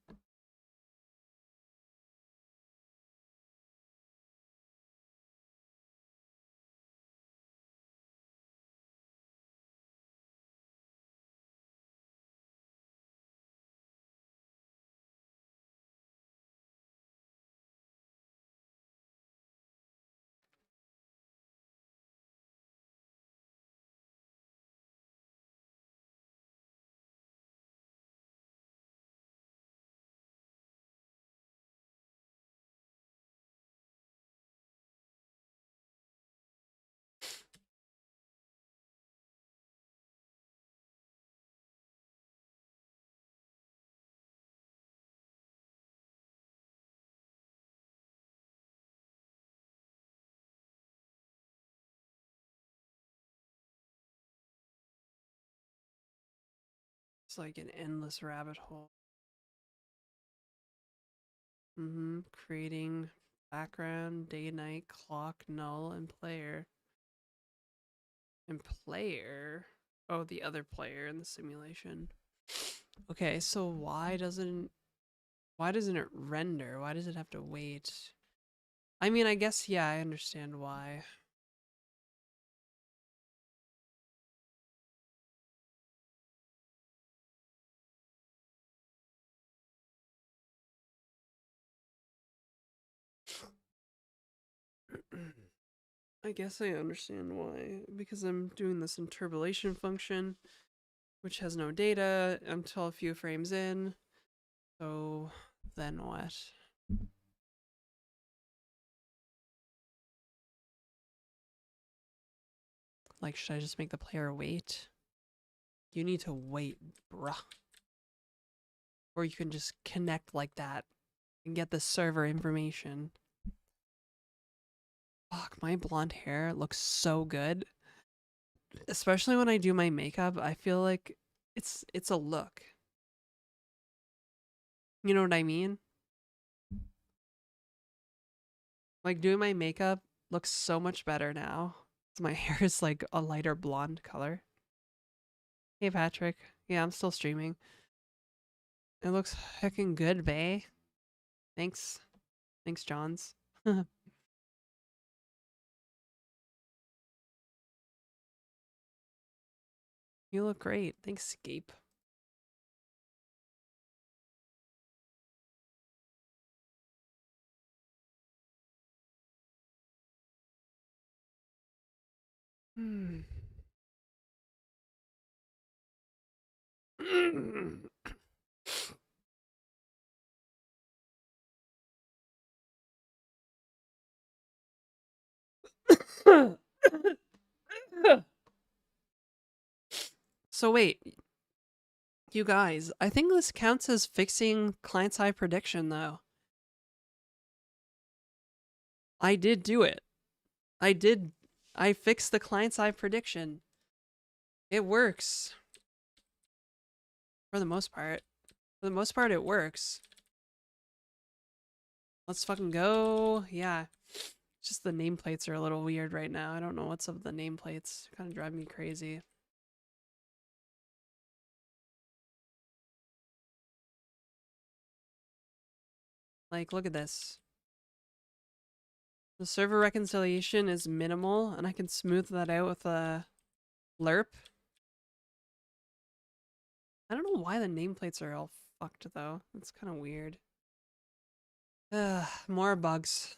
like an endless rabbit hole. Creating background, day, night, clock, null, and player. And player? Oh, the other player in the simulation. Okay, so why doesn't it render? Why does it have to wait? I mean, I guess, yeah, I understand why. I guess I understand why. Because I'm doing this interpolation function, which has no data until a few frames in. So then what? Like, should I just make the player wait? You need to wait, bruh. Or you can just connect like that and get the server information. Fuck, my blonde hair looks so good. Especially when I do my makeup, I feel like it's a look. You know what I mean? Like doing my makeup looks so much better now. My hair is like a lighter blonde color. Hey Patrick. Yeah, I'm still streaming. It looks heckin' good, bae. Thanks. Thanks, Johns. You look great. Thanks, Scape. Hmm. So wait, you guys, I think this counts as fixing client-side prediction though. I did do it. I fixed the client-side prediction. It works. For the most part. For the most part, it works. Let's fucking go. Yeah. Just the nameplates are a little weird right now. I don't know what's up with the nameplates. Kind of drive me crazy. Like, look at this. The server reconciliation is minimal, and I can smooth that out with a lerp. I don't know why the nameplates are all fucked, though. That's kind of weird. More bugs.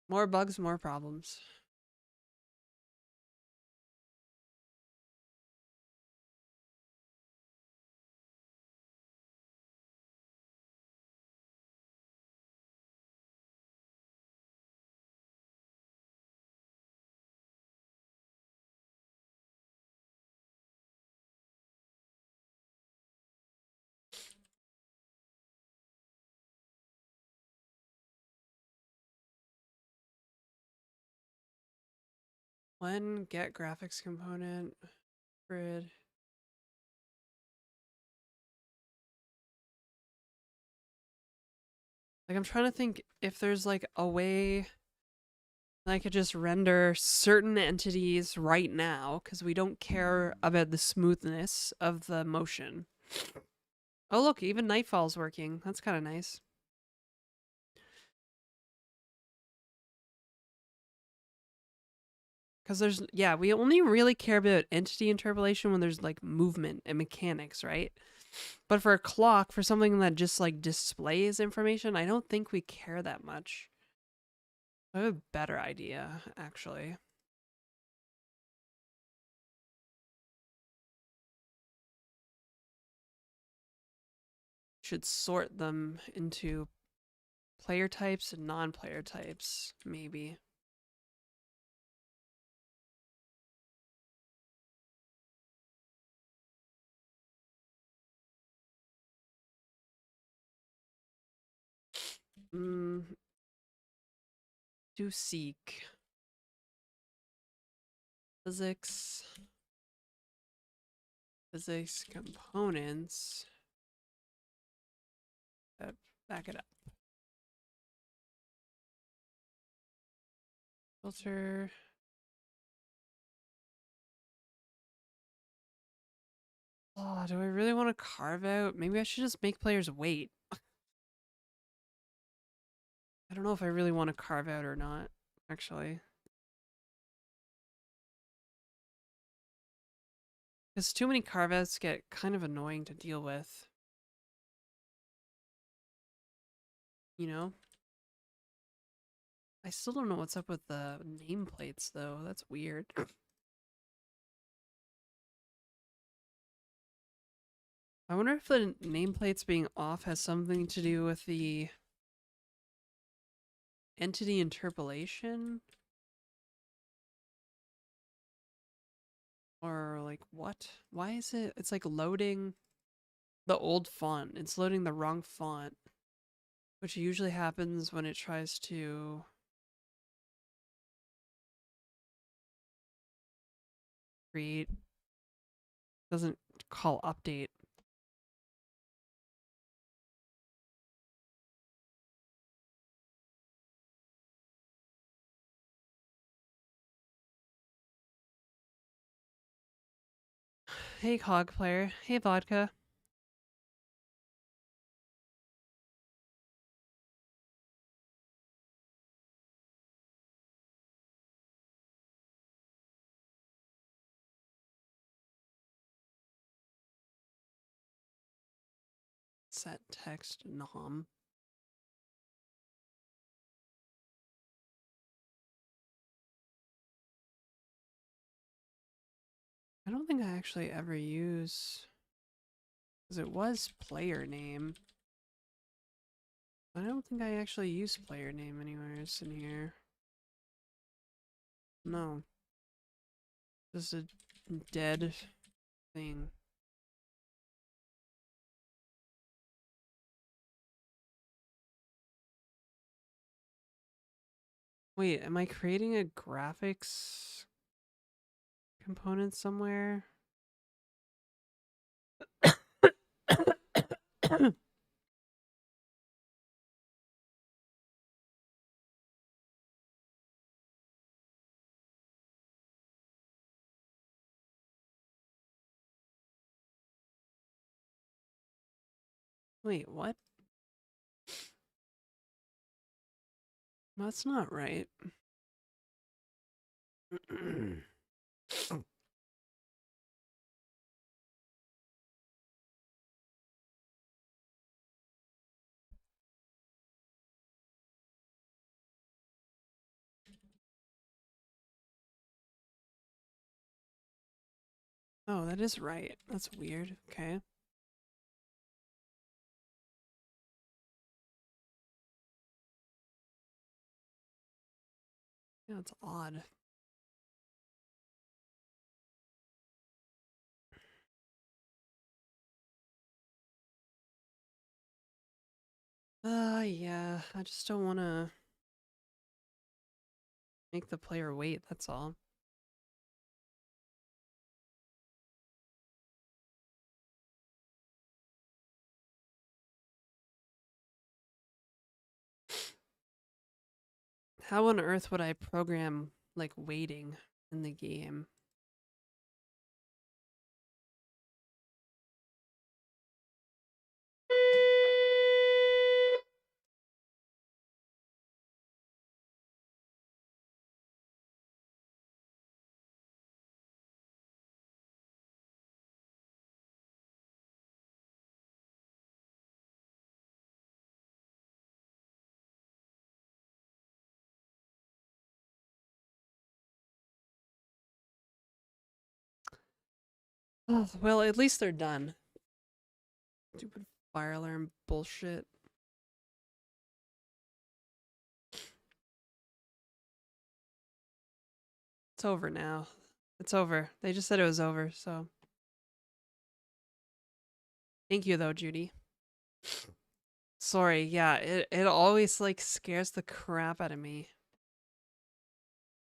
More bugs, more problems. When get graphics component grid. Like, I'm trying to think if there's like a way I could just render certain entities right now because we don't care about the smoothness of the motion. Oh look, even Nightfall's working. That's kind of nice. Because there's, yeah, we only really care about entity interpolation when there's like movement and mechanics, right? But for a clock, for something that just like displays information, I don't think we care that much. I have a better idea, actually. Should sort them into player types and non-player types, maybe. Do seek. Physics. physics components that back it up. Filter. Oh, do I really want to carve out? Maybe I should just make players wait. I don't know if I really want to carve out or not, actually. Because too many carve outs get kind of annoying to deal with. You know? I still don't know what's up with the nameplates, though. That's weird. I wonder if the nameplates being off has something to do with the entity interpolation? Or like what? Why is it? It's like loading the old font. It's loading the wrong font, which usually happens when it tries to create, doesn't call update. Hey, Cog player. Hey, Vodka. Set text nom. I don't think I actually ever use, because it was player name. I don't think I actually use player name anywhere in here. No. This is a dead thing. Wait, am I creating a graphics component somewhere? Wait, what? That's not right. Oh, that is right. That's weird. Okay. Yeah, it's odd. Yeah. I just don't want to make the player wait, that's all. How on earth would I program, like, waiting in the game? Oh, well, at least they're done. Stupid fire alarm bullshit. It's over now. It's over. They just said it was over, so. Thank you, though, Judy. Sorry, yeah, it always, like, scares the crap out of me.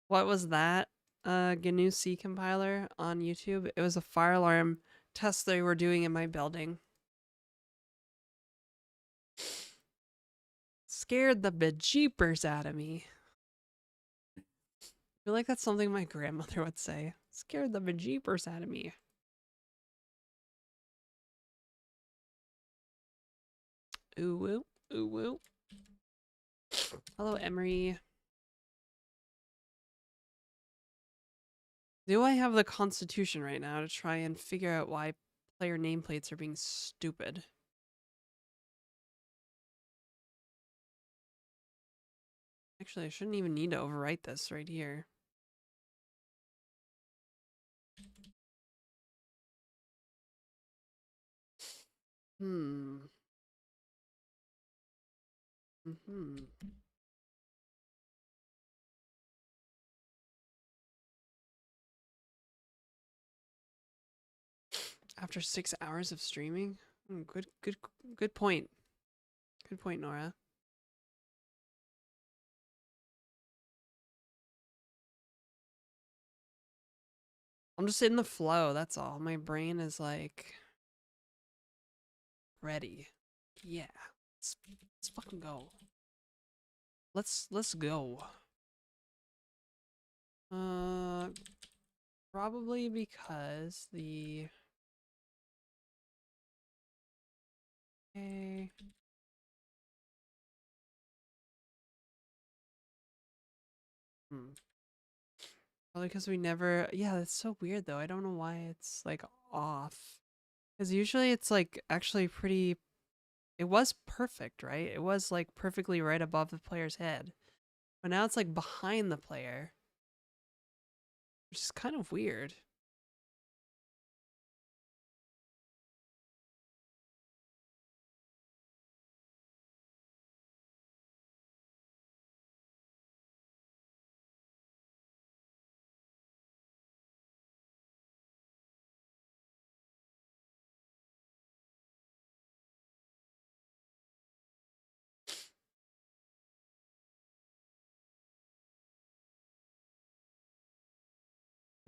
What was that? GNU C compiler on YouTube? It was a fire alarm test they were doing in my building. Scared the bejeepers out of me. I feel like that's something my grandmother would say. Scared the bejeepers out of me. Ooh woo, ooh woo. Hello, Emery. Do I have the Constitution right now to try and figure out why player nameplates are being stupid? Actually, I shouldn't even need to overwrite this right here. Hmm. Mm-hmm. After 6 hours of streaming? Good point. Good point, Nora. I'm just in the flow, that's all. My brain is like ready. Yeah. Let's fucking go. Let's go. Probably because the okay. Probably because we never yeah, that's so weird though. I don't know why it's like off. Because usually it's like actually pretty it was perfect, right? It was like perfectly right above the player's head. But now it's like behind the player. Which is kind of weird.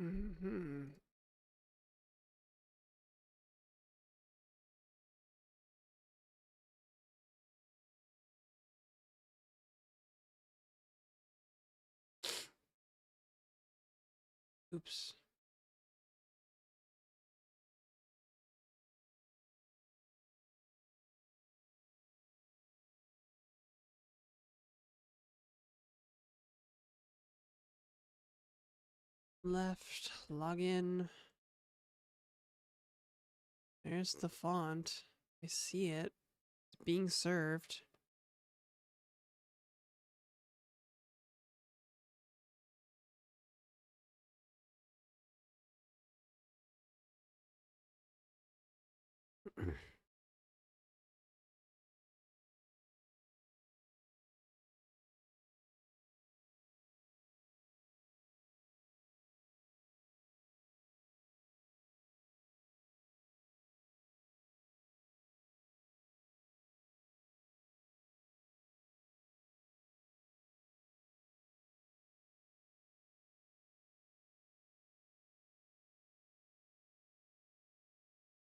Mm-hmm. Oops. Left, login. There's the font. I see it. It's being served.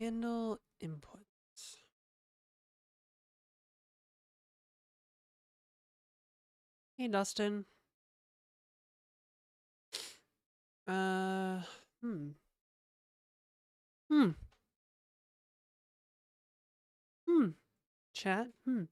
Handle inputs. Hey, Dustin. Uh, hmm. Hmm. Hmm. Chat? Hmm.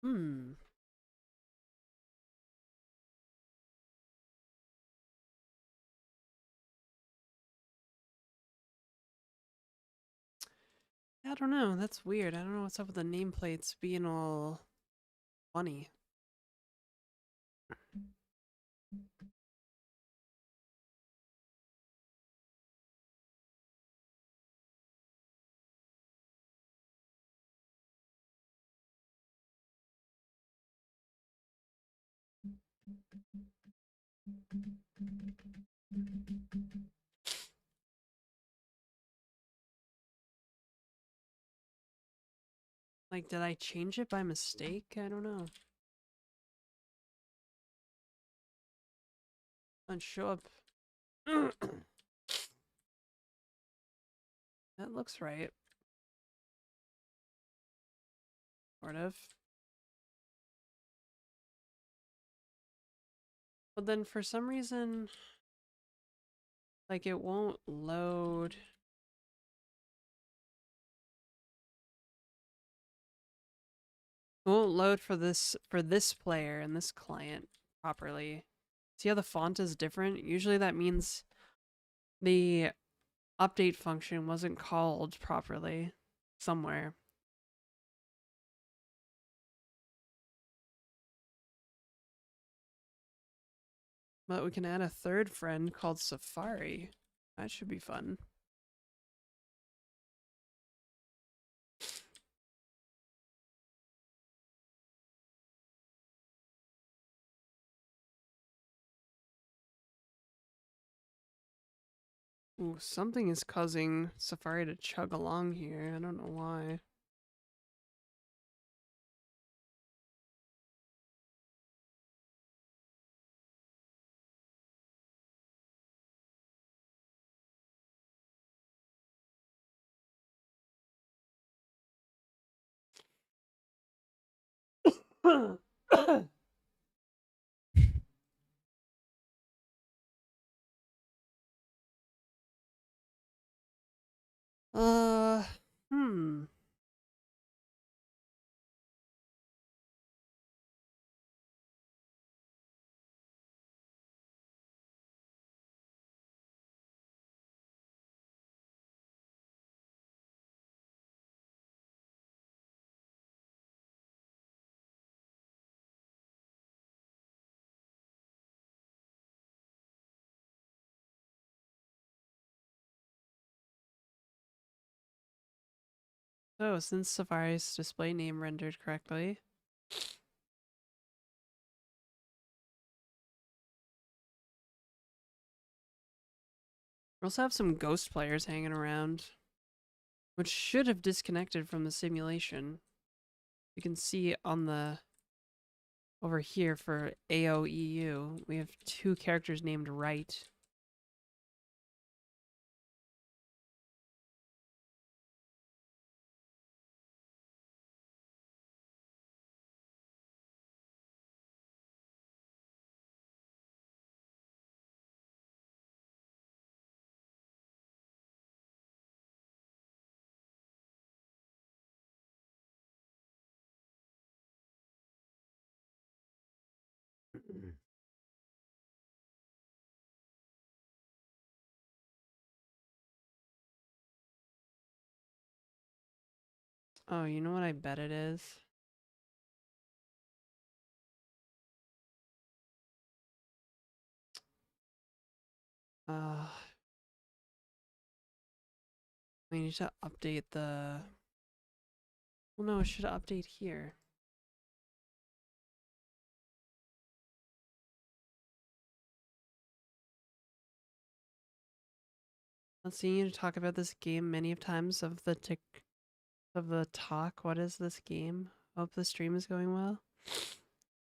Hmm. I don't know. That's weird. I don't know what's up with the nameplates being all funny. Like, did I change it by mistake? I don't know. Let's show up. That looks right. Sort of. But then for some reason, like, it won't load. It won't load for this player and this client properly. See how the font is different? Usually that means the update function wasn't called properly somewhere. But we can add a third friend called Safari. That should be fun. Ooh, something is causing Safari to chug along here. I don't know why. uh, hmm. So, since Safari's display name rendered correctly, we also have some ghost players hanging around, which should have disconnected from the simulation. You can see on the over here for AOEU, we have 2 characters named Right. Oh, you know what I bet it is? We need to update the... Well, no, it should update here. Let's see you to talk about this game many of times of the talk. What is this game? Hope the stream is going well.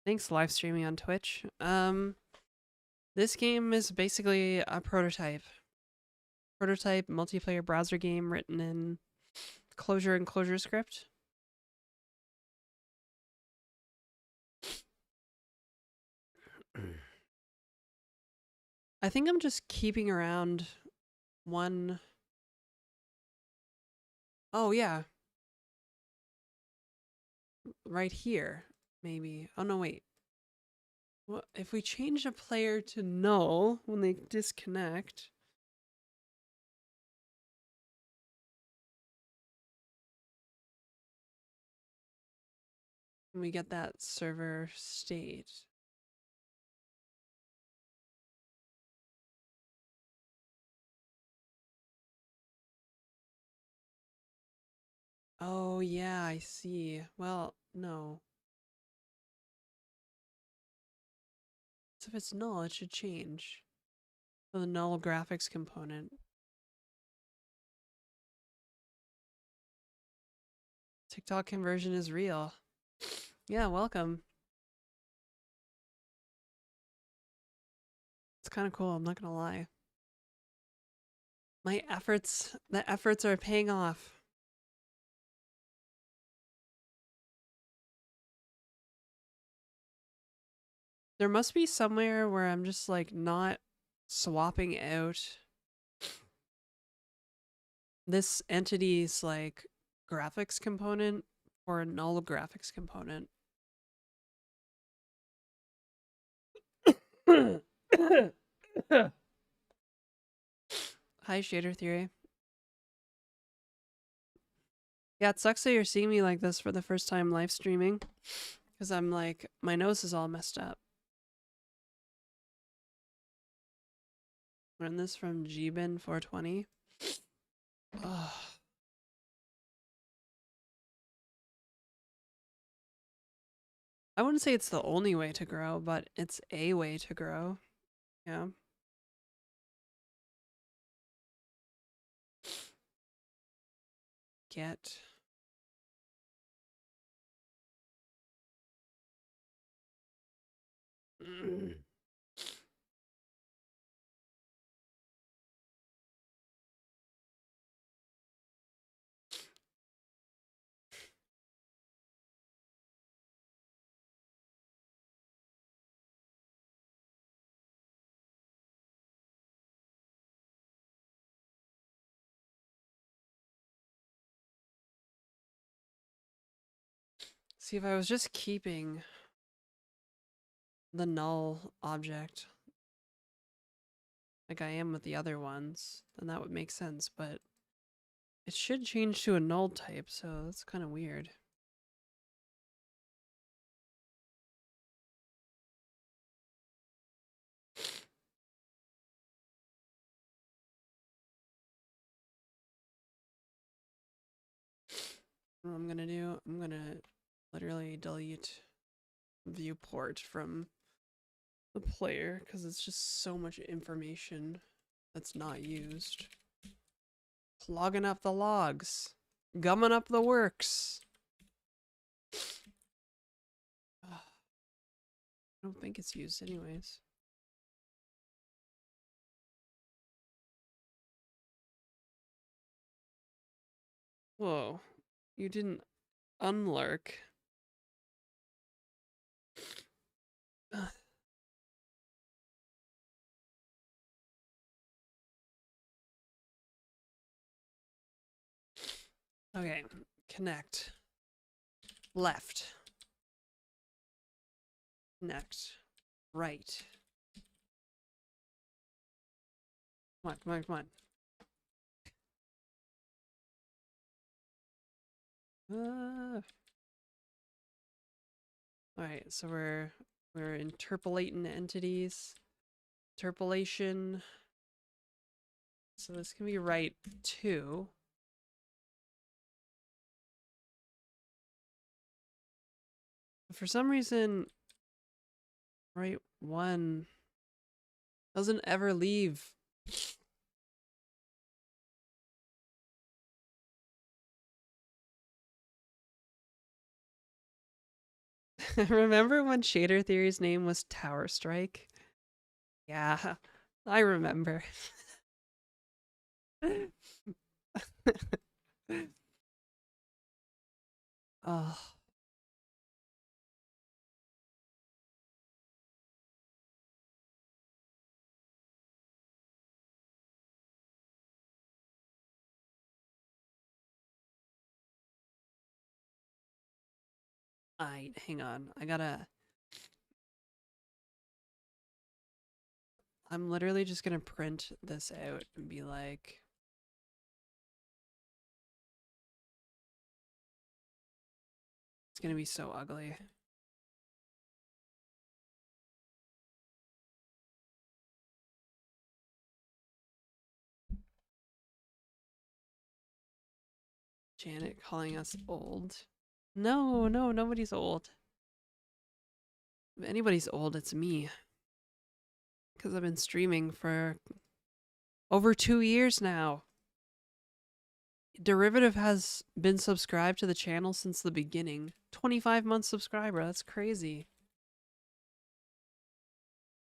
Thanks, live streaming on Twitch. This game is basically a prototype. Prototype multiplayer browser game written in Clojure and ClojureScript. I think I'm just keeping around one... Oh, yeah. Right here, maybe. Oh, no, wait. Well, if we change a player to null when they disconnect... we get that server state. Oh, yeah, I see. Well, no. So if it's null, it should change. So the null graphics component. TikTok conversion is real. Yeah, welcome. It's kind of cool, I'm not gonna lie. The efforts are paying off. There must be somewhere where I'm just like not swapping out this entity's like graphics component for a null graphics component. Hi, Shader Theory. Yeah, it sucks that you're seeing me like this for the first time live streaming. Because I'm like, my nose is all messed up. Learn this from Gbin420. Ugh. I wouldn't say it's the only way to grow, but it's a way to grow. Yeah. Get. See, if I was just keeping the null object like I am with the other ones, then that would make sense, but it should change to a null type, so that's kind of weird. What I'm gonna do, I'm gonna literally delete viewport from the player because it's just so much information that's not used. Clogging up the logs, gumming up the works. I don't think it's used anyways. Whoa, you didn't unlurk. Okay, connect. Left. Connect. Right. Come on, come on, come on. Alright, so we're interpolating entities. Interpolation. So this can be right 2. For some reason, right 1 doesn't ever leave. Remember when Shader Theory's name was Tower Strike? Yeah, I remember. Oh. Hang on. I'm literally just gonna print this out and be like, it's gonna be so ugly. Janet calling us old. No, nobody's old. If anybody's old, it's me. Because I've been streaming for over 2 years now. Derivative has been subscribed to the channel since the beginning. 25 month subscriber. That's crazy.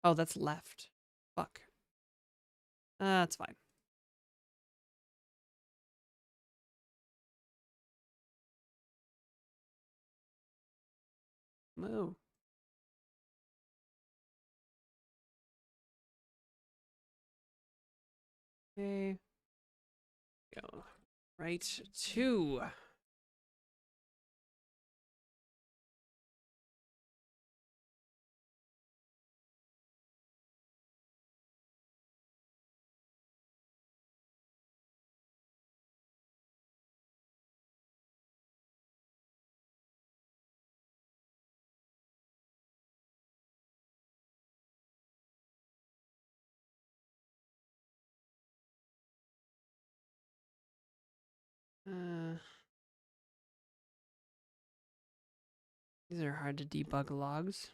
Oh, that's left. Fuck. That's fine. Move. Okay. Go. Right. 2. These are hard to debug logs.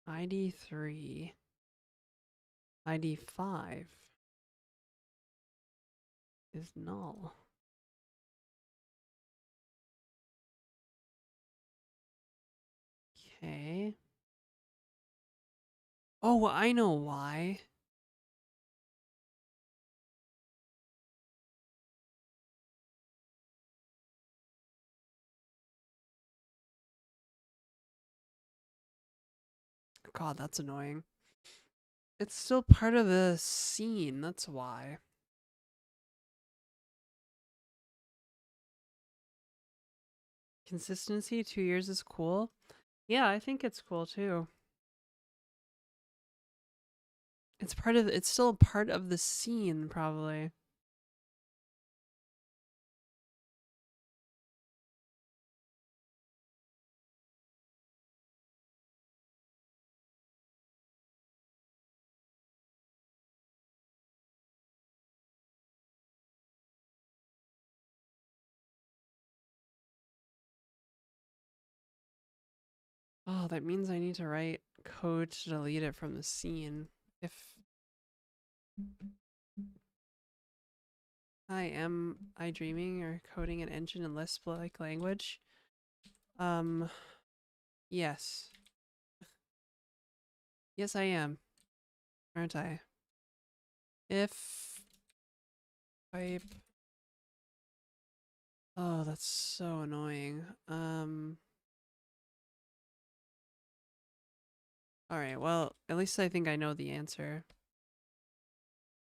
ID 3. ID 5 is null. Okay. Oh, I know why. God, that's annoying. It's still part of the scene, that's why. Consistency, 2 years is cool. Yeah, I think it's cool too. It's still a part of the scene, probably. Oh, that means I need to write code to delete it from the scene. If am I dreaming or coding an engine in Lisp-like language? Yes. Yes, I am. Aren't I? If pipe. Oh, that's so annoying. Alright, well, at least I think I know the answer.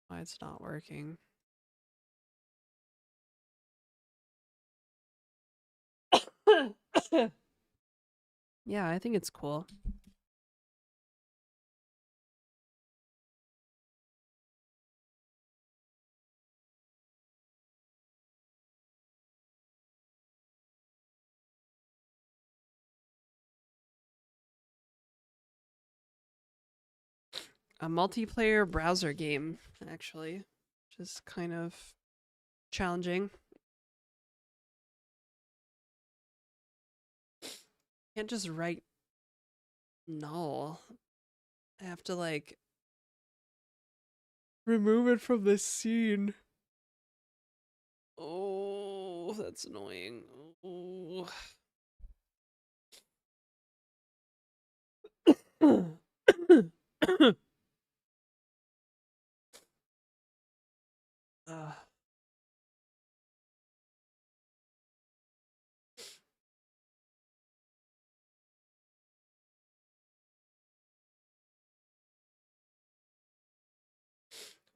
Why it's not working. Yeah, I think it's cool. A multiplayer browser game, actually, which is kind of challenging. Can't just write null. I have to like remove it from the scene. Oh, that's annoying. Oh.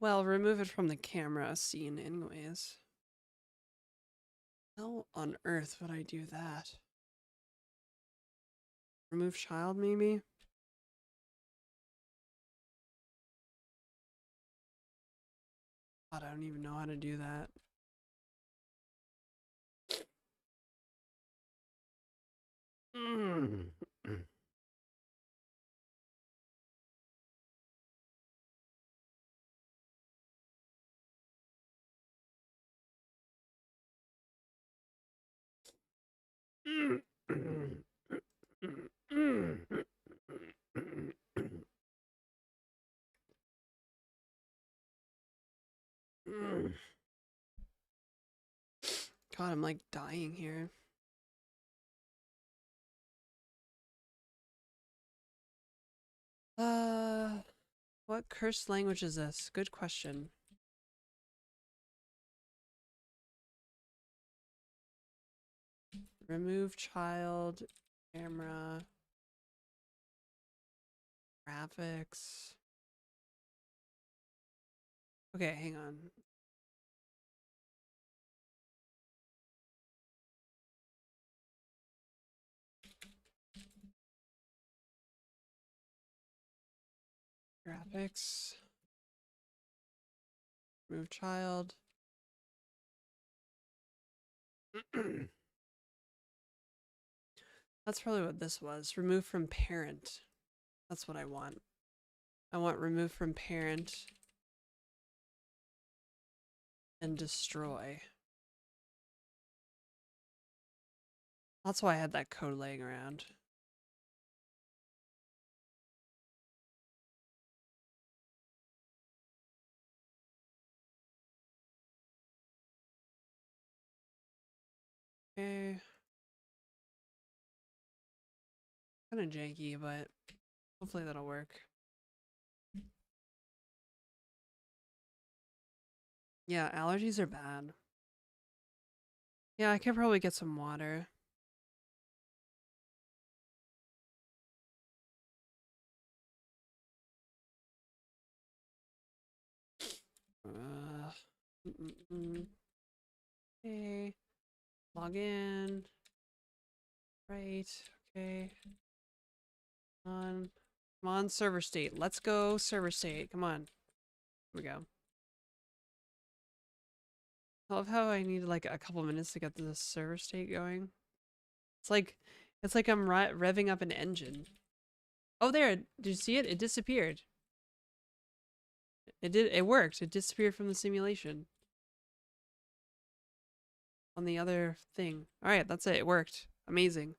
Well, remove it from the camera scene anyways. How on earth would I do that? Remove child, maybe? God, I don't even know how to do that. God, I'm like dying here. What cursed language is this? Good question. Remove child, camera, graphics. Okay, hang on. Graphics. Remove child. That's probably what this was. Remove from parent. That's what I want. I want remove from parent and destroy. That's why I had that code laying around. Okay. Kind of janky, but hopefully that'll work. Yeah, allergies are bad. Yeah, I could probably get some water. Okay. Log in. Right. Okay. Come on, server state. Let's go, server state. Come on. Here we go. I love how I need like a couple minutes to get the server state going. It's like I'm revving up an engine. Oh, there. Did you see it? It disappeared. It worked. It disappeared from the simulation. On the other thing. Alright, that's it. It worked. Amazing.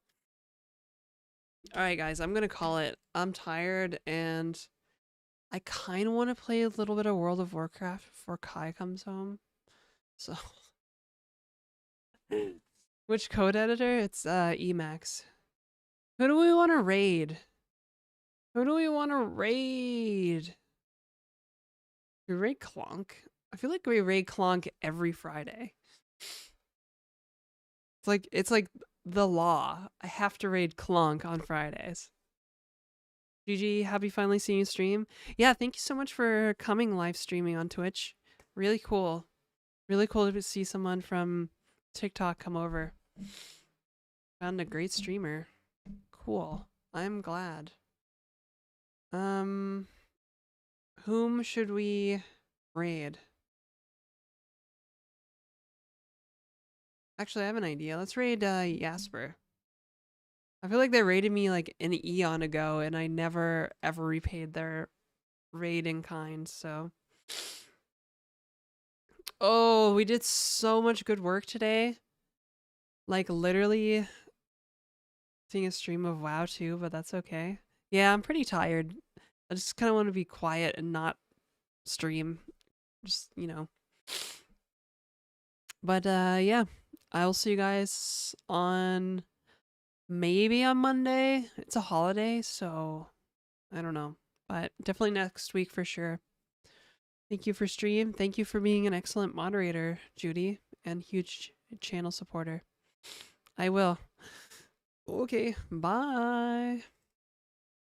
Alright, guys. I'm gonna call it. I'm tired, and I kind of want to play a little bit of World of Warcraft before Kai comes home. So... Which code editor? It's Emacs. Who do we want to raid? Who do we want to raid? We raid Clonk? I feel like we raid Clonk every Friday. It's like the law. I have to raid Clonk on Fridays. GG, happy finally seeing you stream. Yeah, thank you so much for coming live streaming on Twitch. Really cool. Really cool to see someone from TikTok come over. Found a great streamer. Cool. I'm glad. Whom should we raid? Actually, I have an idea. Let's raid Jasper. I feel like they raided me like an eon ago, and I never ever repaid their raid in kind, so... Oh, we did so much good work today. Like, literally seeing a stream of WoW too, but that's okay. Yeah, I'm pretty tired. I just kind of want to be quiet and not stream. Just, you know. But, yeah. I will see you guys on... maybe on Monday. It's a holiday, so... I don't know. But definitely next week for sure. Thank you for stream. Thank you for being an excellent moderator, Judy, and huge channel supporter. I will. Okay, bye.